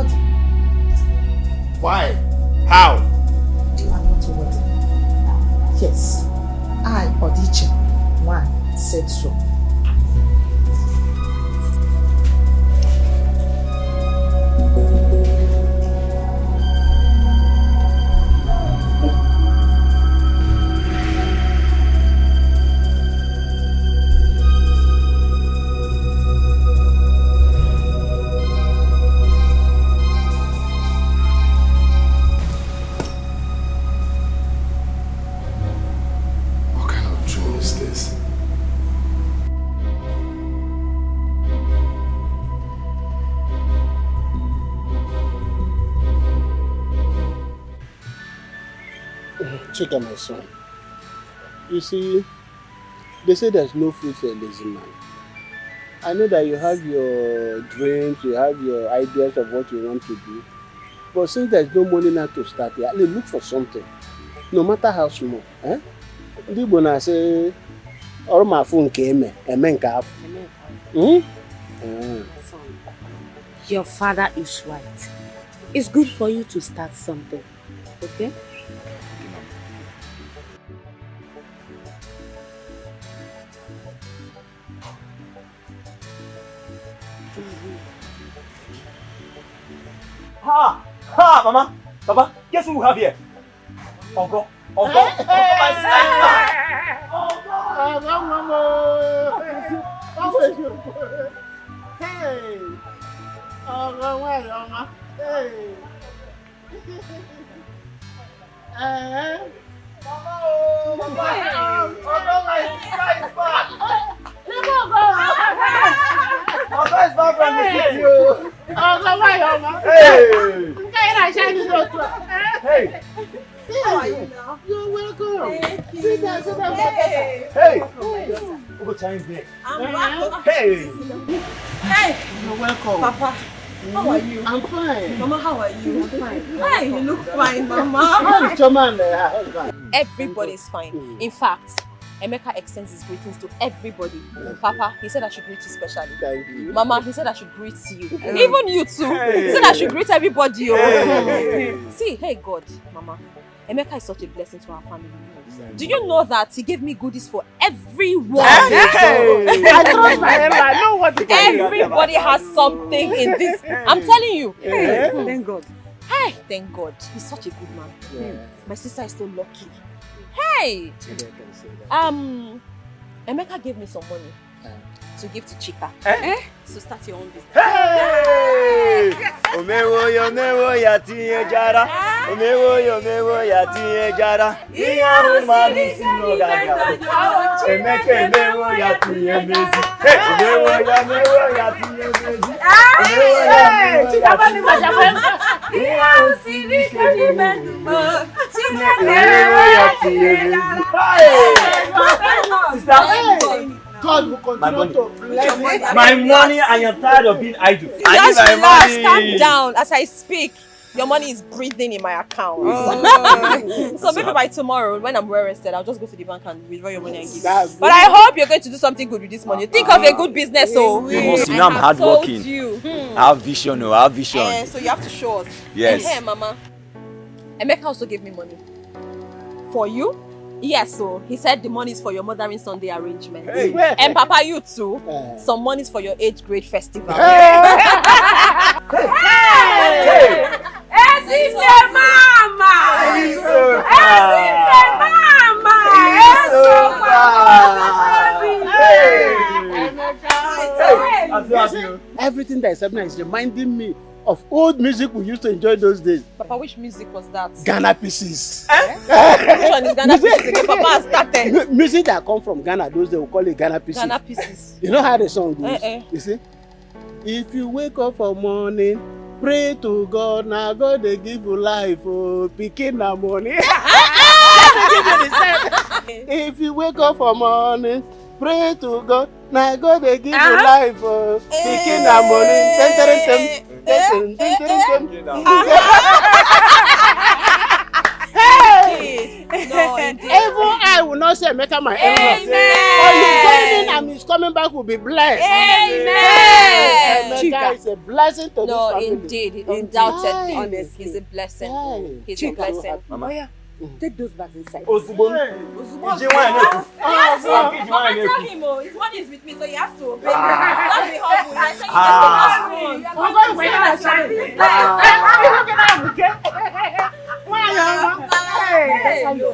wedding. Why? How? You are not wedding. Yes. I, Odiche, one, said so. Chika, my son. You see, they say there's no food for a lazy man. I know that you have your dreams, you have your ideas of what you want to do. But since there's no money now to start, you look for something. No matter how small. Eh? When say, all my phone came, Your father is right. It's good for you to start something. Okay? Ha, Mama, Papa, guess who we have here? Uncle, my sister. Hey! Oh, why, Mama? Hey! Mama, my sister is back. Papa is back from the city. Hey! How are you now? You're welcome. Thank you. Sit down. Hey! What time is it? I'm back. Hey! Hey! You're welcome. Papa, how are you? I'm fine. Mama, how are you? I'm fine. Hey, you look fine, Mama. How's your man there? Everybody's fine. In fact, Emeka extends his greetings to everybody. Papa, he said I should greet you specially. Thank you. Mama, he said I should greet you. Even you too. He said I should greet everybody. See, hey God, Mama, Emeka is such a blessing to our family. Do you know that he gave me goodies for everyone? I trust my head. I know what to do. Everybody has something in this. I'm telling you. Thank God. Hey, thank God. He's such a good man. My sister is so lucky. Hey! Emeka gave me some money to give to Chika. To start your own business. Hey! Omewo ya tinye jara. Omewo ya tinye jara. Iya mami sino gaga. Emeka omewo ya tinye mezi. Hey! Omewo ya tinye mezi. Chika bani majabu. Iya usiri kani mendumo. Omewo ya tinye mezi. Sister, God will continue to bless my money, and you're tired of being idle. Just relax, calm down. As I speak, your money is breathing in my account. So maybe by tomorrow, when I'm well rested, I'll just go to the bank and withdraw your money and give you. But I hope you're going to do something good with this money. Think of a good business, so. You know I'm hardworking. I have vision, I have vision. So you have to show us. Yes. Hey, Mama. Emeka also gave me money. For you? Yes, so he said the money is for your mothering Sunday arrangement. Hey. And Papa, you too. Some money is for your age grade festival. Everything that is happening is reminding me of old music we used to enjoy those days. Papa, which music was that? Ghana pieces. Which one is Ghana pieces again? Papa has started. Music that come from Ghana, those days we call it Ghana pieces. Ghana pieces. You know how the song goes? You see? If you wake up for morning, pray to God, now God they give you life, oh, picking the money. If you wake up for morning, pray to God, now God they give you life, oh, picking the money. No, indeed. Even I will not say make my enemy. But you going in and he's coming back will be blessed. Amen. Chika, Emeka is a blessing to this No, family. indeed, undoubtedly. Honestly. He's a blessing. Hey. He's a blessing. Mama. Oh yeah, take those bags inside. Ozugbo. Iji nwanyị na-ekwu. Yes, Iji nwanyị tell na-ekwu. him, oh, his money is with me, so he has to obey me. Don't be humble. I say you just Thank you.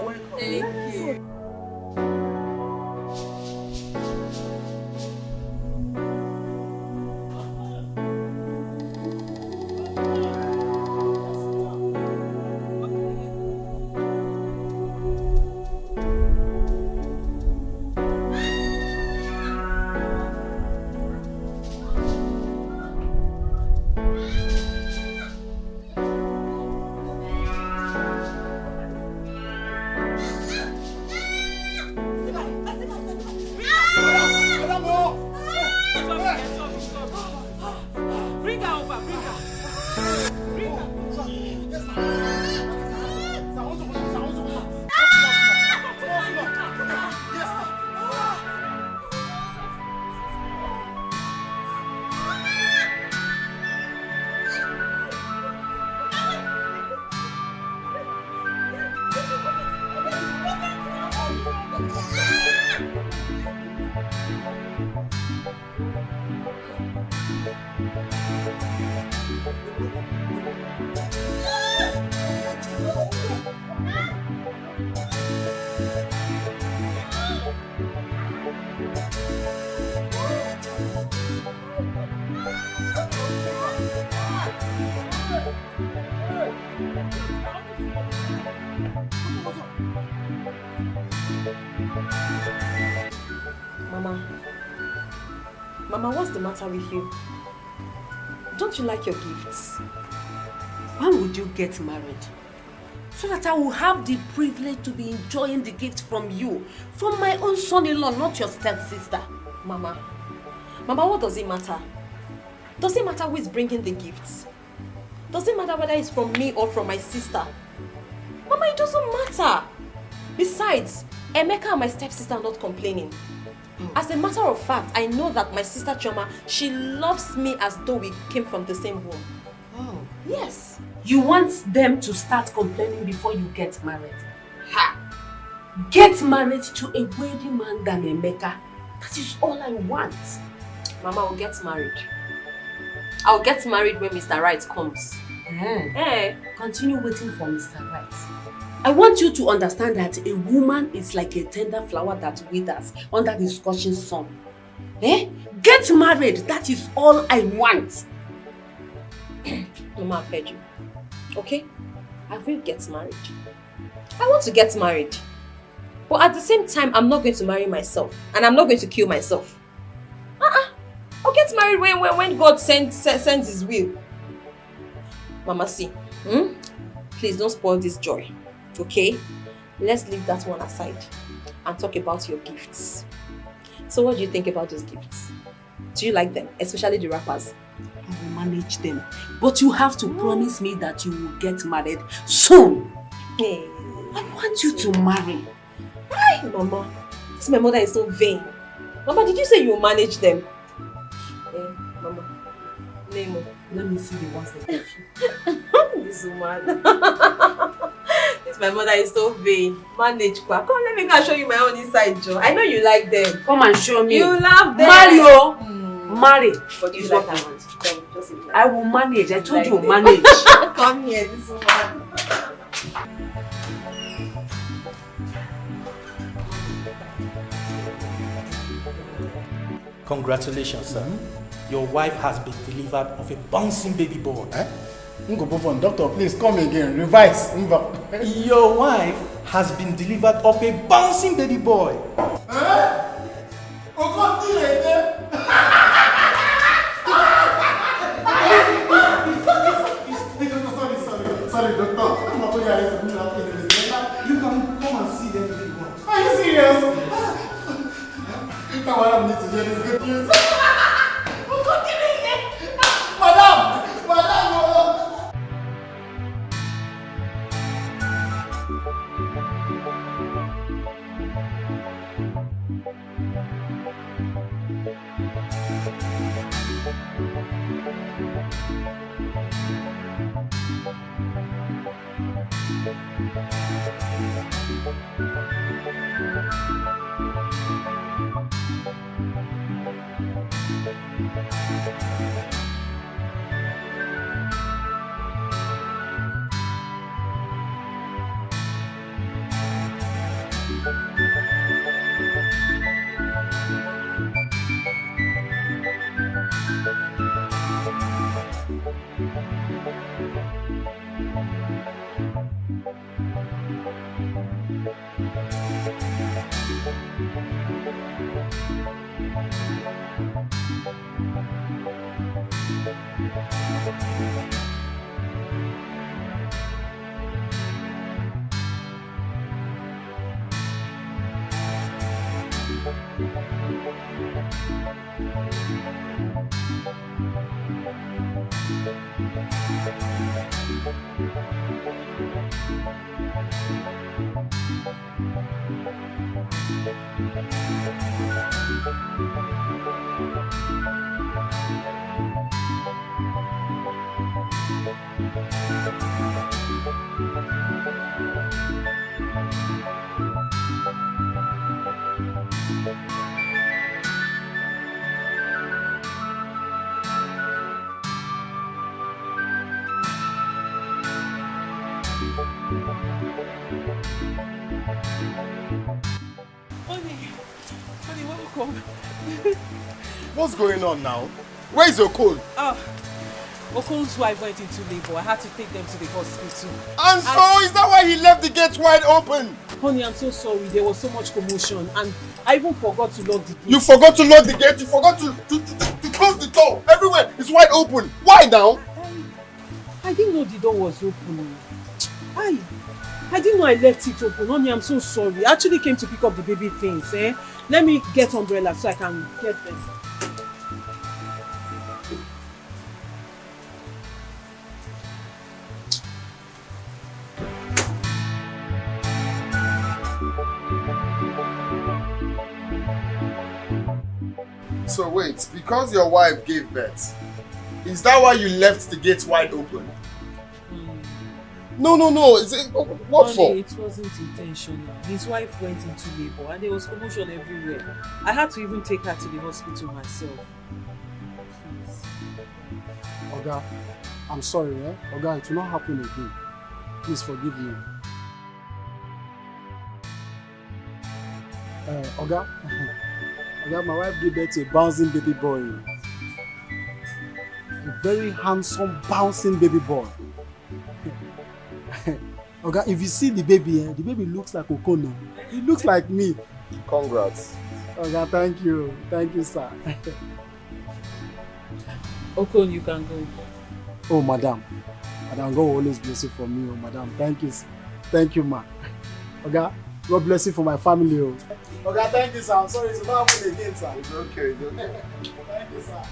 Mama, what's the matter with you? Don't you like your gifts? When would you get married? So that I will have the privilege to be enjoying the gift from you, from my own son-in-law, not your stepsister. Mama, what does it matter? Does it matter who is bringing the gifts? Does it matter whether it's from me or from my sister? Mama, it doesn't matter. Besides, Emeka and my stepsister are not complaining. As a matter of fact, I know that my sister Choma, she loves me as though we came from the same womb. Oh. Yes. You want them to start complaining before you get married? Ha! Get married to a wealthy man than Emeka. That is all I want. Mama, I'll get married. I'll get married when Mr. Right comes. Continue waiting for Mr. Right. I want you to understand that a woman is like a tender flower that withers under the scorching sun. Get married. That is all I want. Mama, I've heard you. Okay? I will get married. I want to get married. But at the same time, I'm not going to marry myself. And I'm not going to kill myself. I'll get married when God sends his will. Mama, see. Please don't spoil this joy. Okay? Let's leave that one aside and talk about your gifts. So what do you think about those gifts? Do you like them? Especially the wrappers? I will manage them. But you have to promise me that you will get married soon. Hey. I want you to marry. Hi, Mama. This my mother is so vain. Mama, did you say you will manage them? Mama. Nemo. Let me see the ones that get you. This woman. This my mother is so vain. Manage kwa. Come, let me go and show you my own inside job. I know you like them. Come and show me. You love them. Mario. Marry. But you like them. Just I will manage. I told like you them. manage. Come here, this woman. Congratulations, sir. Your wife has been delivered of a bouncing baby boy. Doctor, please come again. Revise. Your wife has been delivered of a bouncing baby boy. Sorry, doctor. You can come and see them if you want. Are you serious? Now I need to hear this good news. Madam! What's going on now? Where is Okon? Okon's wife went into labor. I had to take them to the hospital. And so, is that why he left the gate wide open? Honey, I'm so sorry. There was so much commotion and I even forgot to lock the gate. You forgot to lock the gate? You forgot to close the door? Everywhere is wide open. Why now? I didn't know the door was open. I didn't know I left it open. Honey, I'm so sorry. I actually came to pick up the baby things. Let me get umbrella so I can get them. So wait, because your wife gave birth, is that why you left the gate wide open? No. Is it, what for? It wasn't intentional. His wife went into labor and there was commotion everywhere. I had to even take her to the hospital myself. Please. Oga, I'm sorry, Oga, it will not happen again. Please forgive me. Oga, my wife gave birth to a bouncing baby boy. A very handsome, bouncing baby boy. Oga, if you see the baby looks like Okono. He looks like me. Congrats. Oga, thank you. Thank you, sir. Okon, you can go. Oh, madam. Madam, God will always bless you for me, oh, madam. Thank you. Thank you, ma. Oga, God bless you for my family, oh. Oga, thank you, sir. I'm sorry, it's not happening again, sir. It's okay. Thank you, sir.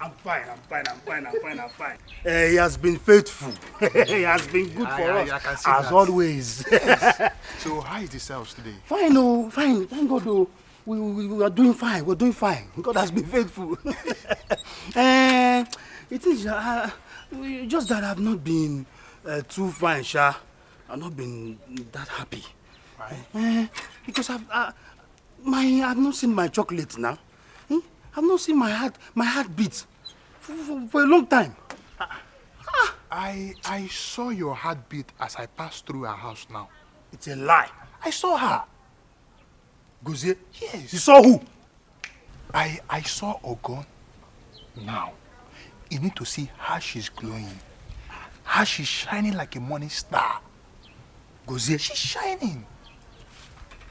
I'm fine. He has been faithful. He has been good for us, as always. So, how is the sales today? Fine, fine. Thank God, oh. We are doing fine. We're doing fine. God has been faithful. It is just that I've not been too fine, Sha. I've not been that happy. Right. Because I've not seen my chocolate now. I've not seen my heart beat for a long time. I saw your heartbeat as I passed through her house now. It's a lie. I saw her. Gozie? Yes. You saw who? I saw Ogon now. You need to see how she's glowing. How she's shining like a morning star. Gozie? She's shining.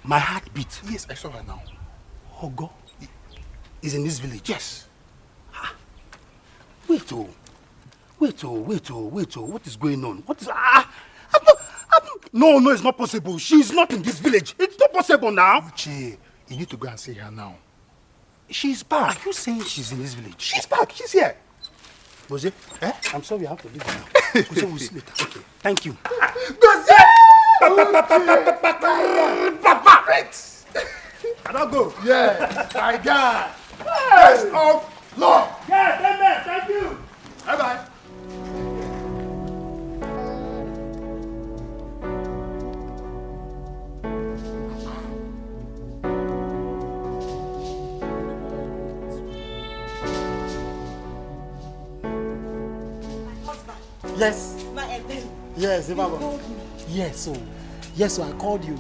My heart beat. Yes, I saw her now. Ogo is in this village. Yes. Wait, what is going on? What is... No, it's not possible. She's not in this village. It's not possible now. Uche, you need to go and see her now. She's back. Are you saying she's in this village? She's back. She's here. Gozie? I'm sorry, I have to leave now. Gozie will see later. Okay, thank you. Gozie! I don't go. Yeah, my guy. Best of luck. Yeah, thank you. Bye-bye. Yes. My Eben. Yes, Imam. called me. Yes, so I called you.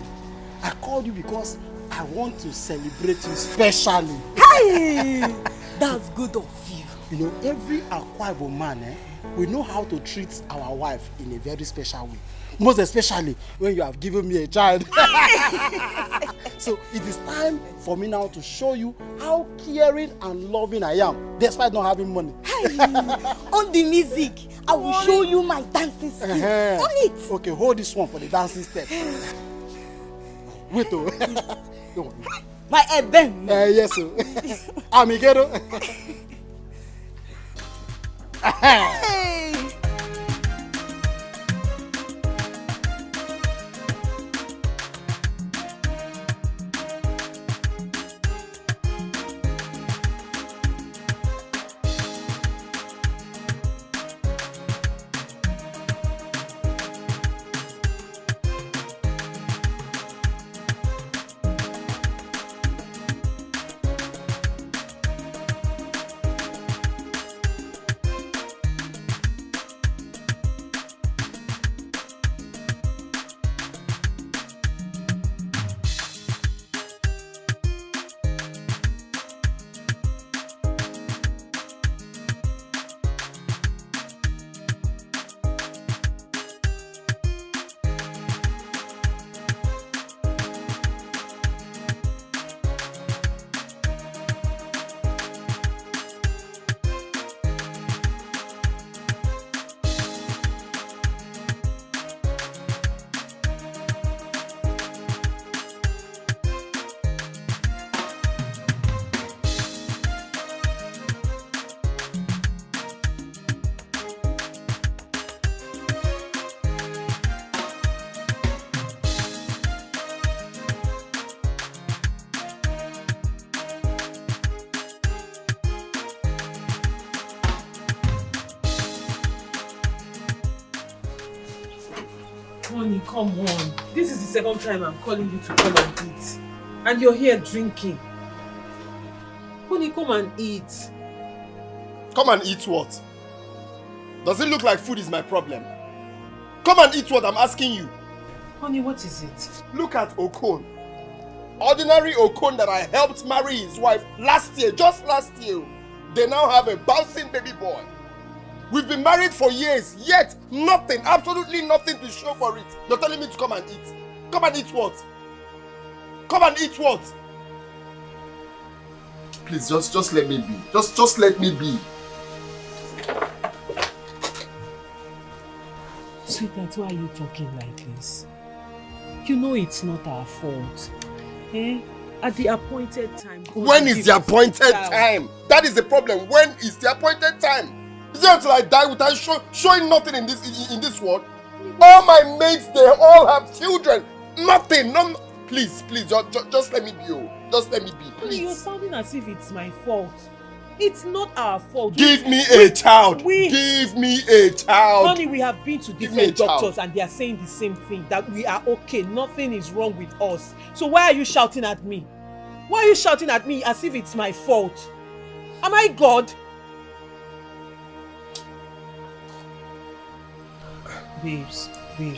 I called you because I want to celebrate you specially. Hey! That's good of you. You know, every Akwa Ibom man, we know how to treat our wife in a very special way. Most especially when you have given me a child. So it is time for me now to show you how caring and loving I am, despite not having money. Hey! On the music, I will show you my dancing skills. On it. Okay, hold this one for the dancing step. Wait, oh. Don't worry. My Eben. Yes, sir. Amigero. Hey! Honey, come on. This is the second time I'm calling you to come and eat. And you're here drinking. Honey, come and eat. Come and eat what? Does it look like food is my problem? Come and eat what I'm asking you. Honey, what is it? Look at Okon. Ordinary Okon that I helped marry his wife last year, just last year. They now have a bouncing baby boy. We've been married for years, yet nothing, absolutely nothing to show for it. You're telling me to come and eat. Come and eat what? Come and eat what? Please, just let me be. Just let me be. Sweetheart, why are you talking like this? You know it's not our fault. Eh? At the appointed time. When is the appointed time? That is the problem. When is the appointed time? Is it until I die without showing nothing in this world? All my mates, they all have children. Nothing. No, please, just let me be. Oh. Just let me be, please. You're sounding as if it's my fault. It's not our fault. Give me a child. Give me a child. Honey, we have been to different doctors and they are saying the same thing, that we are okay. Nothing is wrong with us. So why are you shouting at me? Why are you shouting at me as if it's my fault? Am I God? Babes,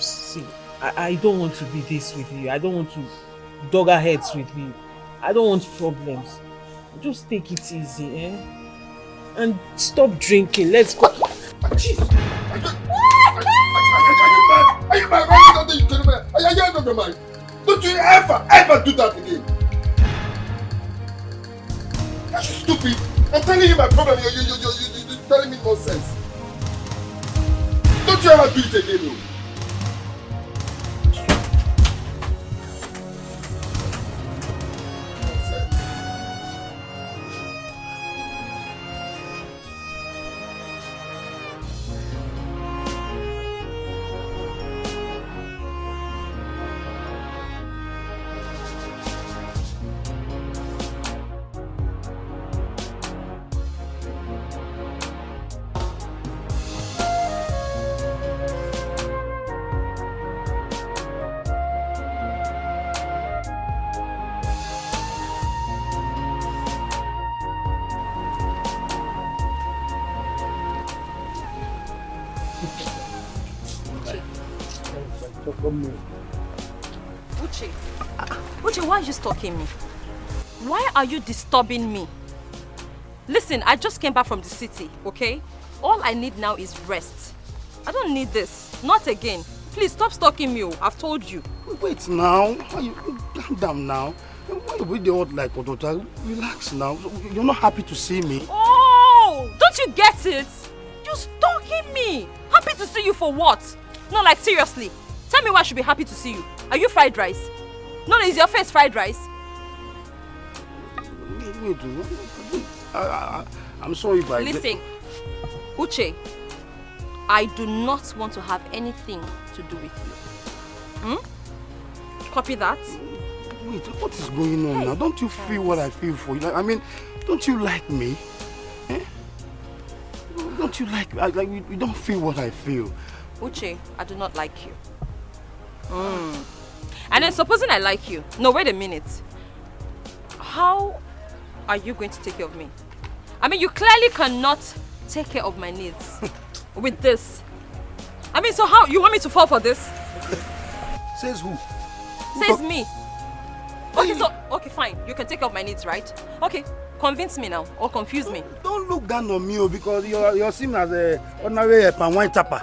see, I don't want to be this with you. I don't want to dog our heads with you. I don't want problems. Just take it easy, eh? And stop drinking. Let's go. Jeez. Are you mad? Are you out of your mind? Don't you ever do that again? Are you stupid? I'm telling you my problem. You're telling me nonsense. Don't you ever do it again, no? come here. Uche, why are you stalking me? Why are you disturbing me? Listen, I just came back from the city, okay? All I need now is rest. I don't need this. Not again. Please stop stalking me. I've told you. Wait now. Calm down now. Why are we all like Odota? Relax now. You're not happy to see me. Oh, don't you get it? You're stalking me. Happy to see you for what? No, like seriously. Tell me why I should be happy to see you. Are you fried rice? No, is your face fried rice? Wait, I'm sorry if I... Listen, Uche, I do not want to have anything to do with you. Copy that? Wait, what is going on now? Don't you feel what I feel for you? Like, I mean, don't you like me? Eh? Don't you like you don't feel what I feel? Uche, I do not like you. And then supposing I like you. No, wait a minute. How are you going to take care of me? I mean, you clearly cannot take care of my needs with this. I mean, so how? You want me to fall for this? Says who? Says me. Okay, fine. You can take care of my needs, right? Okay, convince me now or confuse me. Don't look down on me because you're seen as a ordinary palm wine tapper.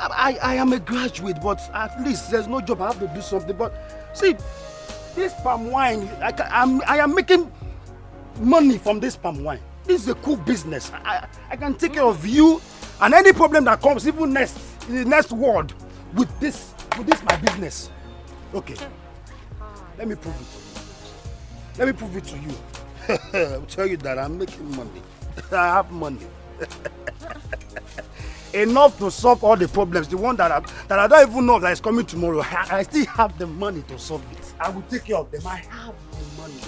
I am a graduate, but at least there's no job. I have to do something. But see, this palm wine, I am making money from this palm wine. This is a cool business. I can take care of you and any problem that comes, even in the next world, with this my business. Okay. Let me prove it. Let me prove it to you. I'll tell you that I'm making money. I have money. Enough to solve all the problems. The one that I don't even know that is coming tomorrow. I still have the money to solve it. I will take care of them. I have the money.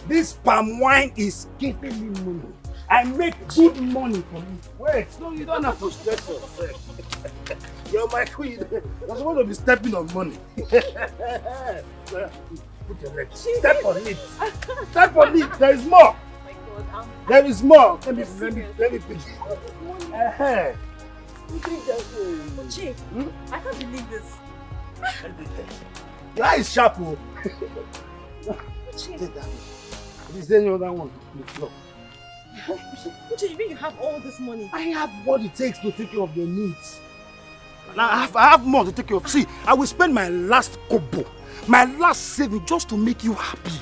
This palm wine is giving me money. I make good money from it. Wait, no, you don't have to stress yourself. You're my queen. You're supposed to be stepping on money. Put your leg. Step on it. Step on it. There is more. There is more. Let me finish. Uche, I can't believe this. Your eye is sharp. Uche. Take that one. Is there any other one on the floor? Uche, you mean you have all this money? I have what it takes to take care of your needs. Now I have more to take care of. See, I will spend my last kobo, my last saving just to make you happy.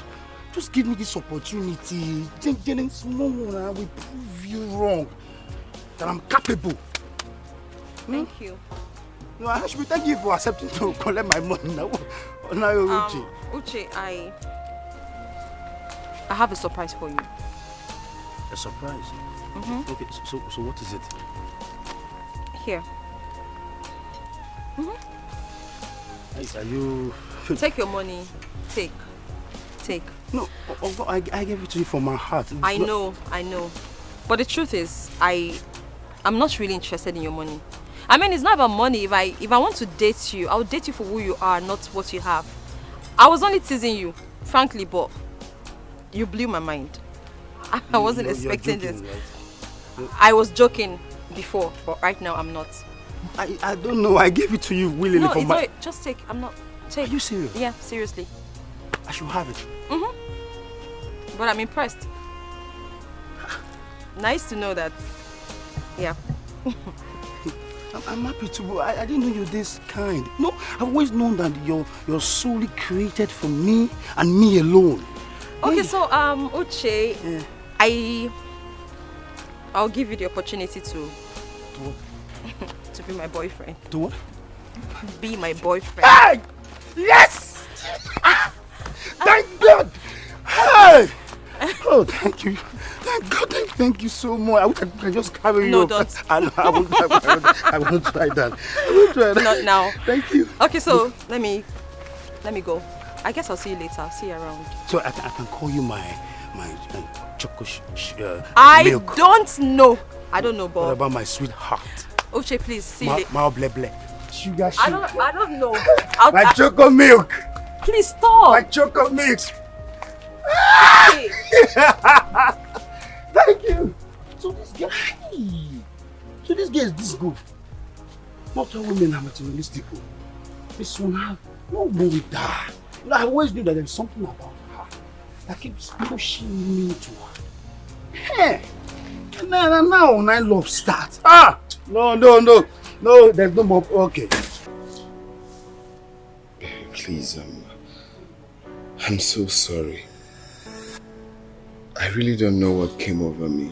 Just give me this opportunity. Getting small, I will prove you wrong. That I'm capable. Thank you. No, I should be thanking you for accepting to collect my money now. Now, Uche. Uche, I have a surprise for you. A surprise? Mm-hmm. Okay, so what is it? Here. Are you... Take your money. Take. No, I gave it to you from my heart. I know. But the truth is, I'm not really interested in your money. I mean, it's not about money. If I want to date you, I'll date you for who you are, not what you have. I was only teasing you, frankly, but you blew my mind. I wasn't expecting joking, this. Right? I was joking before, but right now I'm not. I don't know. I gave it to you willingly. No, from it's my... not. Just take. I'm not. Take. Are you serious? Yeah, seriously. I should have it. But I'm impressed. Nice to know that. Yeah. I'm happy to. I didn't know you're this kind. No, I've always known that you're solely created for me and me alone. Okay, so Uche, yeah. I'll give you the opportunity to to be my boyfriend. To what? Be my boyfriend. Hey! Yes! Thank God! Hey! Oh, thank you. Thank God. Thank you so much. I wish I could just carry you. No, don't. I won't try that. I won't try that. Not now. Thank you. Okay, so let me go. I guess I'll see you later. I'll see you around. So I can call you my chocolate milk. Don't know. I don't know, Bob. What about my sweetheart? Uche, please see you later. My ble ble. Sugar. I don't know. My chocolate milk. Please stop. My chocolate milk. Okay. Thank you. So this guy is this good. Not all women are materialistic. This one have no more with her. You know, I always knew that there's something about her that keeps pushing me to her. Hey! And now when love starts. No, there's no more. Okay. Please, I'm so sorry. I really don't know what came over me.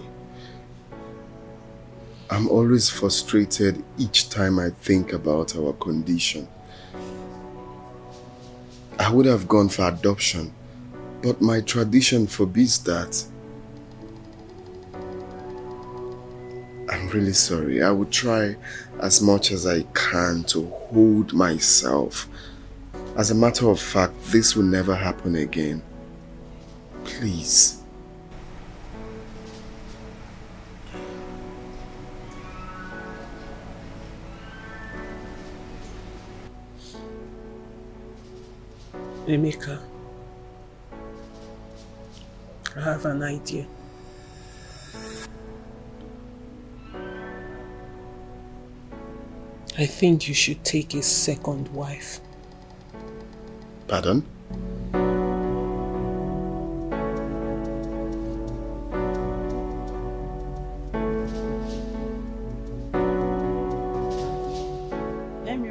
I'm always frustrated each time I think about our condition. I would have gone for adoption, but my tradition forbids that. I'm really sorry. I will try as much as I can to hold myself. As a matter of fact, this will never happen again. Please. Emeka, I have an idea. I think you should take a second wife. Pardon?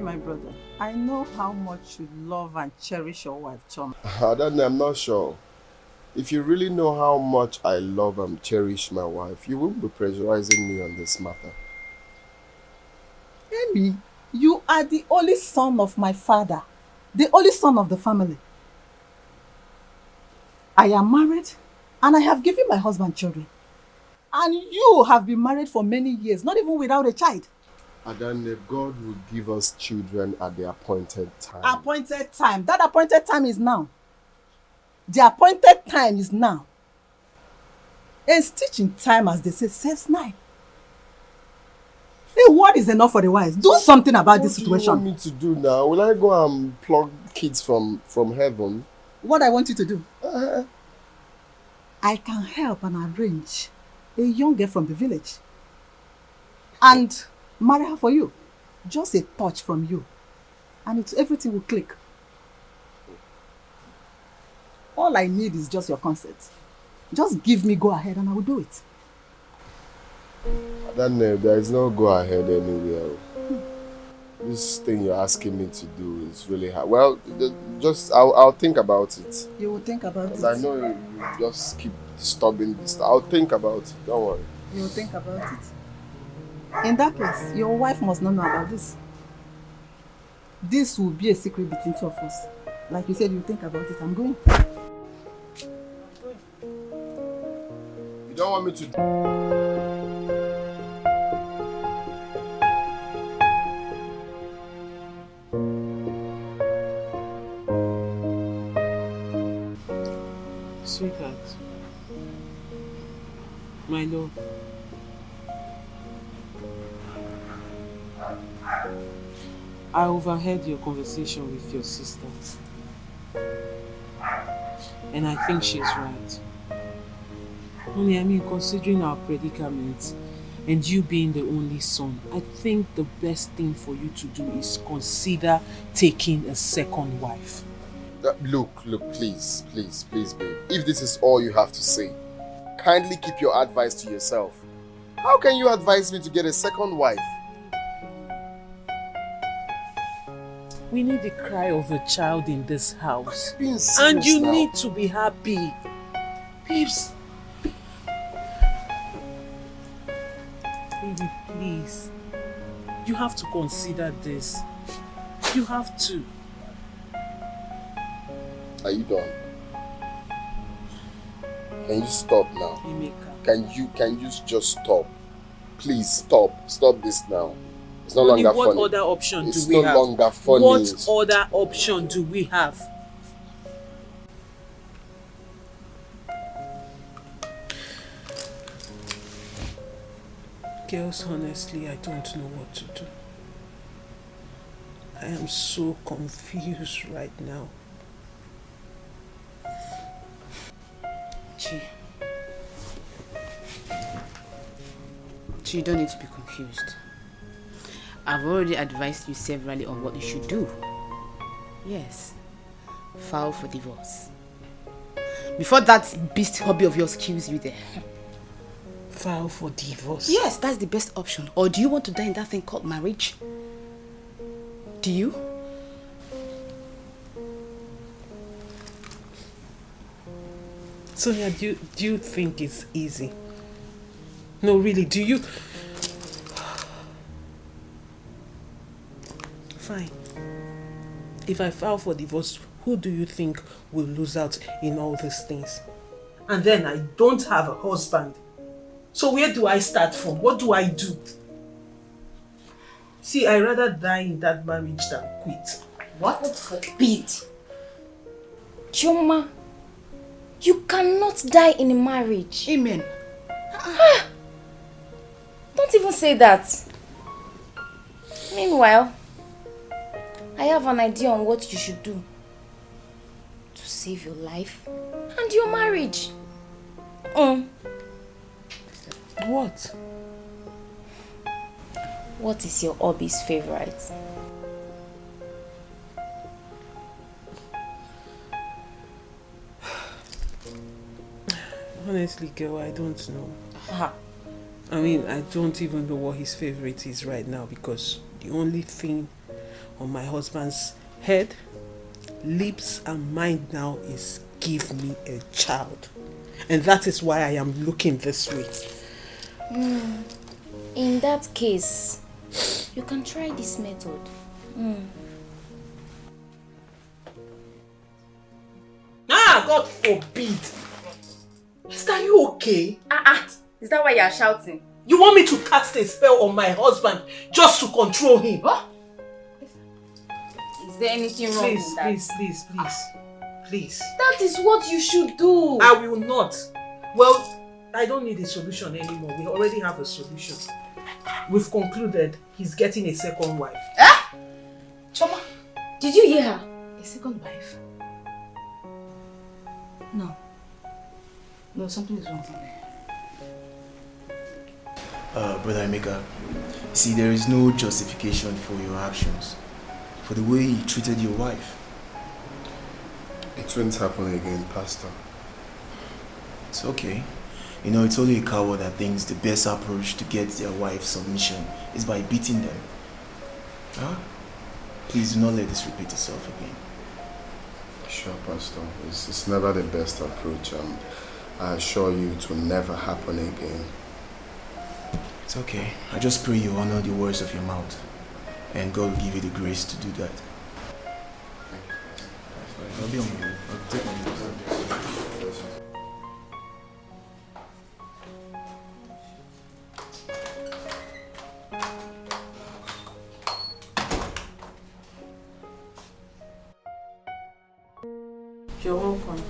My brother, I know how much you love and cherish your wife, Choma. I'm not sure. If you really know how much I love and cherish my wife, you won't be pressurizing me on this matter. Amy, you are the only son of my father, the only son of the family. I am married and I have given my husband children. And you have been married for many years, not even without a child. Adane, God will give us children at the appointed time. Appointed time. That appointed time is now. The appointed time is now. A stitch in time, as they say, saves 9. A word is enough for the wise. Do something about this situation. What do you want me to do now? Will I go and plug kids from heaven? What I want you to do? I can help and arrange a young girl from the village. And marry her for you. Just a touch from you. And everything will click. All I need is just your consent. Just give me go ahead and I will do it. There is no go ahead anywhere. This thing you're asking me to do is really hard. Well, I'll think about it. You will think about it? I know you just keep disturbing this. I'll think about it. Don't worry. You will think about it. In that case, your wife must not know about this. This will be a secret between two of us. Like you said, you think about it. I'm going. You don't want me to... Sweetheart, my love, I overheard your conversation with your sister, and I think she's right. Only, I mean, considering our predicament and you being the only son, I think the best thing for you to do is consider taking a second wife. Look, please, babe. If this is all you have to say, kindly keep your advice to yourself. How can you advise me to get a second wife? We need the cry of a child in this house. And you need to be happy. Babes. Baby, please. You have to consider this. You have to. Are you done? Can you stop now? Emeka. Can you just stop? Please stop. Stop this now. It's no longer funny. What other option do we have? It's no longer funny. What other option do we have? Girls, honestly, I don't know what to do. I am so confused right now. Chi, you don't need to be confused. I've already advised you severally on what you should do. Yes. File for divorce. Before that beast hobby of yours kills you there. File for divorce? Yes, that's the best option. Or do you want to die in that thing called marriage? Do you? Sonia, do you think it's easy? No, really, do you? Fine. If I file for divorce, who do you think will lose out in all these things? And then I don't have a husband. So where do I start from? What do I do? See, I'd rather die in that marriage than quit. What? Quit? Chioma, you cannot die in a marriage. Amen. Don't even say that. Meanwhile, I have an idea on what you should do to save your life and your marriage. What? What is your hobby's favorite? Honestly, girl, I don't know. I mean, I don't even know what his favorite is right now because the only thing on my husband's head, lips and mind now is give me a child. And that is why I am looking this way. In that case, you can try this method. God forbid! Esther, are you okay? Is that why you are shouting? You want me to cast a spell on my husband just to control him? What? Is there anything wrong with that? Please. That is what you should do. I will not. Well, I don't need a solution anymore. We already have a solution. We've concluded he's getting a second wife. Choma, did you hear her? A second wife? No, something is wrong somewhere. Brother Emeka, see, there is no justification for your actions, for the way you treated your wife. It won't happen again, Pastor. It's okay. You know, it's only a coward that thinks the best approach to get their wife's submission is by beating them. Please do not let this repeat itself again. Sure, Pastor. It's never the best approach. I assure you it will never happen again. It's okay. I just pray you honor the words of your mouth, and God will give you the grace to do that. I'll be on you. I'll take my leave. You're welcome.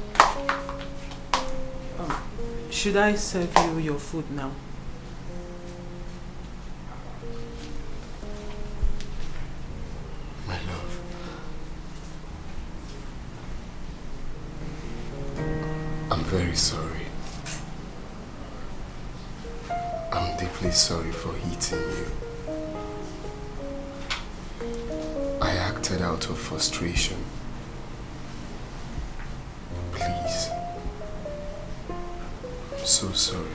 Should I serve you your food now? My love. I'm very sorry. I'm deeply sorry for hitting you. I acted out of frustration. Please. I'm so sorry.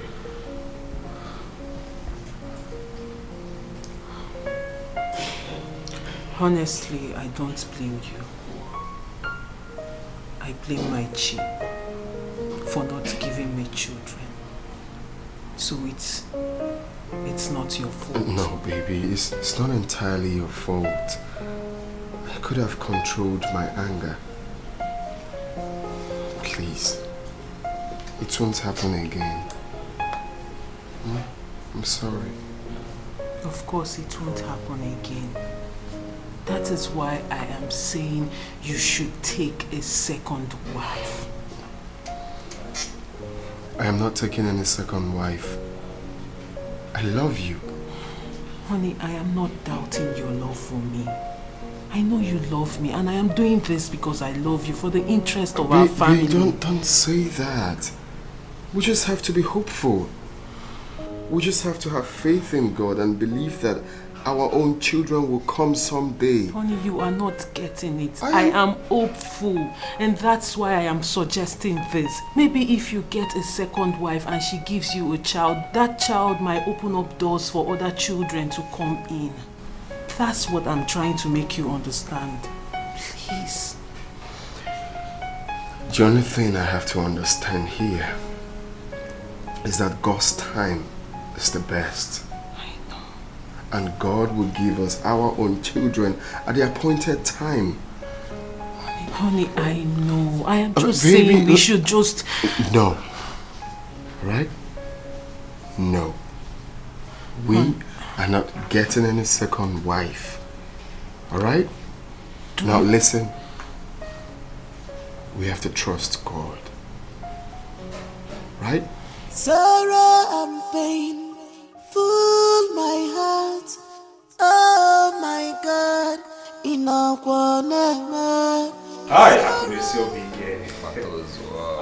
Honestly, I don't blame you. I blame my chi for not giving me children. So it's not your fault. No, baby, it's not entirely your fault. I could have controlled my anger. Please. It won't happen again. I'm sorry. Of course it won't happen again. That is why I am saying you should take a second wife. I am not taking any second wife. I love you. Honey, I am not doubting your love for me. I know you love me, and I am doing this because I love you for the interest of our family. Don't say that. We just have to be hopeful. We just have to have faith in God and believe that our own children will come someday. Honey, you are not getting it. I am hopeful, and that's why I am suggesting this. Maybe if you get a second wife and she gives you a child, that child might open up doors for other children to come in. That's what I'm trying to make you understand. Please. The only thing I have to understand here is that God's time is the best. I know. And God will give us our own children at the appointed time. Honey, I know. I am just saying we should just... No. Right? No. We are not getting any second wife. Alright? Now listen. We have to trust God. Right? Sorrow and pain full my heart. Oh my God, Hi,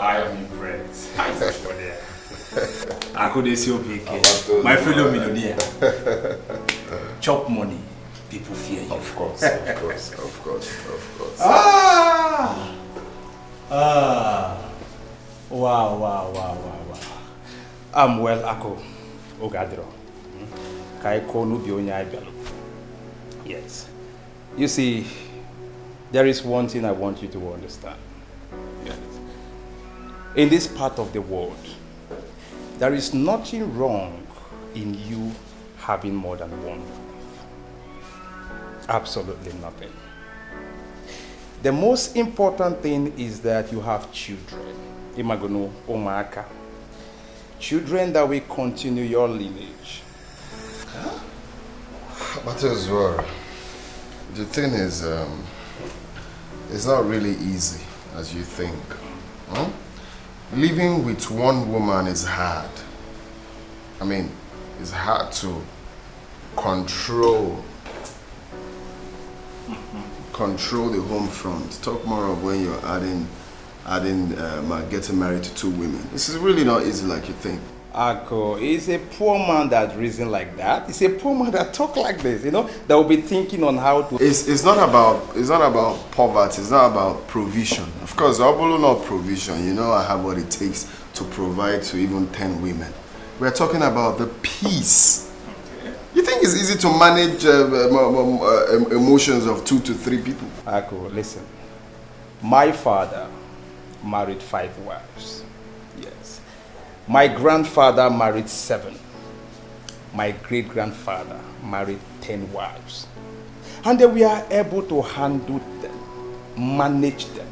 I am impressed. My fellow millionaire. Chop money, people fear you. Of course. Wow. I'm well, Ako Ogadro. Kaiko Nubionya Ibelo. Yes. You see, there is one thing I want you to understand. Yes. In this part of the world, there is nothing wrong in you having more than one wife. Absolutely nothing. The most important thing is that you have children. Imagono Omaka. Children that will continue your lineage. But as well, the thing is, it's not really easy as you think. Huh? Living with one woman is hard. I mean, it's hard to control the home front. Talk more of when you're getting married to two women. This is really not easy like you think. Ako, it's a poor man that reason like that. It's a poor man that talk like this, you know, that will be thinking on how to... It's not about poverty, it's not about provision. Of course, Obolo not provision, you know I have what it takes to provide to even 10 women. We're talking about the peace. You think it's easy to manage emotions of 2 to 3 people? Ako, listen. My father married 5 wives. Yes. My grandfather married 7. My great-grandfather married 10 wives. And they were able to handle them, manage them,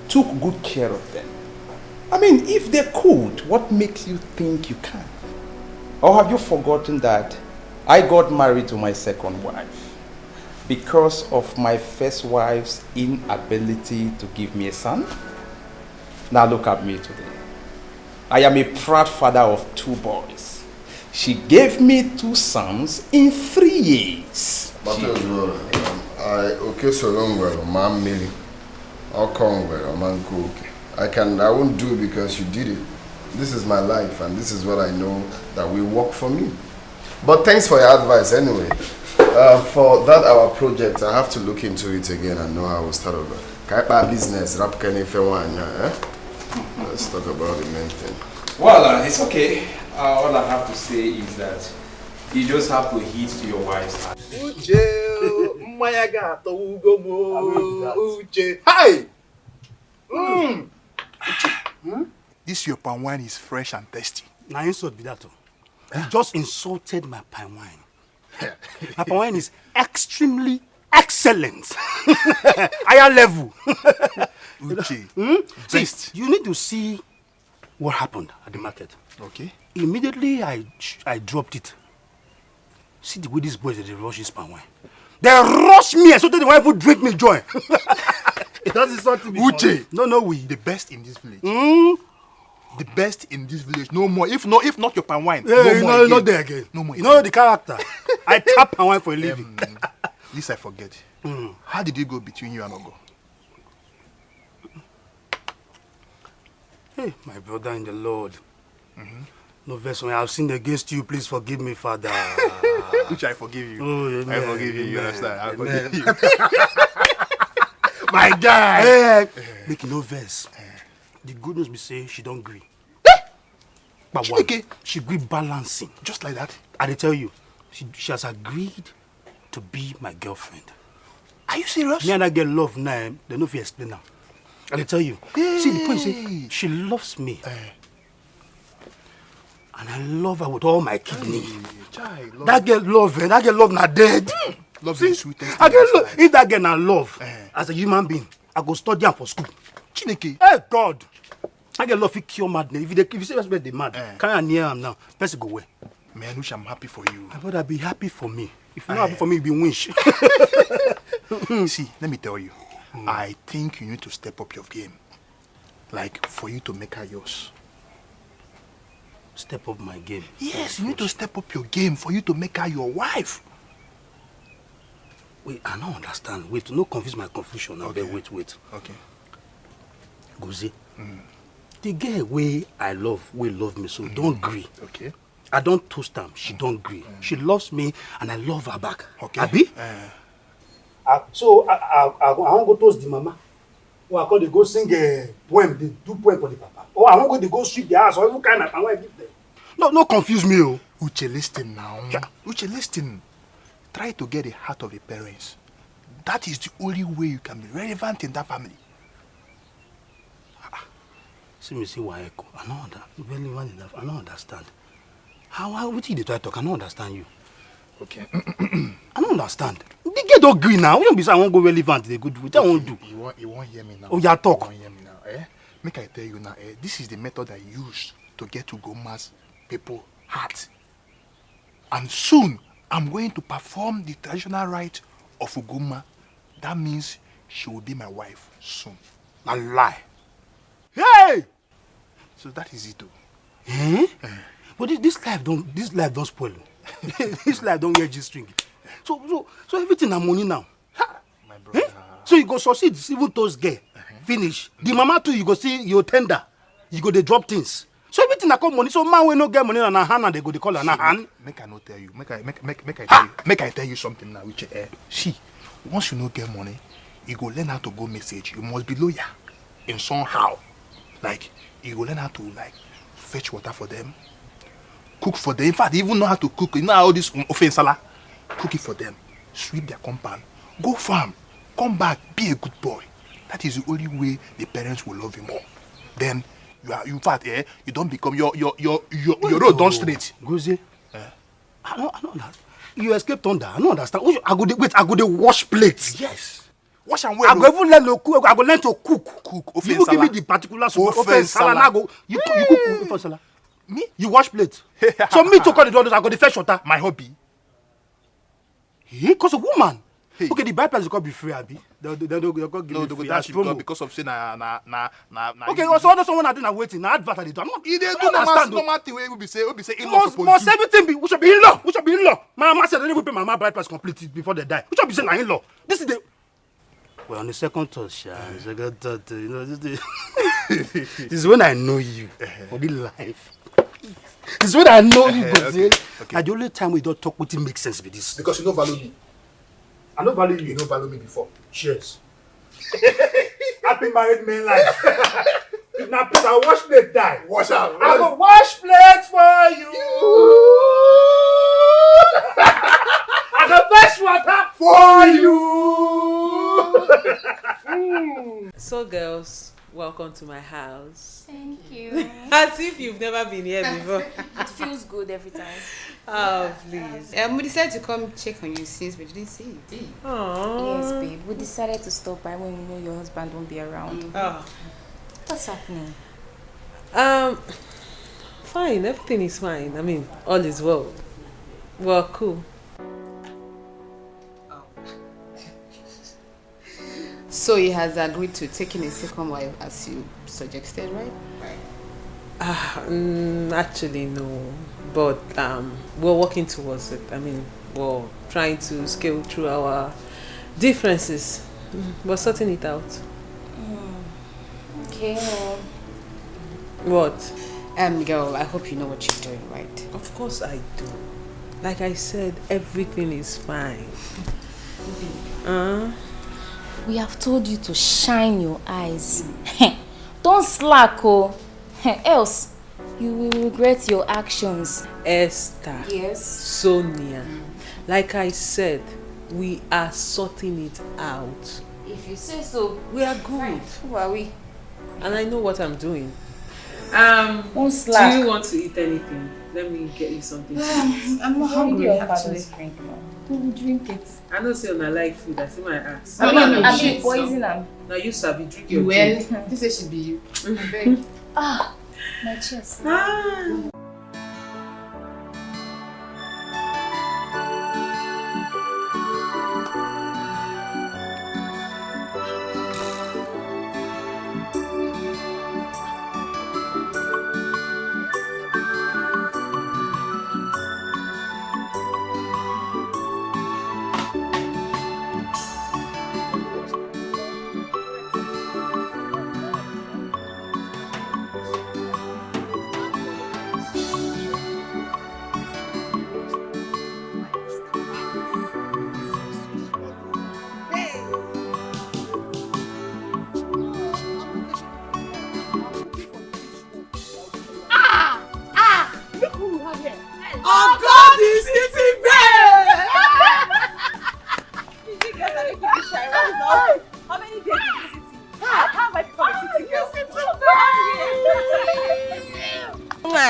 took good care of them. I mean, if they could, what makes you think you can't? Or have you forgotten that I got married to my second wife because of my first wife's inability to give me a son? Now look at me today. I am a proud father of 2 boys. She gave me 2 sons in 3 years. But as well, so long well, man, Millie. I'll come well, man, go okay. I won't do it because you did it. This is my life and this is what I know that will work for me. But thanks for your advice anyway. For that our project, I have to look into it again and know how we'll start over. Business, let's talk about the main thing. Well, it's okay. All I have to say is that you just have to heed to your wife's heart. Hi! This your palm wine is fresh and tasty. Now insult be that. You just insulted my palm wine. My palm wine is extremely excellent. Higher level. Uche. See, you need to see what happened at the market. Okay. Immediately I dropped it. See the way these boys they rush this palm wine. They rush me so that the wife would drink me joy. It doesn't sound to me. Uche. No, we. The best in this village. The best in this village. No more. If not your palm wine. Yeah, no, not there again. No more. You know the character. I tap palm wine for a living. This I forget. How did it go between you and Ogo? Hey, my brother in the Lord. No verse when I've sinned against you, please forgive me, Father. Which I forgive you. Oh, amen. I forgive you, you understand? I Amen. forgive you. My guy! Hey, make no verse. The good news be say she don't agree. But one, she agree balancing. Just like that? I dey tell you, she has agreed to be my girlfriend. Are you serious? Me and that girl love now, they no fit explain now. I dey tell you. See, the point is, she loves me. And I love her with all my kidney. That girl love her. That girl love na dead. Love is the sweetest. If that girl na love, as a human being, I go study her for school. Chineke. Hey God. That girl love fit cure madness. If you say respect the mad, can I near him now? Person go away. Man, wish I'm happy for you. My brother, be happy for me. If you're not happy for me, you be winch. See, let me tell you. I think you need to step up your game. Like, for you to make her yours. Step up my game? Yes, you need to step up your game for you to make her your wife. Wait, I don't understand. Wait, no confuse my confusion now. Okay. Wait. Okay. Gozie, the girl way I love, will love me, so don't agree. Okay. I don't toast her, she don't agree. She loves me and I love her back. Okay. Abi? So I won't go toast the mama. Or I call they go sing a poem, they do poem for the papa. Or I won't go they go sweep the house or even kind of I want to give them. No confuse me, oh. Uche, listen now. Yeah. Uche, listen. Try to get the heart of the parents. That is the only way you can be relevant in that family. See me see why echo. I don't understand. I don't understand. How what you try to talk? I don't understand you. Okay. I don't understand. The girl don't agree now. We don't be saying I won't go relevant. They good. What I won't do. You won't hear me now. Oh, yeah, talk. You won't hear me now. Make I tell you now. This is the method I use to get to Goma's people heart. And soon I'm going to perform the traditional rite of Ugoma. That means she will be my wife soon. A lie. Hey! So that is it though. But this life don't spoil. This life don't get G-string. So everything na money now. My brother. So you go succeed, even those girl. Finish. The mama too, you go see your tender. You go they drop things. So everything na come money. So man we no get money na hand and they go they call her na hand. Make I not tell you. Make I tell you. Make I tell you something now. Which see, once you no get money, you go learn how to go message. You must be loyal in somehow. Like you go learn how to like fetch water for them, cook for them. In fact, you even know how to cook. You know how this offensala. Cook it for them. Sweep their compound. Go farm. Come back. Be a good boy. That is the only way the parents will love you more. Then you are, in fact, you don't become your road done straight. Gozie, I don't understand. You escaped thunder. I don't understand. I go to wash plates. Yes. Wash and wear. I go even learn to cook. I go learn to cook. Cook. You give me the particular offensala. Now go. You cook offensala. Me? You wash plates. So me to call the daughters. I go to fetch water. My hobby. Because a woman. Hey. Okay, the bypass is going to be free, Abi. They'll give free. That's because of say na. Okay, so other someone are doing waiting. Na advert they do. You dey do normal thing wey be say in-law suppose do. Must everything be? We should be in-law. We should be in-law. My mama said they didn't pay my mama bypass completely before they die. We should be saying na in-law. This is the. Well, on the second thought, you know, this is when I know you for the life. This is when I know you, okay. And the only time we don't talk with it makes sense with this. Because you don't value me. I don't value you. You don't value me before. Cheers. Happy married man life. If not, please, I'll wash plate die. Wash out. I will wash plates for you. I will fetch water for you. So, girls, welcome to my house. Thank you. As if you've never been here before. It feels good every time. Oh, please. We decided to come check on you since we didn't see you. Aww. Yes, babe. We decided to stop by when we know your husband won't be around. Oh. What's happening? Fine. Everything is fine. I mean, all is well. Well, cool. So he has agreed to taking a second wife as you suggested, right? Actually, no. But we're working towards it. I mean, we're trying to scale through our differences. We're sorting it out. Okay. What? Girl, I hope you know what you're doing, right? Of course I do. Like I said, everything is fine. We have told you to shine your eyes. Don't slack, oh. Else, you will regret your actions. Esther. Yes? Sonia. Like I said, we are sorting it out. If you say so. We are good. Who are we? And I know what I'm doing. Don't slack. Do you want to eat anything? Let me get you something to eat. I'm not hungry, actually. We will drink it. I know say I like food. I see my ass. I mean, poison them. Now you sabi drink You your will. drink. This is should be you. My chest.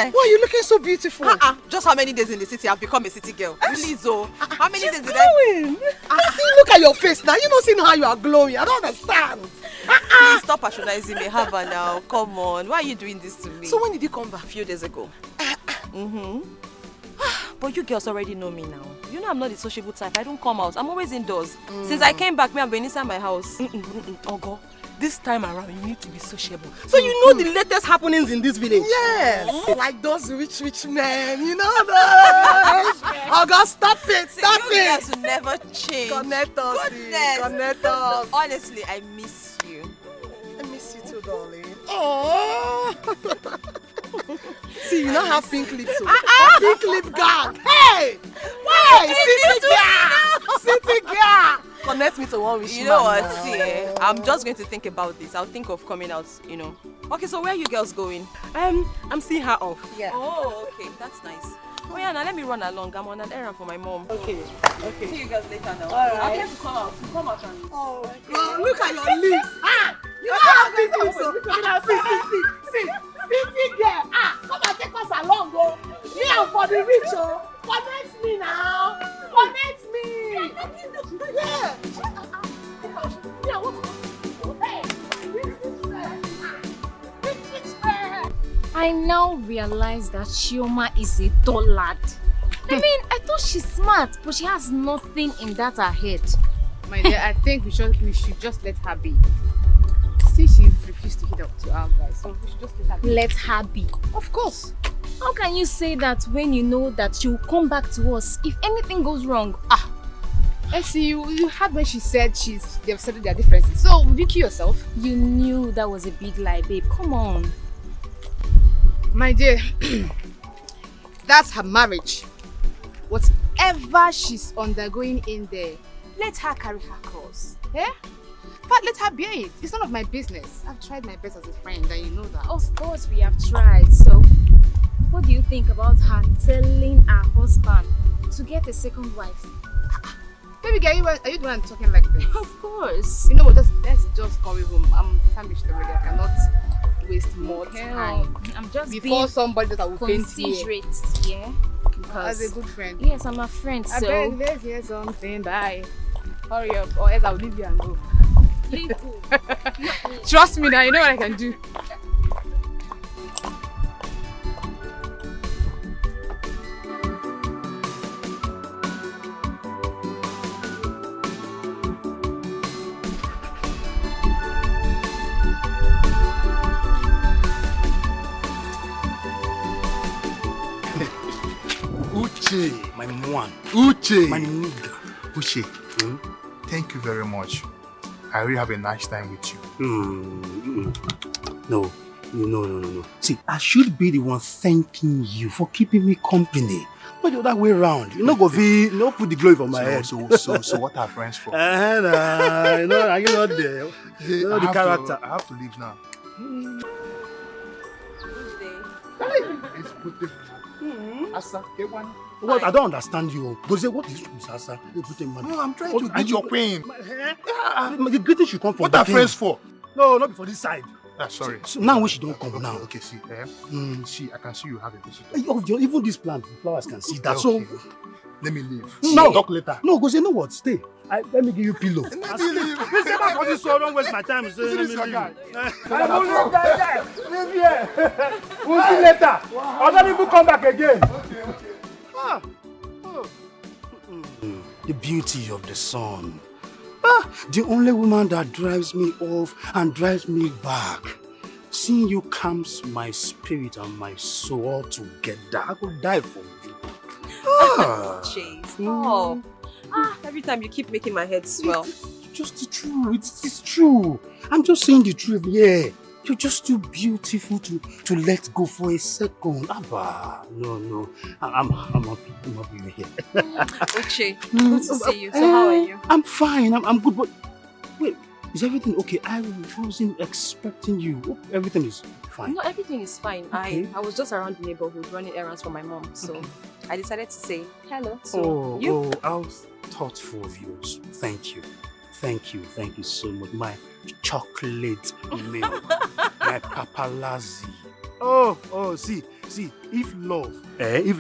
Why are you looking so beautiful? Just how many days in the city I've become a city girl? Please, oh. How many days did I see, look at your face now. You don't see how you are glowing. I don't understand. Please stop patronizing me. Hava now. Come on. Why are you doing this to me? So when did you come back? A few days ago. But you girls already know me now. You know I'm not the sociable type. I don't come out. I'm always indoors. Since I came back, I've been inside my house. Ogo, this time around you need to be sociable. So you know the latest happenings in this village? Yes. Like those rich men, you know those. Ogo, stop it. Stop you it. guys will never change. Connect us. Goodness. Connect us. Honestly, I miss you. I miss you too, darling. Oh. See, you don't have pink lips. Pink lip guard. Hey! Why? City girl. Connect me to one wish. You know what? See, I'm just going to think about this. I'll think of coming out, you know. Okay, so where are you girls going? I'm seeing her off. Yeah. Oh, okay. That's nice. Oh yeah, now let me run along. I'm on an errand for my mom. Okay. See you guys later now. Alright. I'll get to come out. Come out and... Oh, girl, look at your lips. You have big lips. See. City girl. Come and take us along, go. Me and for the rich, oh. Connect me now. Connect me. Yeah. I now realize that Chioma is a dull lad. I mean, I thought she's smart, but she has nothing in that her head. My dear, I think we should just let her be. See, she refused to hit up to our guys, so we should just let her be. Let her be. Of course. How can you say that when you know that she will come back to us if anything goes wrong? Let's see, you heard when she said they've settled their differences. So, would you kill yourself? You knew that was a big lie, babe. Come on. My dear, that's her marriage. Whatever she's undergoing in there, let her carry her cross. Yeah? But let her bear it. It's none of my business. I've tried my best as a friend, and you know that. Of course we have tried. So, what do you think about her telling her husband to get a second wife? Baby girl, are you the one talking like this? Of course. You know what, let's just go home. I'm famished already. I cannot waste more time. I'm just before somebody that will faint here. Considerate, yeah? As a good friend. Yes, I'm a friend, so... I beg, let's hear something. Bye. Hurry up, or else I'll leave you and go. Leave who? Trust me now, you know what I can do. Uche, my one. Uche. My nigga. Uche, thank you very much. I really have a nice time with you. No, No. See, I should be the one thanking you for keeping me company. Not the other way around. You know, go put the glory on my head. So what are friends for? Are you not there? You know the character. I have to leave now. Asa, get one. What? I don't understand you. Go say, what is Asa? No, I'm trying to get your pain. The greeting should come from what are friends for? No, not for this side. Sorry. So now we should don't come now. Okay, see, see, I can see you have a visitor. Even this plant, the flowers can see that. Okay. So let me leave. No, talk later. No, go say, you know what? Stay. Let me give you pillow. Let me leave. So don't waste my time. Is this your guy? Leave here. We'll see later. Or don't even come back again. Okay. The beauty of the sun. The only woman that drives me off and drives me back. Seeing you calms my spirit and my soul all together. I could die for you. Chase, stop. Every time you keep making my head swell. Just the truth. It's true. I'm just saying the truth, yeah. You're just too beautiful to let go for a second. Abba, no. I'm happy you're here. Uche, good to see you. So how are you? I'm fine. I'm good, but wait, is everything okay? I wasn't expecting you. Everything is fine. No, everything is fine. Okay. I was just around the neighborhood running errands for my mom, so I decided to say hello to you. I was thoughtful of you. Thank you so much. My chocolate milk, my paparazzi. See, if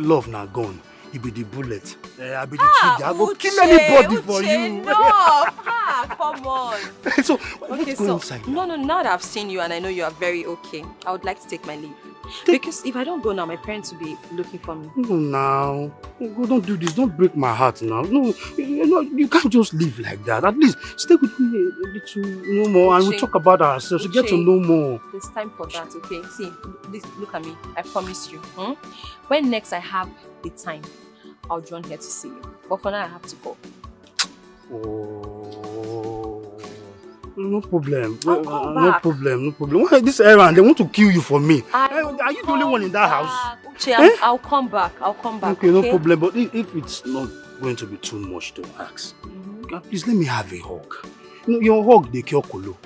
love now gone, it be the bullet. I be the trigger. I go kill anybody for you. No, come on. So, what's going inside? No, now that I've seen you and I know you are very okay, I would like to take my leave. Because if I don't go now, my parents will be looking for me. No, now. Don't do this. Don't break my heart now. No, you can't just live like that. At least stay with me a little more and we'll talk about ourselves. Get to know more. There's time for that, okay? See, look at me. I promise you. When next I have the time, I'll join here to see you. But for now, I have to go. No problem. No problem. Why this errand? They want to kill you for me. Are you the only one in that house? Uche, I'll come back. Okay, no problem. But if it's not going to be too much to ask, please let me have a hug. Your hug, they cure Kolo.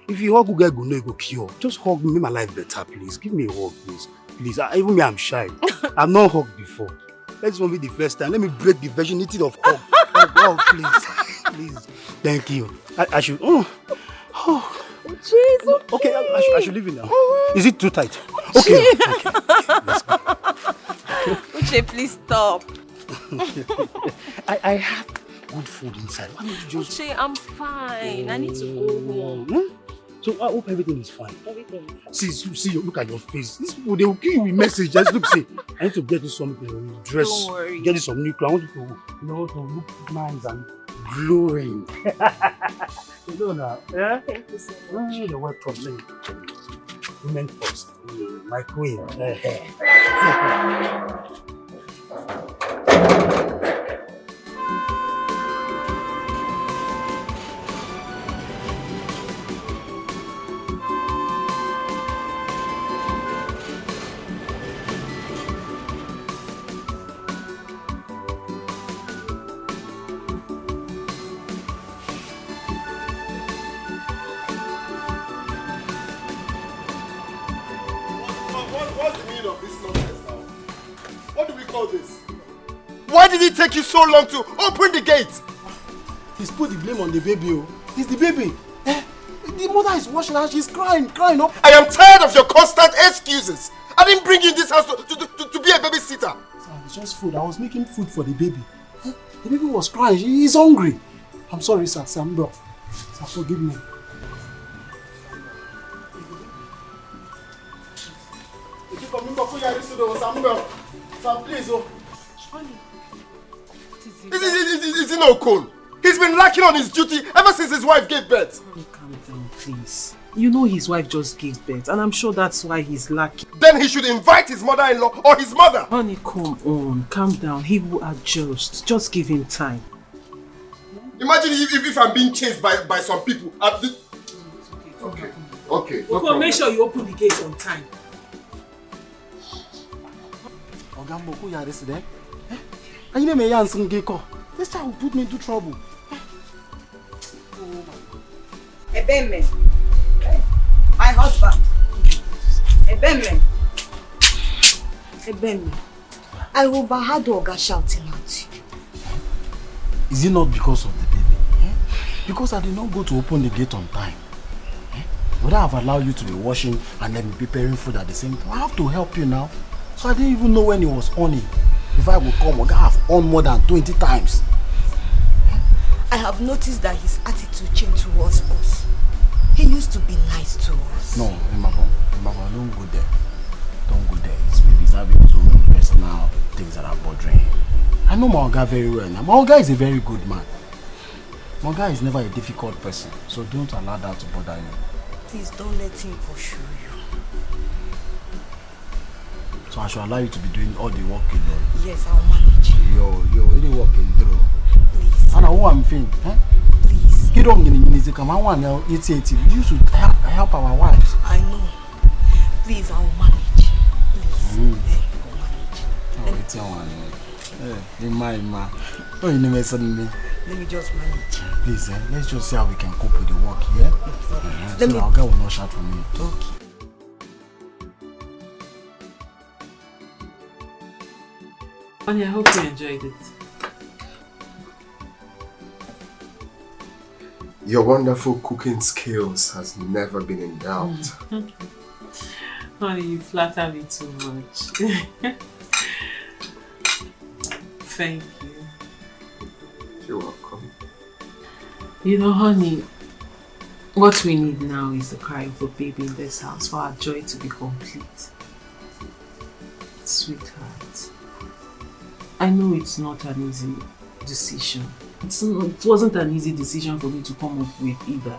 If you hug, you go cure. Just hug me, make my life better, please. Give me a hug, please. Please. Even me, I'm shy. I've not hugged before. This won't be the first time. Let me break the virginity of hug. Hug, please. Thank you. I should. Jesus. Okay, I should leave it now. Is it too tight? Okay. Let's go. Uche, please stop. I have good food inside. Why don't you just... Uche, I'm fine. I need to go home. So I hope everything is fine. Everything is fine. See, look at your face. These people, they will give you a message. Just look, see. I need to get you some dress. Don't worry. Get you some new clothes. I want you to look nice and glowing. You know now. Yeah? Thank you so much. You're welcome. Women first. My queen. What's the meaning of this nonsense now? What do we call this? Why did it take you so long to open the gate? He's put the blame on the baby. It's the baby. The mother is washing her. She's crying. I am tired of your constant excuses. I didn't bring you in this house to be a babysitter. It's just food. I was making food for the baby. The baby was crying. He's hungry. I'm sorry, sir. Sir, forgive me. Please, Is it no cool? He's been lacking on his duty ever since his wife gave birth. Calm down, please. You know his wife just gave birth, and I'm sure that's why he's lacking. Then he should invite his mother-in-law or his mother. Honey, come on. Calm down. He will adjust. Just give him time. Imagine if I'm being chased by some people. Okay. Okay. Okay, make sure you open the gate on time. Ogambo, who you arrested there? And you may answer Geko. This child will put me into trouble. Ebeme. My husband. Ebeme. Ebeme. I overheard Oga shouting at you. Is it not because of the baby? Because I did not go to open the gate on time. Would I have allowed you to be washing and then be preparing food at the same time? I have to help you now. So I didn't even know when he was on it. If I would come, Oga have on more than 20 times. I have noticed that his attitude changed towards us. He used to be nice to us. No, Imabon, don't go there. Don't go there. Maybe he's having his own personal things that are bothering him. I know my Oga very well now. My Oga is a very good man. My Oga is never a difficult person. So don't allow that to bother you. Please don't let him pursue you. So I should allow you to be doing all the work you do. Yes, I'll manage. Yo, any work you do. Please. And who I'm saying, Please. You don't get music. Come on, now you should help our wives. I know. Please, I'll manage. Please. I'll manage. Oh, it's your one. Ima. Oh, you never said me. Let me just manage. Please, let's just see how we can cope with the work here. So our girl will not shout for me. Okay. Honey, I hope you enjoyed it. Your wonderful cooking skills has never been in doubt. Honey, you flatter me too much. Thank you. You're welcome. You know, honey, what we need now is the cry of a baby in this house for our joy to be complete. Sweetheart, I know it's not an easy decision. It wasn't an easy decision for me to come up with either.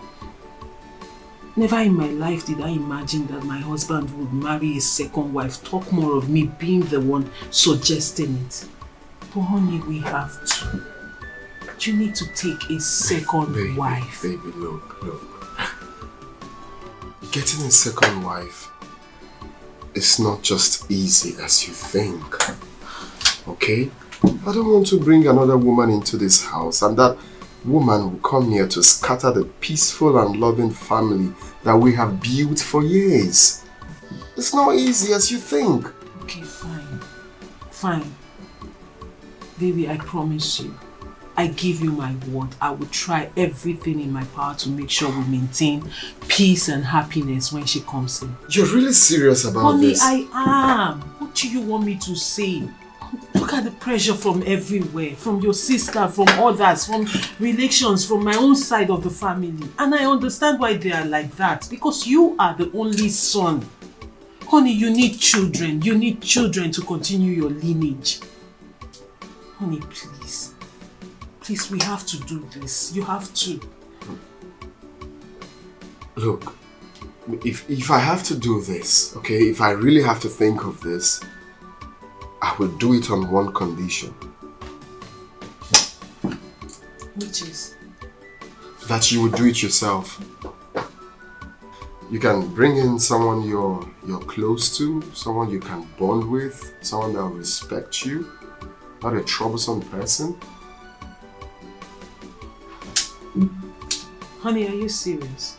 Never in my life did I imagine that my husband would marry a second wife, talk more of me being the one suggesting it. But honey, we have to. You need to take a second wife. Baby, look. Getting a second wife is not just easy as you think. Okay? I don't want to bring another woman into this house and that woman will come here to scatter the peaceful and loving family that we have built for years. It's not easy as you think. Okay, fine. Baby, I promise you, I give you my word, I will try everything in my power to make sure we maintain peace and happiness when she comes in. You're really serious about this? Honey, I am. What do you want me to say? Look at the pressure from everywhere, from your sister, from others, from relations, from my own side of the family. And I understand why they are like that, because you are the only son. Honey, you need children. You need children to continue your lineage. Honey, please. Please, we have to do this. You have to. Look, if I have to do this, okay, if I really have to think of this, I will do it on one condition. Which is? That you would do it yourself. You can bring in someone you're close to, someone you can bond with, someone that will respect you, not a troublesome person. Honey, are you serious?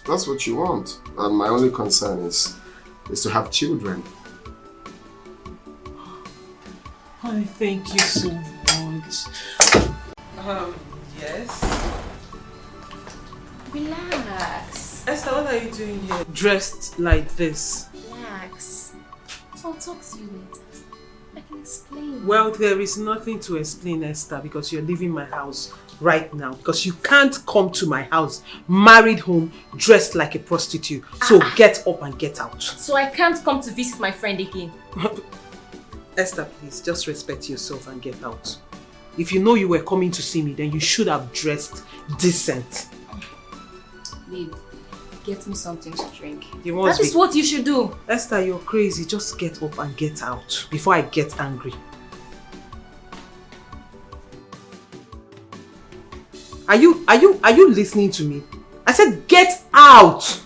That's what you want. And my only concern is to have children. Honey, thank you so much. Yes? Relax. Esther, what are you doing here? Dressed like this. Relax. I'll talk to you later. I can explain. Well, there is nothing to explain, Esther, because you're leaving my house right now. Because you can't come to my house, married home, dressed like a prostitute. So get up and get out. So I can't come to visit my friend again? Esther, please, just respect yourself and get out. If you know you were coming to see me, then you should have dressed decent. Babe, get me something to drink. That is what you should do. Esther, you're crazy. Just get up and get out before I get angry. Are you listening to me? I I said get out!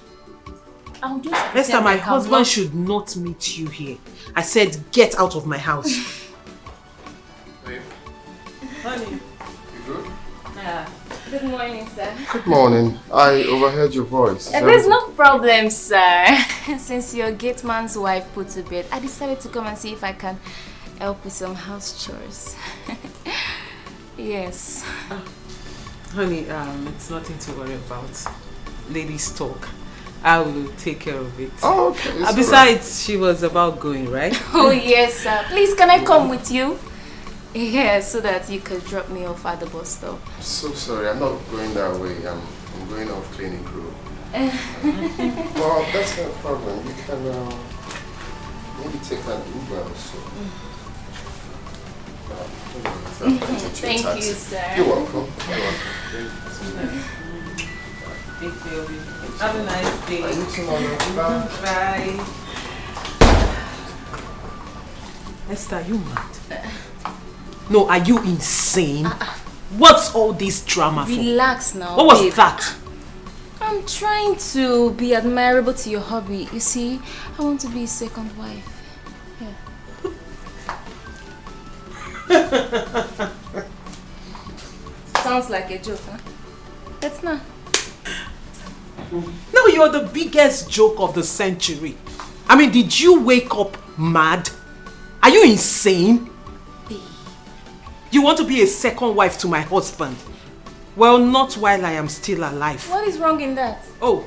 I'll just Esther, my husband should not meet you here. I said get out of my house. Babe. Honey. You good? Good morning, sir. Good morning. I overheard your voice. There's no problem, sir. Since your gate man's wife put to bed, I decided to come and see if I can help with some house chores. Yes. Honey, it's nothing to worry about. Ladies talk. I will take care of it. Oh, okay. Besides, she was about going, right? Oh, yes, sir. Please, can I come with you? Yeah, so that you could drop me off at the bus stop. I'm so sorry. I'm not going that way. I'm going off cleaning crew. Well, that's no problem. You can maybe take an Uber or so. Thank you, sir. You're welcome. You're welcome. Thank you. Have a nice day. You too, Mama. Bye. Esther, are you mad? No, are you insane? What's all this drama for? Relax now. What was babe. that? I'm trying to be admirable to your hobby. You see, I want to be a second wife. Yeah. Sounds like a joke, huh? It's not. No, you're the biggest joke of the century. I mean, did you wake up mad? Are you insane? You want to be a second wife to my husband? Well, not while I am still alive. What is wrong in that? Oh,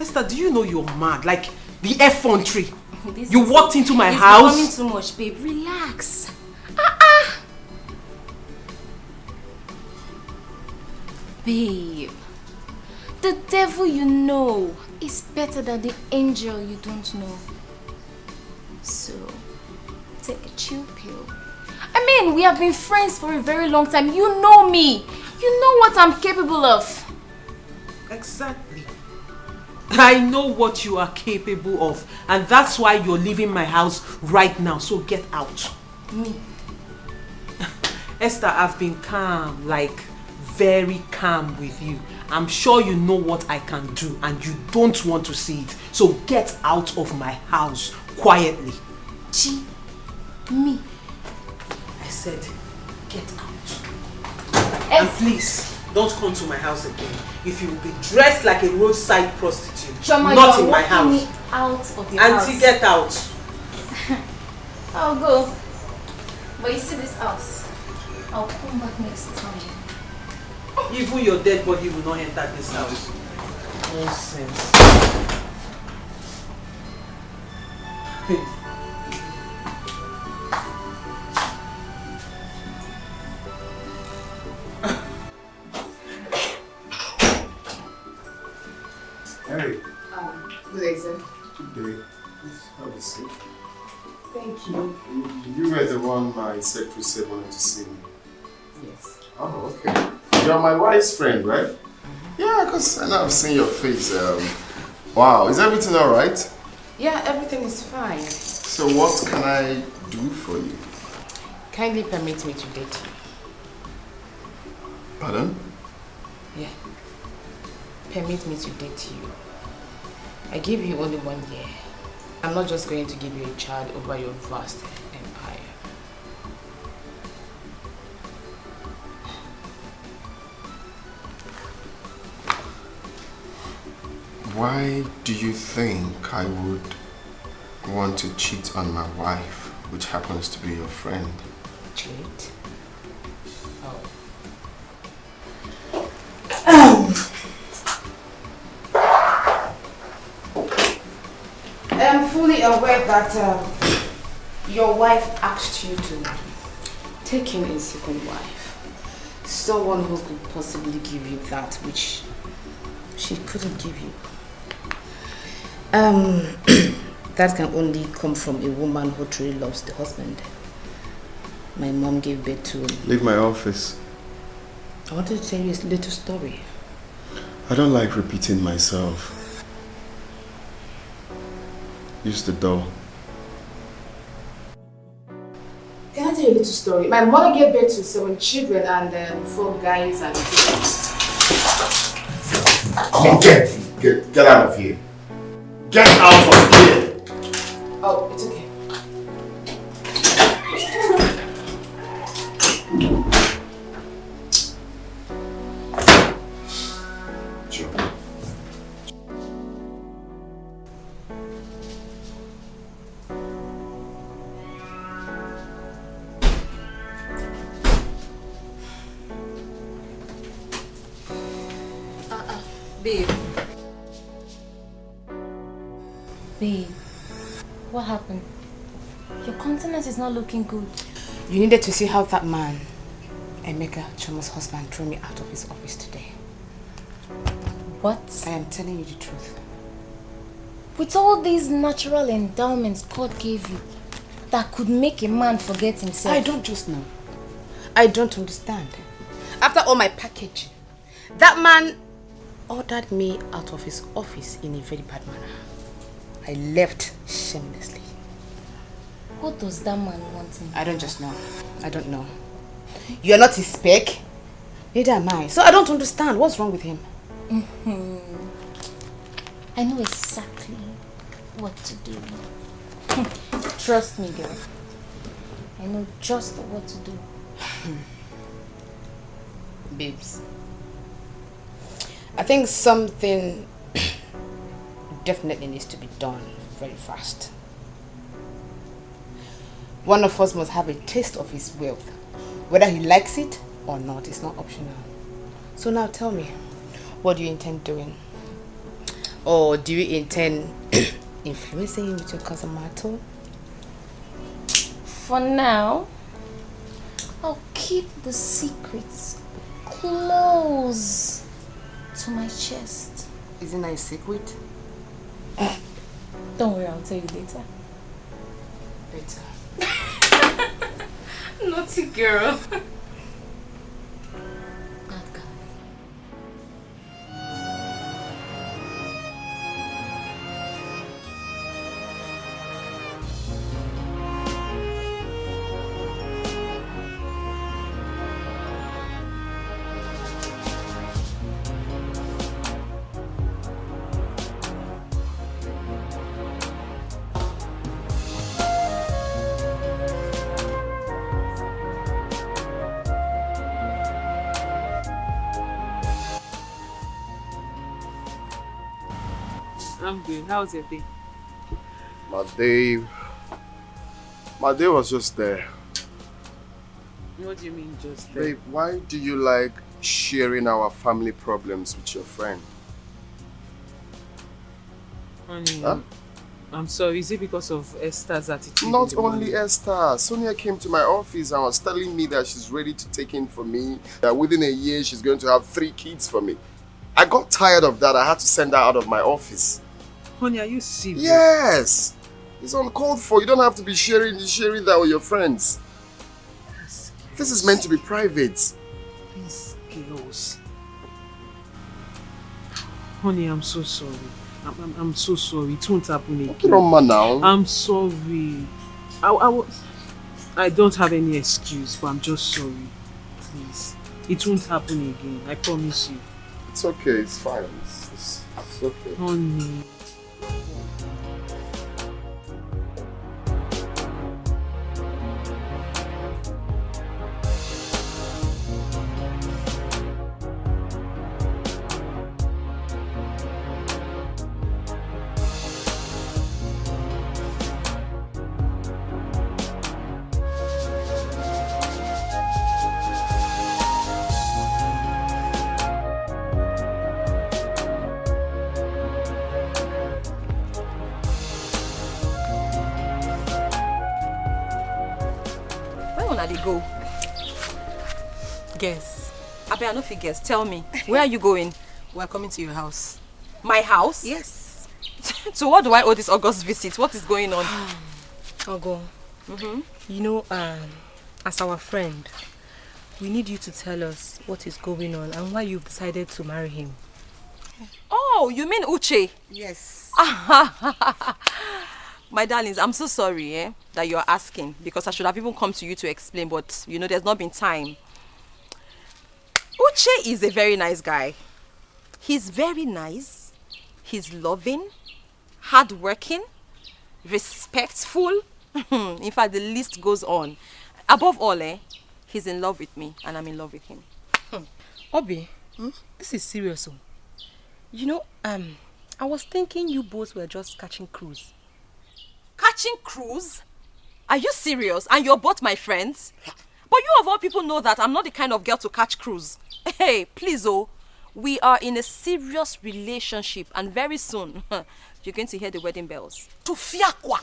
Esther, do you know you're mad? Like the effrontery. You walked into my house. It's becoming too much, babe. Relax. Babe, the devil you know is better than the angel you don't know. So, take a chill pill. I mean, we have been friends for a very long time. You know me. You know what I'm capable of. Exactly. I know what you are capable of. And that's why you're leaving my house right now. So get out. Me? Esther, I've been calm, like very calm with you. I'm sure you know what I can do and you don't want to see it. So get out of my house quietly. Me? I said, get out. And please, don't come to my house again. If you will be dressed like a roadside prostitute, Shoma, not in my house. Me out of your house. Auntie, get out. I'll go. But you see this house, I'll come back next time. Even your dead body will not enter this house. Nonsense. Hey. Good day, sir. Good day. Please have a seat. Thank you. You were the one my secretary said wanted to see me. Yes. Oh, okay. You're my wife's friend, right? Yeah, because I know I've seen your face. Wow, is everything all right? Yeah, everything is fine. So what can I do for you? Kindly permit me to date you. Pardon? Yeah. Permit me to date you. I give you only 1 year. I'm not just going to give you a child over your vast empire. Why do you think I would want to cheat on my wife, which happens to be your friend? Cheat? Oh. I'm fully aware that your wife asked you to take in a second wife. Someone who could possibly give you that which she couldn't give you. That can only come from a woman who truly loves the husband. My mom gave birth to... Leave my office. I wanted to tell you a little story. I don't like repeating myself. Use the door. Can I tell you a little story? My mother gave birth to 7 children and 4 guys and 2 girls. Come on, get out of here. Get out of here. Oh, it's okay. Babe. Babe, what happened? Your countenance is not looking good. You needed to see how that man, Emeka, Chomo's husband, threw me out of his office today. What? I am telling you the truth. With all these natural endowments God gave you, that could make a man forget himself. I don't just know. I don't understand. After all my packaging, that man ordered me out of his office in a very bad manner. I left shamelessly. What does that man want him? I don't just know. I don't know. You are not his spec. Neither am I. So I don't understand. What's wrong with him? I know exactly what to do. Trust me, girl. I know just what to do. Babes, I think something definitely needs to be done very fast. One of us must have a taste of his wealth. Whether he likes it or not, it's not optional. So now tell me, what do you intend doing? Or do you intend influencing him with your cousin Marital? For now, I'll keep the secrets close to my chest. Isn't that a secret? Don't worry, I'll tell you later. Better. Naughty girl. I'm good. How's your day? My day was just there. What do you mean just there? Babe, why do you like sharing our family problems with your friend? Honey, Huh? I'm sorry. Is it because of Esther's attitude? Not only Esther. Sonia came to my office and was telling me that she's ready to take in for me. That within a year she's going to have 3 kids for me. I got tired of that. I had to send her out of my office. Honey, are you serious? Yes! It's uncalled for. You don't have to be sharing that with your friends. This is meant to be private. These girls. Honey, I'm so sorry. I'm so sorry. It won't happen again. Get on, man, now. I'm sorry. I don't have any excuse, but I'm just sorry. Please. It won't happen again. I promise you. It's okay. It's fine. It's okay. Honey. Go. Guess. I no fit guess. Tell me. Where are you going? We're coming to your house. My house? Yes. So what do I owe this August visit? What is going on? Ogo. You know, as our friend, we need you to tell us what is going on and why you've decided to marry him. Oh, you mean Uche? Yes. My darlings, I'm so sorry that you're asking, because I should have even come to you to explain, but you know, there's not been time. Uche is a very nice guy. He's very nice. He's loving, hardworking, respectful. In fact, the list goes on. Above all, he's in love with me and I'm in love with him. Obi, this is serious. You know, I was thinking you both were just catching cruise. Catching cruise? Are you serious? And you're both my friends? But you of all people know that I'm not the kind of girl to catch cruise. Hey, please, we are in a serious relationship and very soon you're going to hear the wedding bells. To fiakwa.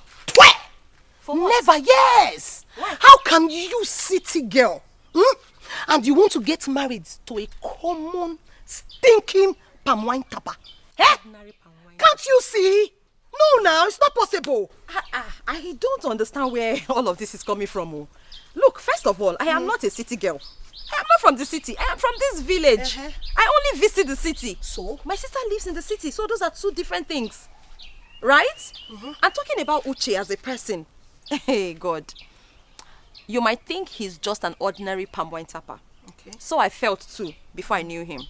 For what? Never, yes. Why? How can you, city girl, and you want to get married to a common, stinking palm wine tapper? Can't you see? No, now it's not possible. I don't understand where all of this is coming from. Look, first of all, I am not a city girl. I am not from the city. I am from this village. I only visit the city. So? My sister lives in the city, so those are two different things. Right? I'm talking about Uche as a person. Hey, God. You might think he's just an ordinary palm wine tapper. Okay. So I felt too before I knew him.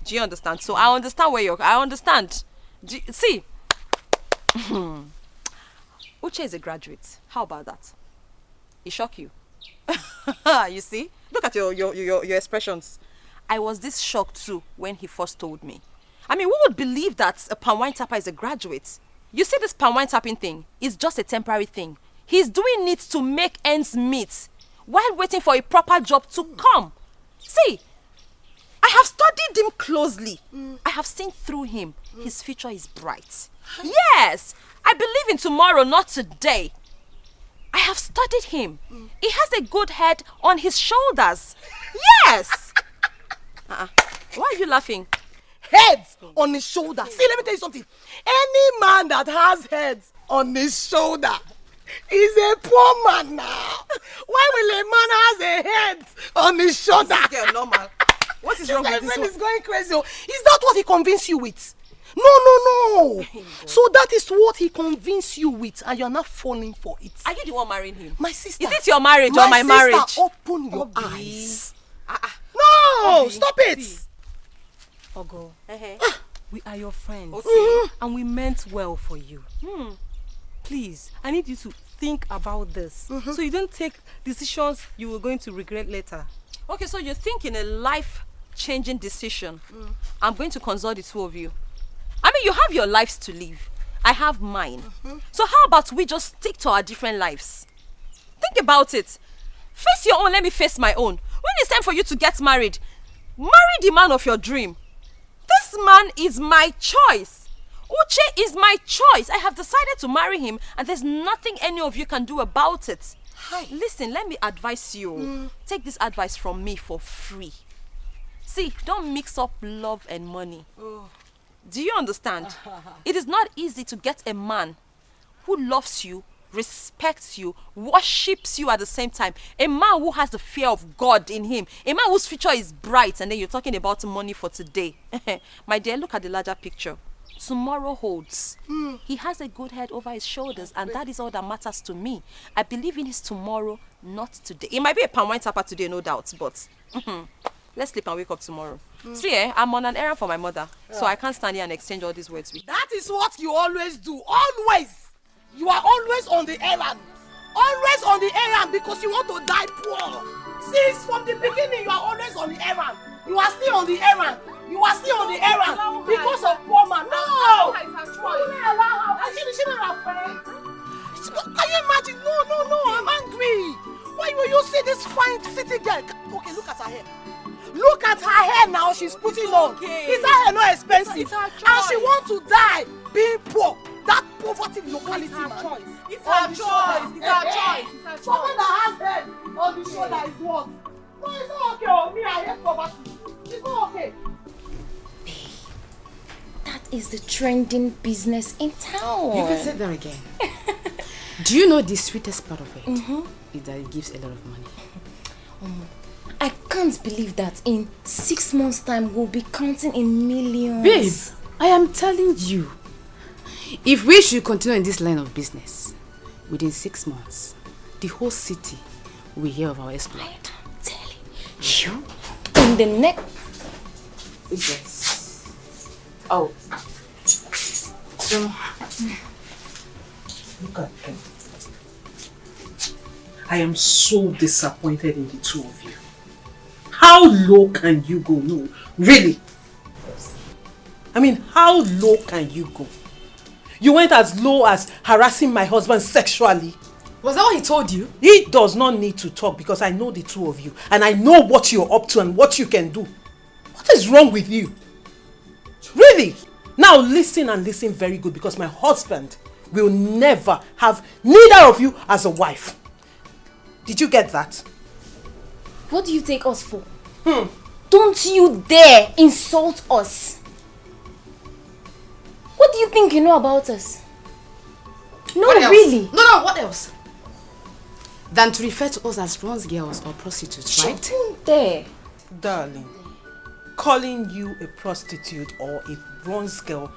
Do you understand? So I understand where you're... I understand. See... Uche is a graduate. How about that? It shocked you? You see? Look at your expressions. I was this shocked too when he first told me. I mean, who would believe that a palm wine tapper is a graduate? You see, this palm wine tapping thing is just a temporary thing. He's doing it to make ends meet while waiting for a proper job to come. See, I have studied him closely. I have seen through him. His future is bright. Yes, I believe in tomorrow, not today. I have studied him. He has a good head on his shoulders. Yes. Why are you laughing? Heads on his shoulder. See, let me tell you something. Any man that has heads on his shoulder is a poor man now. Why will a man has a head on his shoulder? This girl normal. What is wrong with this one? Is going crazy. Is that what he convinced you with? No. So that is what he convinced you with, and you're not falling for it. Are you the one marrying him? My sister. Is it your marriage or my marriage? My sister, open your eyes. No, stop it. Ogo, we are your friends. Okay. And we meant well for you. Please, I need you to think about this. So you don't take decisions you were going to regret later. Okay, so you're thinking a life-changing decision. I'm going to consult the two of you. I mean, you have your lives to live. I have mine. So how about we just stick to our different lives? Think about it. Face your own, let me face my own. When it's time for you to get married, marry the man of your dream. This man is my choice. Uche is my choice. I have decided to marry him and there's nothing any of you can do about it. Listen, let me advise you. Take this advice from me for free. See, don't mix up love and money. Do you understand? It is not easy to get a man who loves you, respects you, worships you at the same time. A man who has the fear of God in him. A man whose future is bright, and then you're talking about money for today. My dear, look at the larger picture. Tomorrow holds. He has a good head over his shoulders, and that is all that matters to me. I believe in his tomorrow, not today. It might be a palm wine tapper today, no doubt, but let's sleep and wake up tomorrow. See, I'm on an errand for my mother, so I can't stand here and exchange all these words with you. That is what you always do. Always. You are always on the errand. Always on the errand because you want to die poor. Since from the beginning, you are always on the errand. You are still on the errand. You are still on the errand because of poor man. No! She not our friend. Can you imagine? No, I'm angry. Why will you see this fine city girl? Okay, look at her hair. Look at her hair now she's putting on. Is her hair not expensive? And she wants to die being poor. That poverty locality. It's her choice. It's her choice. Someone that has head on the shoulder is what? No, it's not okay. Oh, me, I hate poverty. It's not okay. That is the trending business in town. You can say that again. Do you know the sweetest part of it? Is that it gives a lot of money. I can't believe that in 6 months' time we'll be counting in millions. Babe, I am telling you, if we should continue in this line of business, within 6 months, the whole city will hear of our exploit. I'm telling you. In the next... Yes. Oh. So, look at them. I am so disappointed in the two of you. How low can you go? No, really. I mean, how low can you go? You went as low as harassing my husband sexually. Was that what he told you? He does not need to talk because I know the two of you and I know what you're up to and what you can do. What is wrong with you? Really? Now listen and listen very good because my husband will never have neither of you as a wife. Did you get that? What do you take us for? Don't you dare insult us. What do you think you know about us? No, really. No, what else? Than to refer to us as bronze girls or prostitutes, right? Don't dare. Darling, calling you a prostitute or a bronze girl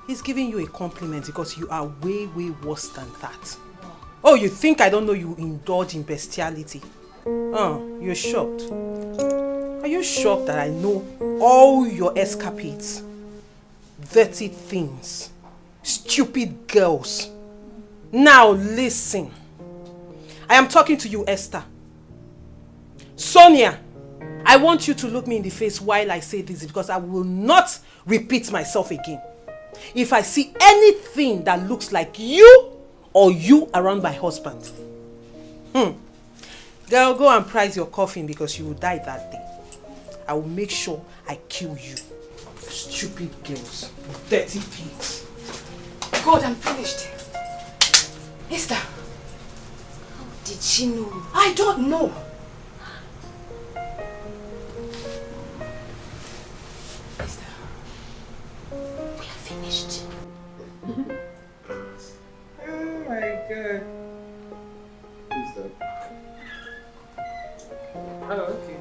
is giving you a compliment because you are way, way worse than that. Oh, you think I don't know you indulge in bestiality? Oh, you're shocked. Are you shocked that I know all your escapades? Dirty things. Stupid girls. Now listen. I am talking to you, Esther. Sonia, I want you to look me in the face while I say this because I will not repeat myself again. If I see anything that looks like you or you around my husband, girl, go and price your coffin because you will die that day. I will make sure I kill you. Stupid girls. Dirty pigs. God, I'm finished. Esther. How did she know? I don't know. Esther. We are finished. Oh my God. Who's that? Oh, okay.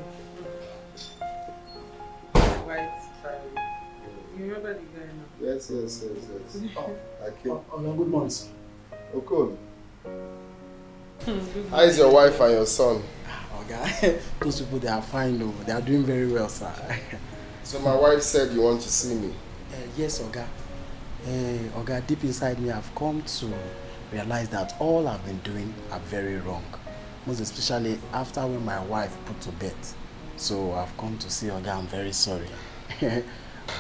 White Barry. You remember the guy now? Yes. Oh, I came. Good morning, sir. Okon. How is your wife and your son? Okay. Those people, they are fine though. They are doing very well, sir. So my wife said you want to see me. Yes, Oga. Oga, deep inside me, I've come to realize that all I've been doing are very wrong. Most especially after when my wife put to bed. So I've come to see Oga, I'm very sorry.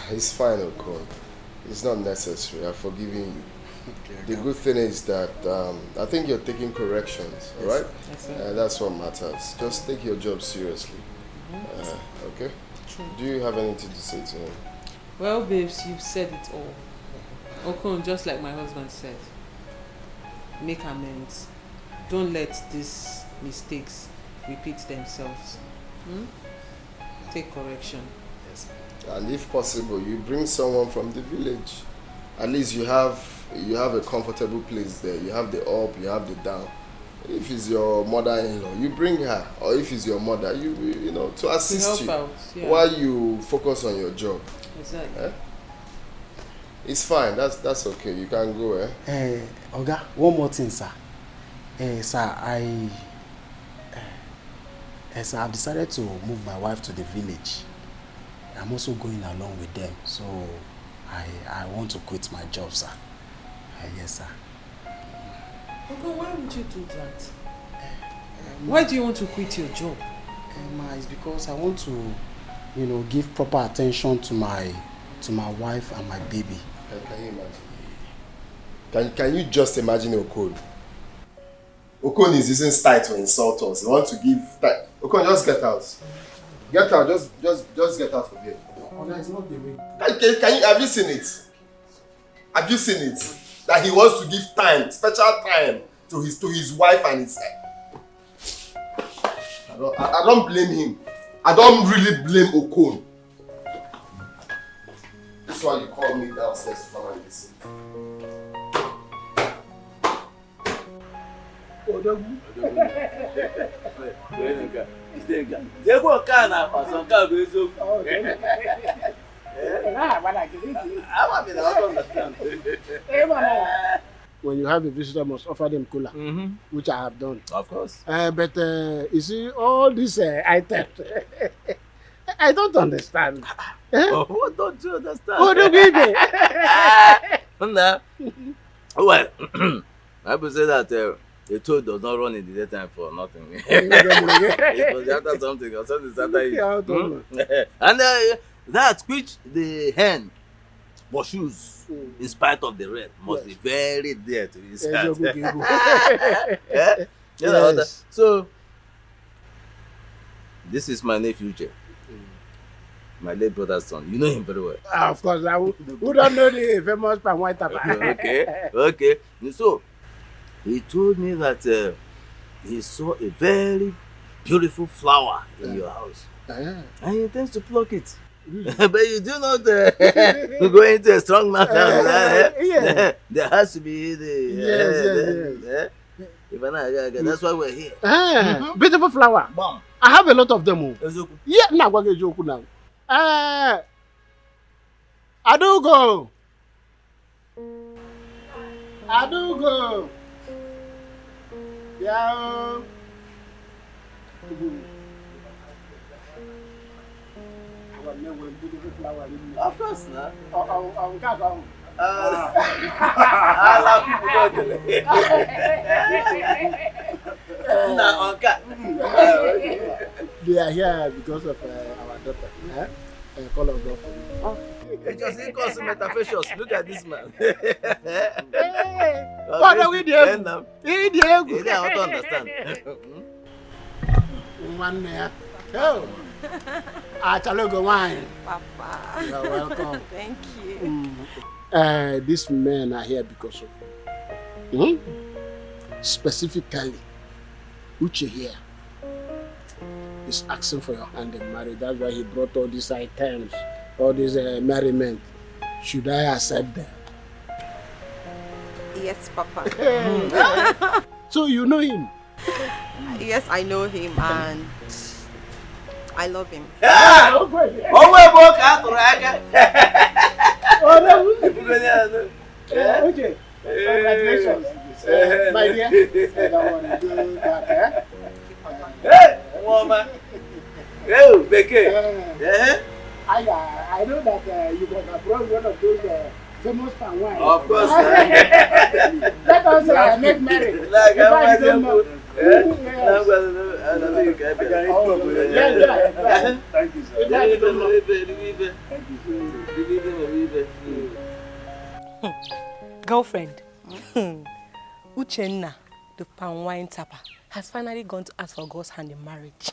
It's fine, Okon. It's not necessary. I've forgiven you. Okay, the good thing is that I think you're taking corrections, all right? Yes, sir. That's what matters. Just take your job seriously. Okay? True. Do you have anything to say to him? Well, babes, you've said it all. Okon, just like my husband said, make amends. Don't let these mistakes repeat themselves. Take correction. Yes. And if possible, you bring someone from the village. At least you have a comfortable place there. You have the up, you have the down. If it's your mother-in-law, you bring her. Or if it's your mother, you know, to assist to help out, yeah. While you focus on your job. Exactly. It's fine. That's okay. You can go. Oga, one more thing, sir. Sir, sir, I've decided to move my wife to the village. I'm also going along with them, so I want to quit my job, sir. Yes, sir. Okon, why would you do that? Why do you want to quit your job? It's because I want to, you know, give proper attention to my wife and my baby. Can you imagine? Can you just imagine Okon? Okon is using style to insult us. He wants to give style. Okon, just get out. Get out. Just get out of here. Oh, that is not the way. Can you? Have you seen it? Have you seen it? That he wants to give time, special time, to his wife and his. I don't blame him. I don't really blame Okon. That's why you called me downstairs to come and listen. When you have a visitor, must offer them cola, which I have done. Of course. But you see, all these items, I don't understand. Oh, what don't you understand? Odimgbe. Well, I would say that a toad does not run in the daytime for nothing. It was after something or something after it. And that which the hen pursues in spite of the rain must be very dear to his heart. Yeah? Yes. So, this is my nephew, Jay. My late brother's son. You know him very well. Of course, who don't know the famous palm white tapa? Okay. So, he told me that he saw a very beautiful flower in your house. And he intends to pluck it. But you do not go into a strong man's house. There has to be the... That's why we're here. Beautiful flower. Bomb. I have a lot of them. Yeah, now what is joke now? Adugo. Yeah. Of course, nah. They are here because of our daughter. Call of God for me. It just equals metaphasious. Look at this man. What are we doing? I want to understand. One there. Oh. Achalogo wine. Papa. You are welcome. Thank you. These men are here because of you. Specifically, Uche here is asking for your hand in marriage. That's why he brought all these items, all these merriment. Should I accept them? Yes, Papa. So you know him? Yes, I know him and I love him. Okay. Congratulations. My dear. I don't want to do that, Hey, woman. Hey, Dikeh. I know that you got abroad one of those famous palm wine. Of course. Let us make marriage. Like, I don't know. Thank you, sir. Girlfriend, Uchenna, the palm wine tapper, has finally gone to ask for God's hand in marriage.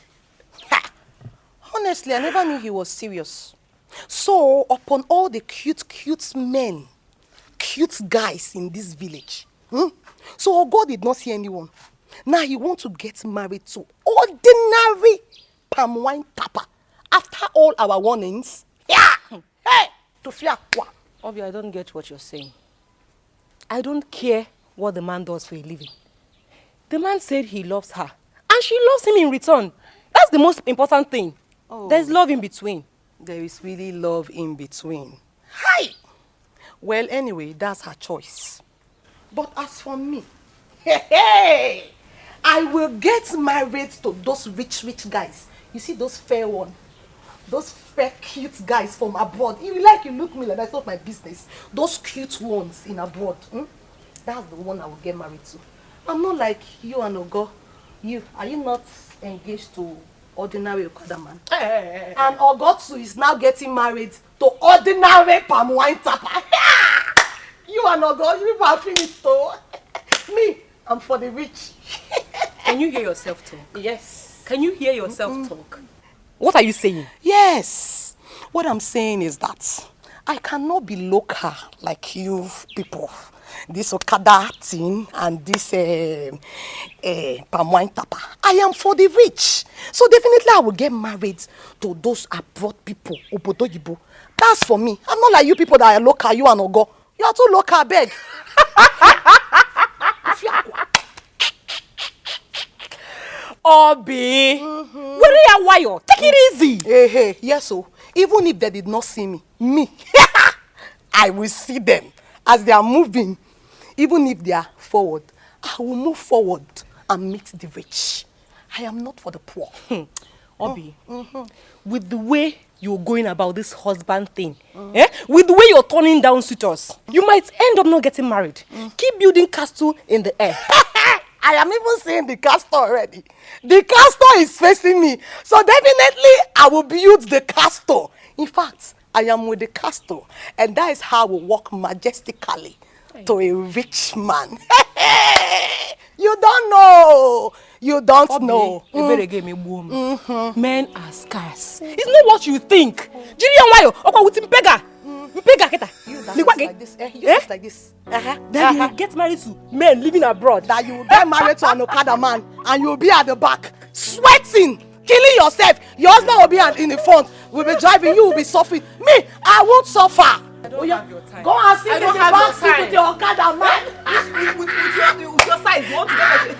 Honestly, I never knew he was serious. So, upon all the cute men, cute guys in this village, so God did not see anyone. Now he wants to get married to ordinary palm wine tapper. After all our warnings, hey, to fiakwa. Obi, I don't get what you're saying. I don't care what the man does for a living. The man said he loves her, and she loves him in return. That's the most important thing. Oh. There's love in between. There is really love in between. Hi! Well, anyway, that's her choice. But as for me, I will get married to those rich guys. You see those fair ones? Those fair, cute guys from abroad. If you like, you look me like that's not my business. Those cute ones in abroad. That's the one I will get married to. I'm not like you and Ogo. Are you not engaged to ordinary Okada man? And Ogotsu is now getting married to ordinary palm wine tapper. You and Ogo, you people are finished though. Me, I'm for the rich. Can you hear yourself talk? Yes. Can you hear yourself talk? What are you saying? Yes. What I'm saying is that I cannot be local like you people. This Okada thing and this palm wine tapper. I am for the rich. So definitely I will get married to those abroad people. Obodoyibo. That's for me. I'm not like you people that are local, you and Ogo. You are too local, beg. Obi, where are you? Take it easy. Hey, yes, so even if they did not see me, I will see them as they are moving. Even if they are forward, I will move forward and meet the rich. I am not for the poor. Obi, with the way you're going about this husband thing, with the way you're turning down suitors, you might end up not getting married. Keep building castle in the air. I am even seeing the castle already. The castle is facing me. So definitely I will build the castle. In fact, I am with the castle. And that is how I will walk majestically to a rich man. You don't know. You don't know. Men are scarce. It's not what you think. You like this. Use like this. Then you will get married to men living abroad. That you will get married to an Okada man and you will be at the back, sweating, killing yourself. Your husband will be in the front, will be driving, you will be suffering. Me, I won't suffer. I don't have your time. Go and sit in the back seat with your Okada man. With your size, you want to get it.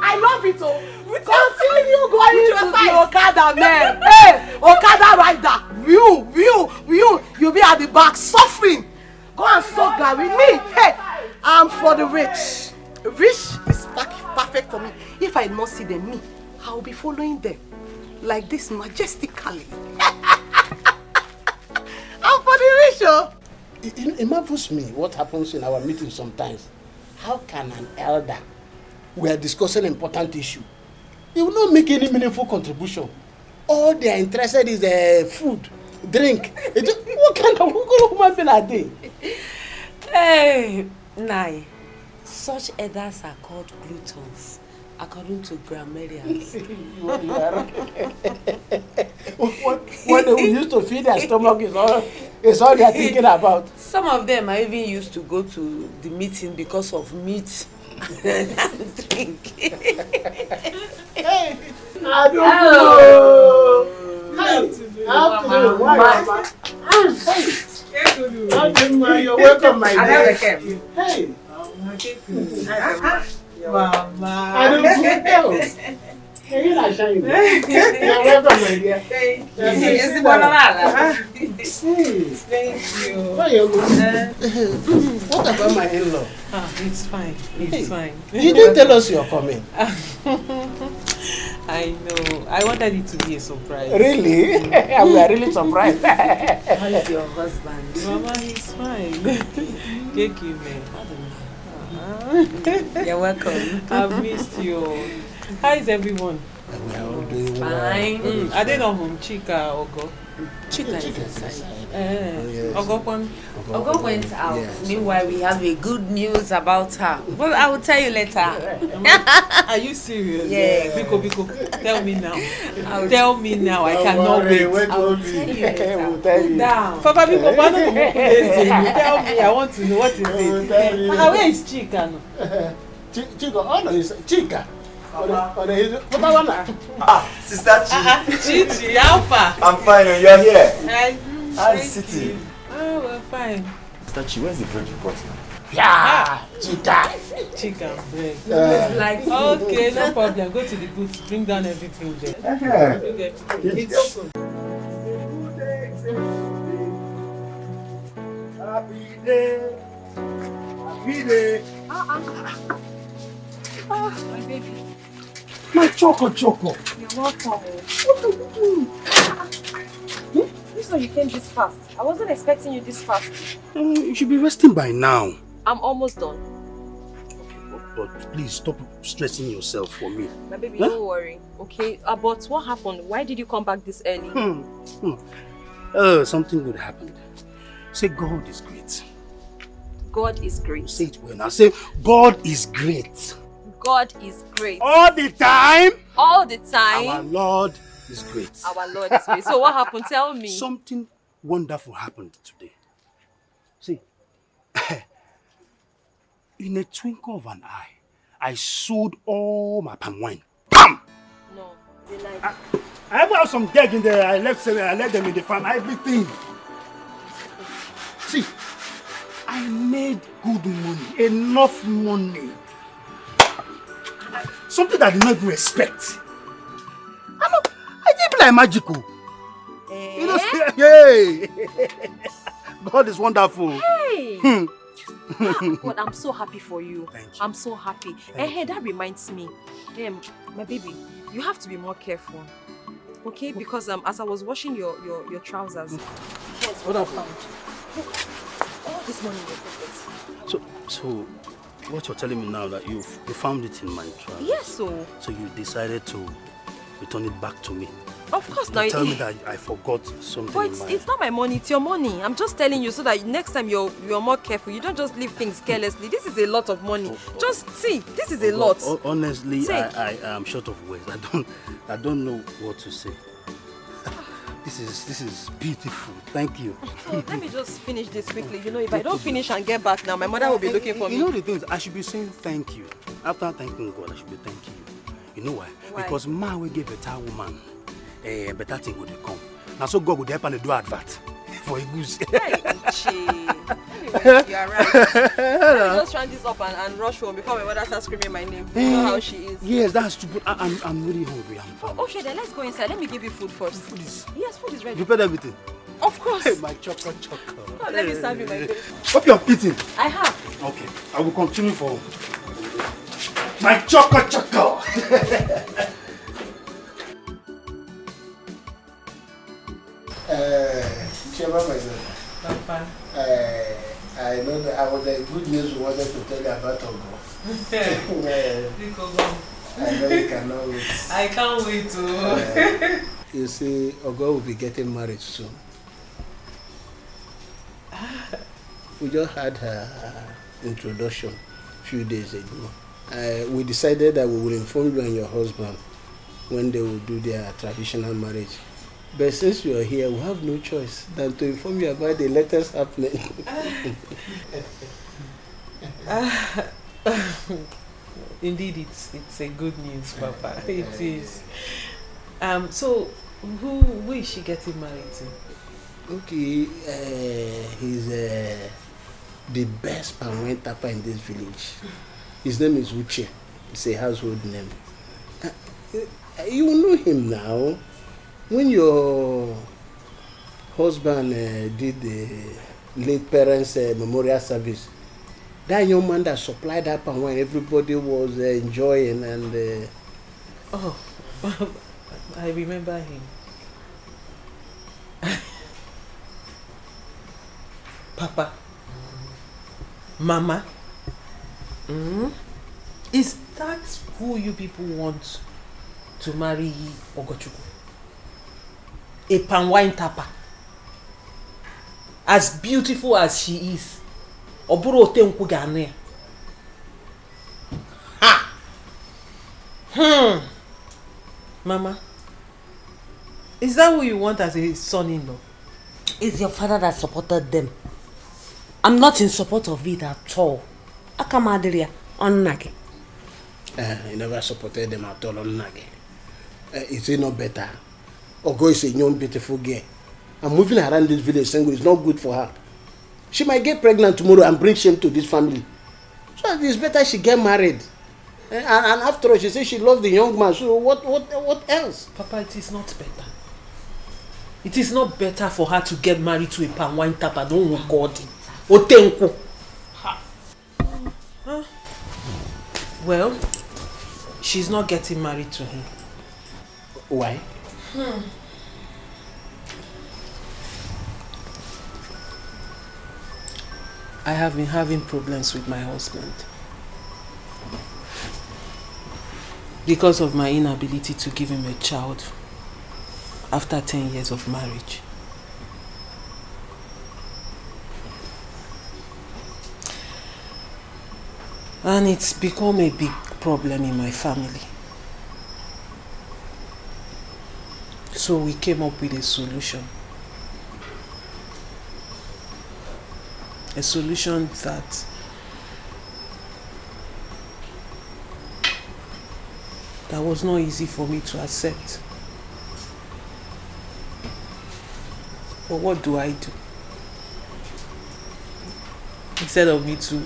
I love it. Continue going to the Okada man. Hey, Okada rider. You'll be at the back suffering. Go and soak that with me. Hey, I'm for the rich. Rich is perfect for me. If I not see them, me, I will be following them like this majestically. I'm for the rich, oh. It marvels me what happens in our meetings sometimes. How can an elder, we are discussing an important issue, they will not make any meaningful contribution. All they are interested is food, drink. What kind of human being are they? Hey, Nai, such elders are called gluttons, according to grammarians. What they used to feed their stomach is all they are thinking about. Some of them are even used to go to the meeting because of meat and drink. Hey, I don't know. You're welcome, my dear. Hey. Mama. I don't know. Hey, you're not shying. You're welcome, my dear. Thank you. Thank you. What about my in-law? It's fine. It's fine. You didn't tell us you're coming. I know. I wanted it to be a surprise. Really? We are really surprised. How is your husband? Mama, he's fine. Thank you, man. You're welcome. I've missed you. How is everyone? We are all doing fine. Are they not home? Chika or Ogo? Chika is inside. Ogo went out. Yes. Meanwhile, we have a good news about her. Well, I will tell you later. Are you serious? Yeah. Biko, tell me now. Tell me now. I cannot wait. I will tell you later. We'll tell you. Down. Papa Biko, tell me. I want to know what is it. Where is Chika? Chika, oh no, it's Chika. Sister Chi. Chichi, how far? I'm fine, and you're here. How is the city? Oh, we're fine. Sister Chi, where's the bread you brought now? Yeah, Chika. Chicken bread. Okay, no problem. Go to the booth, bring down everything there. It's happy day. Happy day. My baby. My choco. You're welcome. What are you doing? This one you came this fast. I wasn't expecting you this fast. You should be resting by now. I'm almost done. Okay, but please stop stressing yourself for me. My baby, don't worry. Okay, but what happened? Why did you come back this early? Something good happened. Say God is great. God is great. Say it well now. Say God is great. God is great. All the time. All the time. Our Lord is great. Our Lord is great. So what happened? Tell me. Something wonderful happened today. See, in a twinkle of an eye, I sold all my palm wine. Bam! No, they like I even have some dead in there. I left them in the farm. Everything. See, I made good money, enough money. Something that I did not even expect. I did like magical. You know, yay! God is wonderful. Hey! God, I'm so happy for you. Thank you. I'm so happy. Hey, that reminds me. My baby, you have to be more careful. Okay? Because as I was washing your trousers, here's what I found. Look, all this money in your pockets. So what you're telling me now that you found it in my trousers? Yes, so you decided to return it back to me? Of course now. Tell me that I forgot something. But in my... it's not my money, it's your money. I'm just telling you so that next time you're more careful. You don't just leave things carelessly. This is a lot of money. Just see, this is a lot. Honestly, I am short of words. I don't know what to say. This is beautiful. Thank you. So let me just finish this quickly. You know, if I don't finish and get back now, my mother will be looking for me. You know the things, I should be saying thank you. After thanking God, I should be thanking you. You know why? Because man will give a better woman. Better thing would come. Now so God would help and do advert for a goose. Hey, anyway, you are right. Let me just run this up and rush home before my mother starts screaming my name. You know how she is. Yes, that's true. But I'm really hungry. Okay, then let's go inside. Let me give you food first. Yes, food is ready. You prepared everything? Of course. Hey, my chocolate. Oh, let me serve you my food. Hope you have eaten. I have. Okay, I will continue for my chocolate. Chairman, my daughter. Papa. I know that I was the good news we wanted to tell you about Ogo. I know you cannot wait. I can't wait to. You see, Ogo will be getting married soon. We just had her introduction a few days ago. We decided that we will inform you and your husband when they will do their traditional marriage. But since you are here, we have no choice than to inform you about the latest happening. Indeed, it's a good news, Papa. It is. So, who is she getting married to? Okay, he's the best Panwen Tapa in this village. His name is Uche. It's a household name. You know him now. When your husband did the late parents' memorial service, that young man that supplied that pan wine, everybody was enjoying and... Oh, I remember him. Papa, Mama, is that who you people want to marry Ogochukwu? A pan wine tapper, as beautiful as she is. Oburo tenku gane. Ha! Mama, is that who you want as a son-in-law? It's your father that supported them. I'm not in support of it at all. Akamaderia on Nage. He never supported them at all on Nage. Is it not better? Ogo is a young, beautiful girl. And moving around this village single is not good for her. She might get pregnant tomorrow and bring shame to this family. So it's better she get married. And after all, she says she loves the young man. So what else? Papa, it is not better. It is not better for her to get married to a pan wine tapper. Don't God. Otenko. Well, she's not getting married to him. Why? I have been having problems with my husband because of my inability to give him a child after 10 years of marriage. And it's become a big problem in my family. So we came up with a solution. A solution that was not easy for me to accept. But what do I do? Instead of me to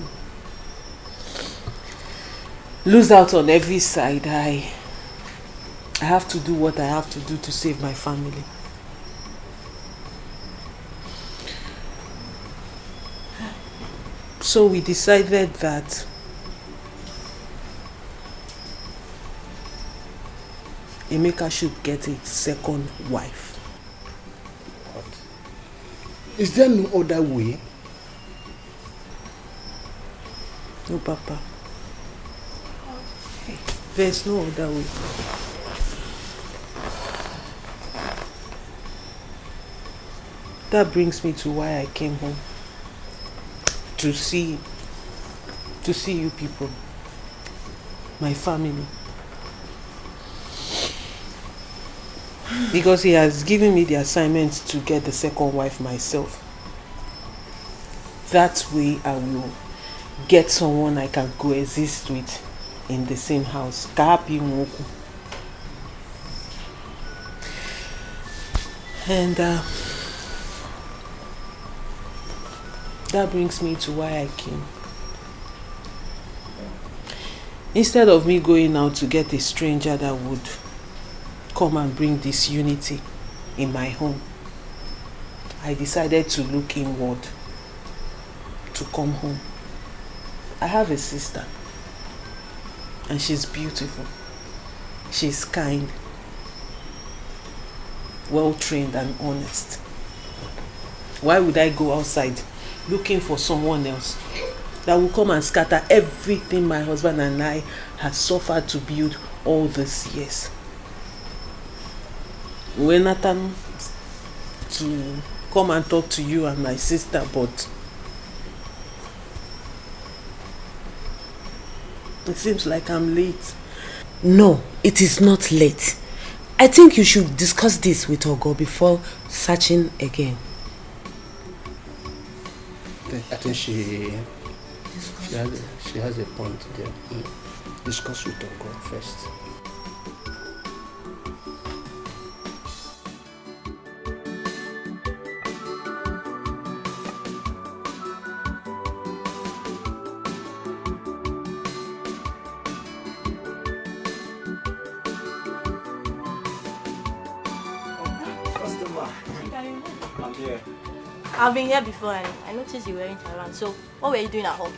lose out on every side, I have to do what I have to do to save my family. So we decided that Emeka should get a second wife. What? Is there no other way? No, Papa. There's no other way. That brings me to why I came home. To see you people. My family. Because he has given me the assignment to get the second wife myself. That way I will get someone I can coexist with in the same house. And that brings me to why I came. Instead of me going out to get a stranger that would come and bring disunity in my home, I decided to look inward, to come home. I have a sister, and she's beautiful. She's kind, well-trained and honest. Why would I go outside looking for someone else that will come and scatter everything my husband and I had suffered to build all these years? We're not to come and talk to you and my sister, but it seems like I'm late. No, it is not late. I think you should discuss this with Ogo before searching again. I think she has a point there. Discuss with Ogo first. I've been here before and I noticed you weren't around. So, what were you doing at home?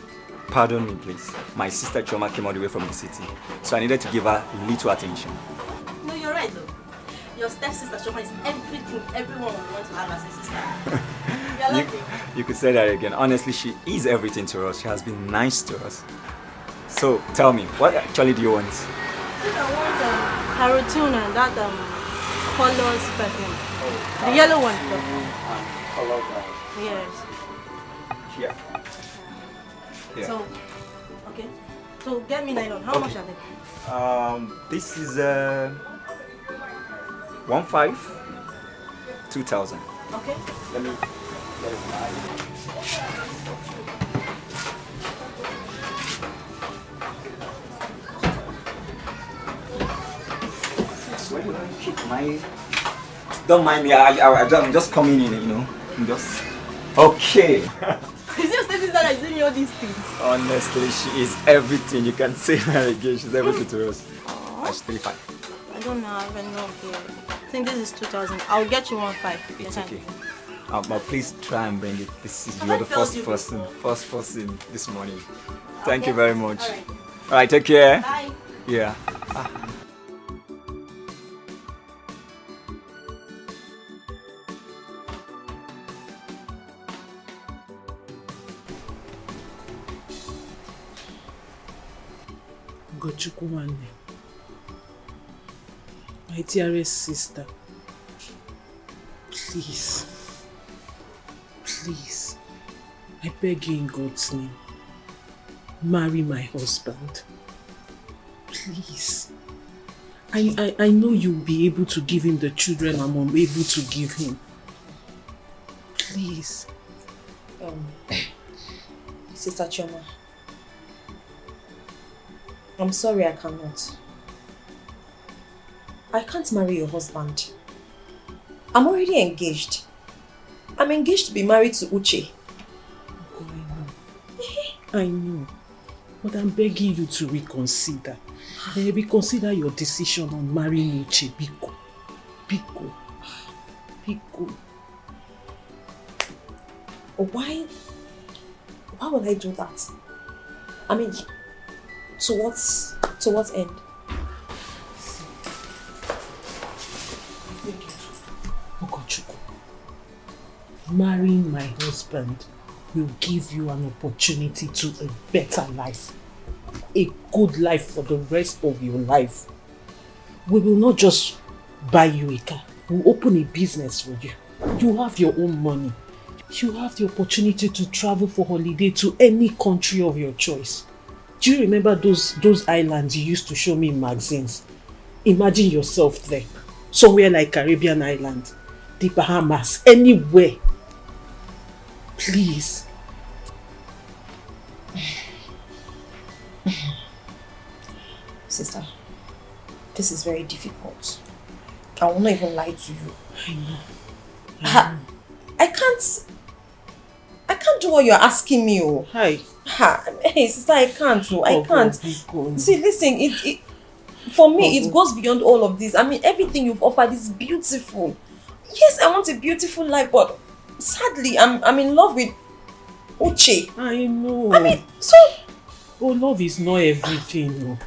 Pardon me, please. My sister Choma came all the way from the city, so I needed to give her little attention. No, you're right though. Your stepsister Choma is everything everyone would want to have as a sister. You're lucky. You could say that again. Honestly, she is everything to us. She has been nice to us. So, tell me, what actually do you want? I think I want carotene and that colors perfume. The yellow one. Yes. Yeah. So, okay. So get me 9 on. How much are they? This is 1,500, 2,000. Okay. Let me Where do I keep my? Don't mind me. I'm just coming in. You know. I'm just. Okay. Is your stepsister that is doing all these things? Honestly, she is everything. You can say her again. She's everything to us. That's 3,500. I don't know. I have enough here. I think this is 2,000. I'll get you 1,500. It's okay. But please try and bring it. This is you're the first person this morning. Thank you very much. All right, take care. Bye. Yeah. Gochukwuwanne, my dearest sister, please, I beg you in God's name, marry my husband. Please. I know you'll be able to give him the children I'm unable to give him. Please. Sister Chioma, I'm sorry I cannot. I can't marry your husband. I'm already engaged. I'm engaged to be married to Uche. I know. But I'm begging you to reconsider. Reconsider your decision on marrying Uche, Biko. Why would I do that? I mean, to what end? marrying my husband will give you an opportunity to a better life. A good life for the rest of your life. We will not just buy you a car. We'll open a business for you. You have your own money. You have the opportunity to travel for holiday to any country of your choice. Do you remember those islands you used to show me in magazines? Imagine yourself there. Somewhere like Caribbean island, the Bahamas, anywhere. Please. Sister, this is very difficult. I will not even lie to you. I know. I can't do what you're asking me. Oh. Hi. Hey, sister, I can't. Oh. I can't. See, listen, it for me, it goes beyond all of this. I mean, everything you've offered is beautiful. Yes, I want a beautiful life, but sadly, I'm in love with Uche. I know. I mean, so... Oh, love is not everything. No.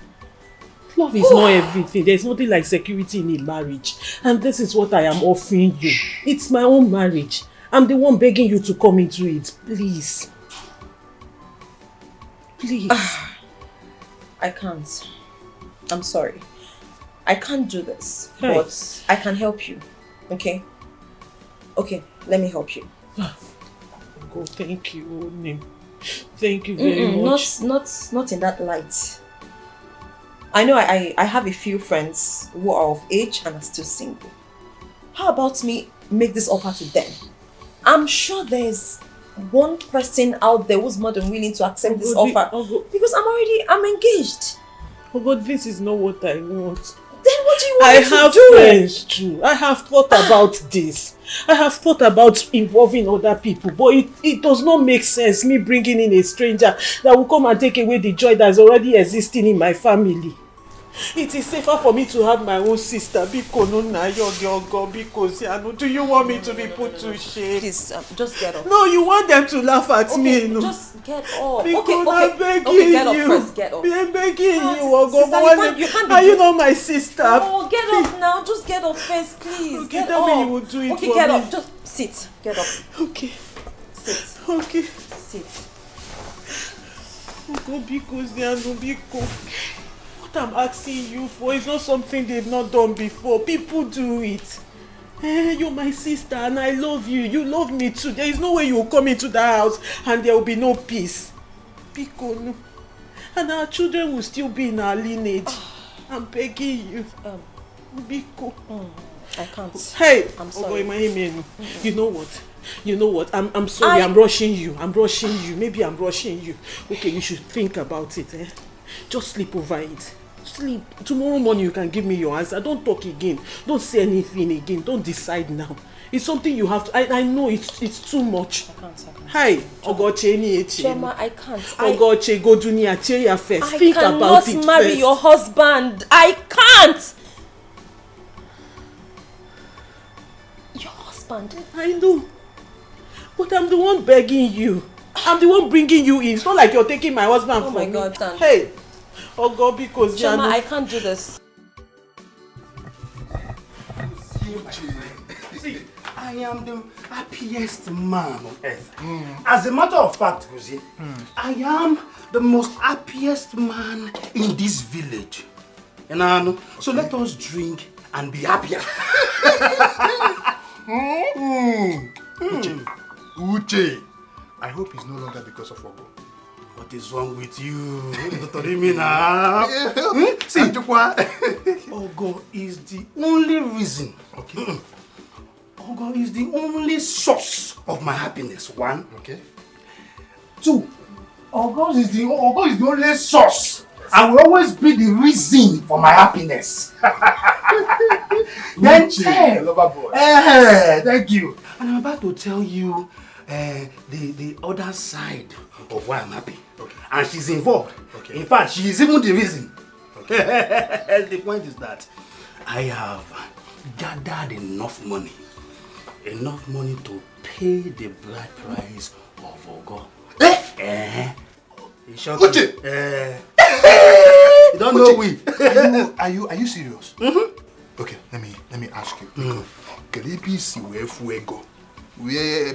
Love is not everything. There's nothing like security in a marriage. And this is what I am offering you. It's my own marriage. I'm the one begging you to come into it. Please. Please. I can't. I'm sorry. I can't do this. Hey. But I can help you. Okay? Okay, let me help you. Oh, thank you, Onim. Thank you very much. Not in that light. I know I have a few friends who are of age and are still single. How about me make this offer to them? I'm sure there's one person out there who's more than willing to accept this offer. Because I'm engaged. Oh God, this is not what I want. Then what do you want me to do? I have friends too. I have thought about this. I have thought about involving other people, but it does not make sense me bringing in a stranger that will come and take away the joy that is already existing in my family. It is safer for me to have my own sister. Do you want me to be put to shame? Please, just get up. No, you want them to laugh at me. No. Just get up. I'm begging okay, get up you. first, get up. I'm begging you, Sister, you can't Are you not my sister? Oh, get up now. Just get up first, please. Okay, get tell up. me you will do it okay, for get me. up. Just sit. Get up. Okay. Sit. Okay. Sit. What I'm asking you for is not something they've not done before. People do it. You're my sister and I love you. You love me too. There is no way you will come into that house and there will be no peace. Biko, no. And our children will still be in our lineage. I'm begging you. Biko. I can't. Hey, I'm sorry. You know what? I'm sorry. I'm rushing you. Maybe I'm rushing you. Okay, you should think about it. Just sleep over it. Sleep. Tomorrow morning you can give me your answer. Don't talk again. Don't say anything again. Don't decide now. It's something you have to. I know it's too much. I can't. Hi, Ogoche. Chema, I can't. Ogoche, go dunia cheya first. Think about it first. I cannot marry your husband. I can't. Your husband. I know. But I'm the one begging you. I'm the one bringing you in. It's not like you're taking my husband from me. Oh my God, Dan. Hey. Oh God, because Chema, I can't do this. See, I am the happiest man on earth. As a matter of fact, Rosie, I am the most happiest man in this village. You know? So let us drink and be happier. Uche, I hope it's no longer because of Ogo. What is wrong with you? See, Ogo is the only reason. Okay. Ogo is the only source of my happiness. One. Okay. Two. Ogo is the only source. I will always be the reason for my happiness. Then lover boy. Thank you. And I'm about to tell you the other side of why I'm happy. Okay. And she's involved. Okay. In fact, she is even the reason. Okay. The point is that I have gathered enough money to pay the bride price of Ogo. Uche! You don't know we. Are you serious? Okay, let me ask you. Can it be Siwe Fuego? Where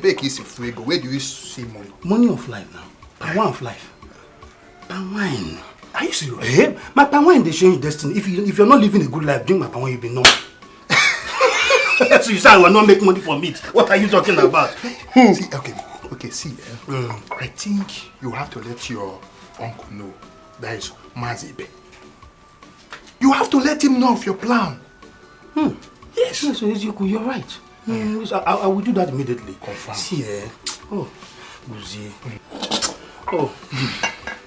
do you see money? Money of life now. Palm wine of life. Palm wine. Are you serious? Eh? My palm wine they change destiny. If you're not living a good life, drink my palm wine, you'll be known. So you say I will not make money from it. What are you talking about? See, okay, see. I think you have to let your uncle know that is Mazibe. You have to let him know of your plan. Yes. Yes, you're right. I will do that immediately. Confirm. See, oh, Uzi. Oh,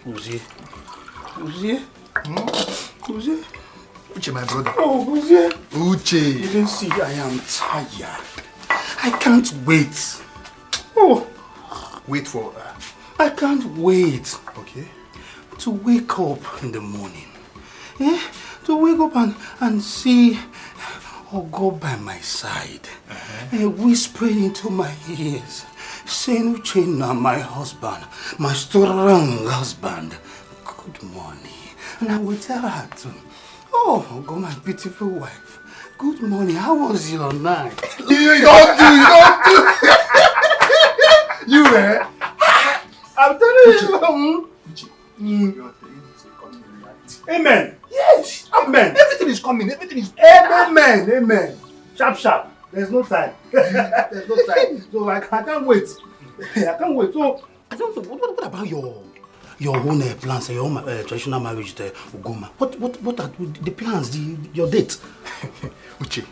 Uzi. Uzi. Uzi. Uche, my brother. Oh, Uzi. Uche. You can see I am tired. I can't wait. Oh. Wait for... I can't wait. Okay. To wake up in the morning. To wake up and see Ogo by my side. Whispering into my ears. Saying, Uchenna, my husband. My strong husband. Good morning. And I will tell her to, oh, Ogo, my beautiful wife. Good morning. How was your night? You don't do. You, I'm telling you. Amen. Yes. Amen. Everything is coming. Everything is... Amen. Amen. Sharp. There's no time. There's no time. So I can't wait. I can't wait. So, I don't know. What about your own plans, your own traditional marriage, Ugoma? What are the plans, your date? Uche,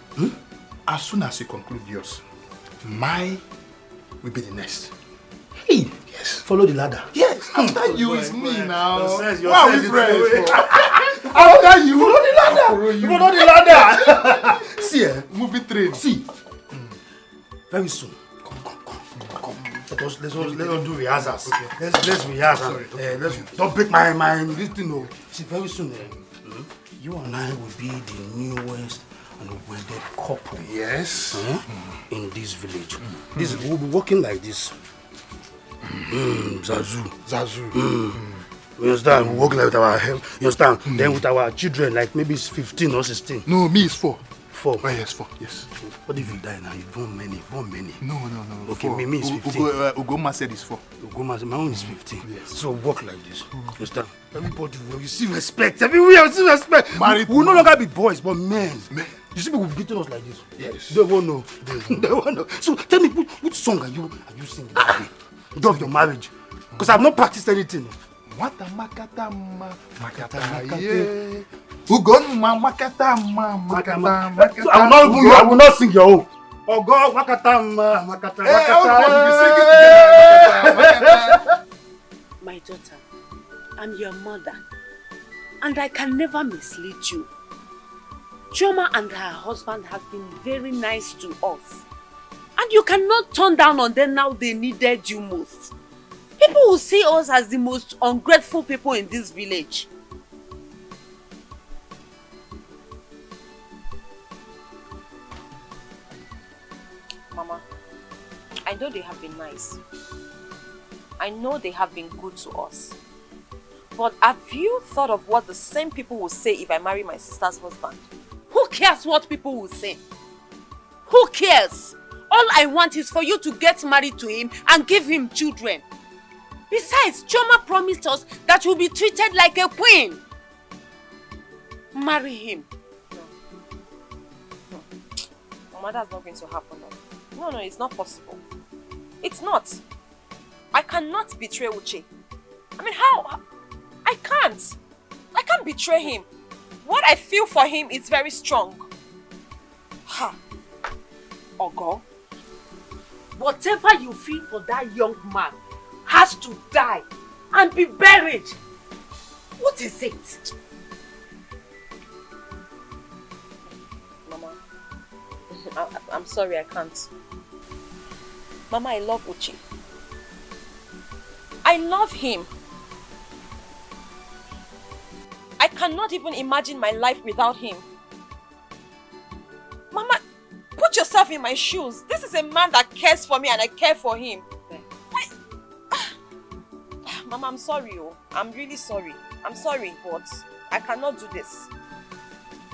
as soon as you conclude yours, my will be the next. Hey, yes. Follow the ladder. Yes. After you is me now. Wow, we friends. After you. Follow the ladder. Follow the ladder. See, movie train. See. Very soon. Come. Let's do rehearsals. Okay. Let's rehearse. Don't break my this thing. No. See, very soon, you and I will be the newest and wedded couple. Yes. In this village. We'll be working like this. Zazu. You understand? We work like with our health. You understand? Then with our children, like maybe it's 15 or 16. No, me is 4. 4. Oh, yes, 4. Yes. What if you die now? You born many. No. Okay, 4. me is 15. Ugoma said it's 4. Ugoma, my own is 15. Yes. So work like this. You understand? Everybody will receive respect. Everywhere will see respect. We will no longer be boys, but men. You see people beating us like this. Yes. They won't know. They won't know. So tell me, which song are you singing? Of your marriage, because I've not practiced anything. Makata yeah. Ugonma makata makata. I will not sing your own. Oh God, makata. My daughter, I'm your mother, and I can never mislead you. Chioma and her husband have been very nice to us. And you cannot turn down on them now they needed you most. People will see us as the most ungrateful people in this village. Mama, I know they have been nice. I know they have been good to us. But have you thought of what the same people will say if I marry my sister's husband? Who cares what people will say? Who cares? All I want is for you to get married to him and give him children. Besides, Chioma promised us that you'll be treated like a queen. Marry him. No. Mama, that's not going to happen. No, it's not possible. It's not. I cannot betray Uche. I mean, how? I can't betray him. What I feel for him is very strong. Ha! Ogo, whatever you feel for that young man has to die and be buried. What is it? Mama, I'm sorry, I can't. Mama, I love Uche. I love him. I cannot even imagine my life without him. Mama, put yourself in my shoes. This is a man that cares for me and I care for him. Mama, I'm sorry. I'm really sorry. I'm sorry, but I cannot do this.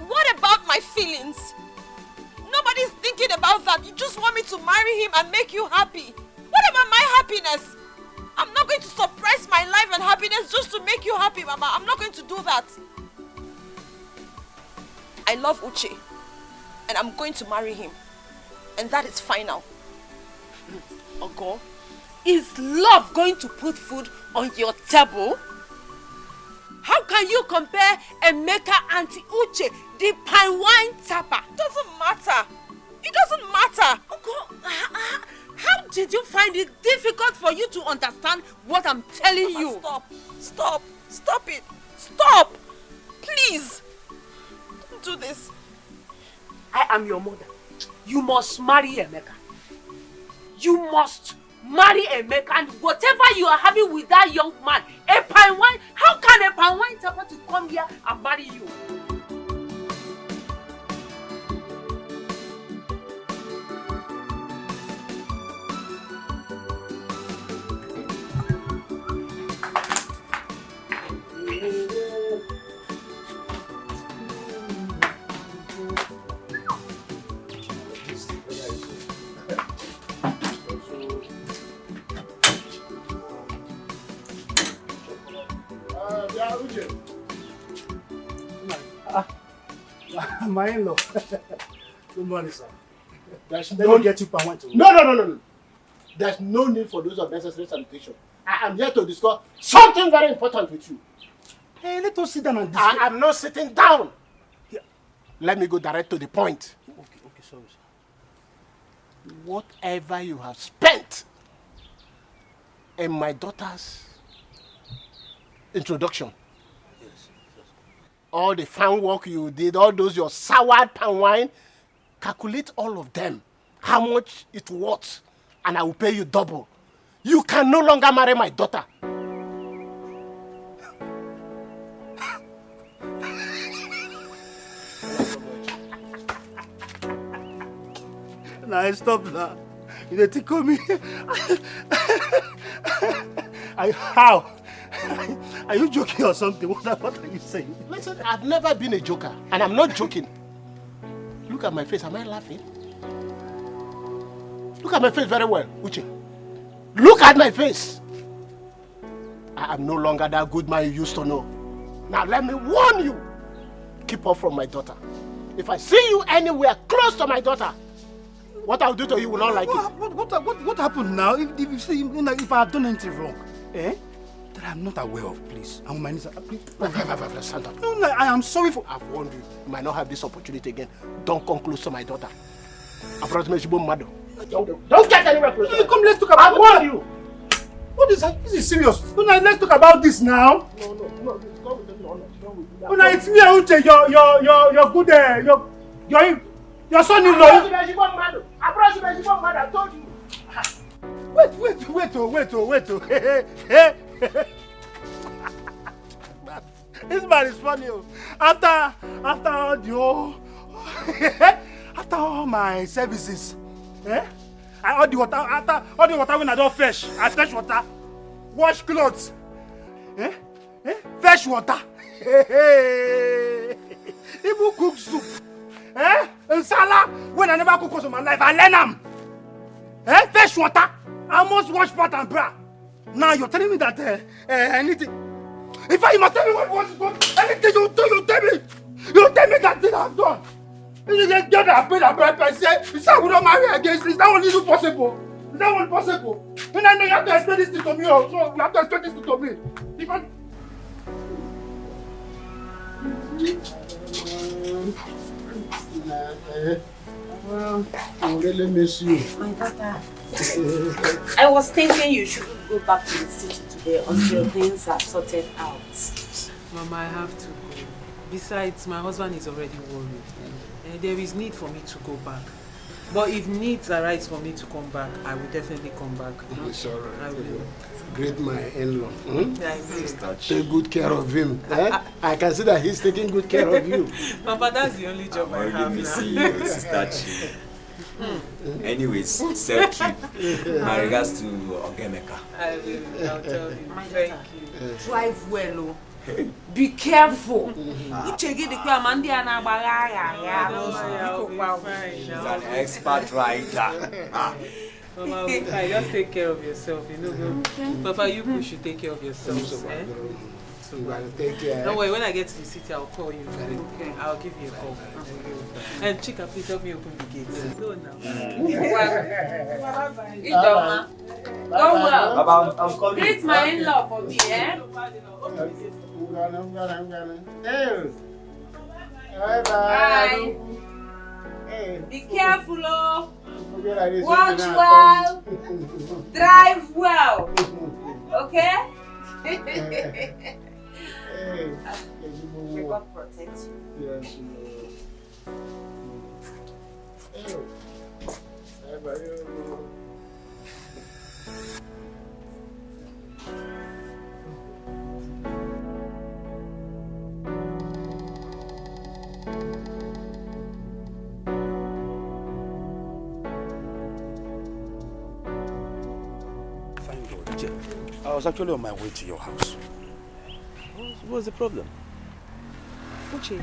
What about my feelings? Nobody Nobody's thinking about that. You just want me to marry him and make you happy. What about my happiness? I'm not going to suppress my life and happiness just to make you happy, Mama. I'm not going to do that. I love Uche, and I'm going to marry him. And that is final. Ogo, is love going to put food on your table? How can you compare Emeka and Uche, the pine wine tapper? Doesn't matter. It doesn't matter. Ogo, how did you find it difficult for you to understand what I'm telling you? Stop it. Stop. Please. Don't do this. I am your mother. You must marry Emeka. You must marry Emeka, and whatever you are having with that young man, a pine wine, how can a pine wine tapper to come here and marry you? My in-law. Good morning, sir. There's Let me get you per one. No. There's no need for those unnecessary salutation. I am here to discuss something very important with you. Hey, let us sit down and discuss. I am not sitting down. Here. Let me go direct to the point. Okay, sorry, sir. Whatever you have spent in my daughter's introduction, all the fan work you did, all those your soured palm wine, calculate all of them, how much it worth, and I will pay you double. You can no longer marry my daughter. Nah, stop now. You don't tickle me. How? Are you joking or something? What are you saying? Listen, I've never been a joker, and I'm not joking. Look at my face. Am I laughing? Look at my face very well, Uche. Look at my face. I am no longer that good man you used to know. Now let me warn you. Keep off from my daughter. If I see you anywhere close to my daughter, what I'll do to you will not like it. What happened now? If I have done anything wrong, that I'm not aware of, please. I'm on my knees. Please. Stand up. No, I am sorry for. I've warned you. You might not have this opportunity again. Don't come close to my daughter. Don't get anywhere close. Come, let's talk about. I've warned you. What is that? This is serious. No, let's talk about this now. No. Come with me. No, it's me, Uche. You're good. Your son-in-law. I told you. Wait. Hey. This man is funny. After all my services, all the water when I don't fetch, I fetch water, wash clothes, fetch water, even cook soup, and salad when I never cook in my life, I learn them. Fetch water, I must wash pot and bra. Now you're telling me that anything. In fact, you must tell me what anything you do, you tell me. You tell me that thing I've done. You get that paid a bribe and say, I will not marry against this. Is that only possible? Is that only possible? When I know you have to explain this thing to me, so you have to explain this thing to me. Because well, I really miss you. My daughter, I was thinking you shouldn't go back to the city today until things are sorted out. Mama, I have to go. Besides, my husband is already worried. And there is need for me to go back. But if needs arise for me to come back, I will definitely come back. It's all right. I will. Great my in-law. Yeah, I will. Take good care of him. I can see that he's taking good care of you. Papa, that's the only job I have now. See you, Sister Chi. Anyways, safe trip. My regards to Ogemeka. I will. I'll tell you. Thank you. Drive well, oh. Be careful. Uche gị dịkwa ma ndị a na-agbagha agha She's an expert writer. Mama, just take care of yourself, you know. Okay. Papa, you should take care of yourself. Eh? So, take care. Don't worry, when I get to the city, I'll call you. Okay, I'll give you a call. And Chika, please help me open the gate. No, now. Go well. I'm calling. Greet my in-law for me, eh? I'm gonna. Bye. Hey. Be careful, oh. Like watch well. Drive well. Okay? May God protect you. Yes, I was actually on my way to your house. What's the problem? Uche,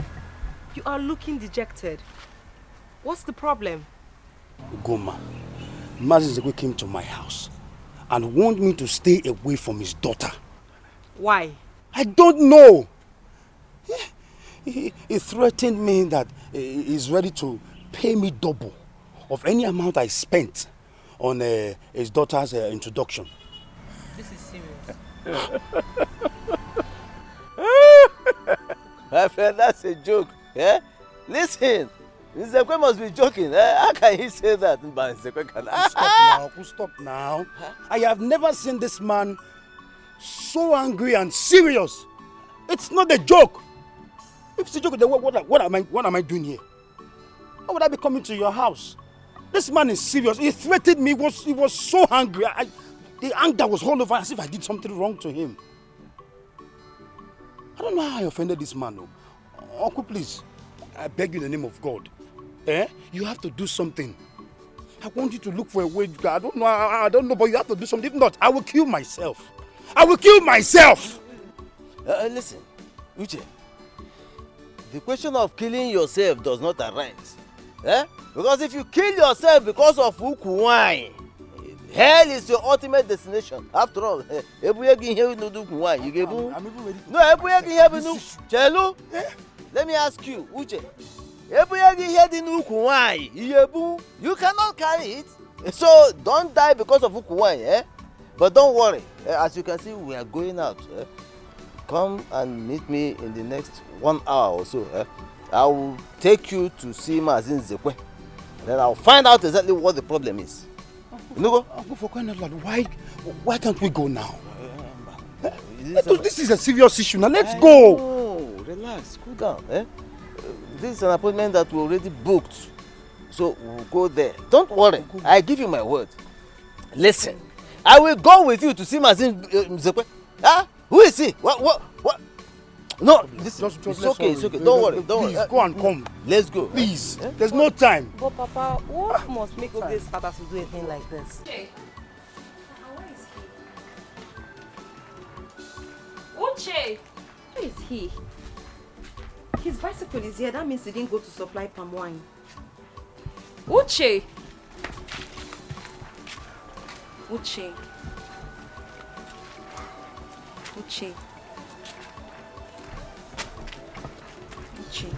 you are looking dejected. What's the problem? Goma, Mazi Igwe came to my house and warned me to stay away from his daughter. Why? I don't know. He threatened me that he's ready to pay me double of any amount I spent on his daughter's introduction. This is serious. My friend, that's a joke. Yeah? Listen, Nzekwe must be joking. How can he say that? Stop now. I have never seen this man so angry and serious. It's not a joke. If it's a joke, then what am I doing here? Why would I be coming to your house? This man is serious. He threatened me. He was so angry. The anger was all over as if I did something wrong to him. I don't know how I offended this man. No. Uncle, please, I beg you in the name of God. You have to do something. I want you to look for a way. I don't know, but you have to do something. If not, I will kill myself. I will kill myself. Listen, Uche, the question of killing yourself does not arise. Because if you kill yourself because of Ukuwai, hell is your ultimate destination. After all, let me ask you, Uche. You cannot carry it. So don't die because of Ukuwai. But don't worry. As you can see, we are going out. Come and meet me in the next 1 hour or so. I will take you to see Mazin Zekwe. Then I'll find out exactly what the problem is. Uncle, for crying out loud, why can't we go now? This is a serious issue. Now let's go. No, relax, cool down. This is an appointment that we already booked. So we'll go there. Don't worry. I give you my word. Listen, I will go with you to see Mazin Zekwe. Who is he? What? No, it's okay, it's okay. Don't worry, don't worry. Please, go and come. Let's go. Please, there's no time. But Papa, what must make Oge's father to do a thing like this? Uche! Where is he? His bicycle is here. That means he didn't go to supply palm wine. Uche! Uche. Uche. Uche.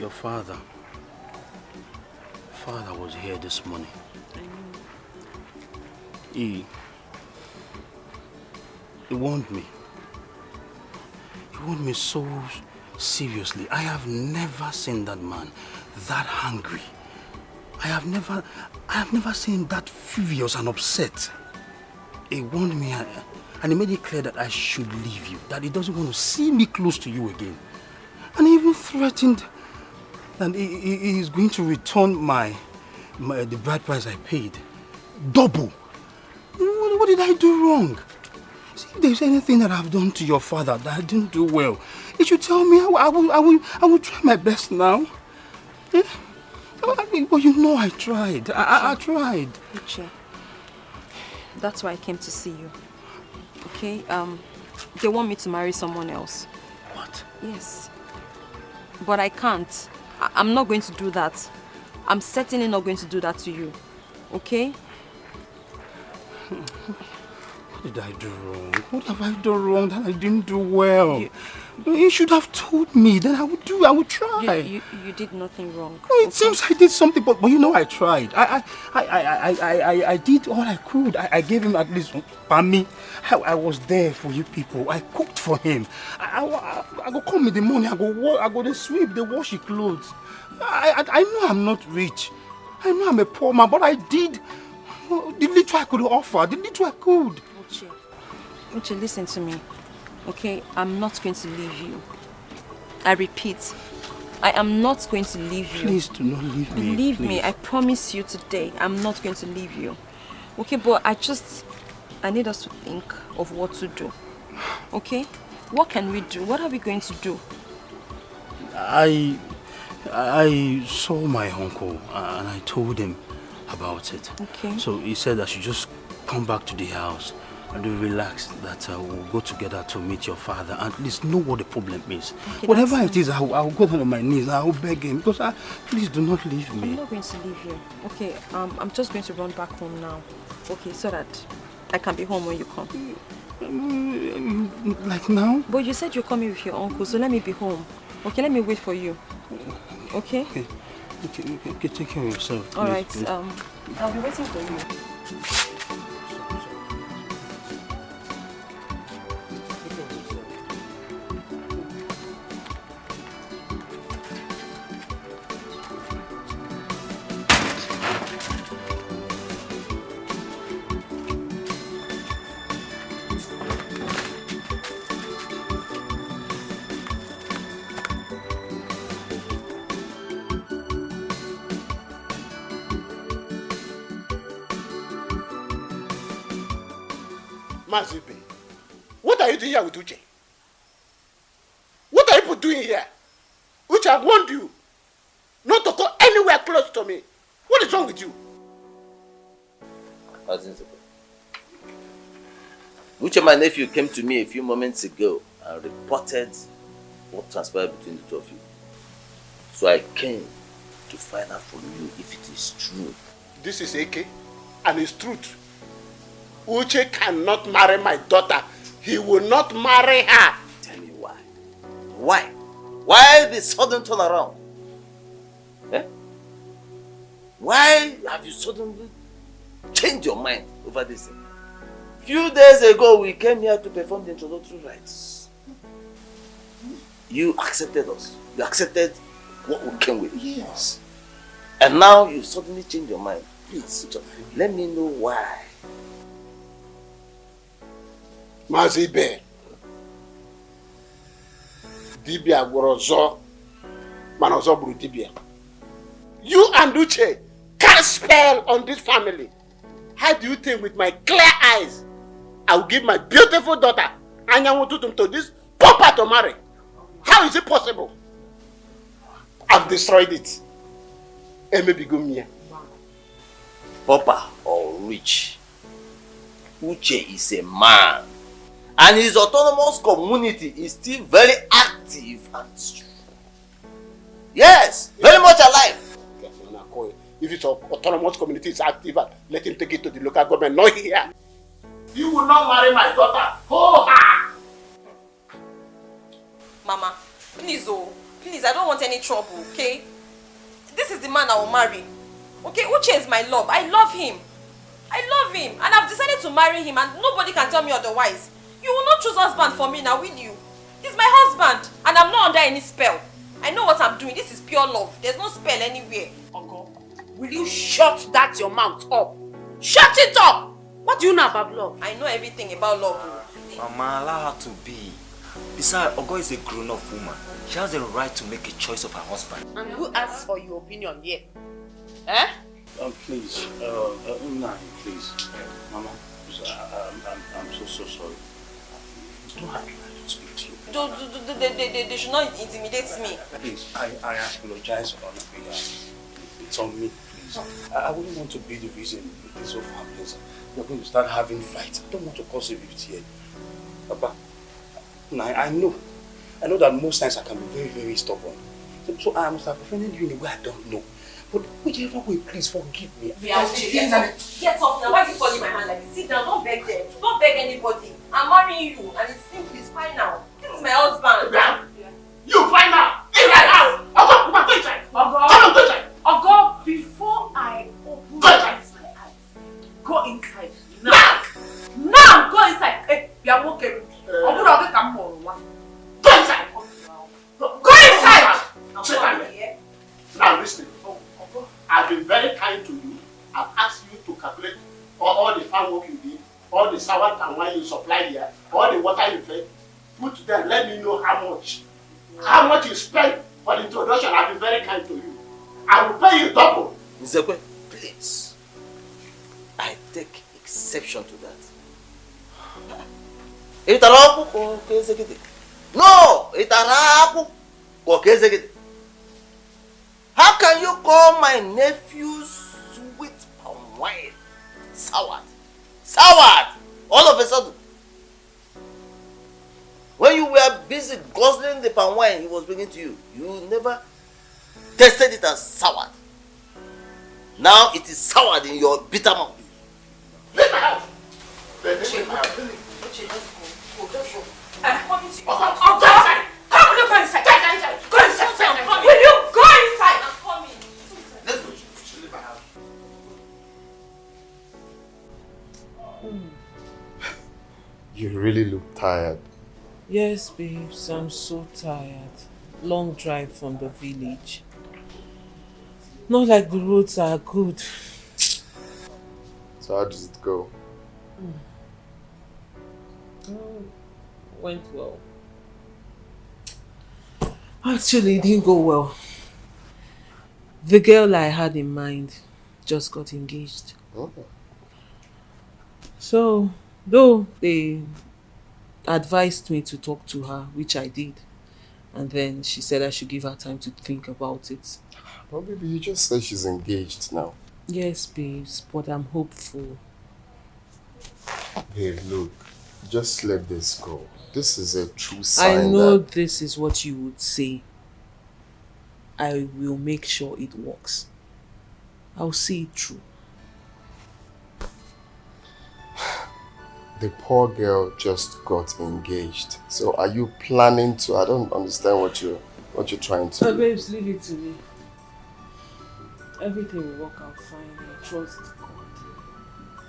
Your father was here this morning. He warned me. He warned me so seriously. I have never seen that man that hungry. I have never seen him that furious and upset. He warned me and he made it clear that I should leave you, that he doesn't want to see me close to you again. And he even threatened that he is going to return the bride price I paid. Double. What did I do wrong? See, if there's anything that I've done to your father that I didn't do well, you should tell me. I will try my best now. Yeah? But you know I tried. I tried. Uche, that's why I came to see you. Okay, they want me to marry someone else. What? Yes. But I can't. I'm not going to do that. I'm certainly not going to do that to you. Okay? What did I do wrong? What have I done wrong that I didn't do well? You should have told me, then I would try. You did nothing wrong. It seems I did something, but you know I tried. I did all I could. I gave him at least me. I was there for you people. I cooked for him. I go come in the morning. I go to sweep, they wash his clothes. I know I'm not rich. I know I'm a poor man, but I did the little I could offer. The little I could. Uche, listen to me. Okay, I'm not going to leave you. I repeat, I am not going to leave you. Please do not leave me. Believe me, I promise you today, I'm not going to leave you. Okay, but I need us to think of what to do. Okay? What can we do? What are we going to do? I saw my uncle and I told him about it. Okay. So he said I should just come back to the house and relax, that we'll go together to meet your father and at least know what the problem is. Okay, whatever it is, I'll go down on my knees and I'll beg him, because please do not leave me. I'm not going to leave you. Okay, I'm just going to run back home now. Okay, so that I can be home when you come. Like now? But you said you're coming with your uncle, so let me be home. Okay, let me wait for you. Okay? Okay, take care of yourself. All right, please. I'll be waiting for you. Mazibe, what are you doing here with Uche? What are you doing here? Uche, I warned you not to go anywhere close to me. What is wrong with you? Uche, my nephew, came to me a few moments ago and reported what transpired between the two of you. So I came to find out from you if it is true. This is AK, and it's truth. Uche cannot marry my daughter. He will not marry her. Tell me why. Why? Why the sudden turnaround? Eh? Why have you suddenly changed your mind over this thing? Few days ago, we came here to perform the introductory rites. You accepted us. You accepted what we came with. Yes. And now you suddenly change your mind. Please, let me know why. Mazibe, Dibia Gorozo, Manozo Buru Dibia. You and Uche cast spell on this family. How do you think with my clear eyes I will give my beautiful daughter Anyanwututum to this pauper to marry? How is it possible? I've destroyed it. Emebigumia. Pauper or rich, Uche is a man. And his autonomous community is still very active and strong. Yes, very much alive. If his autonomous community is active, let him take it to the local government, not here. You will not marry my daughter. Oh, ha! Mama, please, please, I don't want any trouble, okay? This is the man I will marry. Okay, Uche is my love. I love him. And I've decided to marry him, and nobody can tell me otherwise. You will not choose husband for me now, will you? He's my husband, and I'm not under any spell. I know what I'm doing. This is pure love. There's no spell anywhere. Uncle, will you shut that your mouth up? Shut it up! What do you know about love? I know everything about love. Mama, allow her to be. Besides, Ogo is a grown-up woman. She has the right to make a choice of her husband. And who asks for your opinion here? Eh? Please, Nai, please. Mama, I'm so sorry. Don't have to speak to you. They should not intimidate me. Please, I apologize on your behalf. It's on me, please. I wouldn't want to be the reason this whole happens. you're going to start having fights. I don't want to cause a rift here. Papa, I know that most times I can be very, very stubborn. So I must have offended you in a way I don't know. But whichever way, please forgive me. Get up now. Why are you holding my hand like this? Sit down. Don't beg them. Don't beg anybody. I'm marrying you, and it's simple. It's fine now. This is my husband. You fine now. In my house. Ogo, before I open my eyes, go inside. Now! Now! Go inside! Hey, you are okay. Go inside! Go inside! Sit down here. Now listen. I've been very kind to you. I've asked you to calculate all the farm work you did, all the sour and wine you supplied here, all the water you fed. Put them, let me know how much you spent for the introduction. I've been very kind to you. I will pay you double. Igwe, please. I take exception to that. No! How can you call my nephew's sweet palm wine soured? Soured! All of a sudden. When you were busy guzzling the palm wine he was bringing to you, you never tasted it as soured. Now it is soured in your bitter mouth. Leave my house! Let's go. I'm coming to you. Come, you go inside. Go inside. Will you go inside? I'm coming. Let's go. Leave my house. You really look tired. Yes, babes, I'm so tired. Long drive from the village. Not like the roads are good. So how does it go? Went well. Actually, it didn't go well. The girl I had in mind just got engaged. Oh. So, though they advised me to talk to her, which I did, and then she said I should give her time to think about it. Well, baby, you just said she's engaged now. Yes, babes, but I'm hopeful. Hey, look, just let this go. This is a true sign. I know this is what you would say. I will make sure it works. I'll see it through. The poor girl just got engaged. So are you planning to? I don't understand what you're trying to do. Babes, leave it to me. Everything will work out fine. I trust God.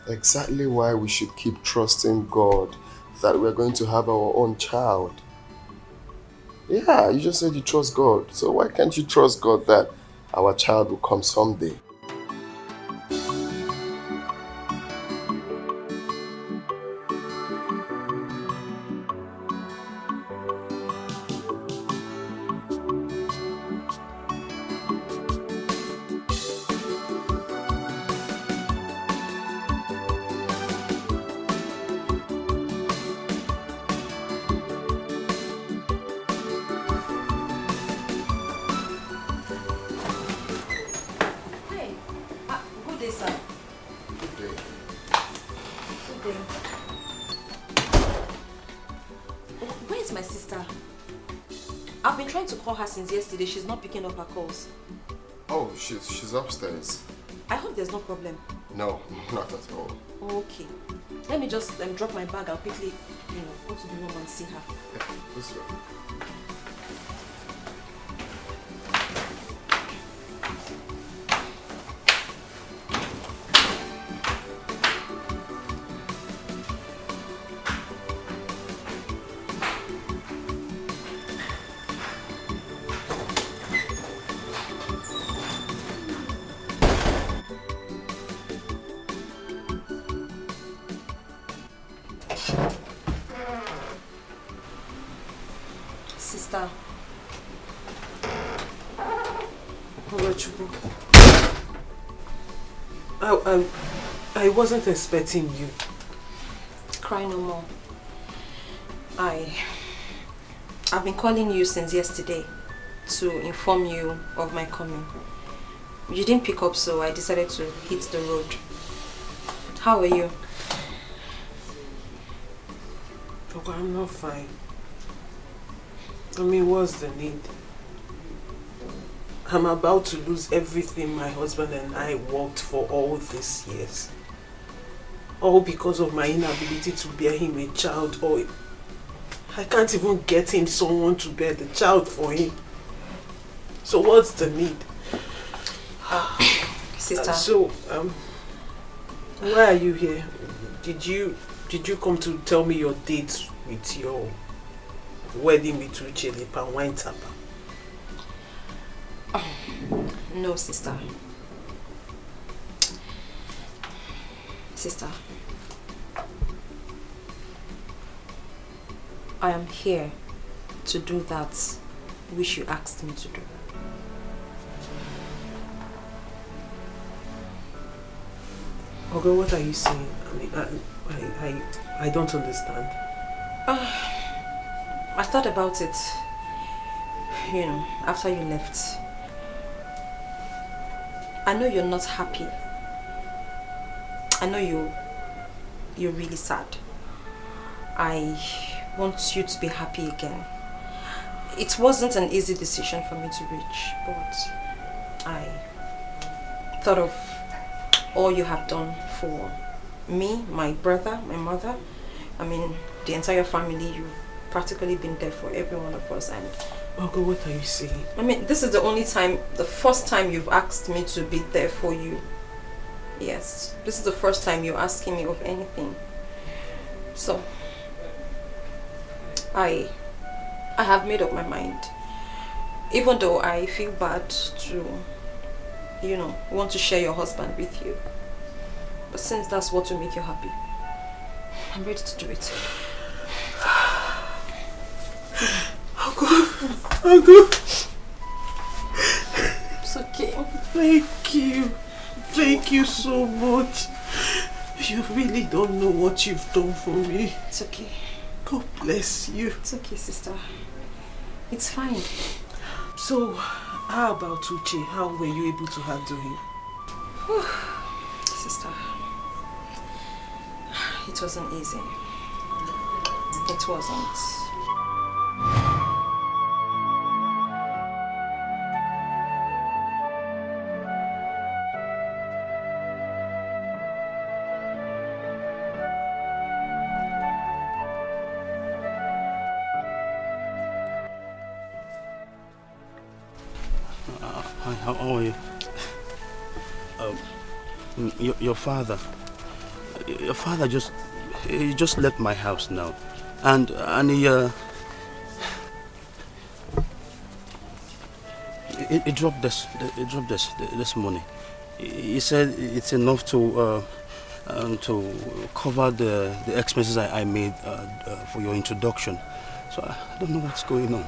Exactly why we should keep trusting God that we're going to have our own child. Yeah, you just said you trust God. So why can't you trust God that our child will come someday? Since yesterday, she's not picking up her calls. Oh, she's upstairs. I hope there's no problem. No, not at all. Okay. Let me just drop my bag. I'll quickly, go to the room and see her. Yeah, this way. Sister. I wasn't expecting you. Cry no more. I've been calling you since yesterday to inform you of my coming. You didn't pick up, so I decided to hit the road. How are you? Look, I'm not fine. I mean, what's the need? I'm about to lose everything my husband and I worked for all these years. All because of my inability to bear him a child, or I can't even get him someone to bear the child for him. So what's the need? Sister. Why are you here? Did you come to tell me your date with your wedding with Uche Lipa wine tapper? No, sister. Sister, I am here to do that which you asked me to do. Okay, what are you saying? I mean, I don't understand. I thought about it, after you left. I know you're not happy. I know you're really sad. I want you to be happy again. It wasn't an easy decision for me to reach, but I thought of all you have done for me, my brother, my mother. I mean, the entire family. You've practically been there for every one of us. And Uncle, what are you saying? I mean, this is the first time you've asked me to be there for you. Yes, this is the first time you're asking me of anything. So, I have made up my mind. Even though I feel bad to, want to share your husband with you. But since that's what will make you happy, I'm ready to do it. Uncle. It's okay. Thank you. Thank you so much. You really don't know what you've done for me. It's okay. God bless you. It's okay, sister. It's fine. So, how about Uche? How were you able to handle him? Sister, it wasn't easy. It wasn't. Hi, how are you? Your father just left my house now, and he dropped this money. He said it's enough to cover the expenses I made for your introduction. So I don't know what's going on.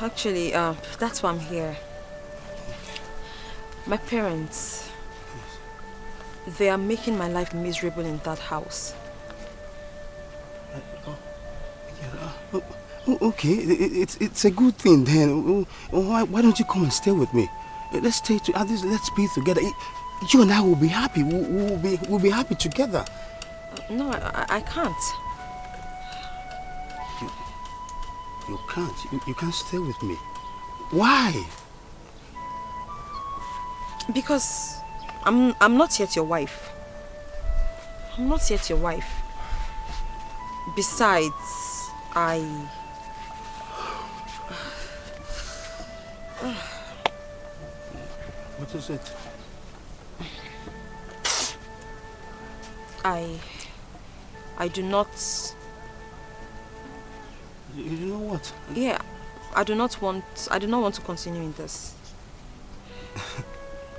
Actually, that's why I'm here. My parents, they are making my life miserable in that house. Okay, it's a good thing then. Why don't you come and stay with me? Let's stay at least let's be together. You and I will be happy. We'll be happy together. No, I can't. You can't. You can't stay with me. Why? Because I'm not yet your wife. I'm not yet your wife. Besides, What is it? I do not. You know what? Yeah, I do not want to continue in this.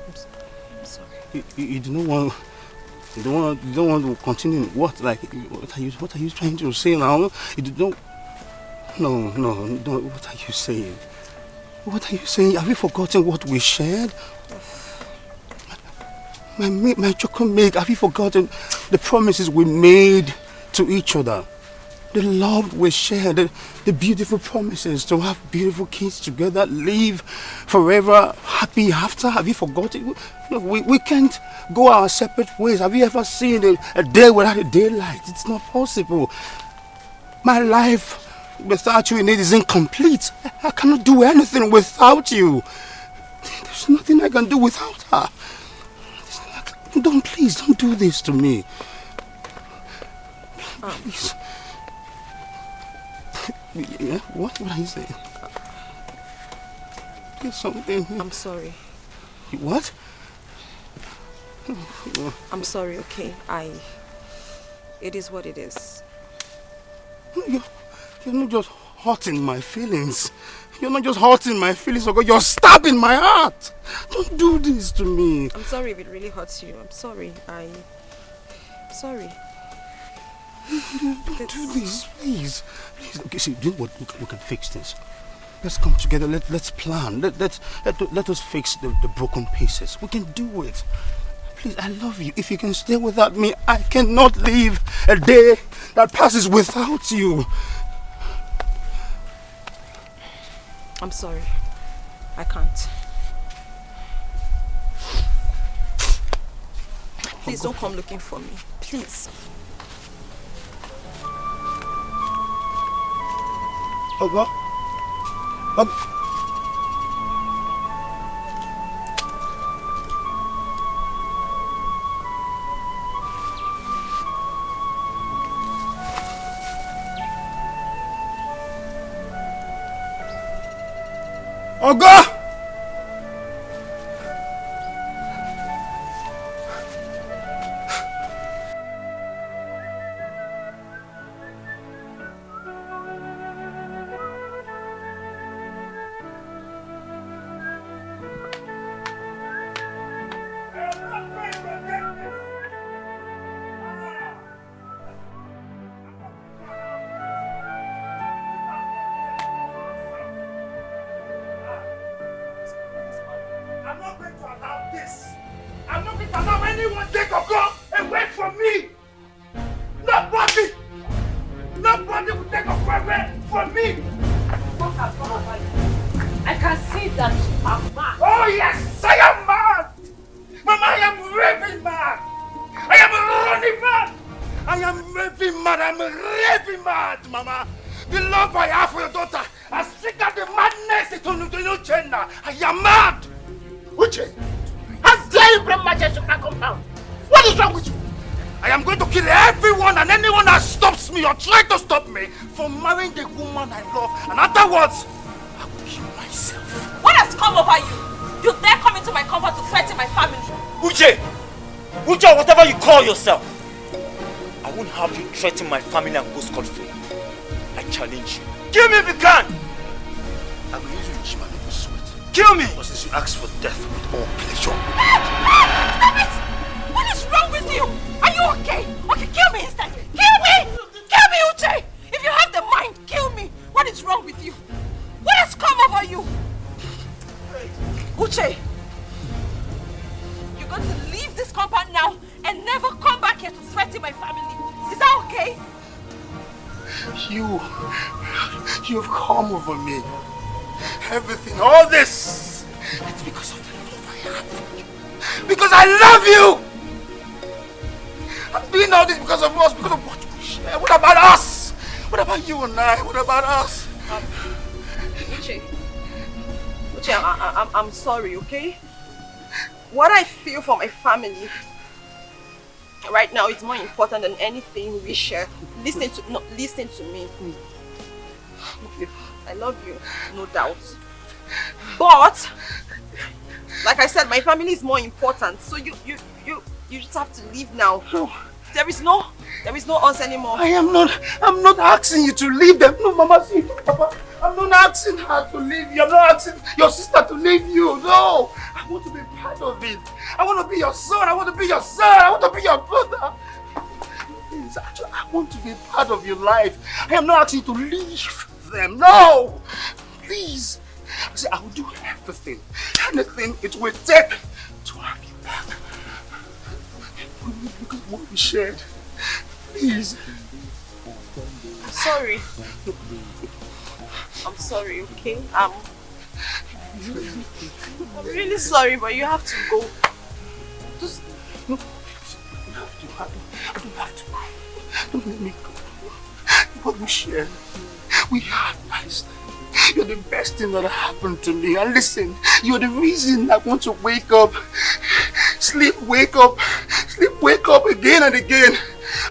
I'm sorry. You do not want. You don't want to continue. What? Like, what are you trying to say now? You don't. No. What are you saying? What are you saying? Have you forgotten what we shared? My chocolate milk. Have you forgotten the promises we made to each other? The love we shared, the beautiful promises to have beautiful kids together, live forever happy after. Have you forgotten? No, we can't go our separate ways. Have you ever seen a day without a daylight? It's not possible. My life without you in it is incomplete. I cannot do anything without you. There's nothing I can do without her. Please don't do this to me. Please. Yeah, what are you saying? There's something. I'm sorry. What? I'm sorry, okay? It is what it is. You're not just hurting my feelings. You're not just hurting my feelings, oh God, you're stabbing my heart. Don't do this to me. I'm sorry if it really hurts you. I'm sorry. I'm sorry. Don't do this, please. Please. Okay, see, do what we can fix this. Let's come together. Let's plan. Let us fix the broken pieces. We can do it. Please, I love you. If you can stay without me, I cannot live a day that passes without you. I'm sorry. I can't. Please don't come looking for me. Please. Oga? Oga! Yourself. I won't have you threaten my family and go scot-free. I challenge you. Kill me if you can! I will use you in Shima to sweat. Kill me! But since you asked for death with all pleasure. Stop it! What is wrong with you? Are you okay? Okay, kill me instead. Kill me! Kill me, Uche! If you have the mind, kill me. What is wrong with you? What has come over you? Uche! You're going to leave this compound now and never come back here to threaten my family. Is that okay? You've come over me. Everything, all this, it's because of the love I have for you. Because I love you! I'm doing all this because of us, because of what we share. What about us? What about you and I? What about us? Uche, I'm sorry, okay? What I feel for my family right now is more important than anything we share. Listen to me. I love you, no doubt. But like I said, my family is more important. So you just have to leave now. There is no us anymore. I'm not asking you to leave them. No, Mama, see, Papa. I'm not asking her to leave you. I'm not asking your sister to leave you. No. I want to be part of it. I want to be your son. I want to be your son. I want to be your brother. Please, actually, I want to be part of your life. I am not asking you to leave them. No. Please. I will do everything. Anything it will take to have you back. Because of what we shared. Please. I'm sorry. I'm sorry, okay? I'm really sorry, but you have to go. Just... No, I don't have to. Don't let me go. What we share, we had nice. You're the best thing that happened to me. And listen, you're the reason I want to wake up, sleep, wake up again and again.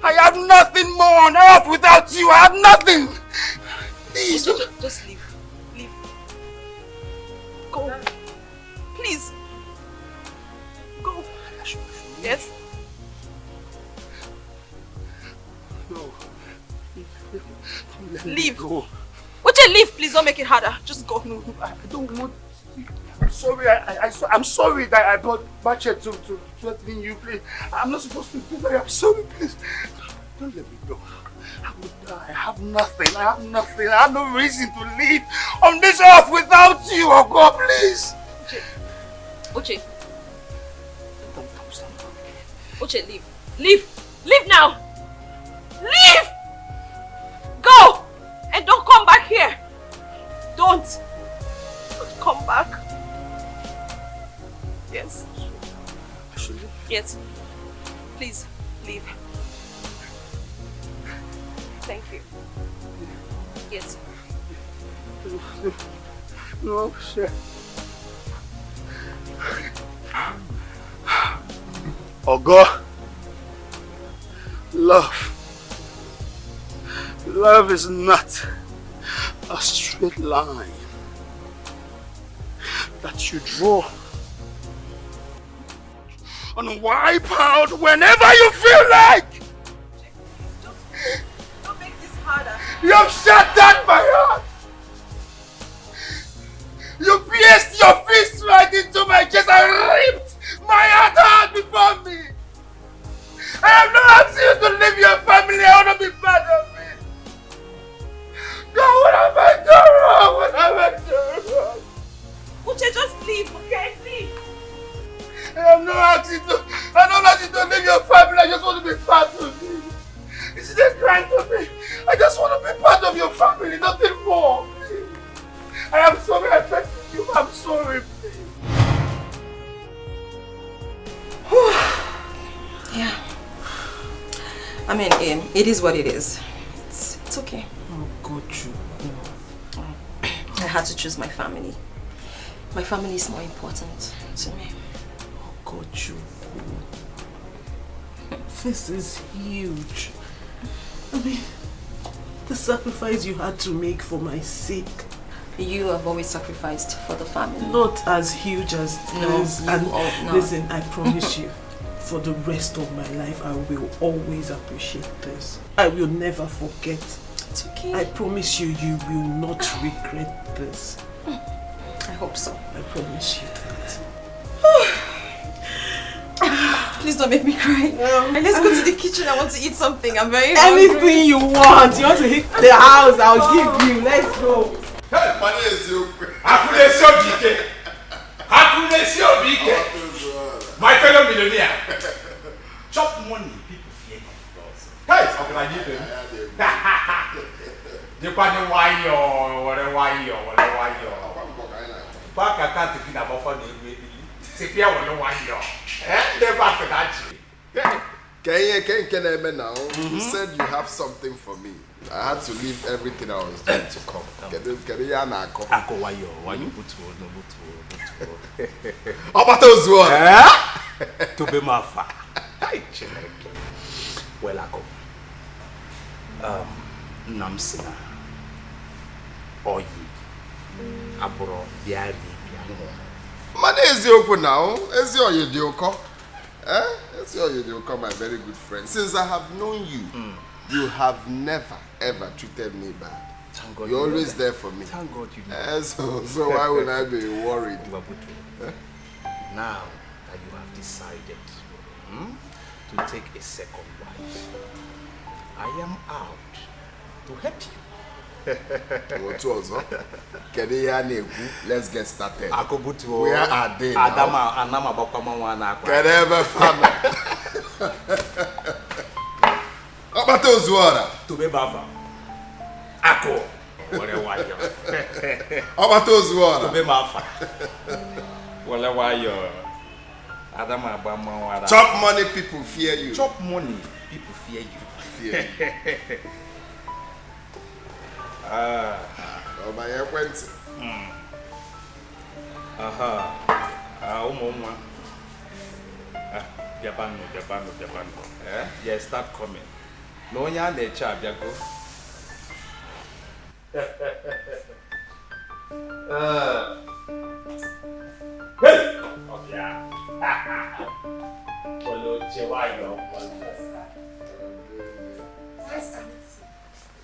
I have nothing more on earth without you. I have nothing. Please, just leave. Leave. Go. Please. Go. Yes? No. Leave. Go. Uche, leave, please. Don't make it harder. Just go. No, I don't want. I'm sorry. I'm sorry that I brought Bache to threaten you. Please, I'm not supposed to do that. I'm sorry, please. Don't let me go. I would die. I have nothing. I have no reason to live on this earth without you. Oh God, please. Uche. Uche, leave. Leave. Leave now. Leave. Go. And don't come back here. Don't come back. Yes. Yes. Please, leave. Thank you. Yes. No, shit. Ogo. Love is not a straight line that you draw and wipe out whenever you feel like. Don't make this harder. You have shut down my heart. You pierced your fist right into my chest and ripped my heart out before me. I have not asked you to leave your family. I want to be part of it. God, what have I done wrong? What have I done wrong? Uche, just leave, okay? Leave. I have not asked you to leave your family. I just want to be part of you. This is a crime to me. I just want to be part of your family, nothing more. Please. I am sorry I affected you. I'm sorry, please. Yeah. I mean, it is what it is. It's okay. Oh, God, you. I had to choose my family. My family is more important to me. Oh, God, you. This is huge. I mean, the sacrifice you had to make for my sake. You have always sacrificed for the family. Not as huge as this. No, no. Listen, I promise you, for the rest of my life, I will always appreciate this. I will never forget. It's okay. I promise you, you will not regret this. I hope so. I promise you that. Please don't make me cry. Let's go to the kitchen. I want to eat something. I'm very hungry. Anything you want. You want to hit the house, I'll give you. Let's go. Hey, my name is Dikeh. My fellow millionaire. Chop money, people fear you. Hey, how can I give them? You can't why you. Back I can't take it about for the baby. Sepia will why you. Never could actually. Now, you said you have something for me. I had to leave everything I was doing to come. Why you put to be my father. Well, I go. Namsina. Oyi. Aburo. Biari. Mane Eziokwu now. Eziokwu. Eziokwu, my very good friend. Since I have known you, you have never ever treated me bad. Thank God. You're always there for me. Thank God you know. So why would I be worried? Now that you have decided to take a second wife, I am out to help you. Let's get started. Where are they now? To be Baba. Ako. Whatever you. To be Mafa. Whatever you. Chop money, people fear you. Chop money, people fear you. Fear you. Oh, my acquaintance. Japan. Yeah, start coming. No one has the charge, Jago. Hey! Oh, yeah.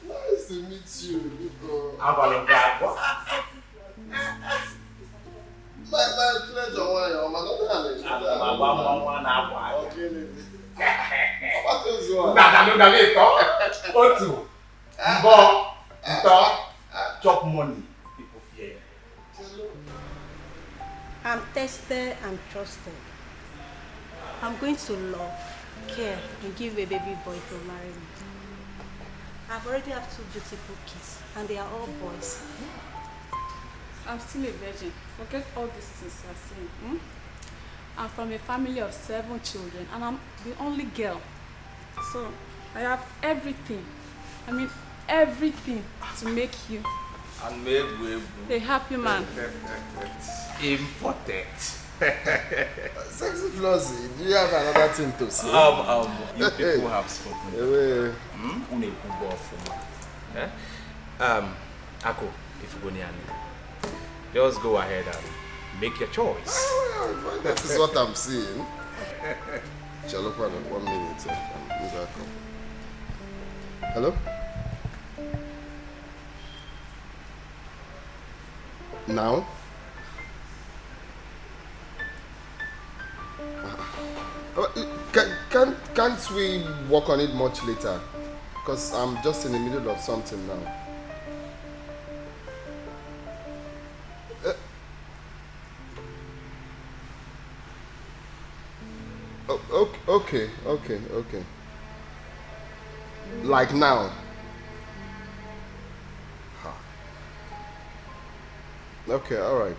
Nice to meet you. My pleasure. Chop money. People fear. I'm tested and trusted. I'm going to love, care, and give a baby boy to marry me. I've already have 2 beautiful kids, and they are all boys. I'm still a virgin. Forget all these things you're saying. I'm from a family of 7 children, and I'm the only girl. So I have everything. I mean, everything to make you a happy man. Important. Sexy Flossie, do you have another thing to say? You people have spoken. Ako, if you go near me, just go ahead and make your choice. That is what I'm saying. Shall look for 1 minute. Hello? Now? Can't we work on it much later? Because I'm just in the middle of something now. Okay. Like now? Okay, alright.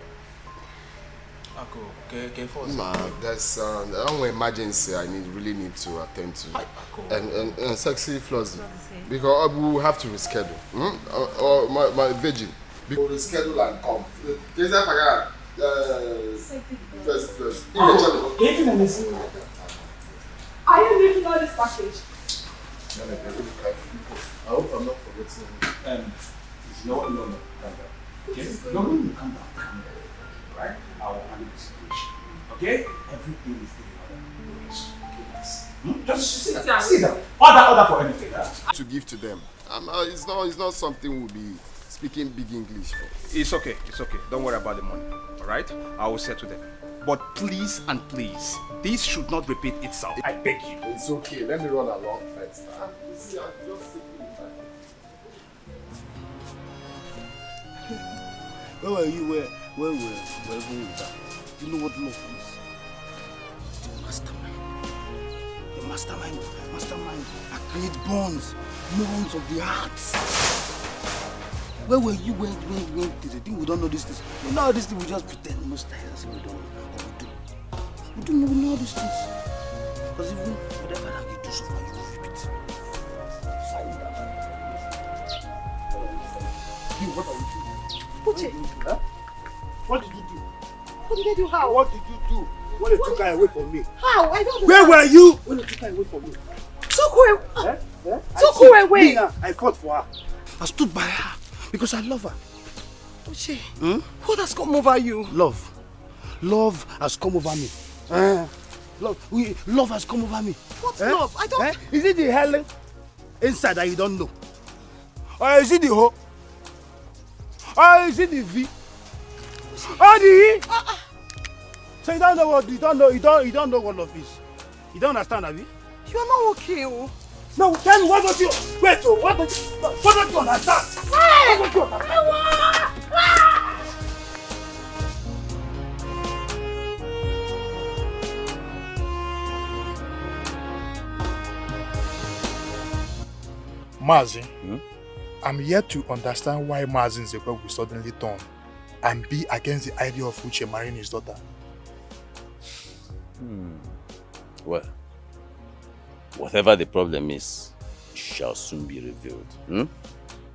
Nah, there's an emergency I really need to attend to. And Sexy Flossie. Because we will have to reschedule. Or my virgin. We will reschedule and come. Sexy Flossie. Are you leaving all this package? I hope I'm not forgetting. No, calm down. Okay? No, calm down. Right? I will handle the situation. Okay? Everything is in order. Just sit down. Order for anything. To give to them. It's not something we'll be speaking big English for. It's okay. Don't worry about the money. Alright? I will settle them. But please and please, this should not repeat itself. I beg you. It's okay. Let me run along first. Where were you? Where were you? You know what love is? The mastermind. I create bonds of the heart. Where were you when did you think we don't know these things? We know these things, we just pretend most times we don't know what we do. We don't know these things. Because even whatever that you do so far, you will repeat. Find out. You, what are you doing? Uche. What did you do? What did I do? How? What did you do when you took her away from me? How? I don't know. Where were you when you took her away from me? Took her away. Me, I fought for her. I stood by her because I love her. Uche, what has come over you? Love. Love has come over me. Love has come over me. What love? I don't... Is it the hell inside that you don't know? Or is it the hoe? Or is it the V? Or the E? So you don't know what you don't know what love is. You don't understand, Abby? You are not okay, oh. No, tell me what don't you understand? Hey! What don't you understand? Mazi, I'm yet to understand why Mazi Nzekwe will suddenly turn and be against the idea of Uche marrying his daughter. Well, whatever the problem is, it shall soon be revealed.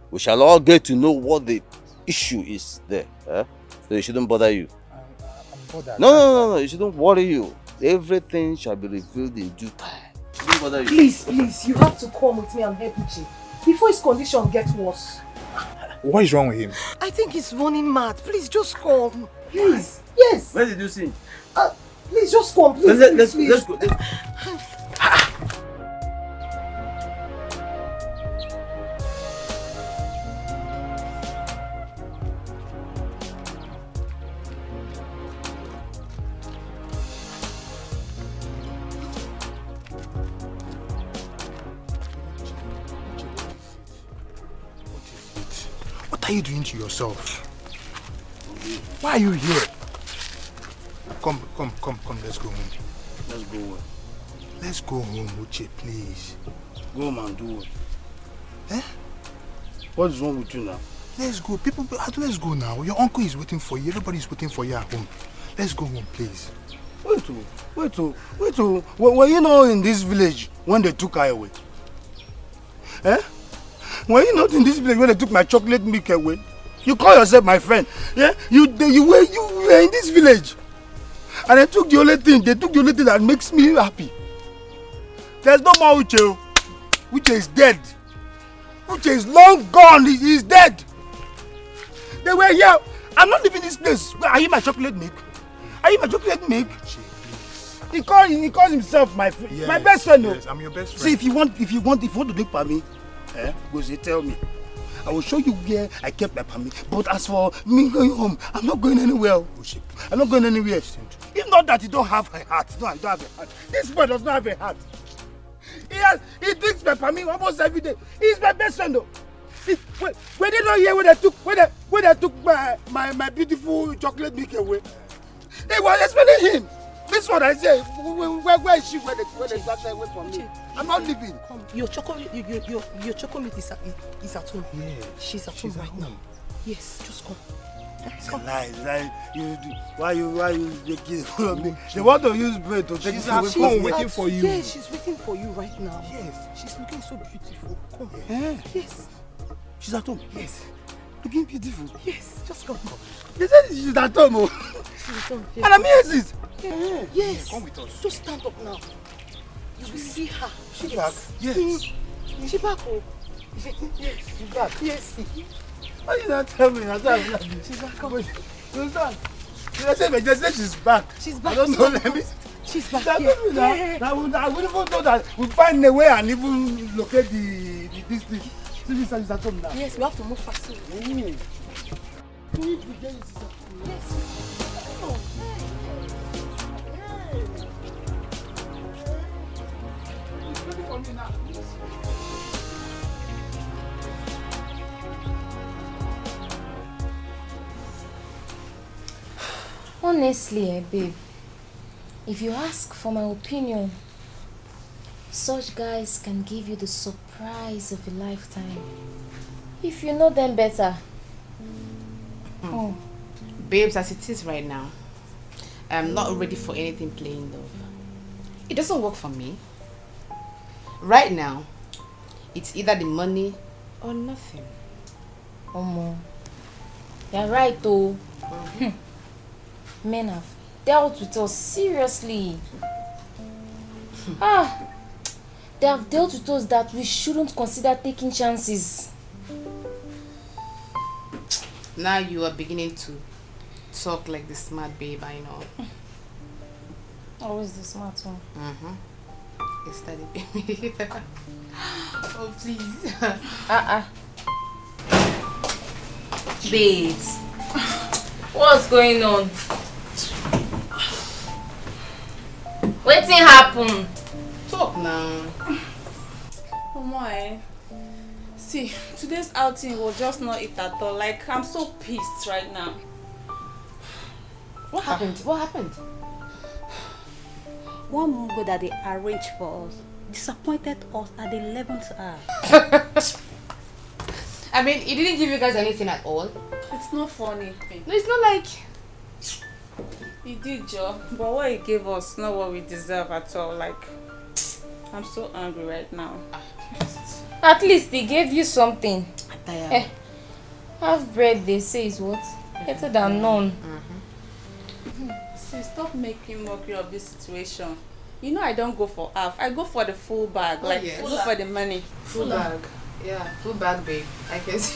We shall all get to know what the issue is there. So it shouldn't bother you. I'm bothered. No, it shouldn't worry you. Everything shall be revealed in due time. It shouldn't bother you. Please, you have to come with me and help Uche before his condition gets worse. What is wrong with him? I think he's running mad. Please, just come. Please, yes. Where did you see him? Please, just come, please. Let's go. What are you doing to yourself? Why are you here? Come, let's go home. Let's go home. Let's go home, Uche, please. Go home and do what? What is wrong with you now? Let's go. Let's go now. Your uncle is waiting for you. Everybody's waiting for you at home. Let's go home, please. Wait. Were you not in this village when they took her away? Were you not in this village when they took my chocolate milk away? You call yourself my friend. Yeah? You were in this village. And they took the only thing that makes me happy. There's no more Uche. Uche is dead. Uche is long gone. He's dead. They were here. I'm not leaving this place. Are you my chocolate milk? Are you my chocolate milk? He calls himself my best friend. Yes, I'm your best friend. See, if you want to look for me, go say tell me. I will show you where I kept my permit. But as for me going home, I'm not going anywhere. I'm not going anywhere. If not that you don't have a heart. No, I don't have a heart. This boy does not have a heart. He drinks my permit almost every day. He's my best friend though. Were they not here when they took my beautiful chocolate milk away? They were expecting him. This one I say, where is she when they got her away from me? I'm not leaving. Your chocolate is at home. Yeah. She's at home right now. Yes, just come. It's a lie. Why you making fun of me? They want to use bread to take you away from me. Waiting for you. Yes, she's waiting for you right now. Yes. She's looking so beautiful. Come. Yes. She's at home. Yes. Looking beautiful. Yes, just come. They said she's at home. She's at home. And I'm here since. Yes. Come with us. Just stand up now. You will see her. She back? Yes. She back. Yes, she's back. Yes. Why you not tell me? She's back. Wait, you understand? They say she's back. She's back. I don't know. Let me. She's back. I would even know that we find a way and even locate this thing. She's at home now. Yes, we have to move faster. Yes. Honestly, babe, if you ask for my opinion, such guys can give you the surprise of a lifetime. If you know them better. Babes, as it is right now, I'm not ready for anything plain love. It doesn't work for me. Right now, it's either the money or nothing. You're right though. Men have dealt with us seriously. They have dealt with us that we shouldn't consider taking chances. Now you are beginning to talk like the smart babe I know. Always the smart one. It's that baby. Oh please. Babes, what's going on? What thing happened? Talk now. Oh my. See, today's outing was just not it at all. Like, I'm so pissed right now. What happened? What happened? One mungo that they arranged for us disappointed us at the 11th hour. I mean, he didn't give you guys anything at all. It's not funny. No, it's not like... He did, Joe. But what he gave us, not what we deserve at all. Like, I'm so angry right now. At least he gave you something. Half bread, they say, is what? Better than none. See, stop making mockery of this situation. You know I don't go for half. I go for the full bag. Oh, like, yes. go for the money. Full bag. Yeah, full bag, babe. I guess.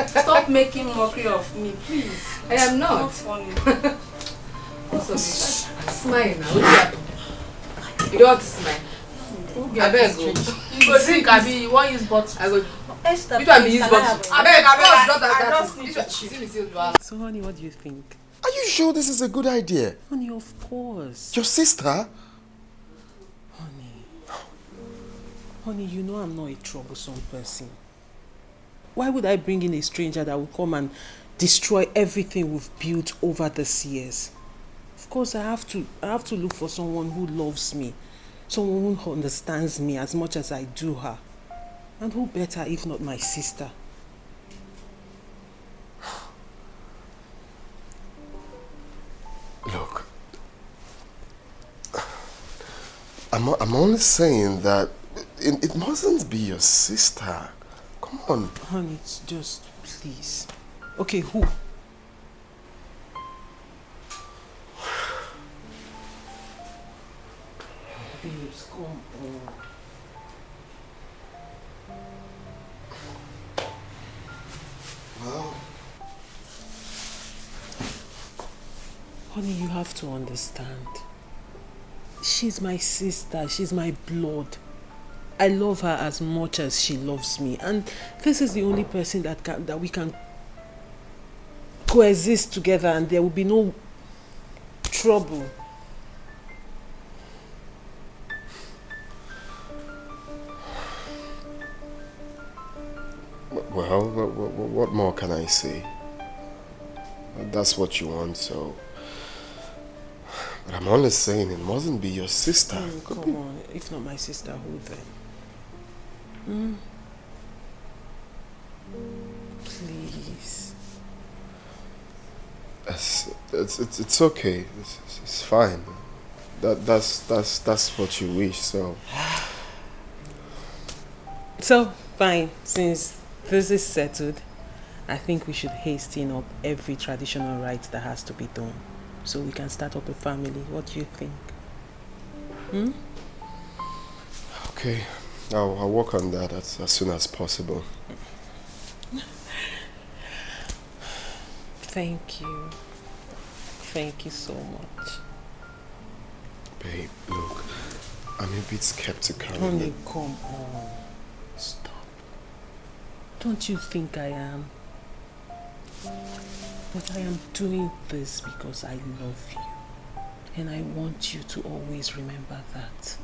Stop making mockery of me, please. I am not. Not funny. Also, smile now. You don't want to smile. I beg you. You go drink, Abi. You want use bottle. I go. Esther, Which one be use bottle? I beg. I just need to cheat. So, honey, what do you think? Are you sure this is a good idea? Honey, of course. Your sister? Honey, you know I'm not a troublesome person. Why would I bring in a stranger that will come and destroy everything we've built over these years? Of course, I have to look for someone who loves me, someone who understands me as much as I do her. And who better if not my sister? Look, I'm only saying that it mustn't be your sister. Come on. Honey, it's just, please. Okay, who? Babes, come on. Well, honey, you have to understand. She's my sister. She's my blood. I love her as much as she loves me, and this is the only person that we can coexist together, and there will be no trouble. well, what more can I say? That's what you want, so. But I'm only saying it mustn't be your sister. Come on, if not my sister, who then? Please. It's okay. It's fine. That's what you wish. So. So fine. Since this is settled, I think we should hasten up every traditional rite that has to be done, so we can start up a family. What do you think? Okay, I'll work on that as soon as possible. Thank you. Thank you so much. Babe, look, I'm a bit skeptical. Honey, come on. Stop. Don't you think I am? But I am doing this because I love you. And I want you to always remember that.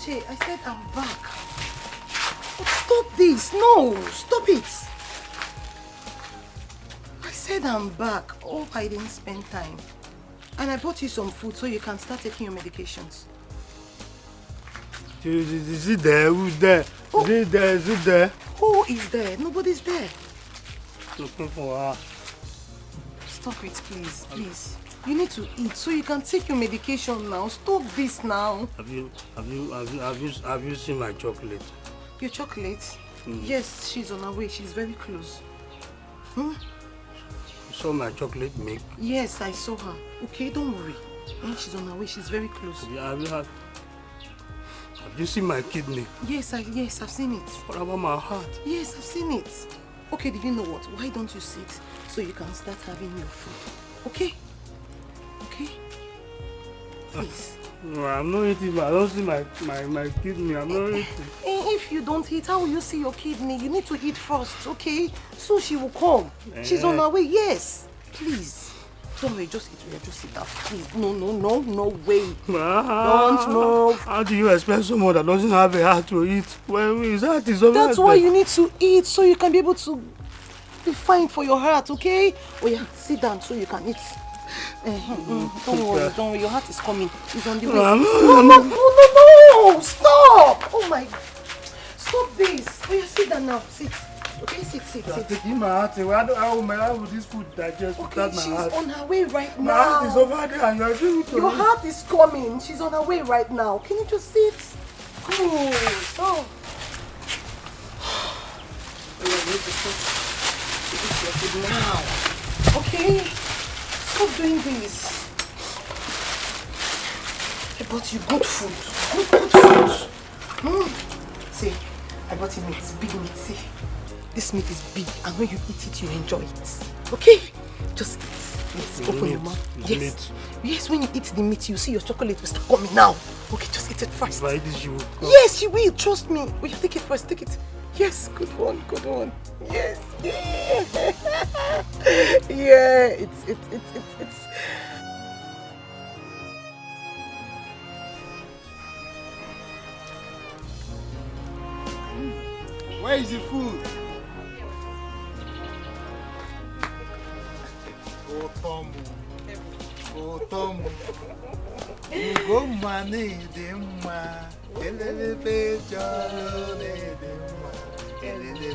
I said I'm back. But stop this. No, stop it. I said I'm back. Oh, I didn't spend time. And I bought you some food so you can start taking your medications. Is it there? Who's there? Oh. Is it there? Who is there? Nobody's there. Looking for her. Stop it, please, please. You need to eat so you can take your medication now. Stop this now. Have you seen my chocolate? Your chocolate? Yes, she's on her way. She's very close. You saw my chocolate milk? Yes, I saw her. Okay, don't worry. She's on her way. She's very close. Have you seen my kidney? Yes, I've seen it. What about my heart? Yes, I've seen it. Okay, did you know what? Why don't you sit so you can start having your food? Okay? Okay? Please. No, I'm not eating. I don't see my kidney. I'm not eating. If you don't eat, how will you see your kidney? You need to eat first, okay? So she will come. She's on her way, yes. Please. Don't worry, just eat. Just sit down. Please. No way. Don't move. How do you expect someone that doesn't have a heart to eat? When his heart is over? That's why you need to eat, so you can be able to be fine for your heart, okay? Oh yeah, sit down so you can eat. Don't worry, your heart is coming. It's on the way. No, stop! Oh my, stop this. Oh yeah, sit down now, sit. Okay, sit. Taking my heart away. How will this food digest without my heart? She's on her way right now. My heart is over there and you're doing it. Your heart is coming. She's on her way right now. Can you just sit? Oh. Now. Okay? Stop doing this. I bought you good food. Good food. See, I bought you meat, big meat, see. This meat is big, and when you eat it, you enjoy it. Okay? Just eat. Yes, open your mouth. Yes. Yes, when you eat the meat, you see your chocolate will start coming now. Okay, just eat it first. If I eat this, you will come. Yes, you will. Trust me. Oh, you take it first. Take it. Yes, good one. Yes. Yeah, it's. Where is the food? Otomo. Ugo mani demma. Elele jalo ne demma. Elele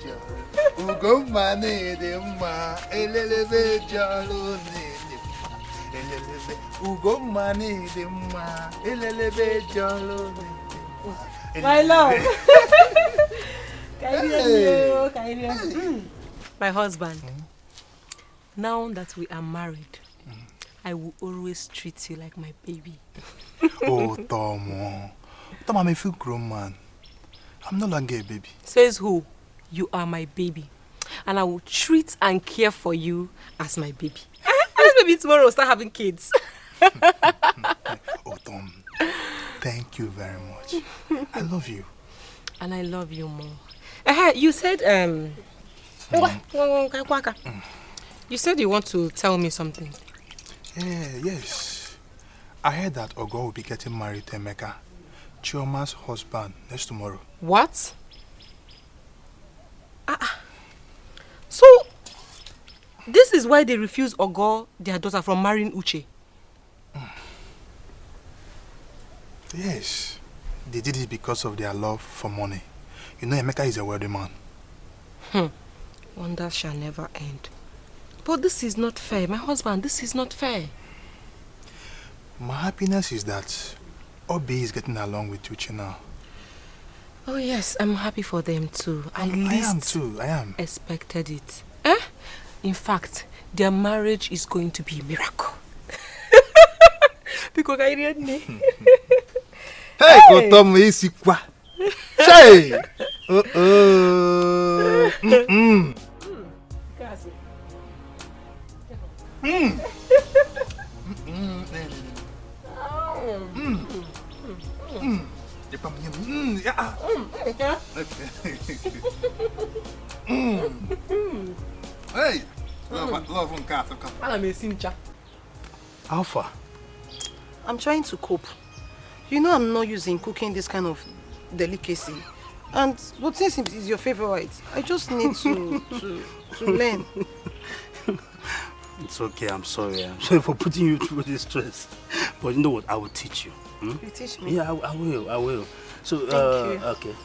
jalo. Ugo mani demma. Elele jalo ne demma. Elele. Ugo mani demma. Elele jalo ne demma. My love. My husband. Now that we are married, I will always treat you like my baby. Oh, Tomo. Tomo, I'm a full grown man. I'm no longer a baby. Says who? You are my baby. And I will treat and care for you as my baby. As maybe tomorrow we'll start having kids. Oh, Tom. Thank you very much. I love you. And I love you more. You said, you said you want to tell me something. Yes. I heard that Ogo will be getting married to Emeka, Chioma's husband, next tomorrow. What? So, this is why they refuse Ogo, their daughter, from marrying Uche? Yes. They did it because of their love for money. You know, Emeka is a wealthy man. Wonders shall never end. But this is not fair. My husband, this is not fair. My happiness is that Obi is getting along with Uche now. Oh yes, I'm happy for them too. I am too, I am. Expected it. In fact, their marriage is going to be a miracle. Because I read me. Hey, Kotomo isikwa. Say. Hey, love on cat. Alpha. I'm trying to cope. You know I'm not using cooking this kind of delicacy. But since it is your favorite, I just need to learn. It's okay, I'm sorry. I'm sorry for putting you through this stress. But you know what? I will teach you. You teach me? Yeah, I will. So, Thank you. Okay.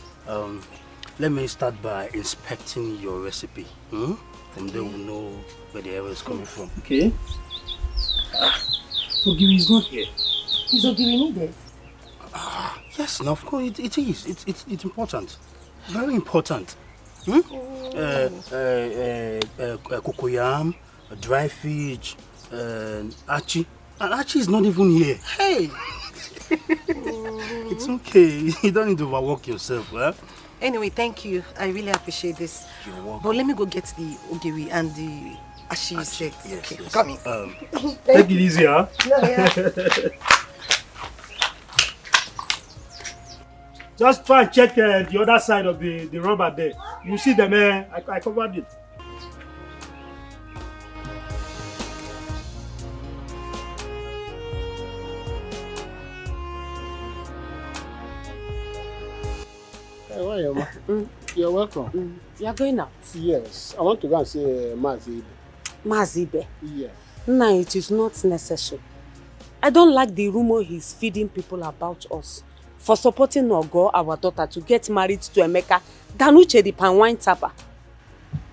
Let me start by inspecting your recipe. From there we'll know where the error is coming from. Okay? Ogiri is not here. Is Ogiri needed? Yes, no, of course it is. It's important. Very important. Cocoyam, dry fish, achi. And achi is not even here. Hey! It's okay. You don't need to overwork yourself. Anyway, thank you. I really appreciate this. You're welcome. But let me go get the ogiri and the achi set. Yes, Okay, yes. come in. Take it easy, huh? Yeah. Just try and check the other side of the rubber there. You see them, I covered it. Hey, why you, ma? You're welcome. You are going out? Yes. I want to go and see Mazi Ibe. Mazi Ibe? Yes. No, it is not necessary. I don't like the rumor he's feeding people about us for supporting Ogo, our daughter, to get married to Emeka than Uche the pan wine tapper.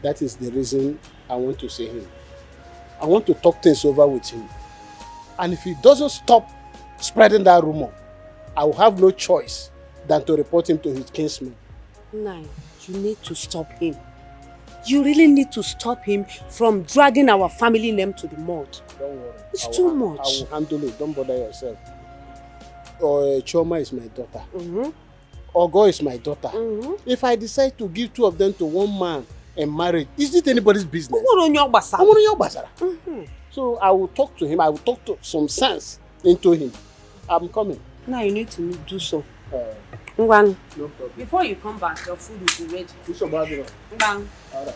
That is the reason I want to see him. I want to talk things over with him. And if he doesn't stop spreading that rumor, I will have no choice than to report him to his kinsman. No, you need to stop him. You really need to stop him from dragging our family name to the mud. Don't worry. It's too much. I will handle it. Don't bother yourself. Choma is my daughter. Ogo is my daughter. If I decide to give two of them to one man and marry, is it anybody's business? So I will talk to him. I will talk some sense into him. I'm coming. Now you need to do so. No problem. Before you come back, your food will be ready. All right.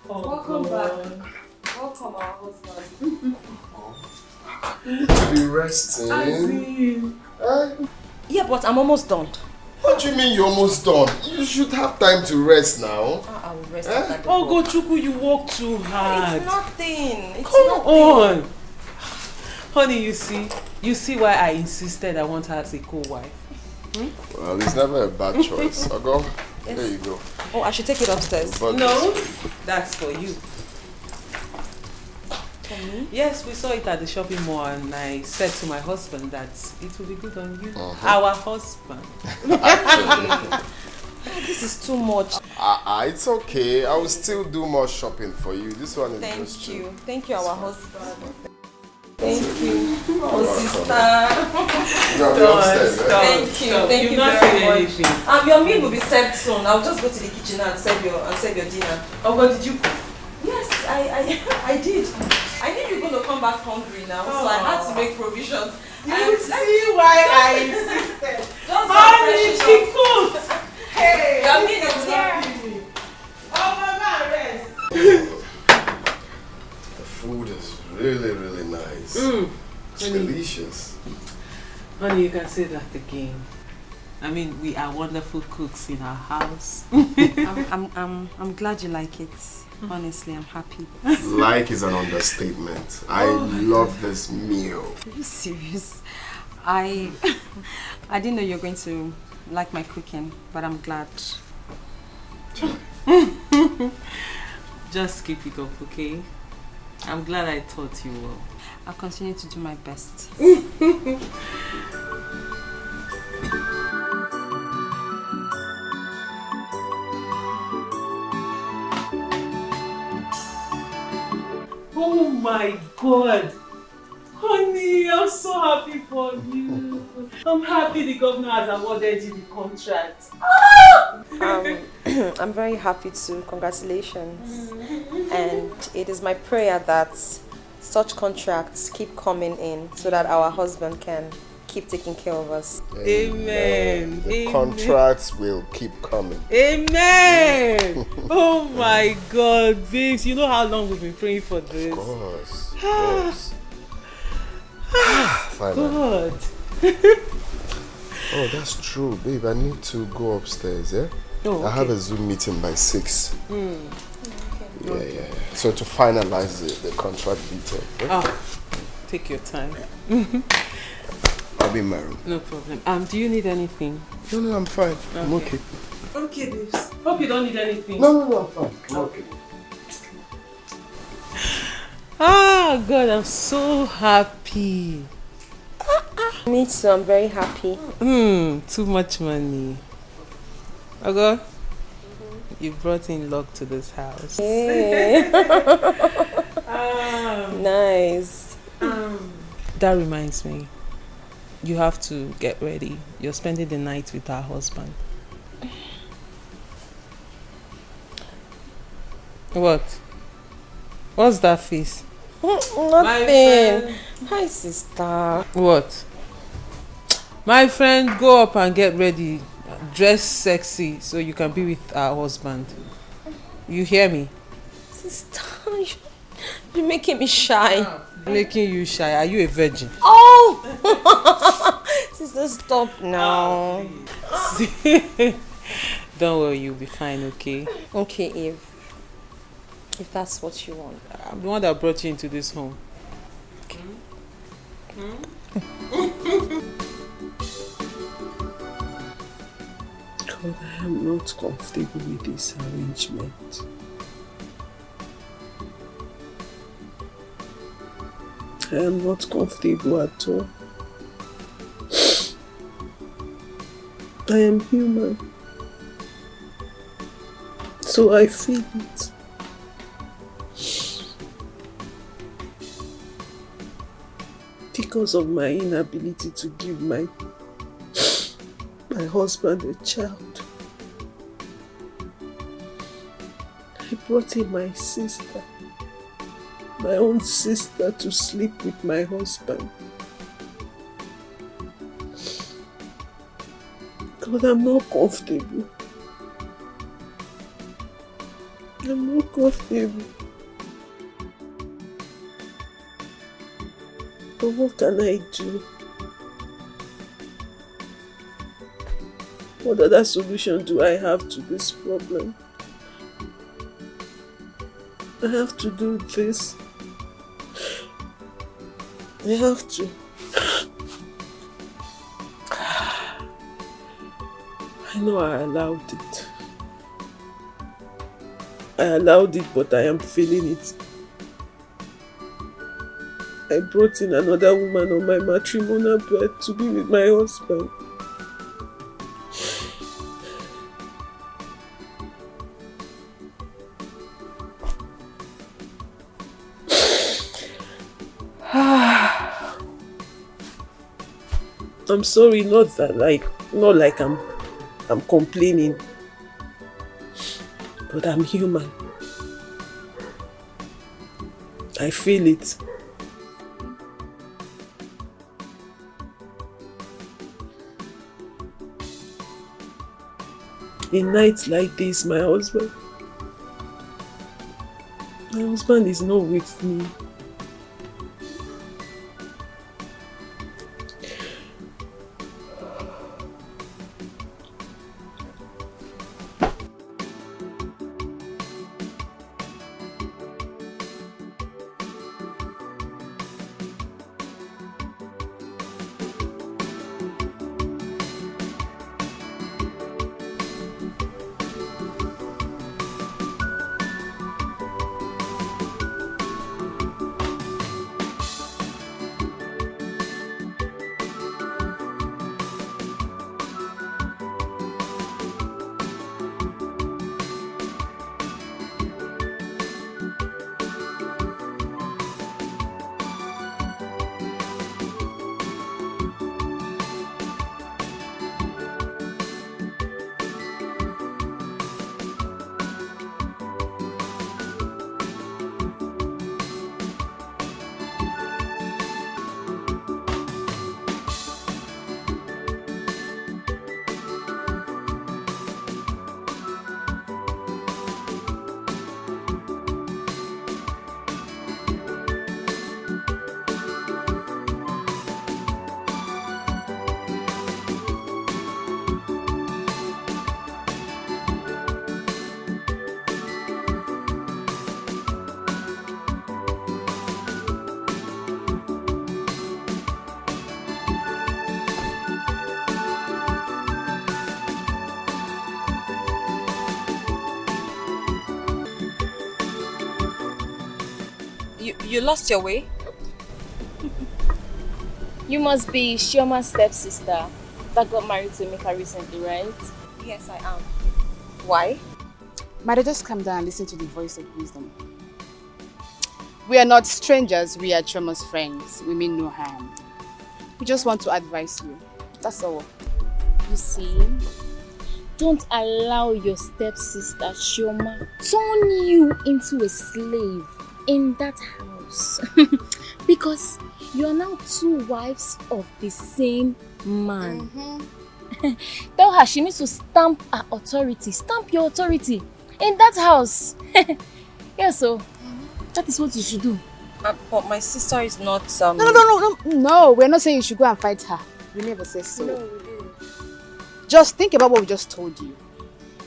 Welcome back. Welcome, our husband. You need to be resting. Yeah, but I'm almost done. What do you mean you're almost done? You should have time to rest now. I will rest after the Oh, work. Gochuku, you work too hard. It's nothing. It's Come nothing. on. Honey, you see why I insisted I want her as a co-wife. Well, it's never a bad choice. Ogo, Yes. there you go. Oh, I should take it upstairs. But No, that's for you. Yes, we saw it at the shopping mall and I said to my husband that it will be good on you. Our husband. This is too much. It's okay. I will still do more shopping for you. This one is Thank just you. Thank you, our husband. Thank you. Oh, sister. Thank you. Thank you very much. Your meal will be served soon. I'll just go to the kitchen now and serve your dinner. Oh, what did you cook? Yes, I did. I knew you were going to come back hungry now, so I had to make provisions. You see why I insisted. Just Mommy, she cooked. Hey, your meal is here. Oh, mama, rest. The food is really, really nice. It's delicious. Honey, you can say that again. I mean, we are wonderful cooks in our house. I'm glad you like it. Honestly, I'm happy. Like is an understatement. I love this meal. Are you serious? I didn't know you were going to like my cooking, but I'm glad. Just keep it up, okay? I'm glad I taught you well. I'll continue to do my best. Oh my God! Honey, I'm so happy for you. I'm happy the governor has awarded you the contract. I'm very happy too. Congratulations. And it is my prayer that such contracts keep coming in so that our husband can keep taking care of us. Amen. The Amen. contracts will keep coming. Amen. Oh my God, babes, you know how long we've been praying for this? Of course. Of course. God. Oh, that's true, babe. I need to go upstairs, yeah? Oh, okay. I have a Zoom meeting by 6. Okay. Yeah. So to finalize the contract detail. Yeah? Take your time. I'll be married. No problem. Do you need anything? No, I'm fine. I'm okay. Okay, babes. Hope you don't need anything. No, I'm fine. I'm okay. Ah, God, I'm so happy. Me too, I'm very happy. Too much money. Ogo, you brought in luck to this house. Hey. Nice. That reminds me, you have to get ready. You're spending the night with our husband. What? What's that face? Nothing. Hi, sister. What? My friend, go up and get ready. Dress sexy so you can be with our husband. You hear me? Sister, you're making me shy. Making you shy? Are you a virgin? Oh! Sister, stop now. Don't worry, you'll be fine, okay? Okay, if that's what you want. I'm the one that brought you into this home. God, I am not comfortable with this arrangement. I am not comfortable at all. I am human. So I feel it. Because of my inability to give my husband a child, I brought in my sister, my own sister, to sleep with my husband. God, I'm not comfortable. I'm not comfortable. But what can I do? What other solution do I have to this problem? I have to do this. I have to. I know I allowed it. I allowed it, but I am feeling it. I brought in another woman on my matrimonial bed to be with my husband. I'm sorry, not like I'm complaining, but I'm human. I feel it. In nights like this, my husband is not with me. You lost your way? You must be Shioma's stepsister that got married to Emeka recently, right? Yes, I am. Why? Mother, just calm down and listen to the voice of wisdom. We are not strangers, we are Chomo's friends. We mean no harm. We just want to advise you. That's all. You see, don't allow your stepsister Chioma turn you into a slave in that house. Because you are now 2 wives of the same man. Tell her she needs to stamp her authority. Stamp your authority in that house. Yeah, so that is what you should do. But my sister is not... No, we're not saying you should go and fight her. We never say so. No, we didn't. Just think about what we just told you.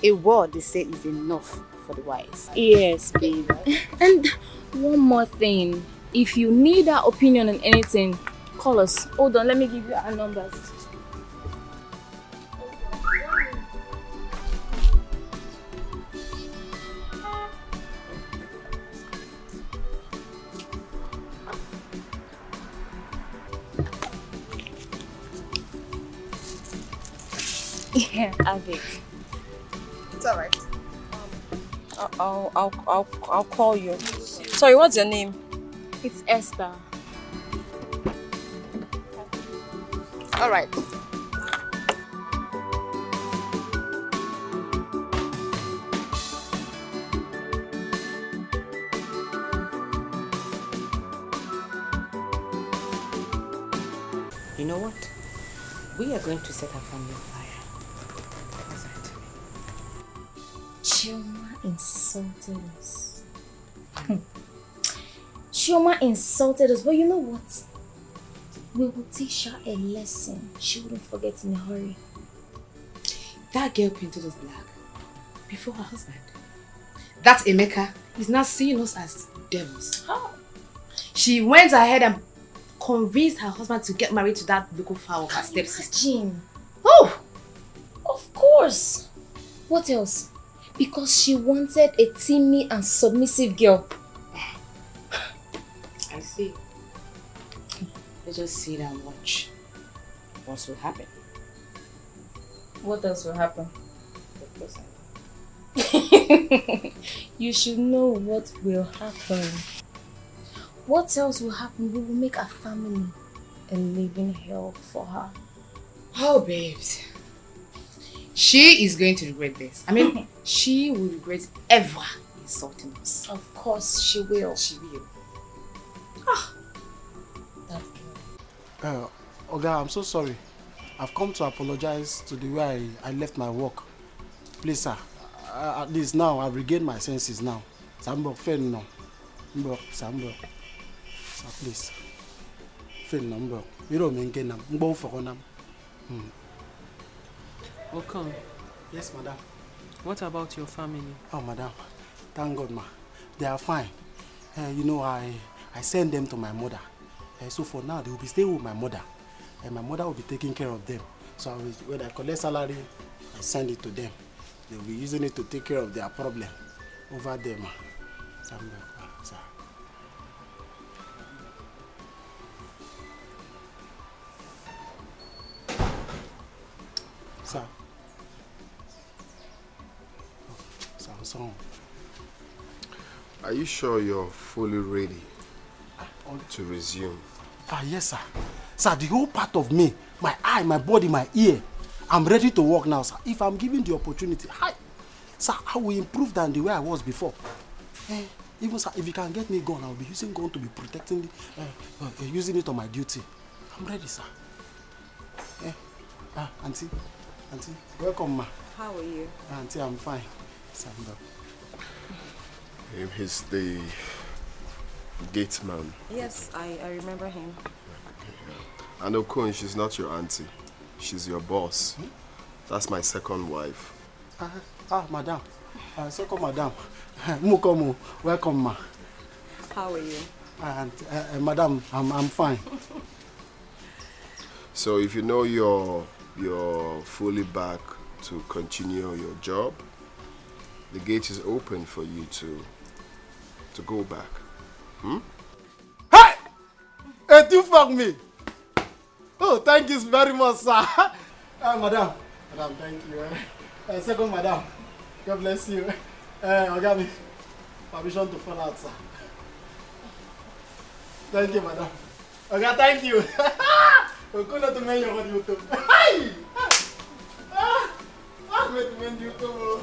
A word they say is enough for the wise. Yes, babe. And one more thing. If you need our opinion on anything, call us. Hold on, let me give you our numbers. Yeah, have it. It's alright. I'll call you. Sorry, what's your name? It's Esther. Alright. You know what? We are going to set our family on fire. Chioma insulted us. Chioma insulted us, but you know what? We will teach her a lesson she wouldn't forget in a hurry. That girl painted us black before her husband. That Emeka is now seeing us as devils. How? She went ahead and convinced her husband to get married to that local fowl of her stepsister. Imagine. Oh! Of course! What else? Because she wanted a timid and submissive girl. I see. Let's just sit and watch. What will happen? What else will happen? You should know what will happen. What else will happen? We will make our family a living hell for her. Oh, babes. She is going to regret this. I mean, she will regret ever insulting us. Of course she will. She will. Oga, I'm so sorry. I've come to apologize to the way I left my work. Please, sir. At least now I've regained my senses now. Sambo, fail now. Sambo. Sir, please. Fail number. You don't mean get them. Mbo for them. Welcome. Yes, madam. What about your family? Oh, madam. Thank God, ma. They are fine. You know, I send them to my mother. So for now, they will be staying with my mother. And my mother will be taking care of them. So when I collect salary, I send it to them. They will be using it to take care of their problem over there, ma. Sir. Sir. Samsung. Are you sure you're fully ready to resume? Yes, sir. Sir, the whole part of me, my eye, my body, my ear, I'm ready to work now, sir. If I'm given the opportunity, sir, I will improve than the way I was before. Even, sir, if you can get me gun, I'll be using gun to be protecting, using it on my duty. I'm ready, sir. Auntie, welcome, ma. How are you? Auntie, I'm fine. He's the gate man. Yes, I remember him. And Okon, she's not your auntie. She's your boss. That's my second wife. Madam. Second madam. Mukomu, welcome, ma. How are you? Madam, I'm fine. So if you know you're fully back to continue your job, the gate is open for you to go back. Hey! Hey, you fuck me! Oh, thank you very much, sir. Madam, thank you. Second madam. God bless you. Ogami, permission to fall out, sir. Thank you, madam. Okay, thank you. We couldn't make you on YouTube. Hi! I'm going to make YouTube.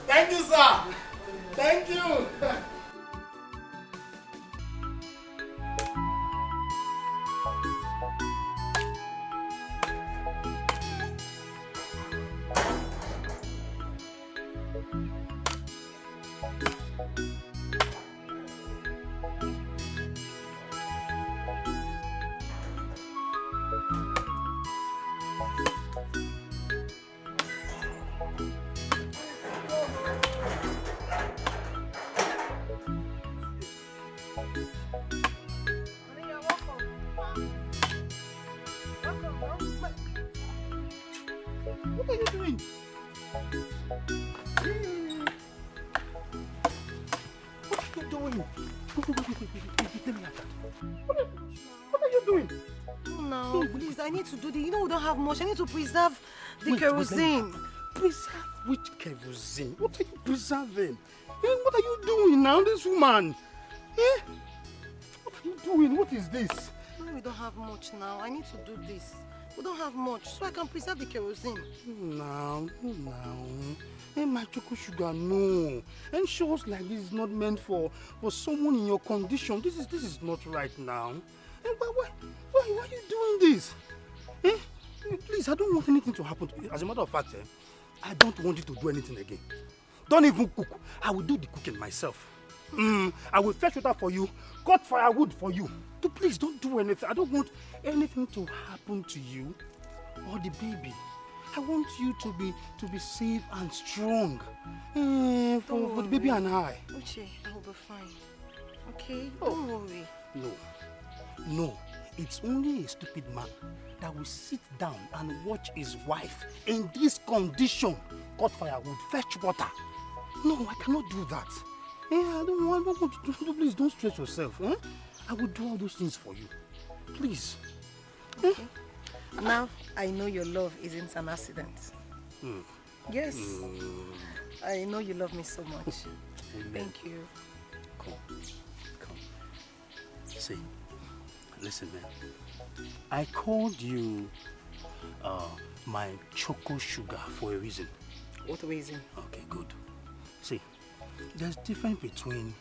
Thank you, sir. Thank you. What are you doing? What are you doing? Let me at that. What are you doing? No, please, I need to do the. You know, we don't have much. I need to preserve the kerosene. Preserve which kerosene? What are you preserving? What are you doing now, this woman? What are you doing? What is this? No, we don't have much now. I need to do this. We don't have much, so I can preserve the kerosene. Now. My choco sugar, no. And shows like this is not meant for someone in your condition. This is not right now. Why are you doing this? Please, I don't want anything to happen to you. As a matter of fact, I don't want you to do anything again. Don't even cook. I will do the cooking myself. I will fetch water for you, cut firewood for you. Please don't do anything. I don't want anything to happen to you or the baby. I want you to be safe and strong for the baby and I. Uche, I will be fine. Okay? Don't worry. No. It's only a stupid man that will sit down and watch his wife in this condition, cut firewood, fetch water. No, I cannot do that. I don't want you to. Please don't stress yourself. I will do all those things for you. Please. Okay. Now I know your love isn't an accident. Yes. I know you love me so much. Thank you. Come. See, listen, man. I called you my choco sugar for a reason. What reason? Okay, good. See, there's difference between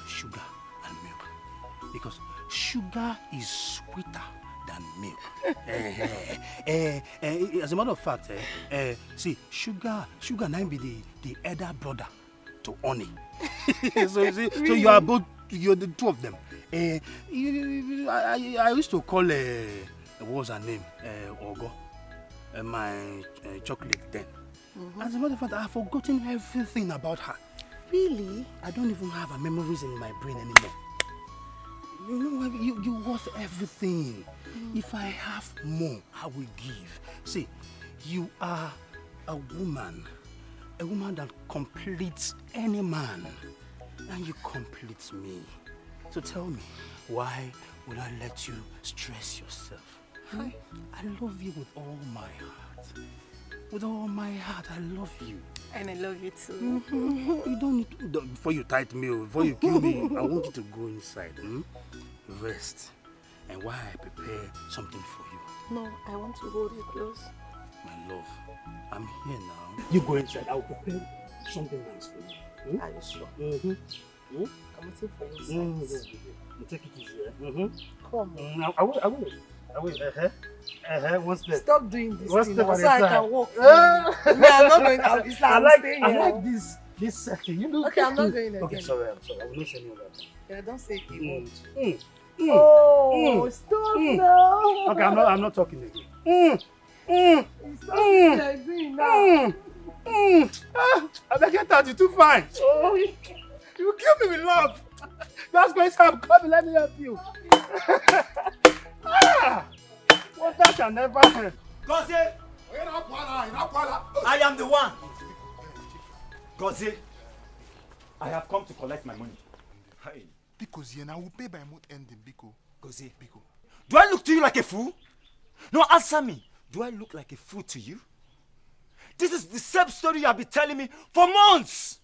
sugar and milk, because sugar is sweeter than milk. As a matter of fact, see, sugar now be the elder brother to honey. So you're the two of them. I used to call what was her name, Ogo, my chocolate then. As a matter of fact, I've forgotten everything about her. Really? I don't even have her memories in my brain anymore. You know, you're worth everything. If I have more, I will give. See, you are a woman that completes any man, and you complete me. So tell me, why would I let you stress yourself? I love you with all my heart. With all my heart, I love you. And I love you too. You don't need to, before you tight me, before you kill me, I want you to go inside, rest. And while I prepare something for you. No, I want to hold you close. My love, I'm here now. You go inside, I'll prepare something nice for you. Are you sure? I'm waiting for you. You take it easy, Come on. I will. One step. Stop doing this One thing step now, at so a I time. can walk. I'm not going out. It's like I I'm like this setting. You know. Okay, I'm not going again. Okay, sorry. I will not say any of that. Yeah, don't say if you won't. Stop now. Okay, I'm not talking again. Stop what you're doing now. I beg you, you're too fine. Oh, you kill me with love. That's why I'm coming. Let me help you. What that can never happen. Gozie! I am the one. Gozie, I have come to collect my money. Because I will pay by month ending, Biko. Gozie, do I look to you like a fool? No, answer me. Do I look like a fool to you? This is the same story you have been telling me for months.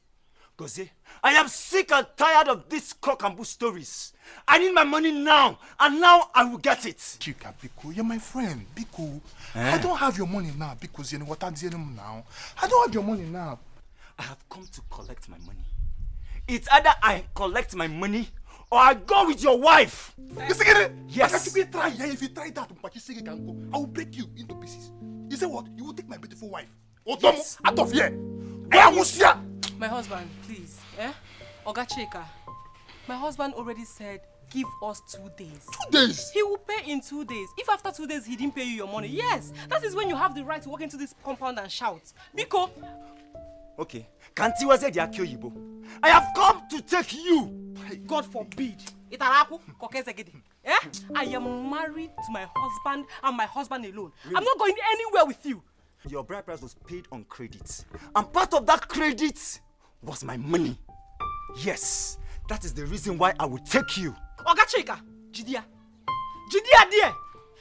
Gozie, I am sick and tired of these cock and bull stories. I need my money now, and now I will get it. Chika, Biko, you're my friend. Biko, I don't have your money now because you know what I'm doing now. I don't have your money now. I have come to collect my money. It's either I collect my money or I go with your wife. You see it? Yes. If you try that, I will break you into pieces. You say what? You will take my beautiful wife. Yes. Out of here. My husband, please. Oga Chika, my husband already said, give us 2 days. 2 days? He will pay in 2 days. If after 2 days he didn't pay you your money, yes, that is when you have the right to walk into this compound and shout. Biko. Okay. Kantiwa said Yakiyoyibo. I have come to take you. God forbid. I am married to my husband and my husband alone. Really? I'm not going anywhere with you. Your bride price was paid on credit. And part of that credit was my money. Yes, that is the reason why I will take you. Oga Chika, Jidia dear.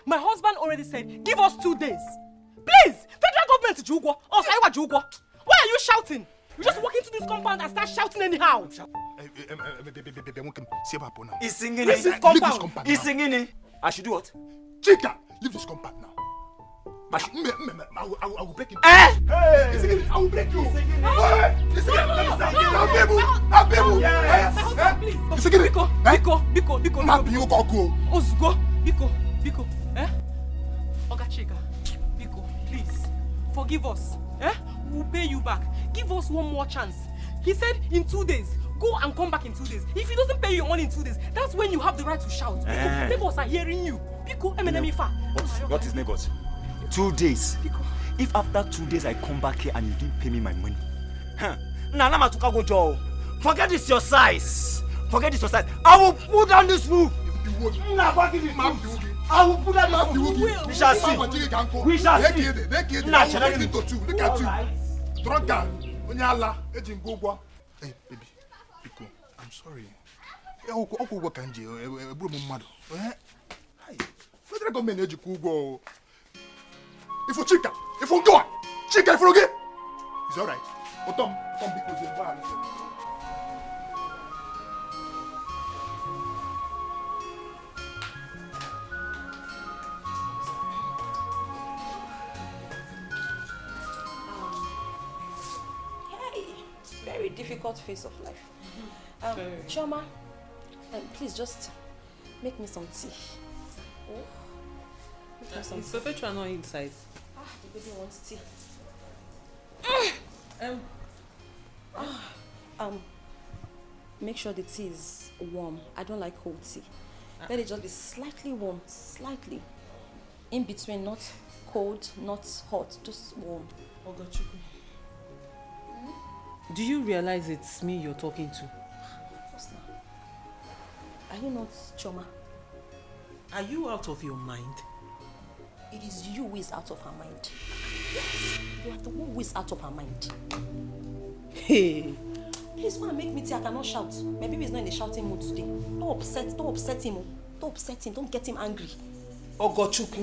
My husband already said, give us 2 days. Please, federal government to Jugwa. Or Saiwa Jugwa. Why are you shouting? You just walk into this compound and start shouting anyhow. He's singing Leave this compound. He's singing. I should do what? Chika, leave this compound now. I will break it. Hey! I will break you. Biko. Oga Chika, Biko, please, forgive us. We'll pay you back. Give us one more chance. He said in 2 days. Go and come back in 2 days. If he doesn't pay you money in 2 days, that's when you have the right to shout. Biko, neighbors are hearing you. Biko, What is neighbors? 2 days. If after 2 days I come back here and you didn't pay me my money, forget this your size. I will pull down this roof. I will pull down this roof. We shall see. Look at you. Drunkard. Hey, baby. Biko, I'm sorry. Federal government educate. If you Chika, if you go, Chika, if you get, it's all right. Tom because you're bad. Very difficult phase of life. Chioma, please just make me some tea. Is Perpetua not inside? The baby wants tea. Make sure the tea is warm. I don't like cold tea. Let it just be slightly warm, slightly. In between, not cold, not hot, just warm. Ogachukwu. Do you realize it's me you're talking to? Of course not. Are you not Chioma? Are you out of your mind? It is you who is out of her mind. Yes, you are the one who is out of her mind. Hey. Please, want to make me tea, I cannot shout. My baby is not in a shouting mood today. Don't upset him. Don't upset him. Don't get him angry. Ogachukwu,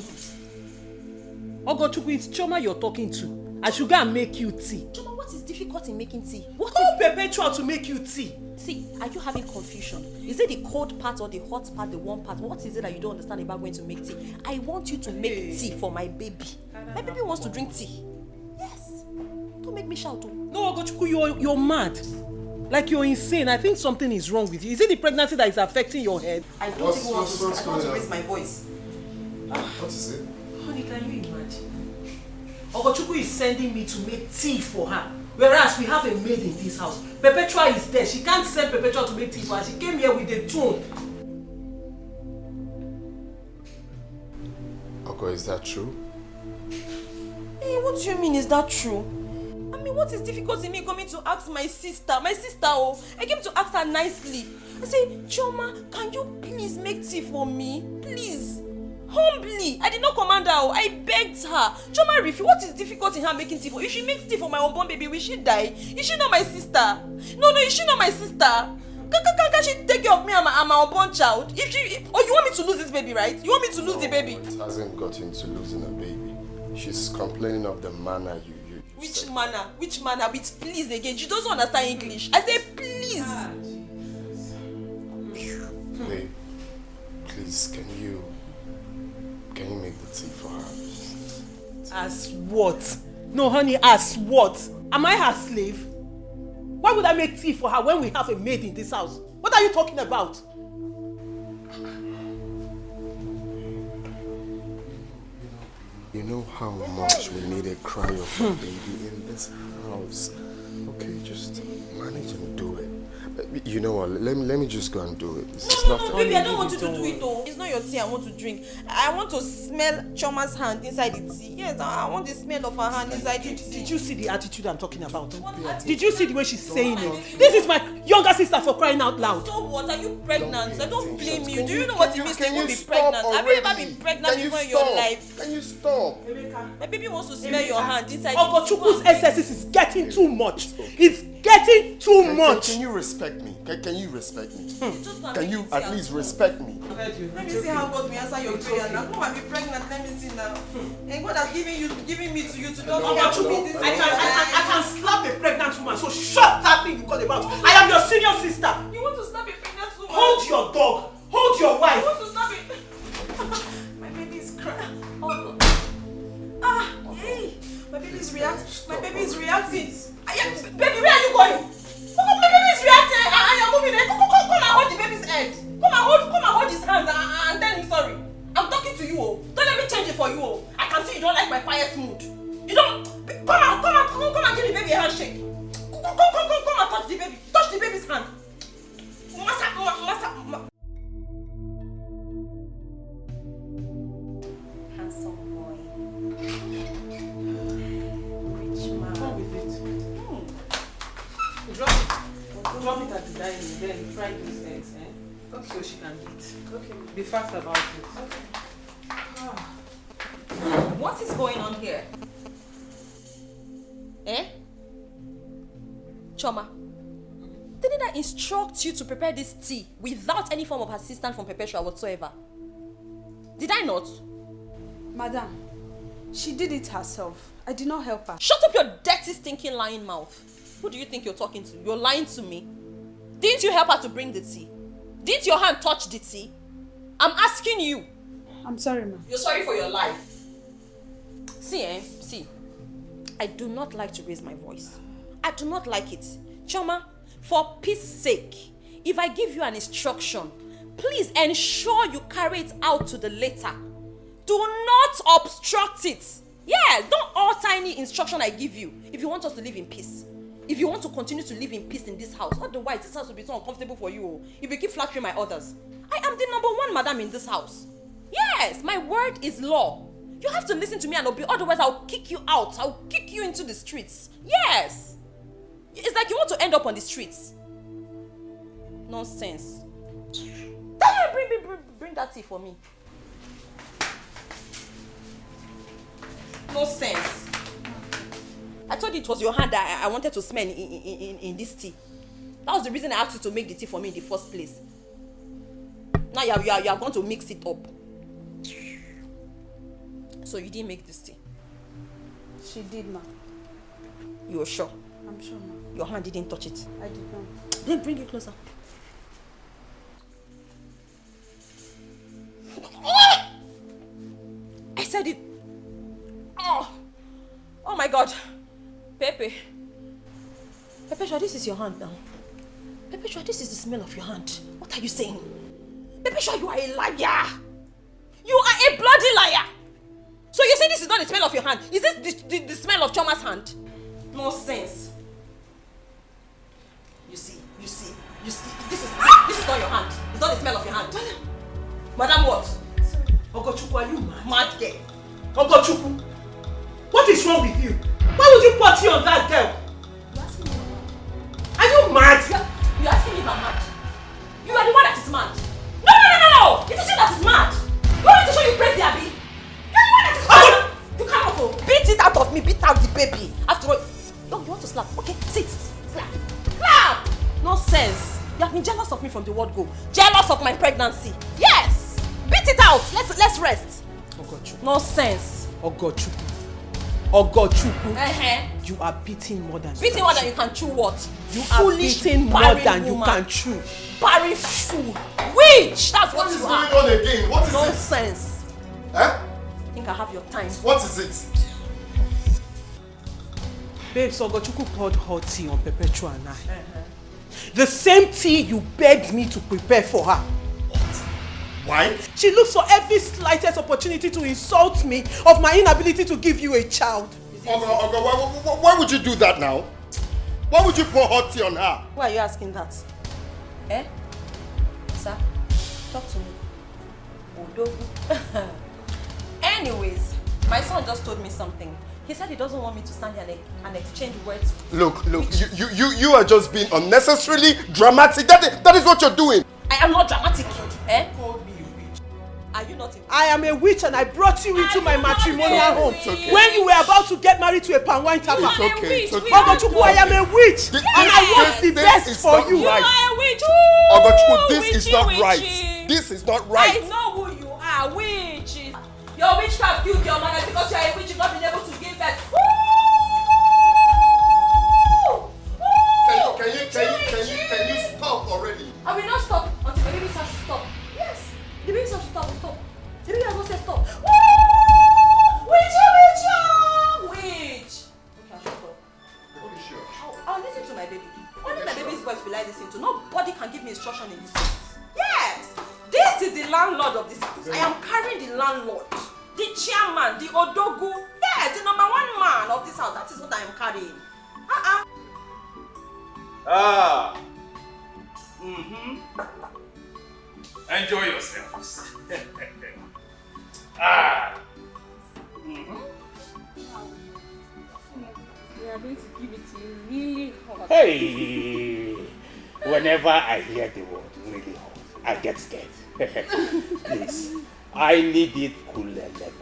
it's Chioma you're talking to. I should go and make you tea. Chioma, what is difficult in making tea? What is Perpetual to make you tea? See, are you having confusion? Is it the cold part or the hot part, the warm part? What is it that you don't understand about going to make tea? I want you to make tea for my baby. My baby wants to drink tea. Yes. Don't make me shout. No, Ogachukwu, you're mad. Like you're insane. I think something is wrong with you. Is it the pregnancy that is affecting your head? I don't even want to raise my voice. What is it? Honey, can you imagine? Ogachukwu is sending me to make tea for her. Whereas we have a maid in this house. Perpetua is there. She can't send Perpetua to make tea for her. She came here with a tune. Oko, is that true? Hey, what do you mean, is that true? I mean, what is difficult in me coming to ask my sister? Oh, I came to ask her nicely. I say, Chioma, can you please make tea for me? Please. Humbly. I did not command her. I begged her. Chioma refused. What is difficult in her making tea for? If she makes tea for my unborn baby, will she die? Is she not my sister? No, is she not my sister? Can she take care of me and my unborn child? If she, you want me to lose this baby, right? You want me to lose the baby? It hasn't got into losing a baby. She's complaining of the manner you Which manner? Which manner? With please again. She doesn't understand English. I say please. Babe, please, can you make the tea for her? As what? No, honey, as what? Am I her slave? Why would I make tea for her when we have a maid in this house? What are you talking about? You know how much we need a cry of a baby in this house. Okay, just manage and do it. You know what? Let me just go and do it. This is nothing. Baby, I don't want you to do it though. It's not your tea I want to drink. I want to smell Choma's hand inside the tea. Yes, I want the smell of her hand inside the tea. Did you see the attitude I'm talking about? Did you see the way she's saying it? This is my younger sister, for crying out loud. So what? Are you pregnant? I don't blame you. Do you know what it means to be pregnant? Have you ever been pregnant before in your life? Can you stop? My baby wants to smell your hand inside the Ogochukwu's excesses is getting too much. It's getting too much. Can you respect me? Can you respect me? Can you at least respect me? Let me see how God will answer your prayer now. Come and be pregnant. Let me see now. And God has giving me to you to just I can slap a pregnant woman, so shut that thing you call about. I am your senior sister. You want to slap a pregnant woman? Hold your dog. Hold your wife. You want to slap it? My baby is crying. Oh. Hey. My baby is reacting. My baby is reacting. Baby, where are you going? My baby is reacting. I am moving. Come and hold the baby's head. Come and hold his hands and tell him sorry. I'm talking to you. Oh. Don't let me change it for you. Oh. I can see you don't like my quiet mood. You don't. Come and give the baby a handshake. Come and touch the baby. Touch the baby's hand. Handsome boy. Rich man. Come with it. Drop it at the dining, then fry those eggs, okay. So she can eat. Okay. Be fast about it. Okay. What is going on here? Choma, didn't I instruct you to prepare this tea without any form of assistance from Perpetua whatsoever? Did I not? Madam, she did it herself. I did not help her. Shut up your dirty, stinking, lying mouth. Who do you think you're talking to? You're lying to me. Didn't you help her to bring the tea? Didn't your hand touch the tea? I'm asking you. I'm sorry, ma'am. You're sorry for your life. See, I do not like to raise my voice. I do not like it. Choma, for peace sake, if I give you an instruction, please ensure you carry it out to the letter. Do not obstruct it. Yes, don't alter any instruction I give you if you want us to live in peace. If you want to continue to live in peace in this house, otherwise this house will be so uncomfortable for you. If you keep flattering my orders. I am the #1 madam in this house. Yes, my word is law. You have to listen to me and obey, otherwise I'll kick you out. I'll kick you into the streets. Yes. It's like you want to end up on the streets. Nonsense. Bring that tea for me. No sense. I told you it was your hand that I wanted to smell in this tea. That was the reason I asked you to make the tea for me in the first place. Now you are going to mix it up. So you didn't make this tea? She did not. You are sure? I'm sure, ma'am. Your hand didn't touch it? I did not. Then bring it closer. I said it. Oh my God. Pepe, this is your hand now. Pepe, this is the smell of your hand. What are you saying? Pepe, you are a liar. You are a bloody liar. So you say this is not the smell of your hand? Is this the smell of Choma's hand? No sense. You see. This is not your hand. It's not the smell of your hand. Madam, what? Ogochukwu, are you mad? Mad girl. Ogochukwu, what is wrong with you? Why would you put you on that girl? You asking me? Are you mad? You asking me if I'm mad? You are the one that is mad. No! It is you that is mad. You want me to show you crazy, Abby? You're the one that is mad. You cannot go. Beat it out of me. Beat out the baby. After all, no, you want to slap? Okay, sit. Slap. No sense. You have been jealous of me from the word go. Jealous of my pregnancy. Yes. Beat it out. Let's rest. Ogochukwu. No sense. Ogochukwu. Ogochukwu, you are beating more than Beating more than you can chew what? You are beating more than you can chew. Barren fool. Witch! That's what you are. What is going on again? What is Nonsense. it? Eh? I think I have your time. What is it? Babe, so Ogochukwu poured hot tea on Perpetua and I. The same tea you begged me to prepare for her. Why? She looks for every slightest opportunity to insult me of my inability to give you a child. Ogo, why would you do that now? Why would you pour hot tea on her? Why are you asking that? Eh? Sir, talk to me. Odogu. Anyways, my son just told me something. He said he doesn't want me to stand here and exchange words. Look, you are just being unnecessarily dramatic. That is what you're doing. I am not dramatic, eh? Are you not a witch? I am a witch and I brought you into my matrimonial home when you were about to get married to a palm wine tapper. It's okay. Ogochukwu, I am a witch and I want the best for you. Right. You are a witch. Ogochukwu, this is not right. This is not right. I know who you are, witch. Your witchcraft killed your mother because you are a witch. You've not been able to give birth. Can you stop already? I will not stop until the baby starts to stop. Yes, the baby starts to stop. The baby has not said stop. Witch! Okay, I'll shut up. I'll listen to my baby. Only my baby's voice will I listen to. Nobody can give me instruction in this house. Yes! This is the landlord of this house. I am carrying the landlord, the chairman, the odogu. Yes, the number one man of this house. That is what I am carrying. Enjoy yourselves. We are going to give it to you really hot. Hey! Whenever I hear the word really hot, I get scared. Please, I need it kulele.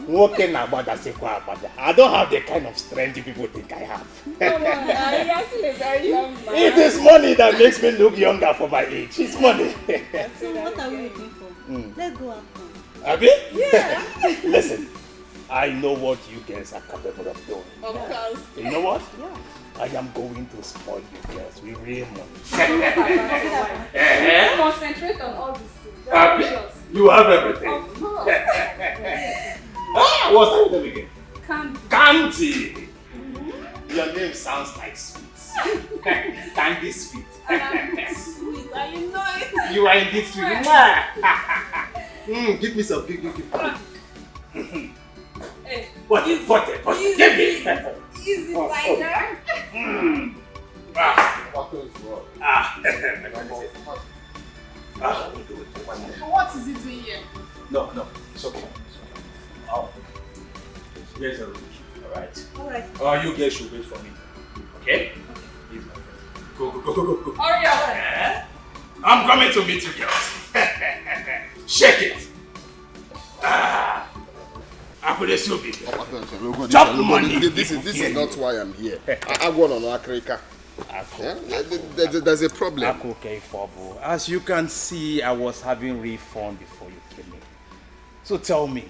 Walking about I don't have the kind of strength people think I have. Come on, you're still a very young man. It is money that makes me look younger for my age. It's money. So what are we waiting for? Let's go have fun. Abi? Yeah. Listen, I know what you girls are capable of doing. Of course. You know what? Yeah. I am going to spoil you girls with real money. Concentrate on all these things. Abi? You have everything. Of course. What's your name again? Candy. Candy. Your name sounds like sweets. Candy sweet. And I'm sweet, and you know it. You are indeed sweet. Give me some. Give. Hey. What? Give me. Easy, fighter. What is he doing here? No, it's okay. Oh. Here's a room. Alright. You guys should wait for me. Okay? He's my friend. Go. Hurry up. I'm coming to meet you girls. Shake it. I could assume it. Chop money. This is not why I'm here. I want on Akrika. There's a problem. As you can see, I was having refund before you came in. So tell me,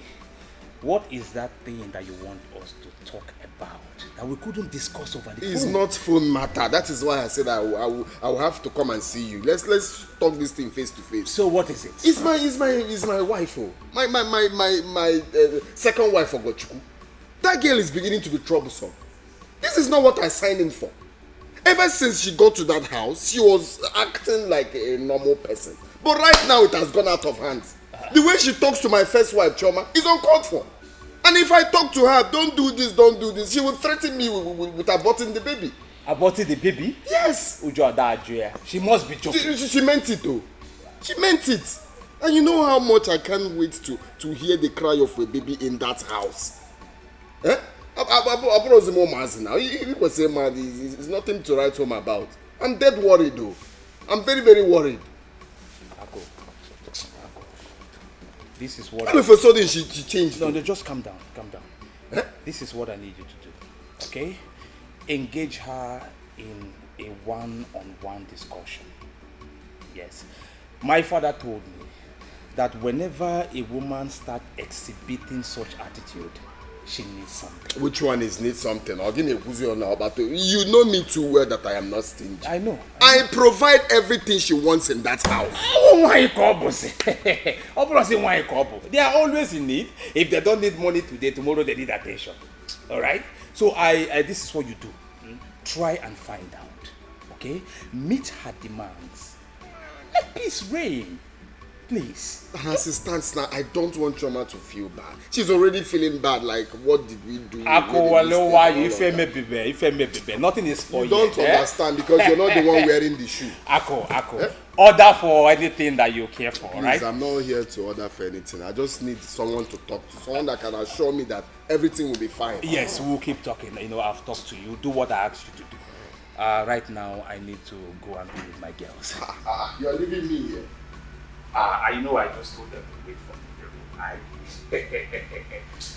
what is that thing that you want us to talk about that we couldn't discuss over the phone? It's not phone matter. That is why I said I will have to come and see you. Let's talk this thing face to face. So what is it? It's my wife. Oh, my second wife, Ogochukwu. That girl is beginning to be troublesome. This is not what I signed in for. Ever since she got to that house, she was acting like a normal person. But right now, it has gone out of hand. The way she talks to my first wife, Choma, is uncalled for. And if I talk to her, don't do this, she will threaten me with aborting the baby. Aborting the baby? Yes. She must be joking. She meant it though. She meant it. And you know how much I can't wait to hear the cry of a baby in that house. Eh? Now. It's nothing to write home about. I'm dead worried though. I'm very, very worried. This is what all of a sudden she changed. No, just calm down. Eh? This is what I need you to do. Okay? Engage her in a one-on-one discussion. Yes. My father told me that whenever a woman starts exhibiting such attitude, she needs something. Which one is need something? I'll give you a now, but you know me too well that I am not stingy. I know. I provide everything she wants in that house. Oh, why couple? They are always in need. If they don't need money today, tomorrow they need attention. All right. So this is what you do. Try and find out. Okay. Meet her demands. Let peace reign. Please. And as it stands now, I don't want Choma to feel bad. She's already feeling bad. Like, what did we do? Nothing is for you. You don't understand because you're not the one wearing the shoe. Ako. Order for anything that you care for, Please, right? I'm not here to order for anything. I just need someone to talk to. Someone that can assure me that everything will be fine. Yes, we'll keep talking. I've talked to you. Do what I asked you to do. Right now, I need to go and be with my girls. You're leaving me here. I know I just told them to wait for me.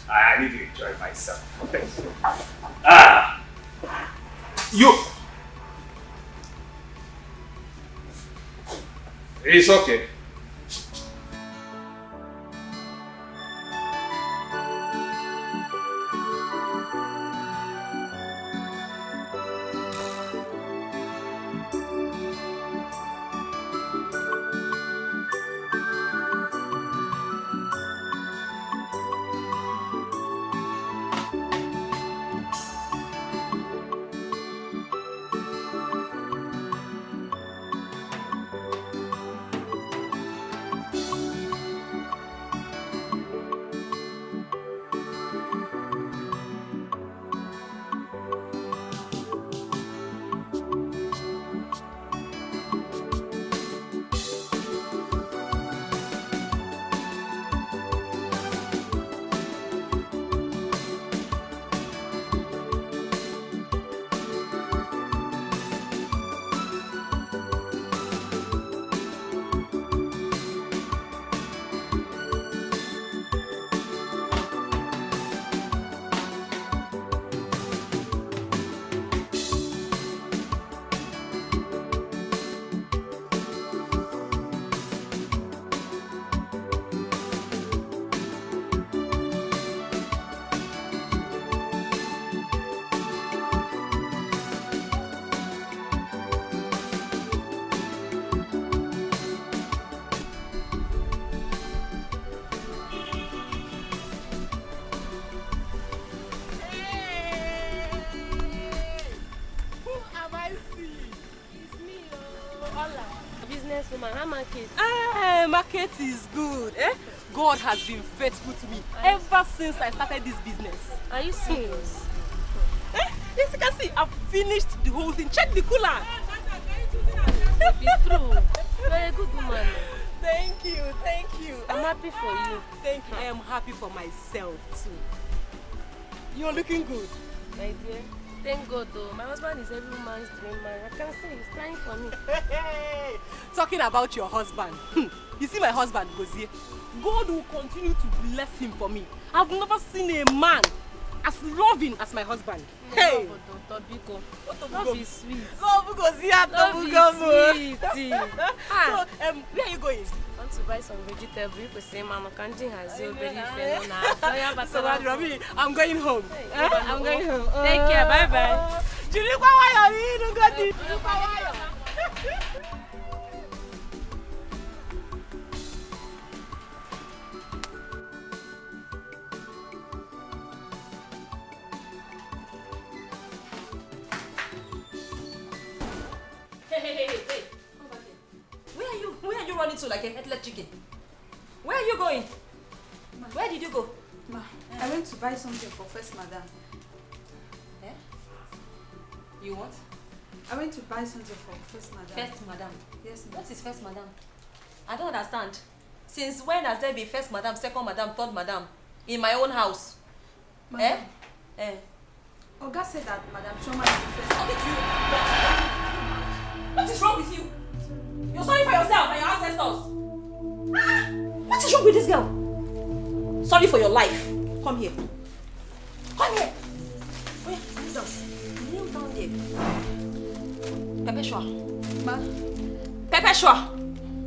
I need to enjoy myself. You! It's okay. Market is good. God has been faithful to me ever since I started this business. Are you serious? Yes, you can see, I've finished the whole thing. Check the cooler. It's true. You're a good woman. Thank you. I'm happy for you. Thank you. I am happy for myself too. You're looking good. My dear, thank God though. My husband is every man's dream man. I can see he's crying for me. Talking about your husband. You see my husband, Gozie. God will continue to bless him for me. I've never seen a man as loving as my husband. Hey! Love is sweet. Love Gozie. Love is sweet. So, where are you going? I want to buy some vegetable. You could say, Mama, can't you have your belly So, I'm going home. I'm going home. Take care. Bye-bye. Hey. Come back here. Where are you running to like a headless chicken? Where are you going? Ma. Where did you go? Ma, I went to buy something for First Madam. You what? I went to buy something for First Madam. First Madam? Yes, ma'am. What is First Madam? I don't understand. Since when has there been First Madam, Second Madam, Third Madam in my own house? Madam. Oga said that Madam Choma is the first. What is wrong with you? You're sorry for yourself and your ancestors. What is wrong with this girl? Sorry for your life. Come here. Come here. Oh yeah, kneel down. Kneel down there. Perpetua. Ma. Perpetua.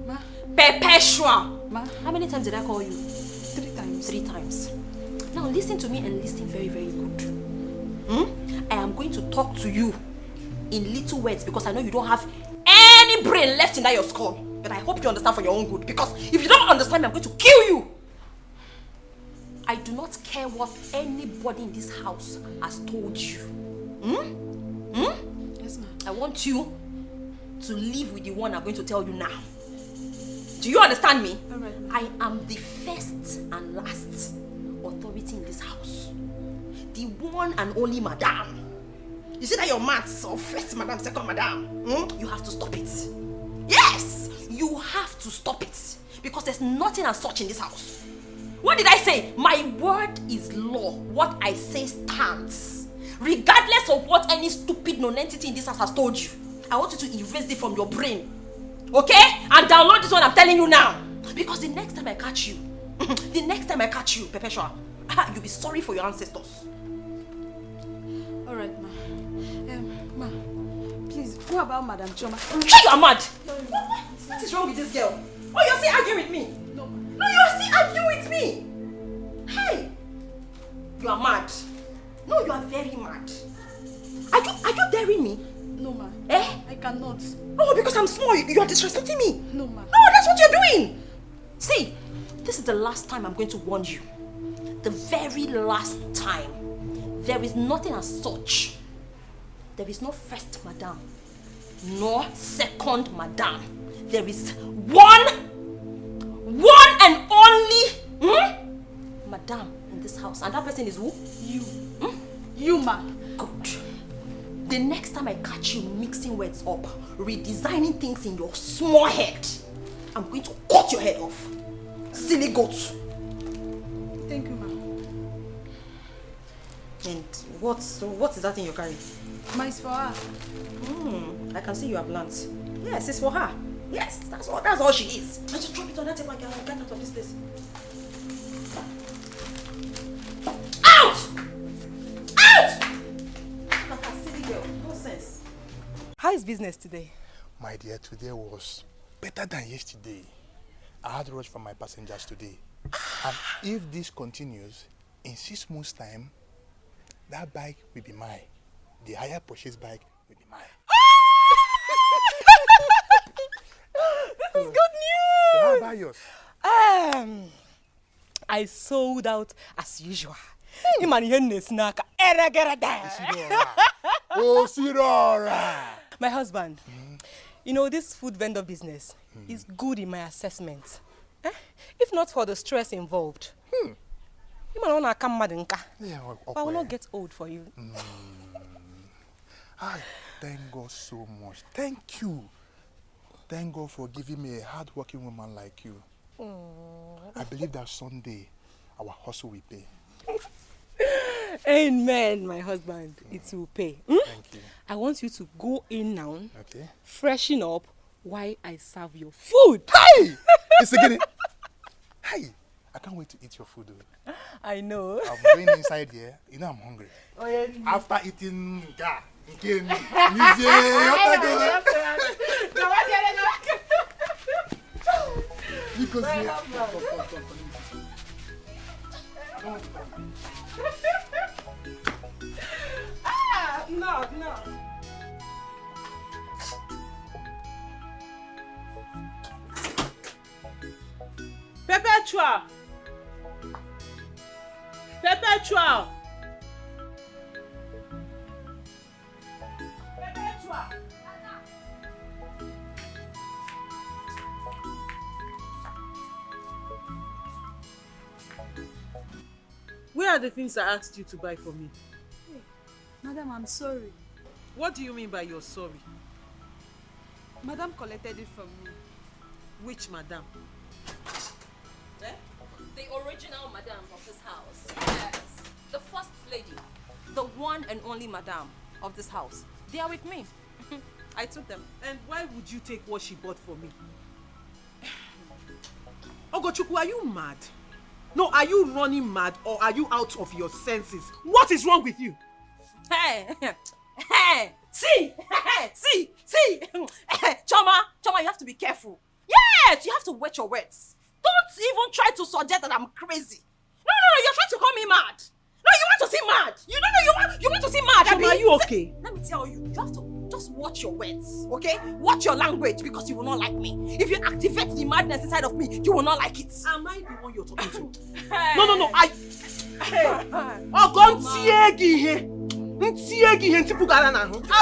Ma. Perpetua. Ma. How many times did I call you? 3 times. 3 times. Now listen to me and listen very, very good. I am going to talk to you in little words because I know you don't have any brain left in that your skull. But I hope you understand for your own good, because if you don't understand me, I'm going to kill you. I do not care what anybody in this house has told you. Yes, ma'am. I want you to live with the one I'm going to tell you now. Do you understand me? All right, I am the first and last authority in this house. The one and only madam. You see that your maths of first madam, second madam? You have to stop it. Yes! You have to stop it. Because there's nothing as such in this house. What did I say? My word is law. What I say stands. Regardless of what any stupid non-entity in this house has told you. I want you to erase it from your brain. Okay? And download this one I'm telling you now. Because the next time I catch you, Perpetua, you'll be sorry for your ancestors. All right, ma. Ma, please, what about Madam Choma? You are mad! What is wrong with this girl? Oh, you're still arguing with me? No, you're still arguing with me! Hey! You are mad. No, you are very mad. Are you daring me? No, ma. Eh? I cannot. No, because I'm small. You are disrespecting me. No, ma. No, that's what you're doing. See, this is the last time I'm going to warn you. The very last time. There is nothing as such. There is no first madam, nor second madam. There is one and only madam in this house. And that person is who? You. You, ma. Good. The next time I catch you mixing words up, redesigning things in your small head, I'm going to cut your head off. Silly goat. Thank you, ma. And what is that thing you're carrying? Ma, it's for her. I can see you have learnt. Yes, it's for her. Yes, that's all she is. I just drop it on that table and get out of this place. Out! Out! Look at that silly girl. Nonsense. How is business today? My dear, today was better than yesterday. I had rush from my passengers today. And if this continues, in 6 months' time, that bike will be mine. The higher purchase bike will be mine. This is good news! So how about yours? I sold out as usual. Oh, Sidora! My husband, you know, this food vendor business is good in my assessment. If not for the stress involved, I will not get old for you. I thank God so much. Thank you. Thank God for giving me a hard-working woman like you. I believe that someday our hustle will pay. Amen, my husband. It will pay. Thank you. I want you to go in now, Okay. freshen up while I serve your food. Hey! It's again. Hey! I can't wait to eat your food. I know. I'm going inside here. You know I'm hungry. Oh, yeah. After eating No. Perpetua! Perpetua! Perpetua! Where are the things I asked you to buy for me? Hey, Madam, I'm sorry. What do you mean by you're sorry? Madam collected it from me. Which madam? The original madam of this house. Yes. The first lady. The one and only madam of this house. They are with me. I took them. And why would you take what she bought for me? Ogochukwu, are you mad? No, are you running mad or are you out of your senses? What is wrong with you? Hey, see, Choma, you have to be careful. Yes, you have to watch your words. Don't even try to suggest that I'm crazy. you're trying to call me mad. No, you want to see mad. You want to see mad. Choma, are you okay? Let me tell you, you have to just watch your words, okay? Watch your language because you will not like me. If you activate the madness inside of me, you will not like it. Am I the one you're talking to? Hey. No, Hey. I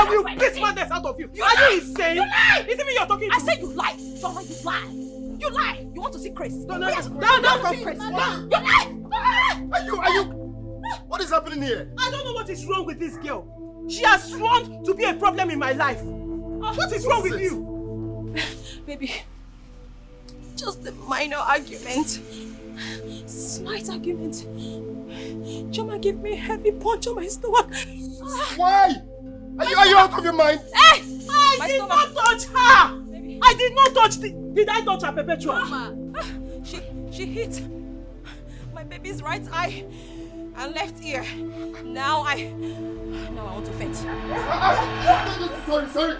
will beat madness out of you. Are you insane? You lie! Is it me you're talking to? I say you lie. Choma, you lie. You lie. You want to see Chris? No. You lie. Are you? What is happening here? I don't know what is wrong with this girl. She has sworn to be a problem in my life. What is wrong with you? Baby, just a minor argument. Slight argument. Choma gave me a heavy punch on my stomach. Why? Are you out of your mind? Hey! I did not touch her! Baby. I did not touch Did I touch her, Perpetual? Mama, she hit my baby's right eye and left ear. Now I want to faint. Sorry.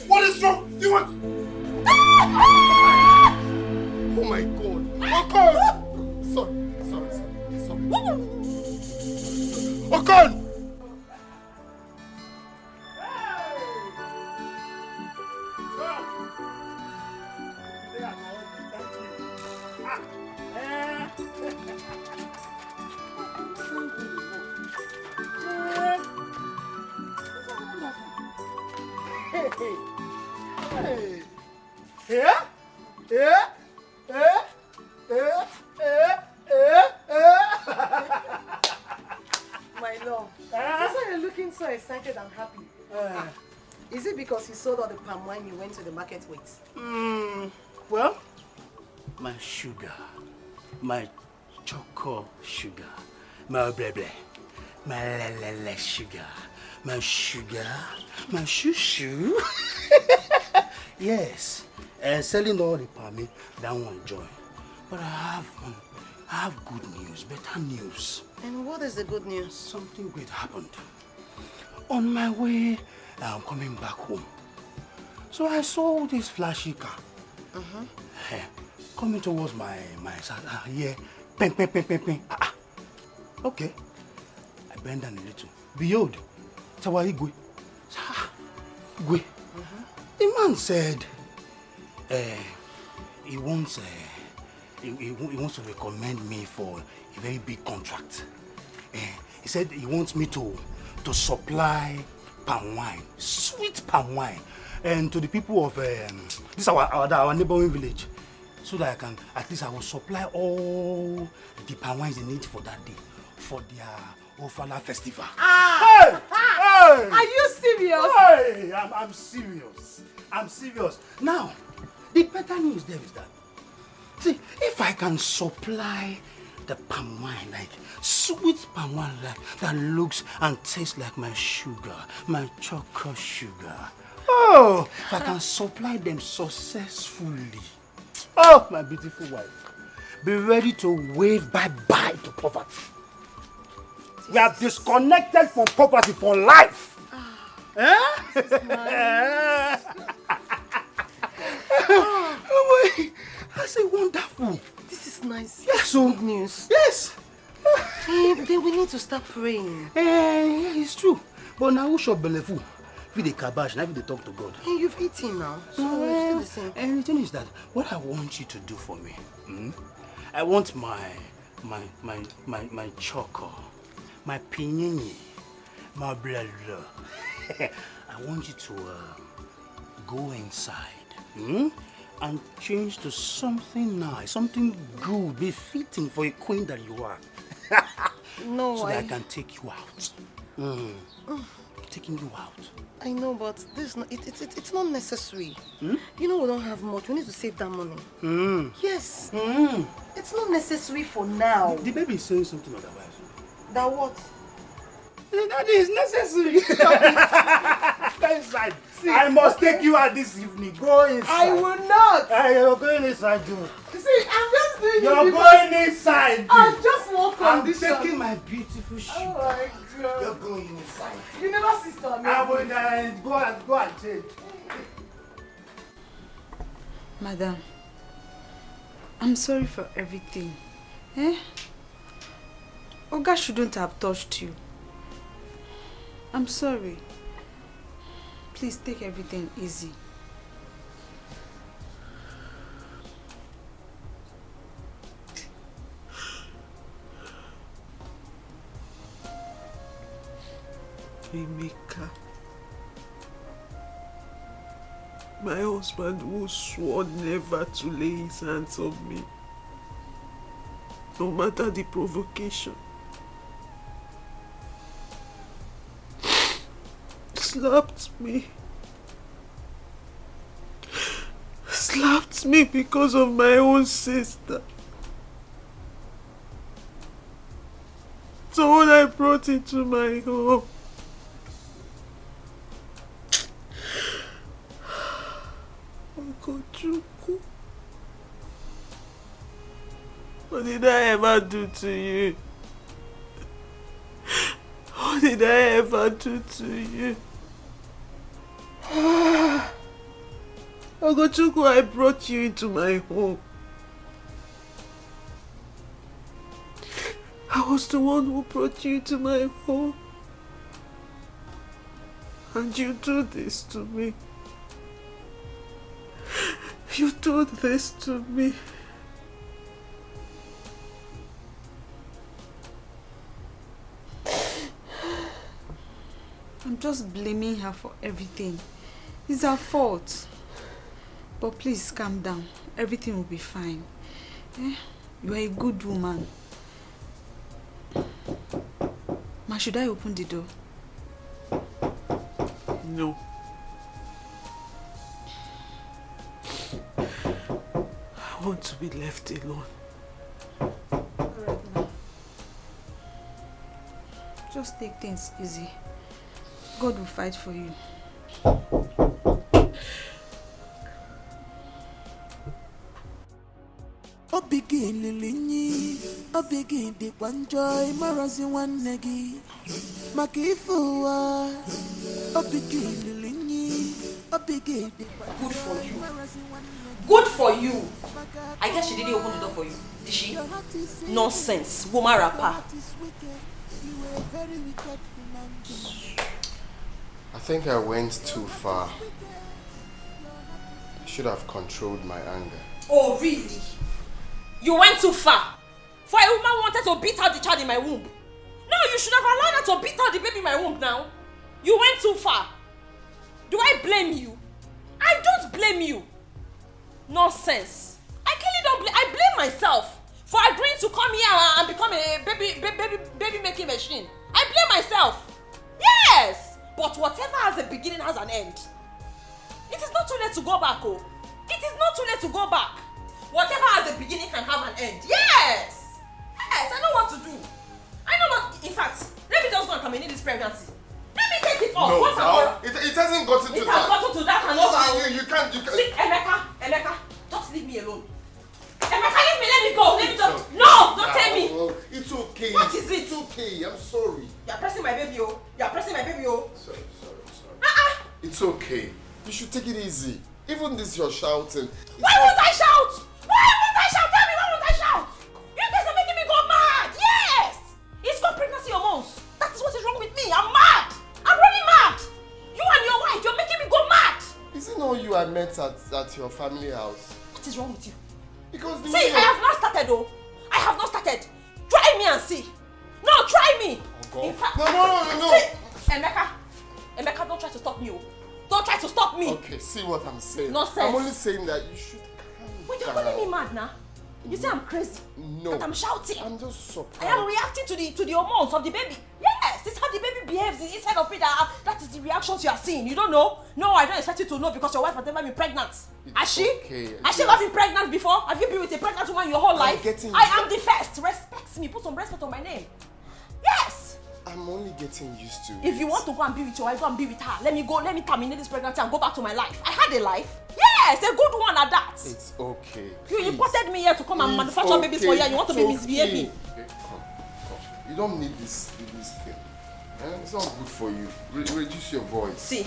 What is wrong? Do you want? Oh my God! Oh God! Sorry. Oh God! My love, that's why you're looking so excited and happy. Is it because you sold all the palm wine you went to the market with? Well, my sugar, my choco sugar, my bleble, my lelele sugar, my sugar, my shushu. Yes, and selling all the palmy, that one joy. But I have good news, better news. And what is the good news? Something great happened. On my way, I'm coming back home. So I saw this flashy car. Coming towards my side. Yeah. Ping. Okay. I bend down a little. Behold, it's our Igwe. Igwe. The man said he wants to recommend me for a very big contract. He said he wants me to supply palm wine, sweet palm wine, and to the people of this our neighboring village, so that I will supply all the palm wines they need for that day, for their Ofala festival. Hey! Are you serious? Hey! I'm serious. I'm serious. Now, the better news there is that, see, if I can supply the palm wine, like sweet palm wine, like that looks and tastes like my sugar, my chocolate sugar. Oh, if I can supply them successfully. Oh, my beautiful wife, be ready to wave bye-bye to poverty. We are disconnected from poverty for life. This is nice. Oh boy, I say wonderful. This is nice. Yes, so good news. Yes. Then we need to start praying. It's true. But now who shall believe who? Feed the cabbage, now they talk to God. Hey, you've eaten now, so it's still the same. And the thing is that what I want you to do for me, I want my choco, my pinini, my blood. I want you to go inside and change to something nice, something good, befitting for a queen that you are. No, so that I can take you out. Taking you out. I know, but this it's not necessary. You know we don't have much. We need to save that money. Yes. It's not necessary for now. The baby is saying something otherwise. That what? That is necessary. Go inside. See, I must take you out this evening. Go inside. I will not. You're going inside, Joe. See, I'm just doing You're going inside. I just want condition. I'm taking my beautiful shoe. Oh my God. You're going inside. You never sister me. I will go and change. Madam, I'm sorry for everything. Eh? Oga shouldn't have touched you. I'm sorry. Please take everything easy. Emeka, my husband who swore never to lay his hands on me, no matter the provocation, slapped me because of my own sister. So when I brought into my home, what did I ever do to you? What did I ever do to you? Ogochukwu, I brought you into my home. I was the one who brought you into my home. And you do this to me. You do this to me. I'm just blaming her for everything. It's her fault. But please calm down. Everything will be fine. Eh? You are a good woman. Ma, should I open the door? No. I want to be left alone. Alright, Ma. Just take things easy. God will fight for you. Obigi lilinyi, obigi di kwanjoy marazi wanegi, makifuwa. Obigi lilinyi, obigi di Good for you. Good for you. I guess she didn't open the door for you, did she? Nonsense, woman rapper. I think I went too far. I should have controlled my anger. Oh, really? You went too far. For a woman wanted to beat out the child in my womb. No, you should have allowed her to beat out the baby in my womb now. You went too far. Do I blame you? I don't blame you. Nonsense. I clearly don't blame. I blame myself for agreeing to come here and become a baby making machine. I blame myself. Yes. But whatever has a beginning has an end. It is not too late to go back, oh. It is not too late to go back. Whatever has a beginning can have an end. Yes! Yes, I know what to do. I know what, in fact, let me just go and terminate this pregnancy. Let me take it off. No, once now, it hasn't gotten to that. It has gotten to that and over. You can't. See, Emeka, just leave me alone. Emeka, leave me, let me go. Let me just, no, don't tell me. It's okay. What is it? It's okay, I'm sorry. You're pressing my baby, oh. You're pressing my baby, oh. Sorry. It's okay. You should take it easy. Even this you're shouting. Why won't I shout? Why won't I shout? Tell me, why won't I shout? You guys are making me go mad. Yes! It's called pregnancy hormones. That is what is wrong with me. I'm mad. I'm really mad. You and your wife, you're making me go mad. Is it not you I met at your family house? What is wrong with you? Because the See, I have not started, oh. I have not started. Try me and see. No, try me. Oh, God. In fact, No. See, Emeka, don't try to stop me, oh. Don't try to stop me. Okay, see what I'm saying. Nonsense. I'm only saying that you should Wait, you're calling me mad now? You say I'm crazy? No. That I'm shouting? I'm just surprised. I am reacting to the hormones of the baby. Yes, this is how the baby behaves inside of it. That is the reactions you are seeing. You don't know? No, I don't expect you to know because your wife has never been pregnant. Has she? Okay. Has she ever been pregnant before? Have you been with a pregnant woman your whole life? I am the first. Respect me. Put some respect on my name. Yes. I'm only getting used to it. If you want to go and be with your wife, go and be with her. Let me terminate this pregnancy and go back to my life. I had a life. Yes, a good one at that. It's okay. You imported me here to come and manufacture babies for you and you want to be misbehaving. Okay, come. You don't need this thing. It's not good for you. Reduce your voice. See,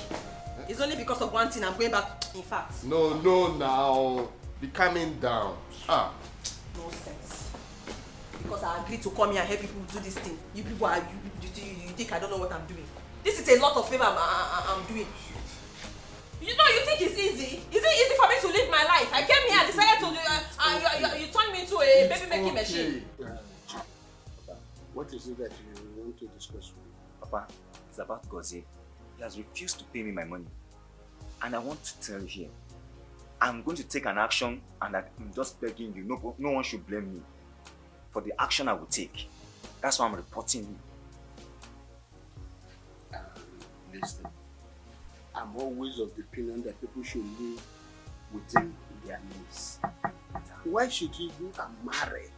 it's only because of one thing I'm going back. In fact. No, now. Be calming down. Ah. Nonsense. Because I agreed to come here and help people do this thing. You people are, you think I don't know what I'm doing. This is a lot of favor I'm doing. You know, you think it's easy? Is it easy for me to live my life? I came here, decided to, you turned me into a baby-making machine. What is it that you want to discuss with me? Papa, it's about Gozie. He has refused to pay me my money. And I want to tell you here, I'm going to take an action and I'm just begging you, no one should blame me for the action I will take. That's why I'm reporting you. Listen, I'm always of the opinion that people should live within their means. Why should you go and marry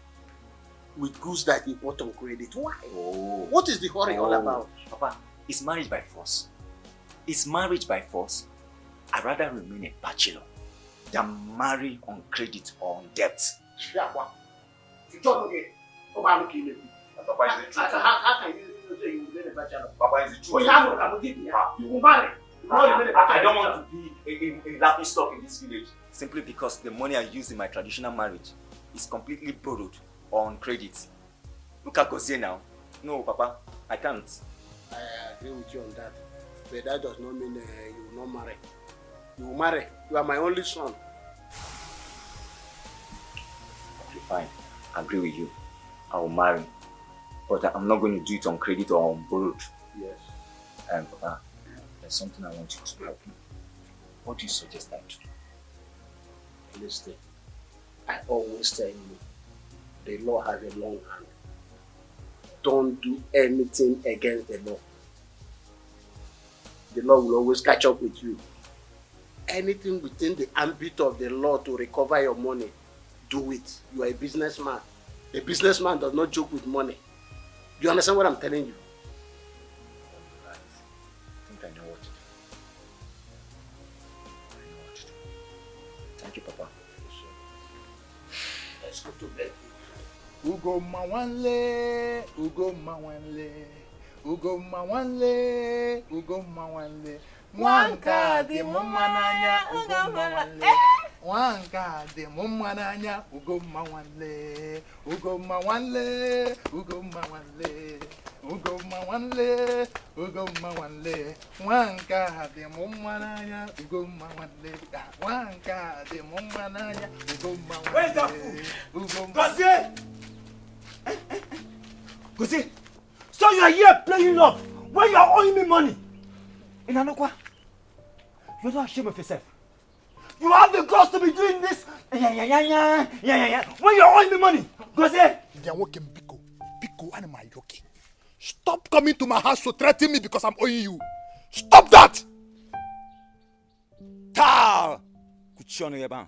with goods that you bought on credit? Why? Oh. What is the hurry all about? Papa, it's marriage by force. It's marriage by force. I'd rather remain a bachelor than marry on credit or on debt. Papa, is the truth. How can you say you will remain a bachelor? Papa, is the truth. You will marry. I don't want to be a laughing stock in this village simply because the money I use in my traditional marriage is completely borrowed or on credit. Look at Gozie now. No, Papa, I can't. I agree with you on that. But that does not mean you will not marry. You will marry. You are my only son. Okay, fine. I agree with you. I will marry. But I'm not going to do it on credit or on borrowed. Yes. Papa, there's something I want you to help me. What do you suggest I do? Listen, I always tell you, the law has a long hand. Don't do anything against the law. The law will always catch up with you. Anything within the ambit of the law to recover your money, do it. You are a businessman. A businessman does not joke with money. Do you understand what I'm telling you? Right. I think I know what to do. Thank you, Papa. Let's go to bed. Ugo mawanle, Ugo mawanle, Ugo mawanle, Ugo mawanle. Wanka de mumananya, Ugo mawanle. Wanka de mumananya, Ugo mawanle, Ugo mawanle, Ugo mawanle, Ugo mawanle, Ugo mawanle. Wanka de mumananya, Ugo mawanle. Wanka de mumananya, Ugo mawanle. Where's that food? Gozie! Gozie! So you are here playing love when you are owing me money. In Anokwa, you're not ashamed of yourself. You have the guts to be doing this. When you are owing me money. Gozie! They are working Biko and my yoke. Stop coming to my house to threaten me because I'm owing you. Stop that! Tal! Kuchiono Yeban.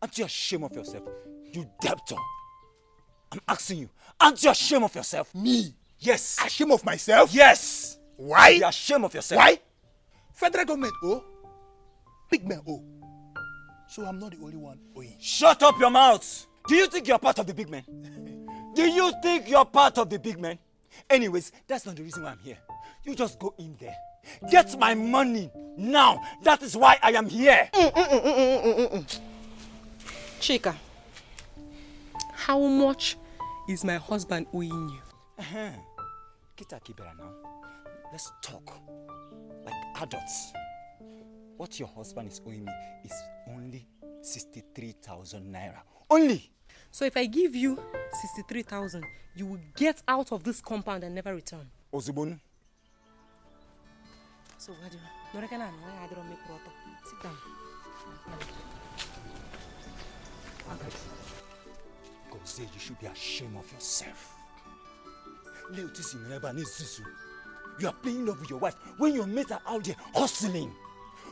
Aren't you ashamed of yourself? You debtor. I'm asking you, aren't you ashamed of yourself? Me? Yes. Ashamed of myself? Yes. Why? You're ashamed of yourself. Why? Federal government owe. Big men owe. So I'm not the only one owing. Shut up your mouth. Do you think you're part of the big men? Do you think you're part of the big men? Anyways, that's not the reason why I'm here. You just go in there. Get my money now. That is why I am here. Chika, how much is my husband owing you? Kita Kibera now. Let's talk like adults. What your husband is owing me is only 63,000 naira. Only. So if I give you 63,000, you will get out of this compound and never return. Ozubun. So what do you want? Sit down. Gozie, you should be ashamed of yourself. You are playing love with your wife when your mates are out there hustling.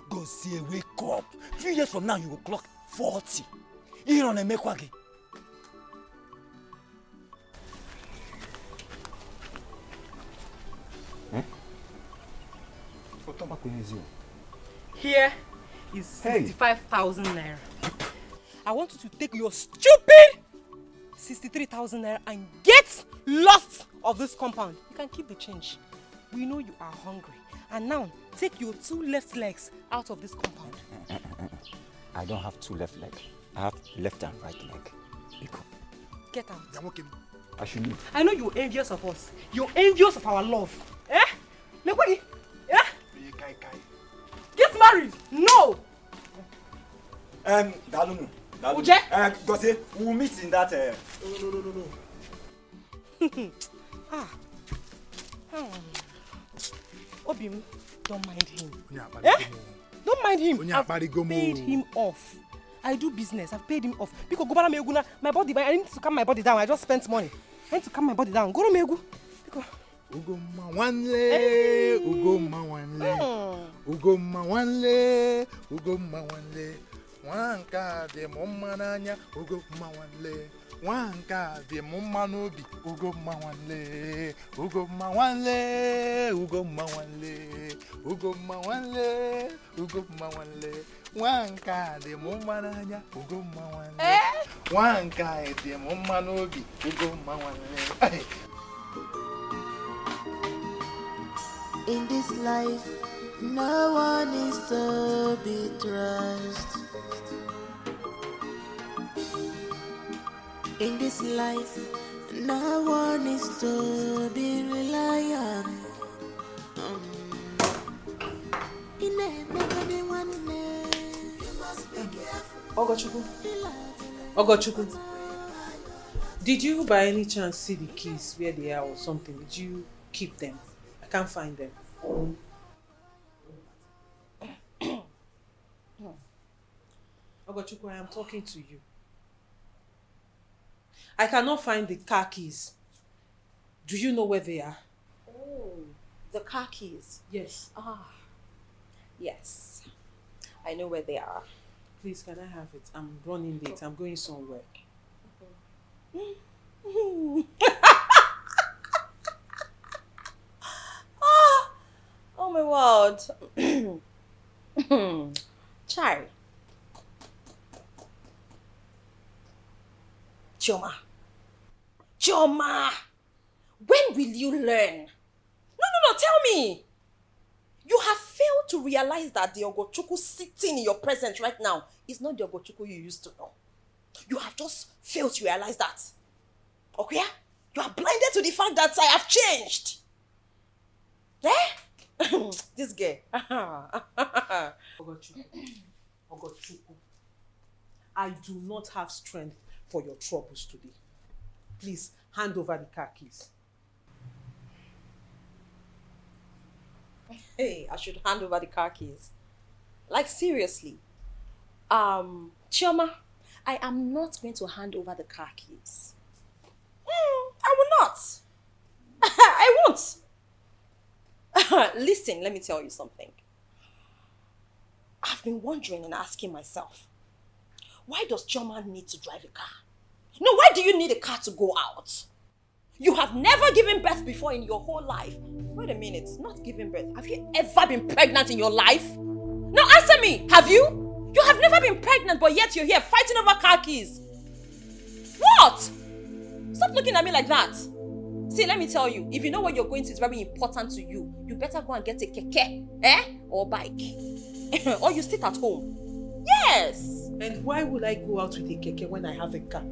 Gozie, wake up. 3 years from now, you will clock 40. You don't make wagi. Here is 65,000 naira. I want you to take your stupid 63,000 naira and get lost of this compound. You can keep the change. We know you are hungry. And now, take your 2 left legs out of this compound. I don't have 2 left legs. I have left and right leg. Get out. I should leave. I know you're envious of us. You're envious of our love. Eh? Nobody. Eh? Get married. No. Dalunu. Uje? Gose, we'll meet in that. No. Obim, don't mind him. Eh? Don't mind him. I've paid him off. I do business. I've paid him off. Because go meguna, my body, I need to calm my body down. I just spent money. I need to calm my body down. Go to megu. Ugoma wanle, ugoma wanle, ugoma wanle, ugoma wanle. Wanka de mama nanya, ugoma wanle. Wanka de mama nobi, ugoma wanle, ugoma wanle, ugoma wanle, ugoma wanle, ugoma wanle. Wanka de mama nanya, ugoma wanle. Wanka de mama nobi, ugoma wanle. In this life, no one is to be trusted. In this life, no one is to be reliant. Ogochukwu, did you by any chance see the keys where they are or something? Did you keep them? I can't find them. Ogochukwu, I am talking to you. I cannot find the car keys. Do you know where they are? Oh, the car keys. Yes. Yes. I know where they are. Please, can I have it? I'm running late. I'm going somewhere. Oh my word. Child. Choma, when will you learn? No, tell me. You have failed to realize that the Ogochukwu sitting in your presence right now is not the Ogochukwu you used to know. You have just failed to realize that. Okay? You are blinded to the fact that I have changed. Eh? This girl. Ogochukwu, I do not have strength for your troubles today. Please, hand over the car keys. Hey, I should hand over the car keys. Like, seriously. Chioma, I am not going to hand over the car keys. I will not. I won't. Listen, let me tell you something. I've been wondering and asking myself, why does Chioma need to drive a car? No, why do you need a car to go out? You have never given birth before in your whole life. Wait a minute, not giving birth. Have you ever been pregnant in your life? No, answer me. Have you? You have never been pregnant, but yet you're here fighting over car keys. What? Stop looking at me like that. See, let me tell you, if you know what you're going to is very important to you, you better go and get a keke, or bike. Or you sit at home. Yes. And why would I go out with a keke when I have a car?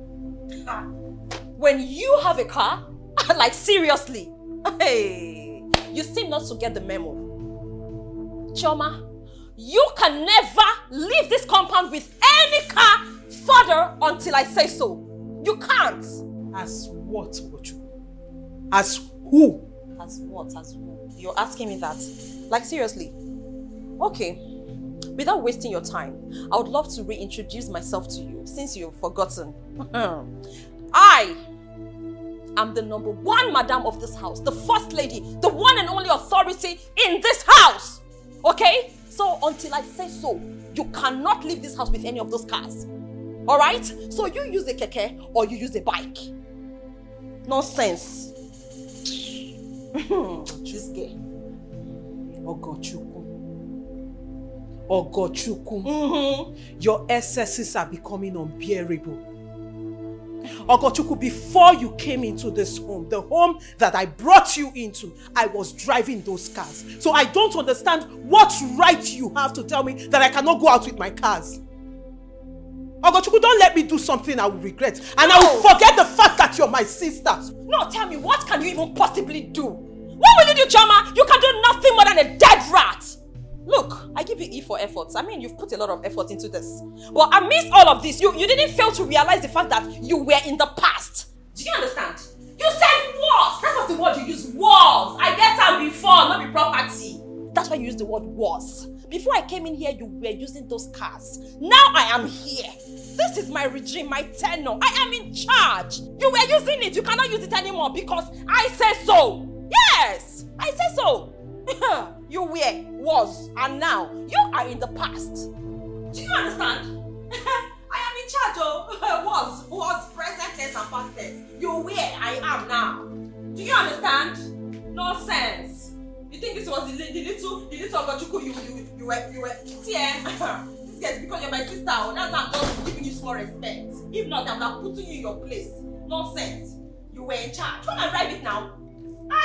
When you have a car? Like, seriously? Hey, you seem not to get the memo. Chioma, you can never leave this compound with any car further until I say so. You can't. As what, Ogochukwu? As who? As what? As who? You're asking me that? Like, seriously? Okay. Without wasting your time, I would love to reintroduce myself to you since you've forgotten. I am the #1 madam of this house, the first lady, the one and only authority in this house. Okay? So until I say so, you cannot leave this house with any of those cars. Alright? So you use a keke or you use a bike. Nonsense. This girl. Ogochukwu. Your excesses are becoming unbearable. Ogochukwu, before you came into this home, the home that I brought you into, I was driving those cars. So I don't understand what right you have to tell me that I cannot go out with my cars. Ogochukwu, don't let me do something I will regret. And I will forget the fact that you're my sister. No, tell me, what can you even possibly do? What will you do, Choma? You can do nothing more than a dead rat. Look, I give you E for efforts. I mean, you've put a lot of effort into this. But amidst all of this, you didn't fail to realize the fact that you were in the past. Do you understand? You said was. That was the word you used, was. I get that before, not be property. That's why you used the word was. Before I came in here, you were using those cars. Now I am here. This is my regime, my tenure. I am in charge. You were using it. You cannot use it anymore because I say so. Yes, I say so. You were, was, and now you are in the past. Do you understand? I am in charge, oh. Was, present tense and past tense. You were, I am now. Do you understand? Nonsense. You think this was the little Ogochukwu you were see, this guy is because you're my sister, oh, that's why I'm just giving you small respect. If not, I'm not putting you in your place. Nonsense. You were in charge. Come and drive it now.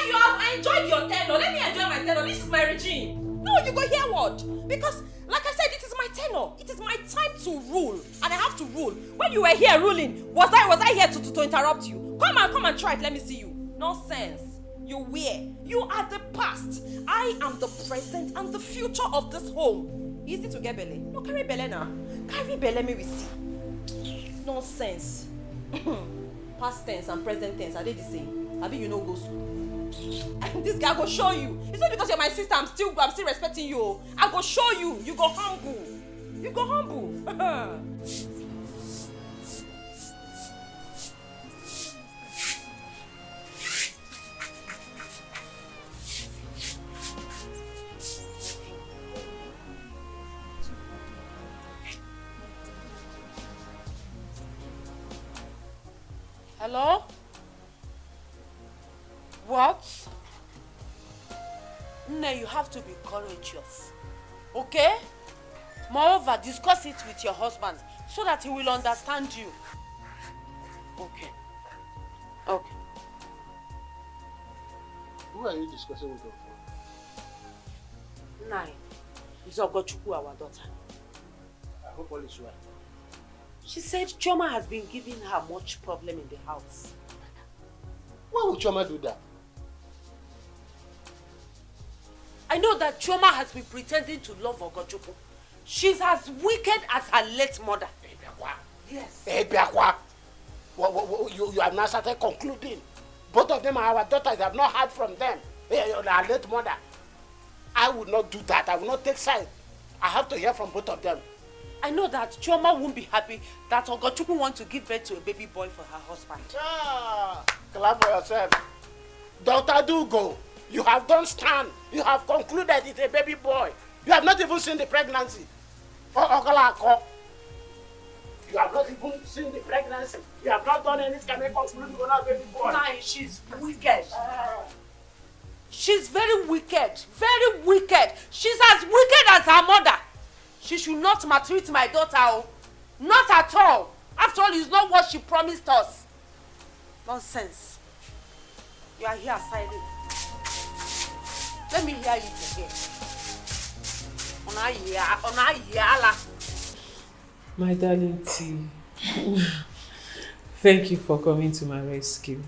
You have enjoyed your tenure. Let me enjoy my tenure. This is my regime. No, you go hear what? Because, like I said, it is my tenure. It is my time to rule, and I have to rule. When you were here ruling, was I here to interrupt you? Come and try it. Let me see you. Nonsense. You were. You are the past. I am the present and the future of this home. Easy to get belly. No, carry belly now. Carry belly, me we see. Nonsense. Past tense and present tense, are they the same? Abi you know go school. And this guy go show you. It's not because you're my sister, I'm still respecting you. I go show you. You go humble. You go humble. Hello? What? No, you have to be courageous. Okay? Moreover, discuss it with your husband so that he will understand you. Okay. Okay. Who are you discussing with your phone? Nine. It's Ogochukwu, our daughter. I hope all is well. She said Choma has been giving her much problem in the house. Why would Choma do that? I know that Choma has been pretending to love Ogochukwu. She's as wicked as her late mother. Yes. You have now started concluding. Both of them are our daughters. I have not heard from them. Our late mother. I would not do that. I will not take side. I have to hear from both of them. I know that Choma won't be happy that Ogochukwu wants to give birth to a baby boy for her husband. Clap for yourself. Daughter, do go. You have done stand. You have concluded it's a baby boy. You have not even seen the pregnancy. You have not even seen the pregnancy. You have not done any kind of conclusion on a baby boy. Nah, she's wicked. She's very wicked. Very wicked. She's as wicked as her mother. She should not maltreat my daughter. Oh. Not at all. After all, it's not what she promised us. Nonsense. You are here silent. Let me hear you again. My darling T, thank you for coming to my rescue.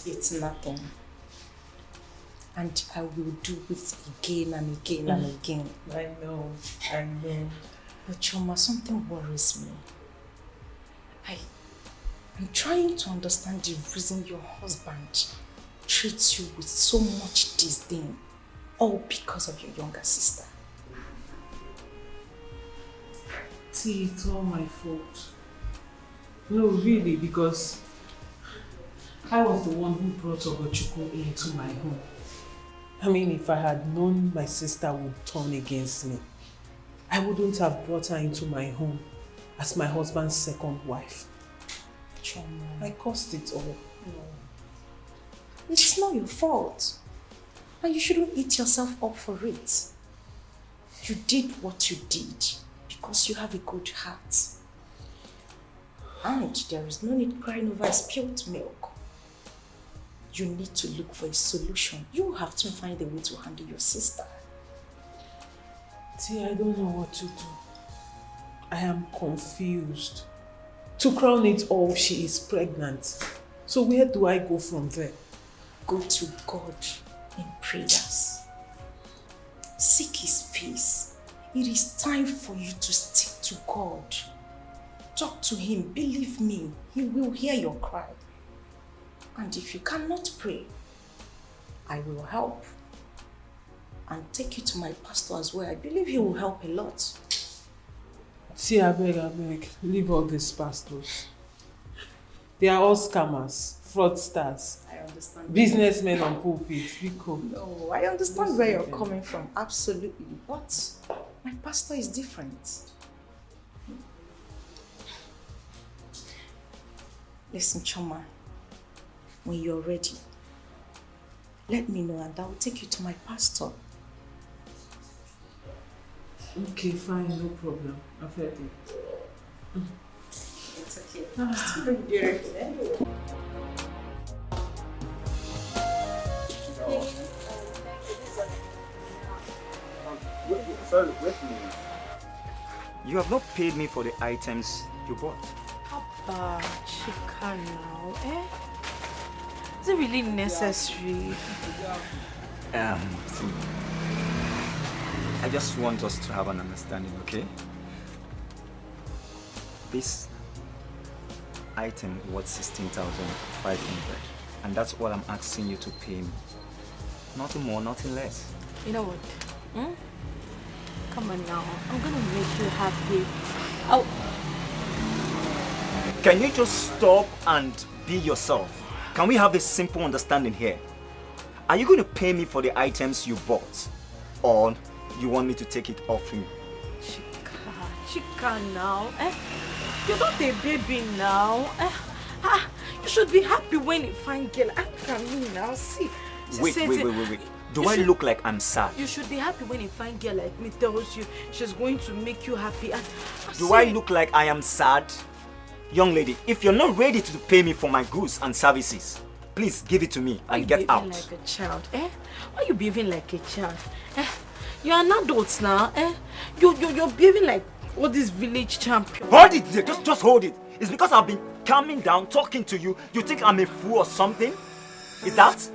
It's nothing. And I will do it again and again and again. I know. But Choma, something worries me. I'm trying to understand the reason your husband treats you with so much disdain, all because of your younger sister. See, it's all my fault. No, really, because I was the one who brought Ogochukwu into my home. I mean, if I had known my sister would turn against me, I wouldn't have brought her into my home as my husband's second wife. Choma, I caused it all. No. It's not your fault. And you shouldn't eat yourself up for it. You did what you did because you have a good heart. And there is no need crying over spilled milk. You need to look for a solution. You have to find a way to handle your sister. See, I don't know what to do. I am confused. To crown it all, she is pregnant. So where do I go from there? Go to God in prayers. Seek His face. It is time for you to stick to God. Talk to Him. Believe me, He will hear your cry. And if you cannot pray, I will help. And take you to my pastor as well. I believe he will help a lot. See, I beg, leave all these pastors. They are all scammers, fraudsters. I understand. Businessmen on pulpits. No, I understand where you're coming from, absolutely. But my pastor is different. Listen, Choma, when you're ready, let me know and I will take you to my pastor. Okay, fine, no problem. I've heard it. It's okay. Just bring it anyway. Sorry, wait a minute. You have not paid me for the items you bought. Papa, Chika now, eh? Is it really necessary? See, I just want us to have an understanding, okay? This item worth 16,500, and that's all I'm asking you to pay me. Nothing more, nothing less. You know what? Come on now, I'm gonna make you happy. Can you just stop and be yourself? Can we have a simple understanding here? Are you going to pay me for the items you bought, or you want me to take it off you? Chika now, eh? You're not a baby now, eh? You should be happy when you find girl. Look at me now, see. Wait. Do I look like I'm sad? You should be happy when you find girl like me tells you she's going to make you happy. Do I look like I am sad? Young lady, if you're not ready to pay me for my goods and services, please give it to me and get out. You're behaving like a child, eh? Why are you behaving like a child? Eh? You're an adult now, eh? You're behaving like all these village champions. Hold it there, just hold it. It's because I've been calming down, talking to you. You think I'm a fool or something? Is that?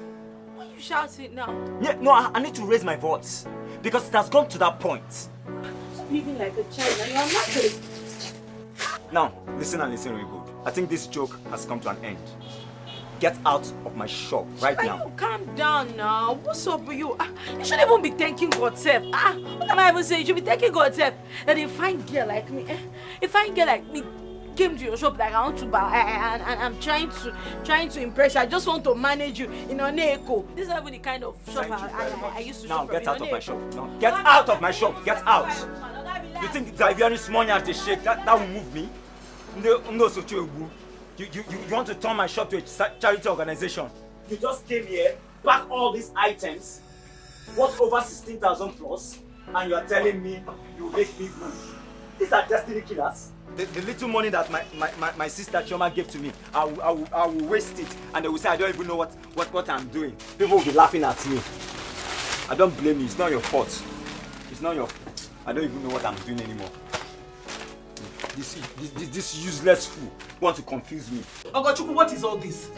Why are you shouting now? Yeah, no, I need to raise my voice. Because it has gone to that point. You're behaving like a child and you're not good. Now, listen and listen really good. I think this joke has come to an end. Get out of my shop right now. Calm down now. What's up with you? You shouldn't even be thanking God self. What am I even saying? You should be thanking God self. That a fine girl like me, a fine girl like me came to your shop like I want to buy and I'm trying to impress you. I just want to manage you in an echo. This is not even the kind of shop I used to shop from. Now get out of my shop. No, get out of my shop. Get out. You think that if you're small as the shake, that will move me? No, you want to turn my shop to a charity organization. You just came here, pack all these items, worth over 16,000 plus, and you are telling me you make me good. These are destiny killers. The little money that my sister Chioma gave to me, I will waste it, and they will say I don't even know what I'm doing. People will be laughing at me. I don't blame you. It's not your fault. It's not your fault. I don't even know what I'm doing anymore. This useless fool want to confuse me. Ogochukwu, what is all this?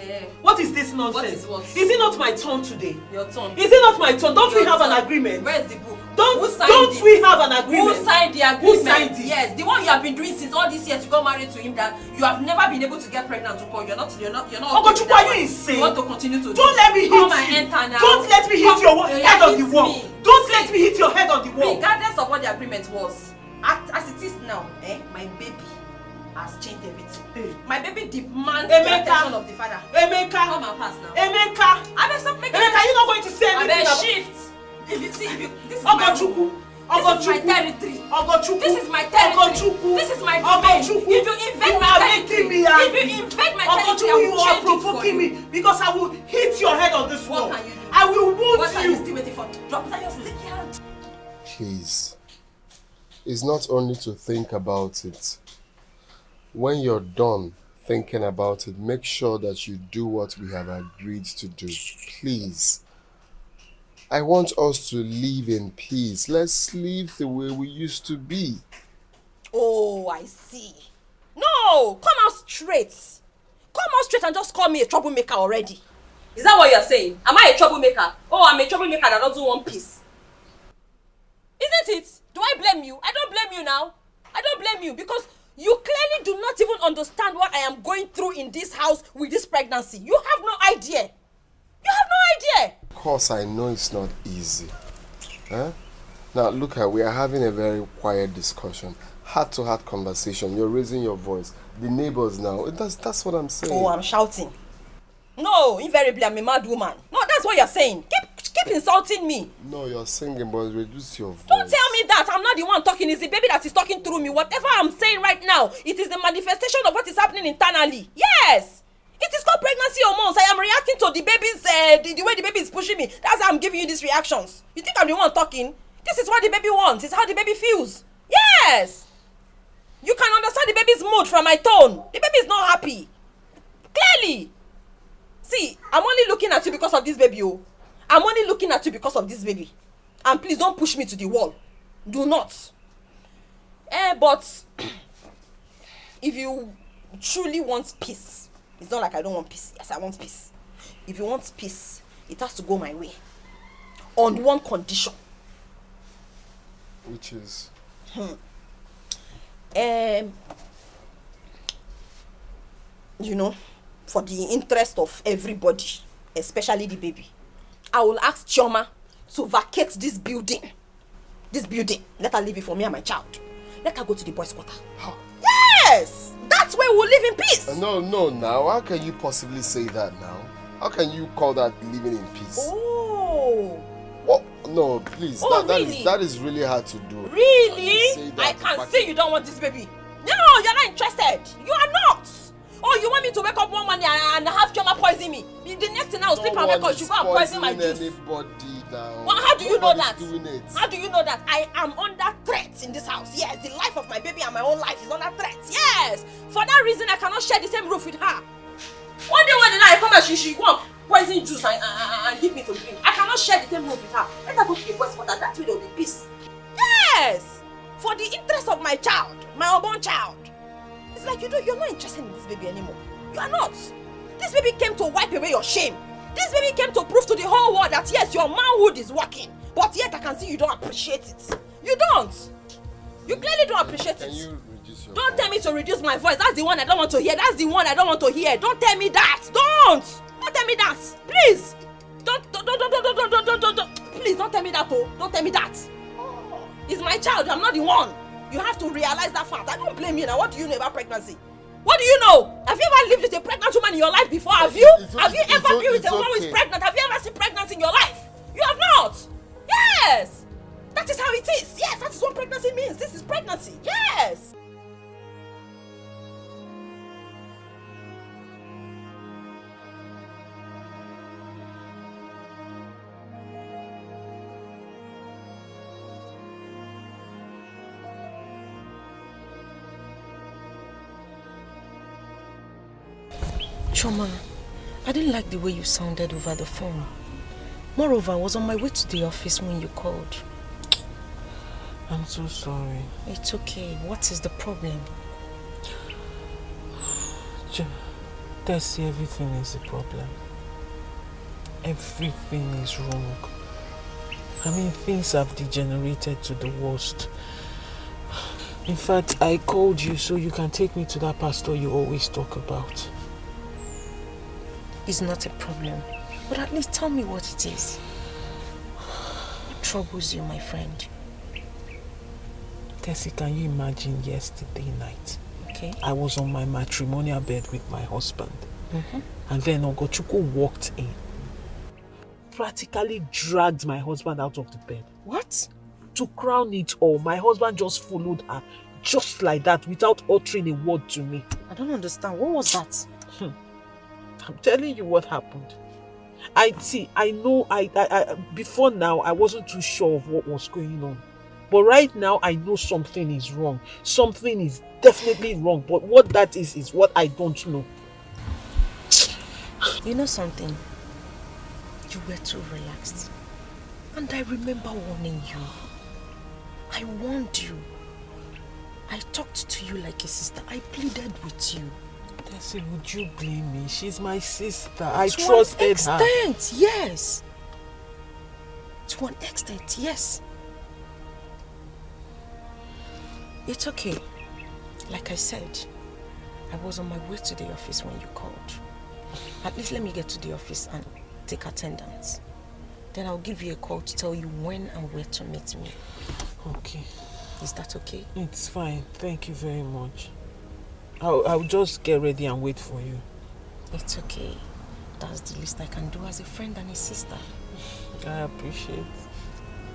What is this nonsense? What is what? Is it not my turn today? Your turn. Is it not my turn? Don't we have an agreement? Where is the book? Don't we have an agreement? Who signed the agreement? Who signed it? Yes, the one you have been doing since all these years you got married to him that you have never been able to get pregnant to call. You're not Ogochukwu, are you insane? You want to continue to Don't let me hit come you. and enter now. Don't let me hit your head on the wall. Me. Don't let me hit your head on the wall. Regardless of what the agreement was, as it is now, my baby has changed everything. Hey. My baby demands the attention of the father. Emeka! Come and pass now. Emeka! I mean, stop making Emeka, are you not going to say anything about shift? This is Ogochukwu! my territory. Ogochukwu! This is my territory. Ogochukwu! This is my domain. Ogochukwu! If you invade my territory, if you invade my territory, Ogochukwu, you are provoking me because I will hit your head on this wall. What can you do? I will wound what you. What are you still waiting for? Drop down your sticky hand. Please. It's not only to think about it. When you're done thinking about it, make sure that you do what we have agreed to do. Please. I want us to live in peace. Let's live the way we used to be. Oh, I see. No, come out straight. Come out straight and just call me a troublemaker already. Is that what you're saying? Am I a troublemaker? Oh, I'm a troublemaker that doesn't want peace. Isn't it? Do I blame you? I don't blame you now. I don't blame you because you clearly do not even understand what I am going through in this house with this pregnancy. You have no idea. You have no idea. Of course, I know it's not easy. Huh? Now, look at, we are having a very quiet discussion. Heart-to-heart conversation. You're raising your voice. The neighbors now. That's what I'm saying. Oh, I'm shouting. No, invariably, I'm a mad woman. No, that's what you're saying. Keep insulting me. No, you're singing, but reduce your voice. Don't tell me that. I'm not the one talking. It's the baby that is talking through me. Whatever I'm saying right now, it is the manifestation of what is happening internally. Yes. It is called pregnancy hormones. I am reacting to the baby's, the way the baby is pushing me. That's how I'm giving you these reactions. You think I'm the one talking? This is what the baby wants. It's how the baby feels. Yes. You can understand the baby's mood from my tone. The baby is not happy. Clearly. See, I'm only looking at you because of this baby. Oh. I'm only looking at you because of this baby. And please don't push me to the wall. Do not. But if you truly want peace, it's not like I don't want peace. Yes, I want peace. If you want peace, it has to go my way. On one condition. Which is? You know, for the interest of everybody, especially the baby, I will ask Chioma to vacate this building. This building. Let her leave it for me and my child. Let her go to the boys' quarter. How? Yes! That's where we'll live in peace. No, now. How can you possibly say that now? How can you call that living in peace? Oh. What? No, please. Oh, really? That is really hard to do. Really? I can see you don't want this baby. No, you're not interested. You are not. Oh, you want me to wake up one morning and have Chioma poison me? The next thing I will sleep and wake up, you go and poison my juice. Anybody now. Well, how do you know that? Doing it. How do you know that? I am under threat in this house. Yes, the life of my baby and my own life is under threat. Yes. For that reason, I cannot share the same roof with her. One day when I come and she go and poison juice and give me to drink. I cannot share the same roof with her. Let her go to the boys' quarter. That way there will be peace. Yes. For the interest of my child, my unborn child. It's like you're not interested in this baby anymore. You are not. This baby came to wipe away your shame. This baby came to prove to the whole world that yes, your manhood is working. But yet I can see you don't appreciate it. You don't. You clearly don't appreciate it. Can you reduce your Don't tell me to reduce my voice. That's the one I don't want to hear. That's the one I don't want to hear. Don't tell me that. Don't tell me that. Please. Don't. Please don't tell me that. Oh, don't tell me that. It's my child. I'm not the one. You have to realize that fact. I don't blame you now. What do you know about pregnancy? What do you know? Have you ever lived with a pregnant woman in your life before? Have you? Have you ever been with a woman who is pregnant? Have you ever seen pregnancy in your life? You have not. Yes. That is how it is. Yes, that is what pregnancy means. This is pregnancy. Yes. Chioma, I didn't like the way you sounded over the phone. Moreover, I was on my way to the office when you called. I'm so sorry. It's okay. What is the problem? Tessie, everything is a problem. Everything is wrong. I mean, things have degenerated to the worst. In fact, I called you so you can take me to that pastor you always talk about. It's not a problem. But at least tell me what it is. What troubles you, my friend? Tessie, can you imagine yesterday night? Okay. I was on my matrimonial bed with my husband. And then Ogochukwu walked in. Practically dragged my husband out of the bed. What? To crown it all, my husband just followed her. Just like that, without uttering a word to me. I don't understand. What was that? I'm telling you what happened. I know before now I wasn't too sure of what was going on. But right now I know something is wrong. Something is definitely wrong. But what that is what I don't know. You know something? You were too relaxed. And I remember warning you. I warned you. I talked to you like a sister. I pleaded with you. Tessie, would you blame me? She's my sister. I trusted her. To an extent, yes. To an extent, yes. It's okay. Like I said, I was on my way to the office when you called. At least let me get to the office and take attendance. Then I'll give you a call to tell you when and where to meet me. Okay. Is that okay? It's fine. Thank you very much. I'll just get ready and wait for you. It's okay. That's the least I can do as a friend and a sister. I appreciate.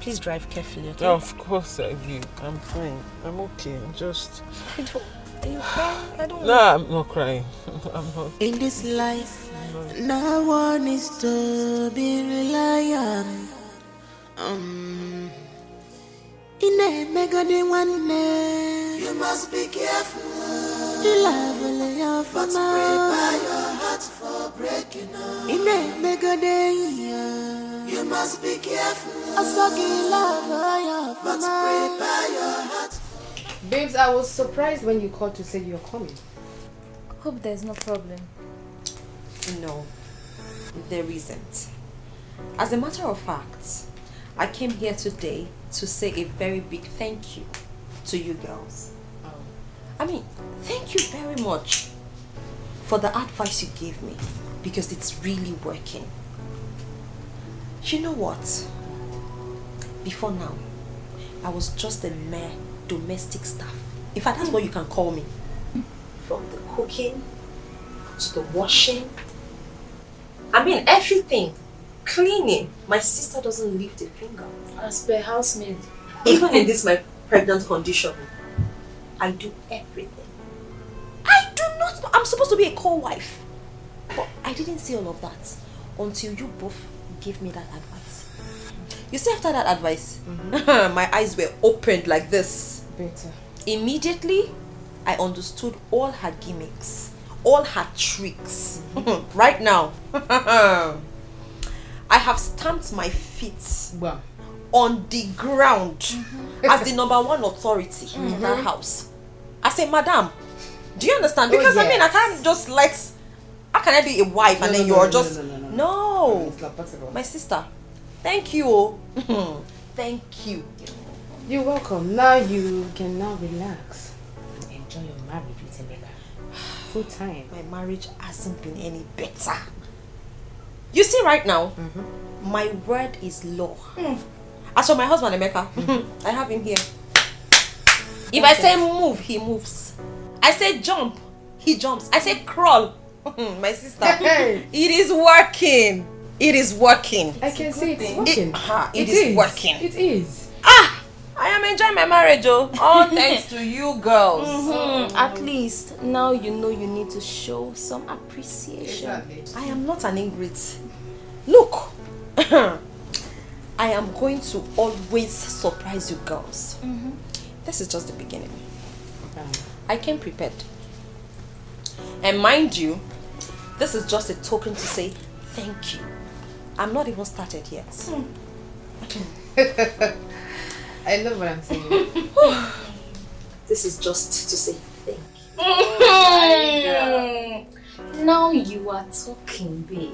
Please drive carefully, okay? Of course I will. I'm fine. I'm okay. I'm just... Are you crying? I don't know. No, I'm not crying. I'm not. In this life, no one is to be reliant. In a mega day one day, you must be careful. The love will lay off, but prepare your heart for breaking up. In a mega day, you must be careful. A soggy love, but prepare your heart. Babes, I was surprised when you called to say you're coming. Hope there's no problem. No, there isn't. As a matter of fact, I came here today to say a very big thank you to you girls. I mean, thank you very much for the advice you gave me, because it's really working. You know what? Before now, I was just a mere domestic staff. In fact, that's what you can call me. From the cooking to the washing. I mean, everything. Cleaning. My sister doesn't lift a finger. As per housemaid. Even in this my pregnant condition, I do everything. I do not know. I'm supposed to be a co-wife. But I didn't see all of that until you both gave me that advice. You see, after that advice, my eyes were opened like this. Better. Immediately, I understood all her gimmicks, all her tricks. Right now, I have stamped my feet on the ground as the #1 authority in that house. I say, Madam, do you understand? Because I mean, I can't just let. How can I be a wife and then you're just no? It's not possible. My sister, thank you. Thank you. You're welcome. Now you can now relax and enjoy your marriage with Emeka. Full time. My marriage hasn't been any better. You see, right now, my word is law. As for my husband Emeka, I have him here. If I say move, he moves. I say jump, he jumps. I say crawl, my sister. It is working. It is working. I can see it's working. It is working. It is. I am enjoying my marriage, oh. All thanks to you girls. At least now you know you need to show some appreciation. Exactly. I am not an ingrate. Look, I am going to always surprise you girls. This is just the beginning. I came prepared. And mind you, this is just a token to say thank you. I'm not even started yet. I know what I'm saying. This is just to say thank you. Now you are talking, babe.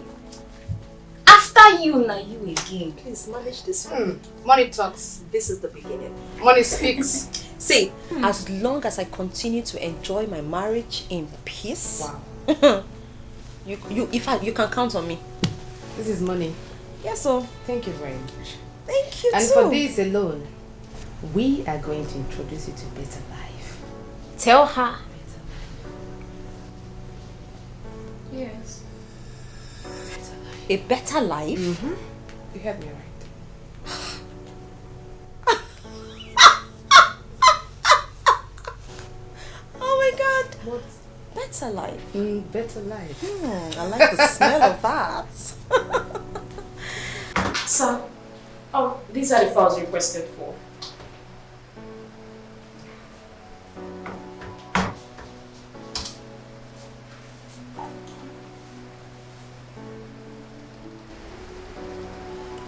After you, now you again. Please manage this one. Money talks. This is the beginning. Money speaks. See, as long as I continue to enjoy my marriage in peace, you can count on me. This is money. Yes, so thank you very much. Thank you and too. for this alone, we are going to introduce you to better life. Tell her. Yes. A better life? You heard me right. Oh my God. What? Better life. Better life. I like the smell of that. Sir, these are the files requested for.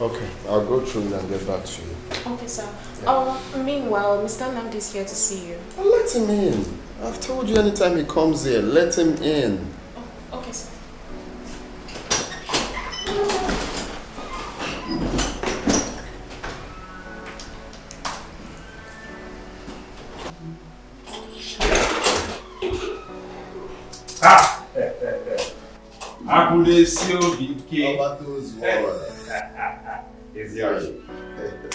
Okay, I'll go through it and get back to you. Okay, sir. Yeah. Meanwhile, Mr. Nnamdi is here to see you. Well, let him in. I've told you anytime he comes here, let him in. Oh, okay, sir. Ah! Akunesi Obike.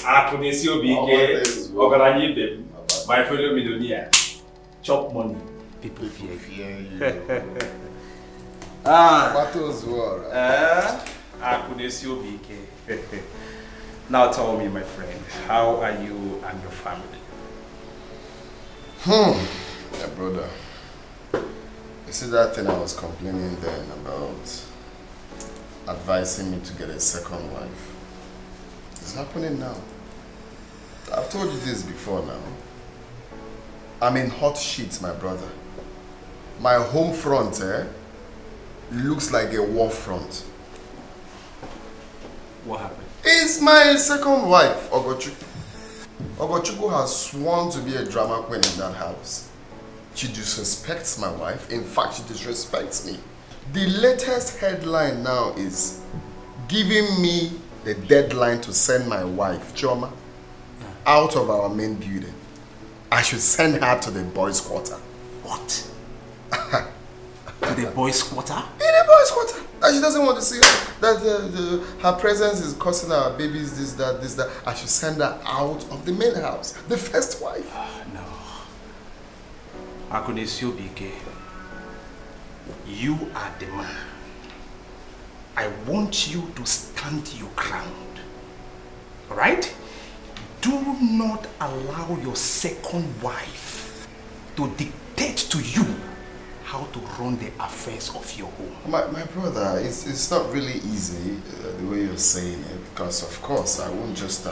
Akunesi Obike. Ogaranyibem. My fellow millionaire. Chop money. People fear you. Akunesi Obike. Now tell me, my friend, how are you and your family? Yeah, brother. You see that thing I was complaining then about advising me to get a second wife? It's happening now. I've told you this before now. I'm in hot sheets, my brother. My home front, looks like a war front. What happened? It's my second wife, Ogochukwu. Ogochukwu has sworn to be a drama queen in that house. She disrespects my wife. In fact, she disrespects me. The latest headline now is giving me the deadline to send my wife, Choma, out of our main building. I should send her to the boys' quarter. What? To the boys' quarter? In the boys' quarter. And she doesn't want to see her. That her presence is causing our babies this, that. I should send her out of the main house. The first wife. No. Akunesi Obike, you are the man. I want you to stand your ground. Alright? Do not allow your second wife to dictate to you how to run the affairs of your home. My brother, it's not really easy the way you're saying it, because of course I won't just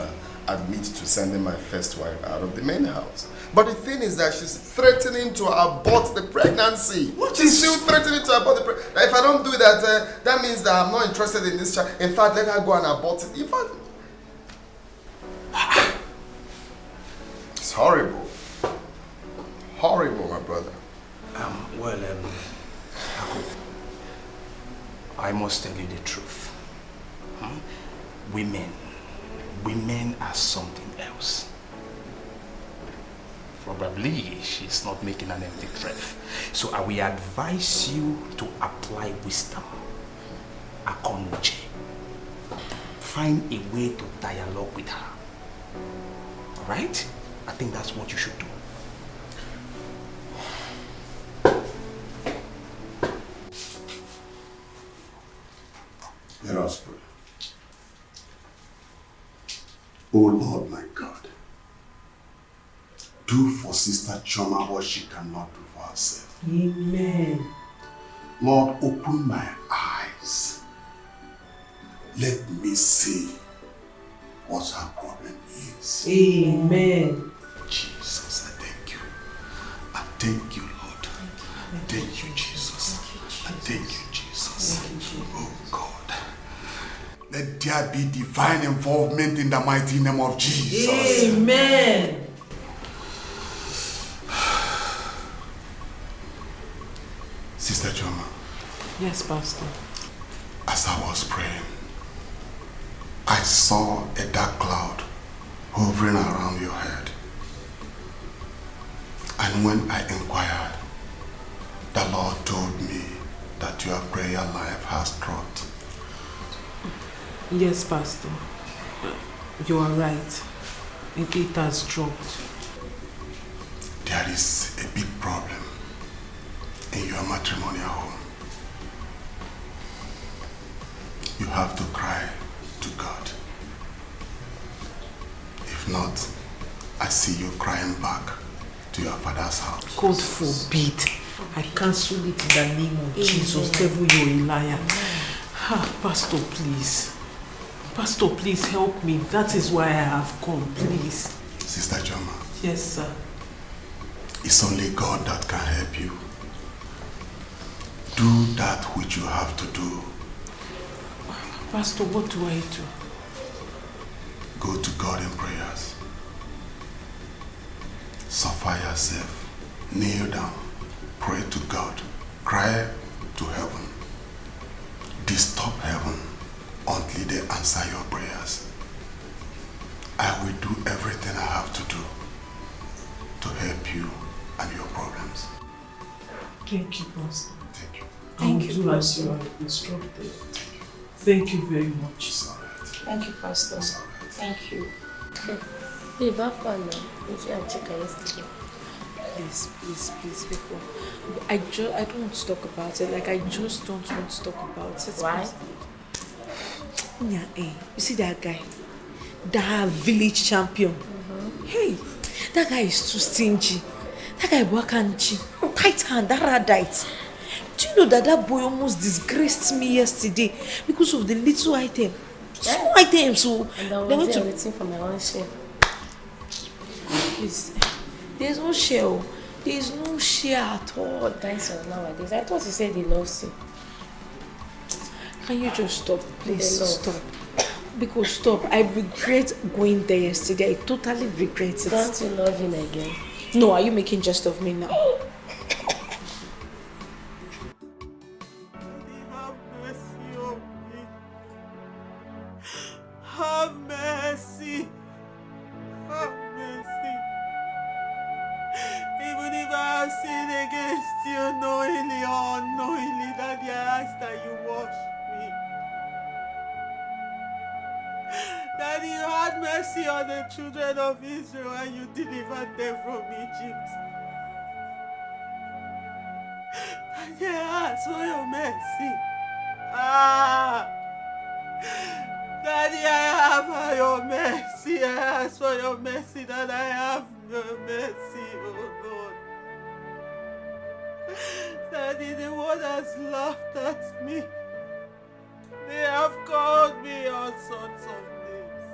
admit to sending my first wife out of the main house. But the thing is that she's threatening to abort the pregnancy. What? She's still threatening to abort the pregnancy. If I don't do that, that means that I'm not interested in this child. In fact, let her go and abort it. In fact, it's horrible. Horrible, my brother. I must tell you the truth. Women are something else. Probably she's not making an empty threat. So I will advise you to apply wisdom. Akonuche. Find a way to dialogue with her. Alright? I think that's what you should do. Let us pray. Oh Lord, my God, do for Sister Choma what she cannot do for herself. Amen. Lord, open my eyes. Let me see what her problem is. Amen. Jesus, I thank you. I thank you, Lord. Thank you, Jesus. I thank you, Jesus. Oh God. Let there be divine involvement in the mighty name of Jesus. Amen. Sister Choma. Yes, Pastor. As I was praying, I saw a dark cloud hovering around your head. And when I inquired, the Lord told me that your prayer life has dropped. Yes, Pastor. You are right. It has dropped. There is a big problem in your matrimonial home. You have to cry to God. If not, I see you crying back to your father's house. God forbid. I cancel it in the name of Jesus. Devil, you're a liar. Pastor, please. Pastor, please help me. That is why I have come, please. Sister Choma. Yes, sir. It's only God that can help you. Do that which you have to do. Pastor, what do I do? go to God in prayers. Suffer yourself. Kneel down. Pray to God. Cry to heaven. Disturb heaven until they answer your prayers. I will do everything I have to do to help you and your problems. Thank you, Pastor. Thank you. Thank you, do as you are instructed. Thank you very much. Thank you, Pastor. Thank you. Babe, have fun now. Did you check yesterday? Please, before. I don't want to talk about it. Like, I just don't want to talk about it. Why? Yeah, you see that guy? That village champion. Hey, that guy is too stingy. That guy wakanchi. Tight hand, that radite. Do you know that boy almost disgraced me yesterday because of the little item? Small items, so and I was waiting for my own share. Please, there's no share. There's no share at all. Thanks for nowadays. I thought you said he loves you. Can you just stop, please? Stop. Because stop. I regret going there yesterday. I totally regret it. Don't you love him again? No, are you making jest of me now? Have mercy. Have mercy. Even if I have sinned against you knowingly or unknowingly, Daddy, I ask that you wash me. Daddy, you had mercy on the children of Israel and you delivered them from Egypt. Daddy, I ask for your mercy. Daddy, I ask for your mercy. I ask for your mercy that I have your mercy, oh Lord. Daddy, the world has laughed at me. They have called me all sorts of names.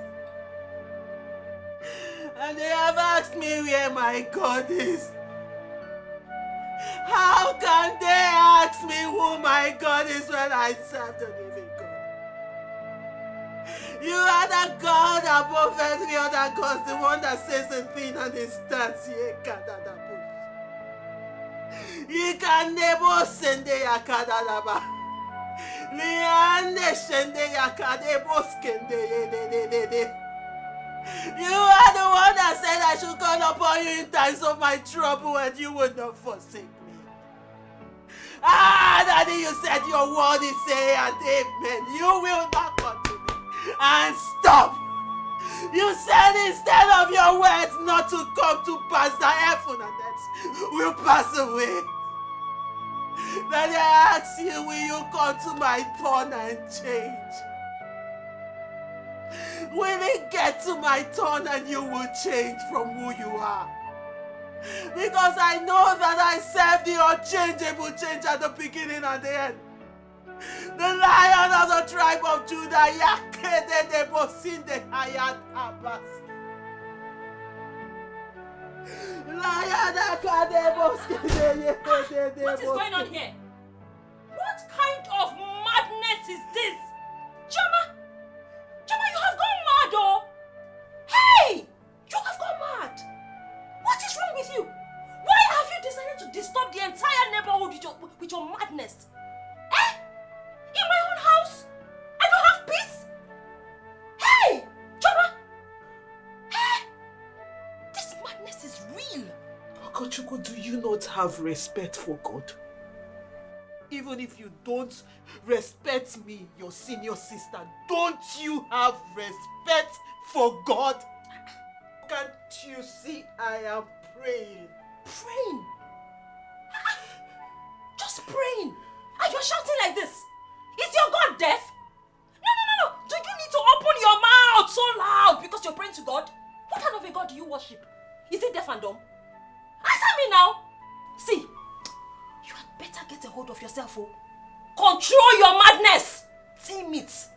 And they have asked me where my God is. How can they ask me who my God is when I serve the living God? You are the God above every other God, the one that says a thing and it stands here. You can never send a yakadaba. Liande shende yakadebo skende. You are the one that said I should call upon you in times of my trouble and you would not forsake me. Daddy, you said your word is say and amen. You will not come to me and stop. You said instead of your words not to come to pass, the heaven and earth will pass away. Daddy, I ask you, will you come to my turn and change? Will it get to my turn and you will change from who you are? Because I know that I serve the unchangeable change at the beginning and the end. The Lion of the tribe of Judah, Yakede de Bosinde Hayat Abbas. What is going on here? What kind of madness is this? Chama, you have gone mad, oh! Hey! You have gone mad! What is wrong with you? Why have you decided to disturb the entire neighborhood with your madness? Eh? In my own house? I don't have peace? Hey! Chama! Hey! This madness is real. Okochukwu, do you not have respect for God? Even if you don't respect me, your senior sister, don't you have respect for God? Can't you see I am praying? Praying? Just praying? And you're shouting like this? Is your God deaf? No. Do you need to open your mouth so loud because you're praying to God? What kind of a God do you worship? Is it deaf and dumb? Answer me now. See, you had better get a hold of yourself, oh. Control your madness. Tame it.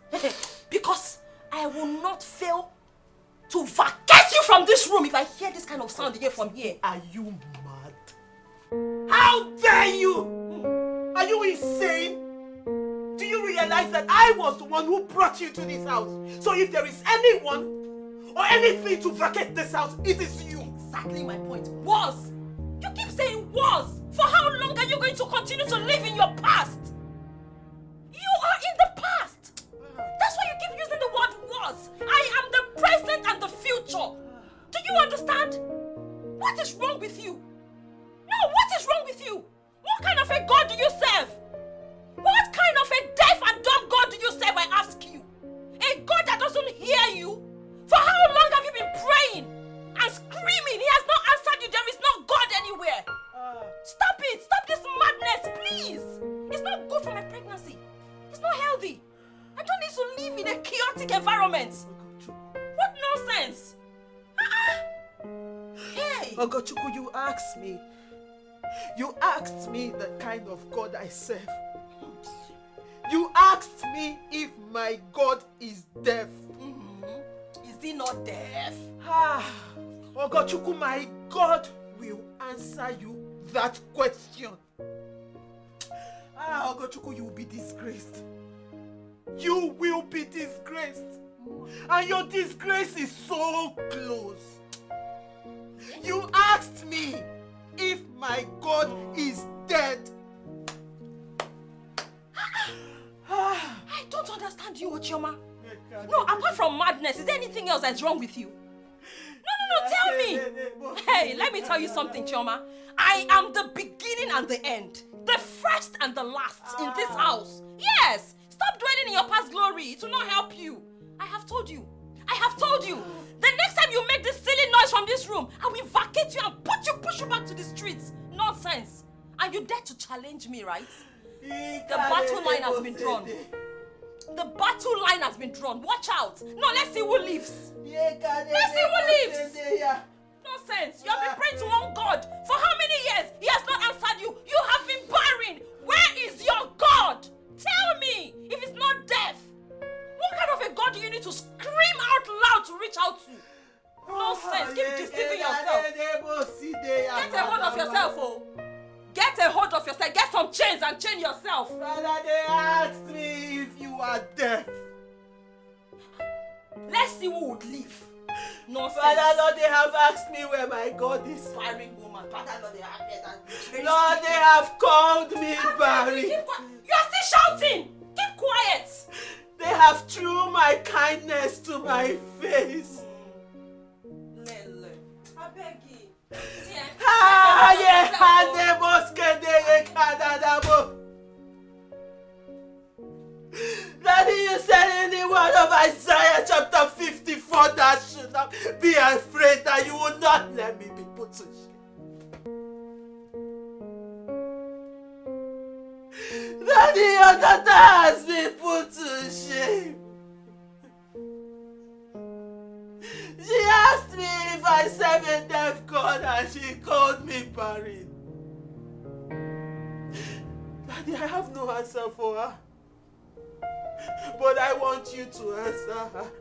Because I will not fail to vacate you from this room if I hear this kind of sound again from here. Are you mad? How dare you? Are you insane? Do you realize that I was the one who brought you to this house? So if there is anyone or anything to vacate this house, it is you. Exactly my point. Was. You keep saying was. For how long are you going to continue to live in your past? You are in the past. That's why you keep using the word was. I am the present and the future. Do you understand? What is wrong with you? No, what is wrong with you? What kind of a God do you serve? What kind of a deaf and dumb God do you serve, I ask you? A God that doesn't hear you? For how long have you been praying and screaming? He has not answered you. There is no God anywhere. Stop it. Stop this madness, please. It's not good for my pregnancy. It's not healthy. I don't need to live in a chaotic environment. What nonsense. Hey! Ogochukwu, you asked me. You asked me the kind of God I serve. You asked me if my God is deaf. Is he not deaf? Ogochukwu, my God will answer you that question. Ogochukwu, you will be disgraced. You will be disgraced. And your disgrace is so close. You asked me if my God is dead. I don't understand you, Ochioma. No, apart from madness, is there anything else that's wrong with you? No, tell me. Hey, let me tell you something, Chioma. I am the beginning and the end. The first and the last in this house. Yes. Stop dwelling in your past glory. It will not help you. I have told you. The next time you make this silly noise from this room, I will vacate you and push you back to the streets. Nonsense. And you dare to challenge me, right? The battle line has been drawn. The battle line has been drawn. Watch out. No, let's see who lives. Nonsense. You have been praying to one God. For how many years? He has not answered you. You have been barren. Where is your God? Tell me if it's not deaf. What kind of a God do you need to scream out loud to reach out to? Nonsense. Keep deceiving yourself. Get a hold of yourself, oh. Get a hold of yourself. Get some chains and chain yourself. Father, they asked me if you are deaf. Let's see who would live. Nonsense. Father, Lord, they have asked me where my God is. Barren woman. Father, Lord, they have Lord, they have called me barren. You are still shouting. Keep quiet. They have threw my kindness to my face. Lele, I beg you. Daddy, you said in the word of Isaiah chapter 54 that should not be afraid, that you will not let me be put to shame. Daddy, your daughter has been put to shame. She asked me if I serve a deaf God and she called me barren. Daddy, I have no answer for her. But I want you to answer her.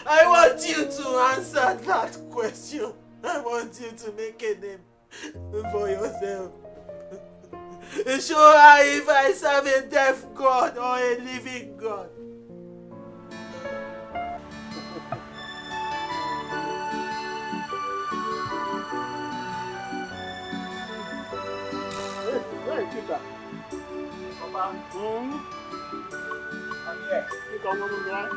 I want you to answer that question. I want you to make a name for yourself. Show her if I serve a deaf God or a living God. Hey, Peter. Papa. I'm here. You come over there.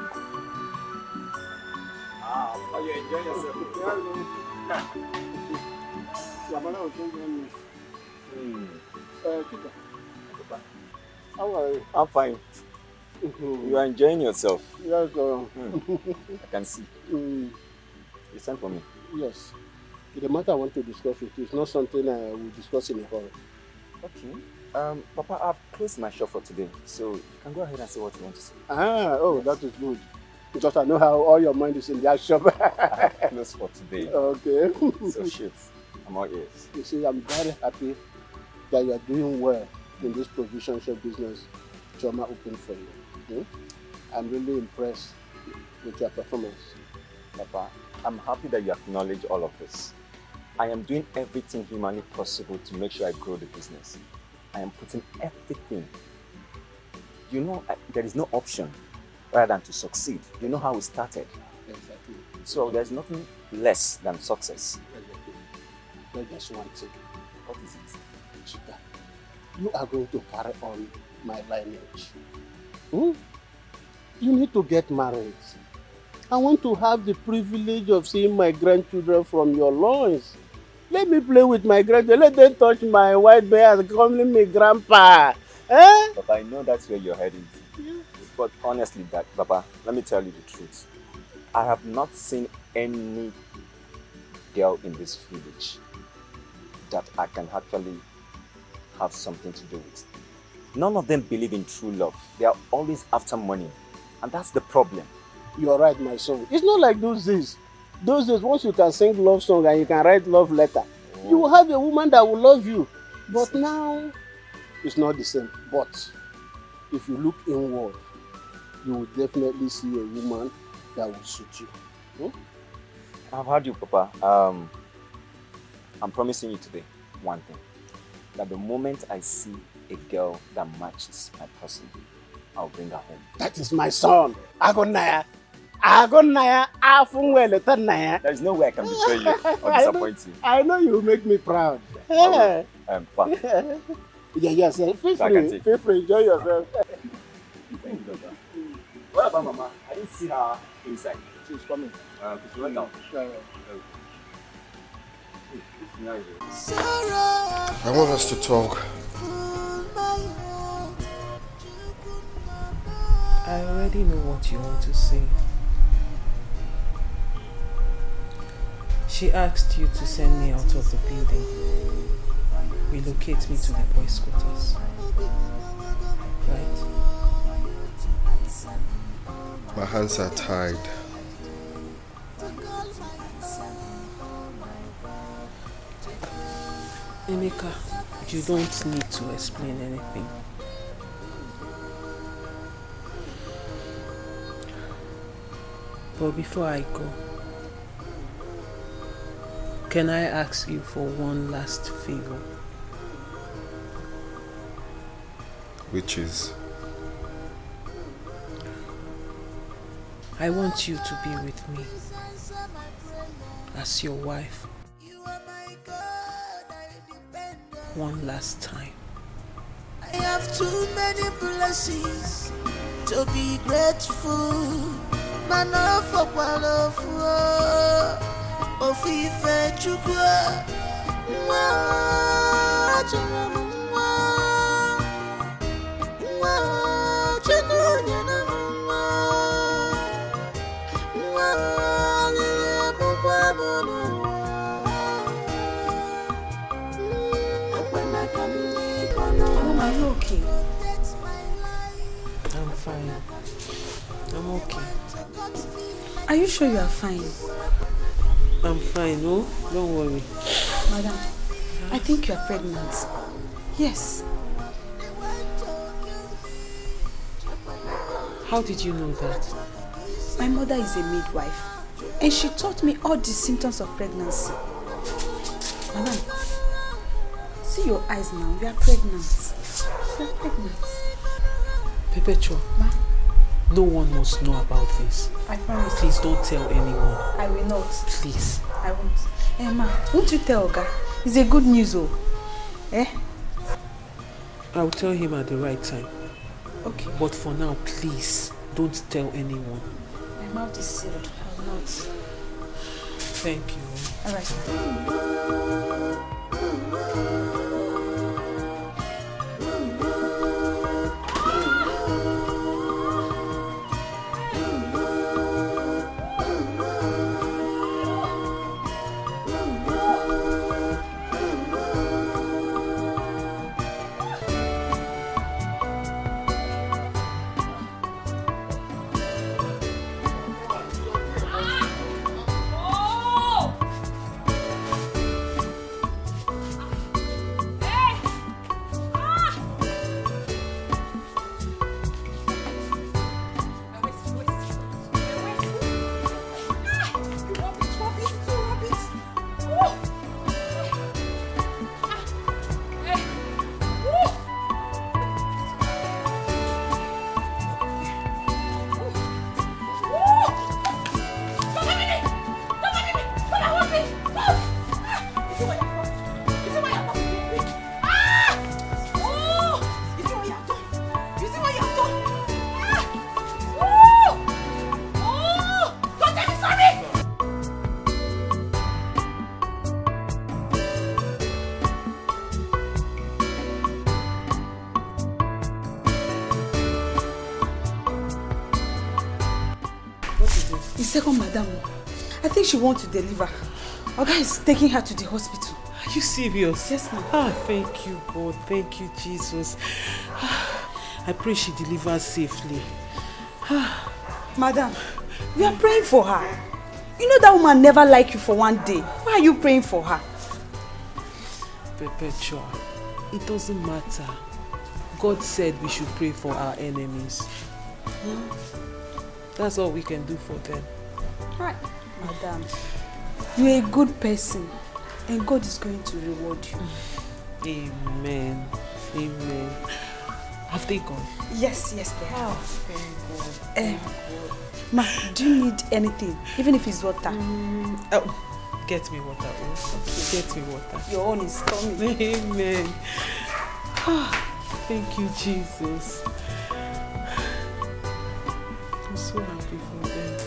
Are you enjoying yourself? Your mother will change your news. Peter. How are you? I'm fine. You are enjoying yourself. Yes, I can see. You sent for me? Yes. The matter I want to discuss with you is not something we'll discuss in a hurry. Okay. Papa, I've closed my shop for today, so you can go ahead and say what you want to say. Oh, that is good. Because I know how all your mind is in that shop. I've closed for today. Okay. So shit, I'm all ears. You see, I'm very happy that you are doing well in this provision shop business Choma opened for you. I'm really impressed with your performance. Papa, I'm happy that you acknowledge all of this. I am doing everything humanly possible to make sure I grow the business. I am putting everything. You know, there is no option rather than to succeed. You know how we started. So there's nothing less than success. But there's one thing. What is it? Chika, you are going to carry on my lineage. You need to get married. I want to have the privilege of seeing my grandchildren from your loins. Let me play with my grandchildren. Let them touch my white bear calling me grandpa. Eh? Papa, I know that's where you're heading to. Yeah. But honestly, Papa, let me tell you the truth. I have not seen any girl in this village that I can actually have something to do with. None of them believe in true love. They are always after money. And that's the problem. You're right, my son. It's not like those days. Those days, once you can sing love song and you can write love letter, you will have a woman that will love you. But now, it's not the same. But if you look inward, you will definitely see a woman that will suit you. I've heard you, Papa. I'm promising you today one thing. That the moment I see a girl that matches my person, I'll bring her home. That is my son. Agonaya. There is no way I can betray you or disappoint you. I know you will make me proud. Yeah. Yes. Feel free. Enjoy yourself. Thank you, Doctor. What about Mama? I didn't see her inside. She's coming. She's right now. I want us to talk. I already know what you want to say. She asked you to send me out of the building. Relocate me to the boys' quarters. Right? My hands are tied. Emeka, you don't need to explain anything. But before I go, can I ask you for one last favor? Which is? I want you to be with me as your wife. One last time. I have too many blessings to be grateful. Man of a of Ife Chukwa. Are you okay? I'm fine. I'm okay. Are you sure you are fine? I'm fine, oh? Don't worry. Madam, I think you are pregnant. Yes. How did you know that? My mother is a midwife, and she taught me all the symptoms of pregnancy. Madam, see your eyes now. You are pregnant. You are pregnant. Perpetua, no one must know about this. I promise. Please don't tell anyone. I will not. Please. I won't. Emma, won't you tell Oga? It's a good news, oh. Eh? I'll tell him at the right time. Okay. But for now, please, don't tell anyone. My mouth is sealed. I will not. Thank you. All right. The second madam, I think she wants to deliver. Oga is taking her to the hospital. Are you serious? Yes, ma'am. Ah, thank you, God. Thank you, Jesus. I pray she delivers safely. Madam, we are praying for her. You know that woman never liked you for one day. Why are you praying for her? Perpetua, it doesn't matter. God said we should pray for our enemies. That's all we can do for them. Right. Madam, you're a good person and God is going to reward you. Amen. Amen. Have they gone? Yes, they have. Thank God. Thank God. Ma, do you need anything? Even if it's water? Get me water. Oh. Okay. Get me water. Your own is coming. Amen. Thank you, Jesus. I'm so happy for them.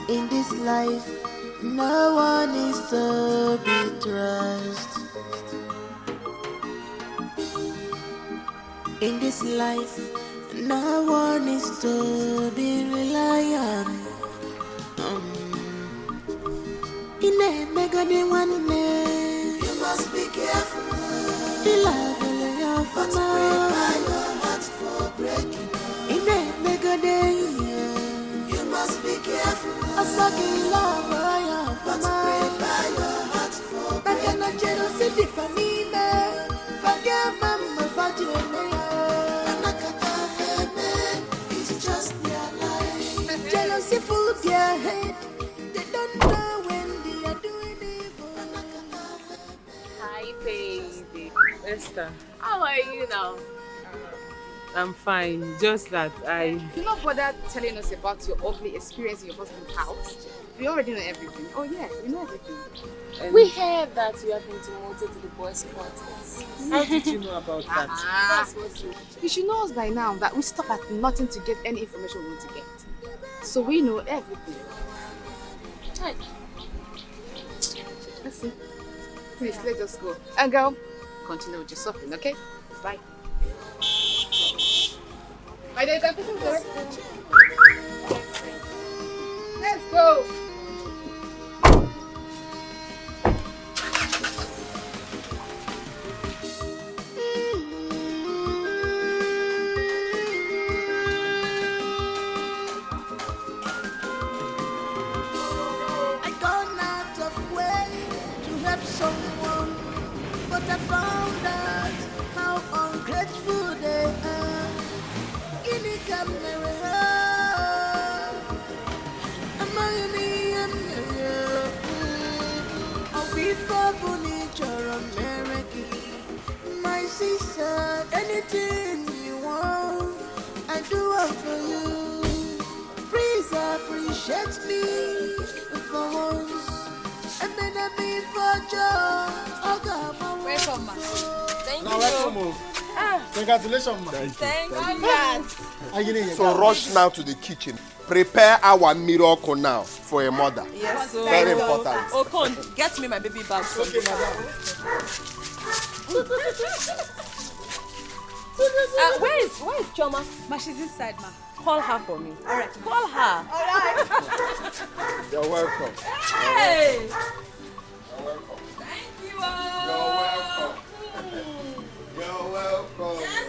In this life, no one is to be trusted. In this life, no one is to be reliant. In a one day, you must be careful. The love of your prepare your heart for breaking. In a mega day, you must be careful. I suck in love for your prepare your heart for breaking. I cannot jealousy for me, man. Forget mama for you. It's just their life. Jealousy full their head. They don't know when they are doing evil. Hi, baby. Esther, How are you now? I'm fine. Just that Do not bother telling us about your ugly experience in your husband's house. We already know everything. Oh yeah, we know everything. We heard that you have been demoted to the boys' quarters. How did you know about that? That's what's it. You should know us by now that we stop at nothing to get any information we want to get. So we know everything. Hi. Let's see. Please, let us go. And girl, continue with your suffering, okay? Bye. My dear, can you go? Let's go. I gone out of way to help someone, but I found out how ungrateful they are. Ini kamera, amani amaya. I'll be for Bunny America. My sister, anything you want, I do it for you. Please appreciate me for once, and then I be for joy. Welcome, ma. Thank Now you. welcome. Congratulations, man. Thank you. So rush now to the kitchen. Prepare our miracle now for a mother. Yes, so Very important. Okon, get me my baby bag. Okay, madam. Where is Chioma? Ma, she's inside, ma. Call her for me. All right. Call her. All right. You're welcome. Hey! You're welcome. Thank you. You're welcome. You're welcome. Yes,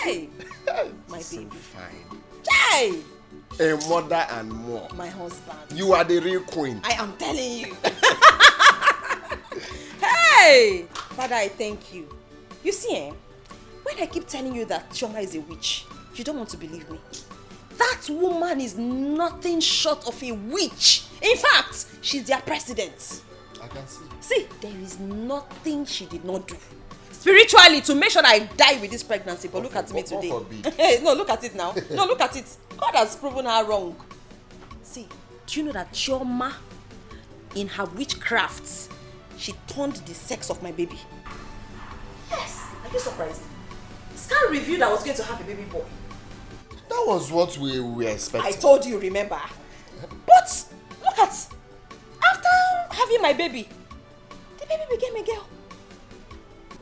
Hey! My So baby. fine. Hey! A mother and more. My husband. You are the real queen. I am telling you. Hey! Father, I thank you. You see, when I keep telling you that Chioma is a witch, you don't want to believe me. That woman is nothing short of a witch. In fact, she's their president. I can see. See, there is nothing she did not do spiritually to make sure that I die with this pregnancy. But look at me today. No, look at it now. No, look at it. God has proven her wrong. See, do you know that Chioma, in her witchcraft, she turned the sex of my baby. Yes, are you surprised? Scan revealed I was going to have a baby boy. That was what we were expecting. I told you, remember? But look at, after having my baby, the baby became a girl.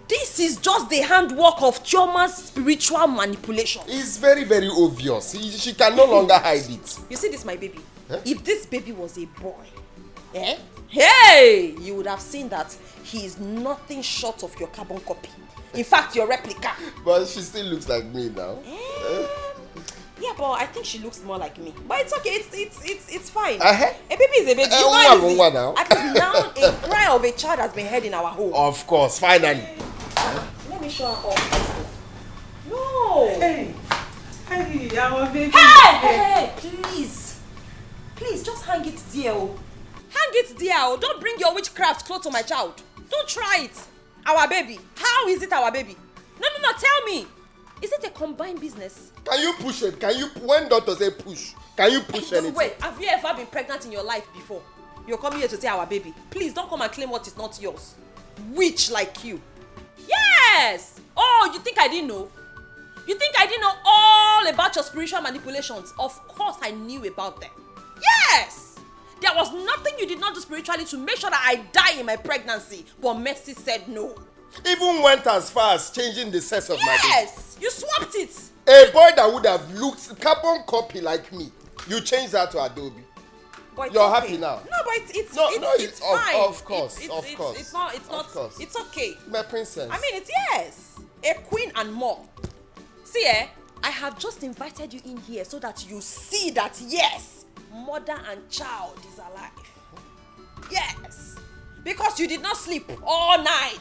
This is just the handwork of Chioma's spiritual manipulation. It's very, very obvious. She can no longer hide it. You see this, my baby? If this baby was a boy, hey, you would have seen that he is nothing short of your carbon copy. In fact, your replica. But she still looks like me now. Yeah, but I think she looks more like me. But it's okay, it's fine. Uh-huh. A baby is a baby. It's not easy. Now. At least now a cry of a child has been heard in our home. Of course, finally. Let me show her off. No. Hey, our baby. Hey, please. Please, just hang it there. Hang it there. Don't bring your witchcraft close to my child. Don't try it. Our baby. How is it our baby? No, tell me. Is it a combined business? Can you push it? When doctor say push, can you push anything? Wait, have you ever been pregnant in your life before? You're coming here to say our baby. Please don't come and claim what is not yours. Witch like you. Yes! Oh, you think I didn't know? You think I didn't know all about your spiritual manipulations? Of course I knew about them. Yes! There was nothing you did not do spiritually to make sure that I die in my pregnancy. But Mercy said no. Even went as far as changing the sex of my baby. Yes! You swapped it. A boy that would have looked carbon copy like me, you changed that to Adobe. But you're okay. happy now. No, but it's fine. Of course. It's not. It's okay. My princess. I mean, it's yes. A queen and more. See, I have just invited you in here so that you see that yes, mother and child is alive. Yes, because you did not sleep all night,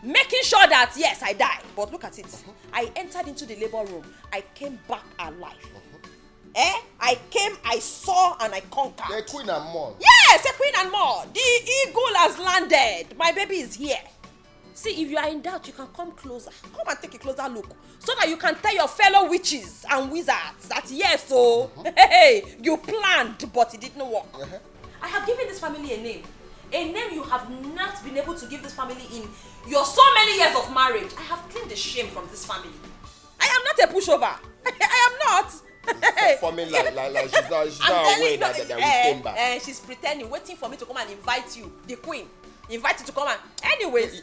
making sure that yes, I died. But look at it. I entered into the labor room. I came back alive. I came, I saw, and I conquered. The queen and more. Yes, a queen and more. The eagle has landed. My baby is here. See, if you are in doubt, you can come closer. Come and take a closer look. So that you can tell your fellow witches and wizards that yes, hey, you planned, but it didn't work. I have given this family a name. A name you have not been able to give this family in your so many years of marriage. I have cleaned the shame from this family. I am not a pushover. I am not. For me, like she's not aware that we came back. She's pretending, waiting for me to come and invite you, the queen. Invite you to come and... Anyways,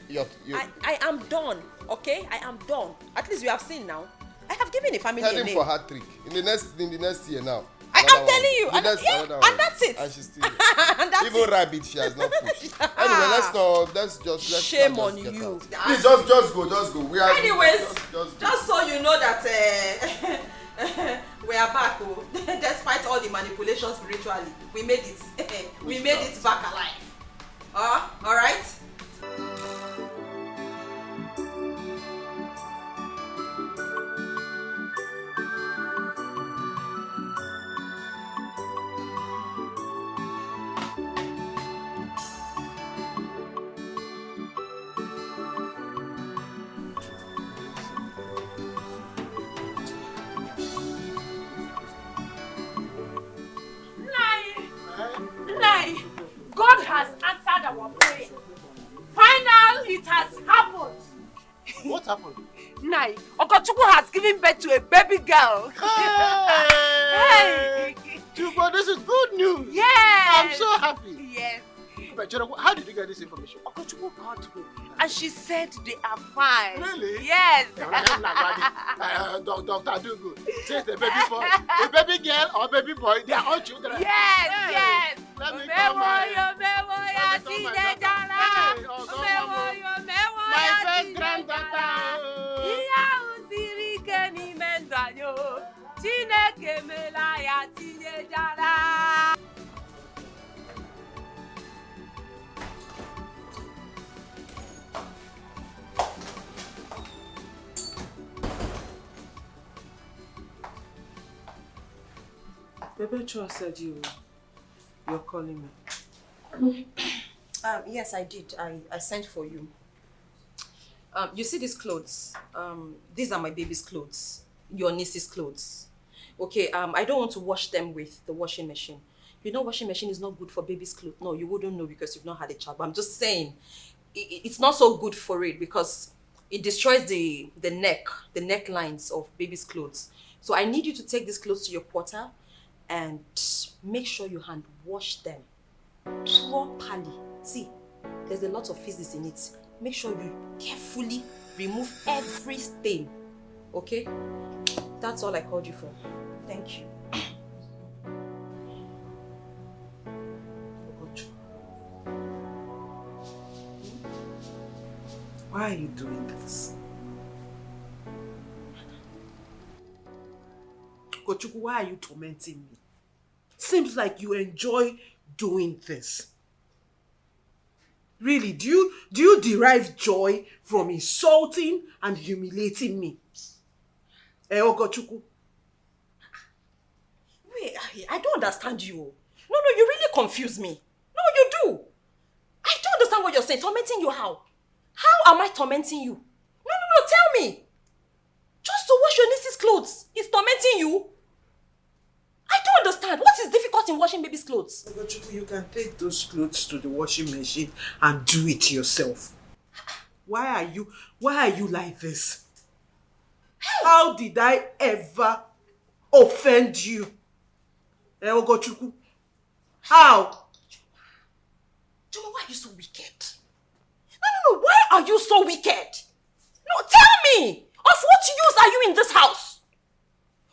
I am done, okay? I am done. At least you have seen now. I have given a family a name. Heading for her trick. In the next year now. I am telling you. And that's it. And she's still and that's even rabbit she has not pushed. Anyway, let's just shame on you. Please just go. We are anyways, just so you know that we are back, despite all the manipulations spiritually. We made it. We made it back alive. All right? God has answered our prayer. Finally, it has happened. What happened? Nai, Okochukwu has given birth to a baby girl. Hey! Chupa, this is good news. Yes. I'm so happy. Yes. But how did you get this information? Okochukwu called me and she said they are fine. Really? Yes. Dr. Dugu says the baby boy, a baby girl or baby boy, they are all children. Yes, hey. yes. Let me come my first granddaughter. Bebecho said you're calling me. Yes, I did. I sent for you. You see these clothes? These are my baby's clothes. Your niece's clothes. Okay, I don't want to wash them with the washing machine. You know washing machine is not good for baby's clothes. No, you wouldn't know because you've not had a child. But I'm just saying, it's not so good for it because it destroys the necklines of baby's clothes. So I need you to take these clothes to your porter and make sure you hand wash them properly. See, there's a lot of physics in it. Make sure you carefully remove every stain. Okay? That's all I called you for. Thank you. Why are you doing this? Kochuku, why are you tormenting me? Seems like you enjoy doing this. Really, do you derive joy from insulting and humiliating me? Kochuku? Wait, I don't understand you. No, you really confuse me. No, you do. I don't understand what you're saying. Tormenting you how? How am I tormenting you? No, tell me. Just to wash your niece's clothes is tormenting you? I don't understand. What is difficult in washing baby's clothes? You can take those clothes to the washing machine and do it yourself. Why are you like this? How did I ever offend you? Ogochukwu? How? Joma, why are you so wicked? No, why are you so wicked? No, tell me! Of what use are you in this house?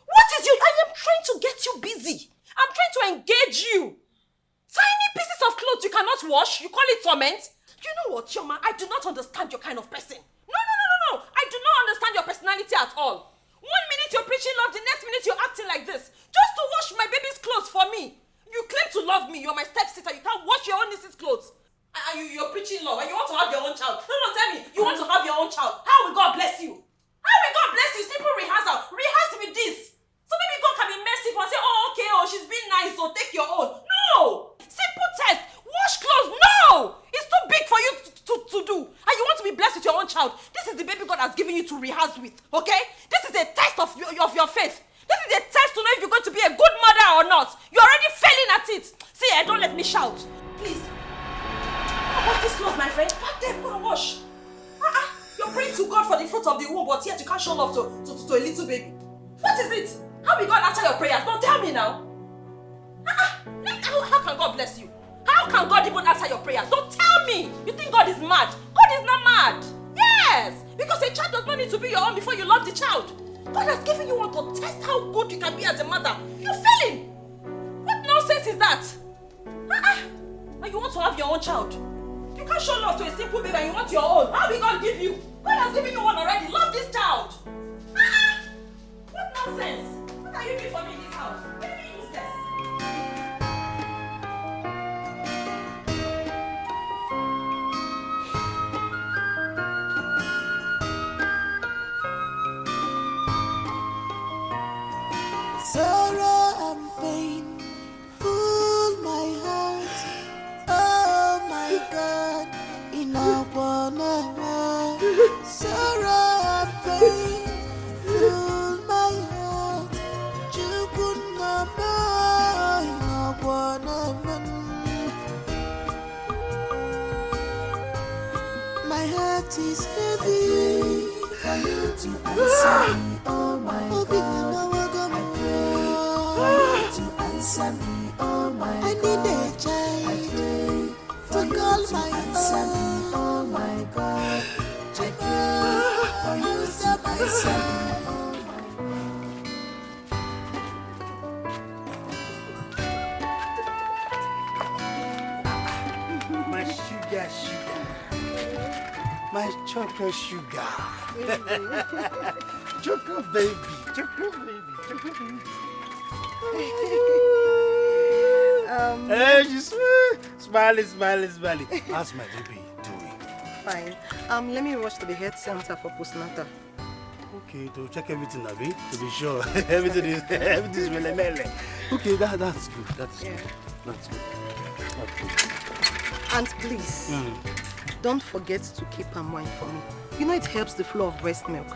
What is you? I am trying to get you busy. I'm trying to engage you. Tiny pieces of clothes you cannot wash, you call it torment? You know what, Chioma? I do not understand your kind of person. No. I do not understand your personality at all. 1 minute you're preaching love, the next minute you're acting like this. Just to wash my baby's clothes for me. You claim to love me, you're my stepsister, you can't wash your own niece's clothes. And you're preaching love and you want to have your own child. No, tell me, you want to have your own child. How will God bless you? How will God bless you? Simple rehearsal. Rehearse with this. So maybe God can be merciful and say, oh, okay, she's been nice, so take your own. No! Simple test. Wash clothes. No! It's too big for you to do. And you want to be blessed with your own child. This is the baby God has given you to rehearse with, okay? This is a test of your faith. This is a test to know if you're going to be a good mother or not. You're already failing at it. See, don't let me shout. Please. Wash these clothes, my friend. Pack them, go and wash. You're praying to God for the fruit of the womb, but yet you can't show love to a little baby. What is it? How will God answer your prayers? Don't tell me now. How can God bless you? How can God even answer your prayers? Don't tell me. You think God is mad? God is not mad. Yes, because a child does not need to be your own before you love the child. God has given you one to test how good you can be as a mother. You're failing. What nonsense is that? And you want to have your own child. You can't show love to a simple baby and you want your own. How will God give you? God has given you one already. Love this child. What nonsense? What are you doing for me in this house? Very useless. Sorrow and pain full my heart. Oh my God, enough one hour. Sorrow and pain full my heart. Chukunama, enough one hour. My heart is heavy for you to answer me. Oh my God. Answer me, oh my God. I need a child to call my own. Oh my God. I pray for you to answer me, oh my God. My sugar. My chocolate sugar. Chocolate baby. Hey, she's smiling. How's my baby doing? Fine. Let me rush to the health center for postnatal. Okay, to check everything, Abi, to be sure. everything is mele. Okay, that's good. That's good. And please, don't forget to keep palm wine for me. You know it helps the flow of breast milk.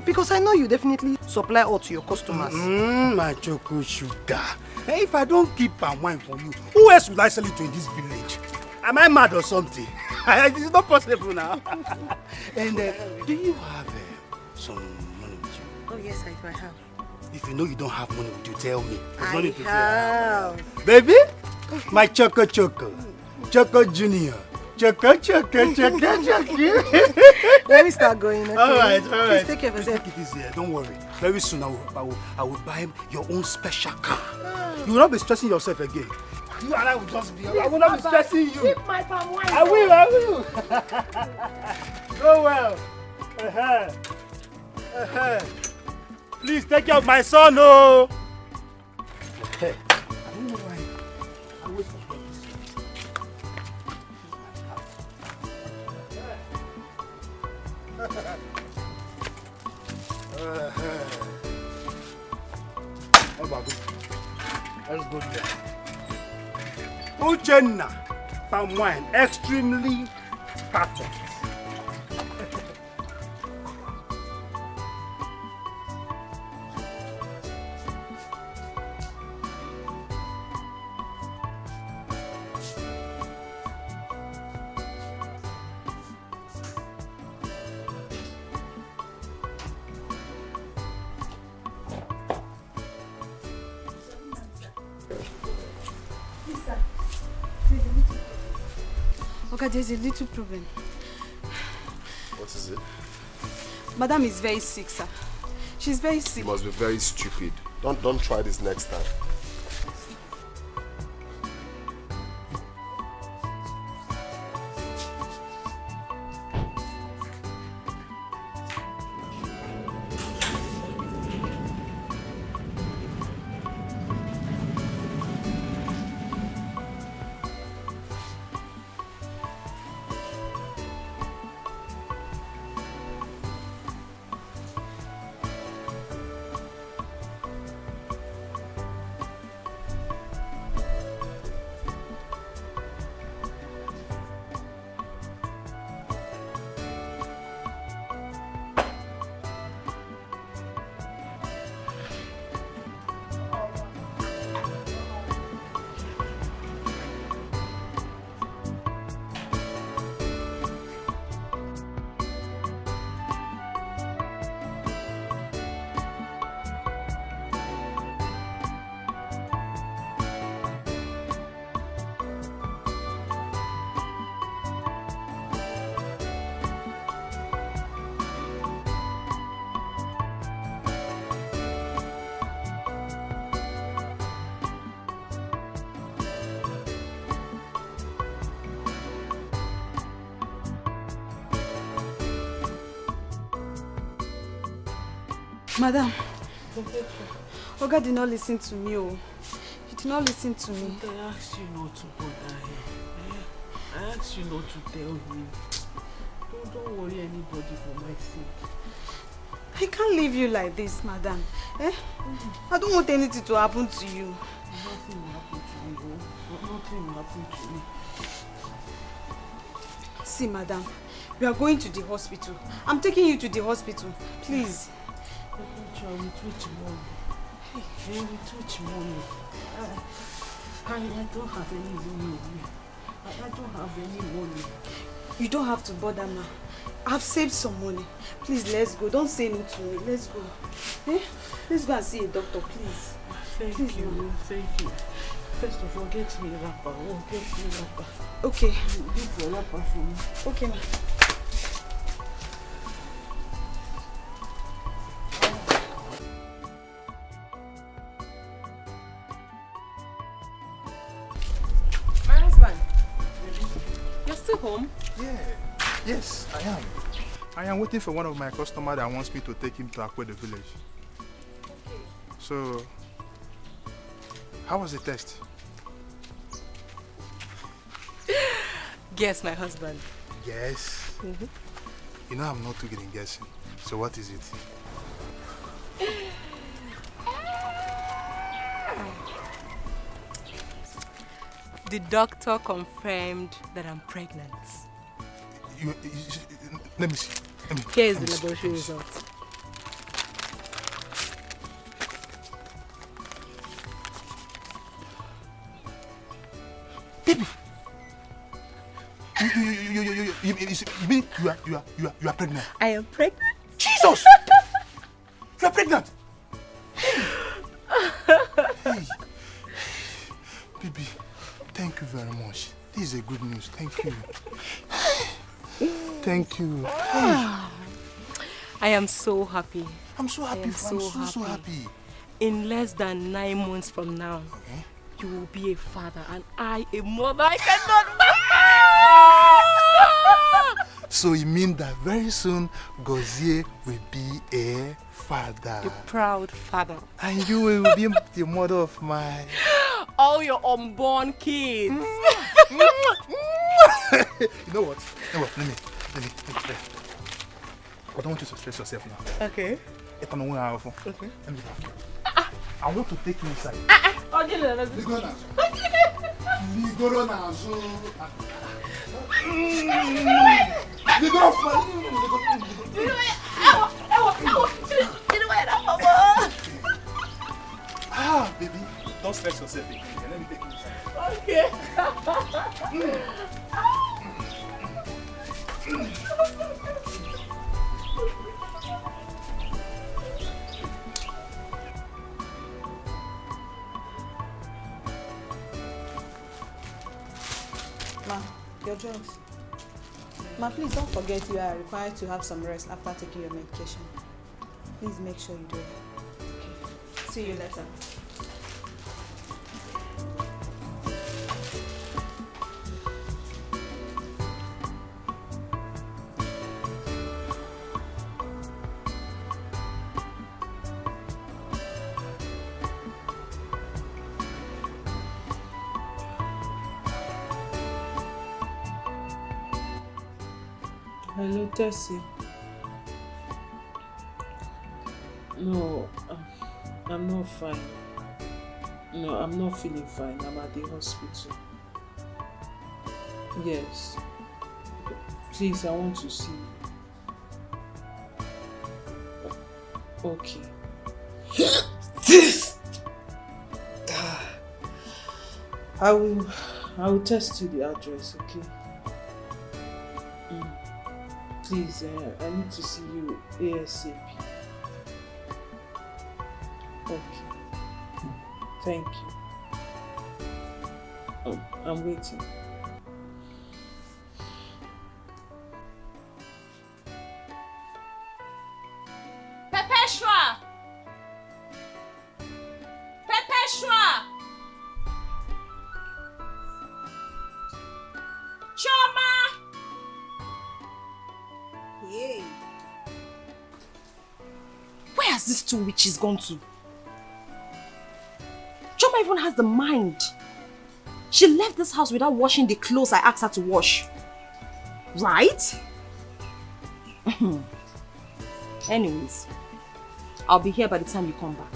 Because I know you definitely supply all to your customers. My choco sugar. Hey, if I don't keep palm wine for you, who else will I sell it to in this village? Am I mad or something? It's not possible now. And do you have some money with you? Oh yes, I have. If you know you don't have money with you, tell me. There's no I need to have. Baby, my choco. Choco Junior. Choco. Let me start going. Okay? All right. Please take care of yourself. Take it easy. Don't worry. Very soon I will buy your own special car. You will not be stressing yourself again. You and I will just be. I will not be stressing you. Keep my palm wine. I will. Go well. Please take care of my son, oh. I don't know why. I wait for Let's go there. Uchenna, palm wine, extremely perfect. Okay, there's a little problem. What is it? Madam is very sick, sir. She's very sick. You must be very stupid. Don't try this next time. Madam, Oga did not listen to me. Oh. He did not listen to me. I asked you not to bother him. I asked you not to tell him. Don't worry anybody for my sake. I can't leave you like this, madam. I don't want anything to happen to you. Nothing will happen to me. Nothing will happen to me. See, madam, we are going to the hospital. I'm taking you to the hospital. Please. With which money? With which money? I don't have any money. I don't have any money. You don't have to bother, ma. I've saved some money. Please, let's go. Don't say no to me. Let's go. Let's go and see a doctor, please. Thank you. First of all, get me a wrapper. Get me a wrapper. Okay. Get a wrapper for me. Okay, ma. Still home? Yeah. Yes, I am. I am waiting for one of my customers that wants me to take him to Igwe the village. Okay. So, how was the test? Guess, my husband. Yes. You know I'm not too good in guessing. So what is it? The doctor confirmed that I'm pregnant. let me see. Here is the laboratory result. Baby, you mean you are pregnant? I am pregnant. Jesus! You are pregnant. Hey. Baby, thank you very much. This is a good news. Thank you. Thank you. I am so happy. I'm so happy. I'm so happy. In less than 9 months from now, you will be a father and I a mother. I cannot. So you mean that very soon Gozie will be a father? A proud father. And you will be the mother of my... all your unborn kids. You know what? Let me. I don't want you to stress yourself now. Okay. Okay. Let me I want to take you inside. Ah, baby, don't stress yourself again. Let me take you inside. Okay. Ma, your drugs. Ma, please don't forget you are required to have some rest after taking your medication. Please make sure you do it. Okay. See you later. Hello, Tessie. No, I'm not fine. No, I'm not feeling fine. I'm at the hospital. Yes. Please, I want to see you. Okay. I will text you the address, okay? Please, I need to see you ASAP. Okay. Thank you. I'm waiting. Perpetua! Choma! Yay. Where has these two witches gone to? Choma even has the mind. She left this house without washing the clothes I asked her to wash. Right? Anyways, I'll be here by the time you come back.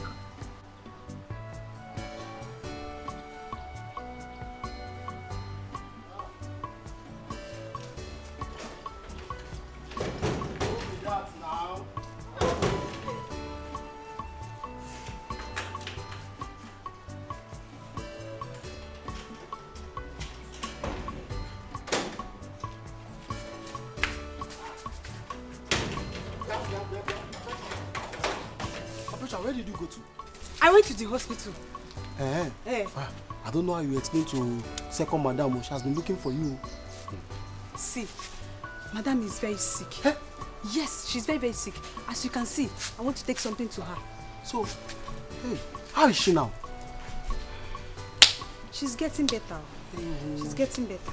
Where did you go to? I went to the hospital. I don't know how you explain to second madam. She has been looking for you. See, madam is very sick. Yes, she's very, very sick. As you can see, I want to take something to her. So, how is she now? She's getting better. She's getting better.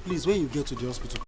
Please, when you get to the hospital,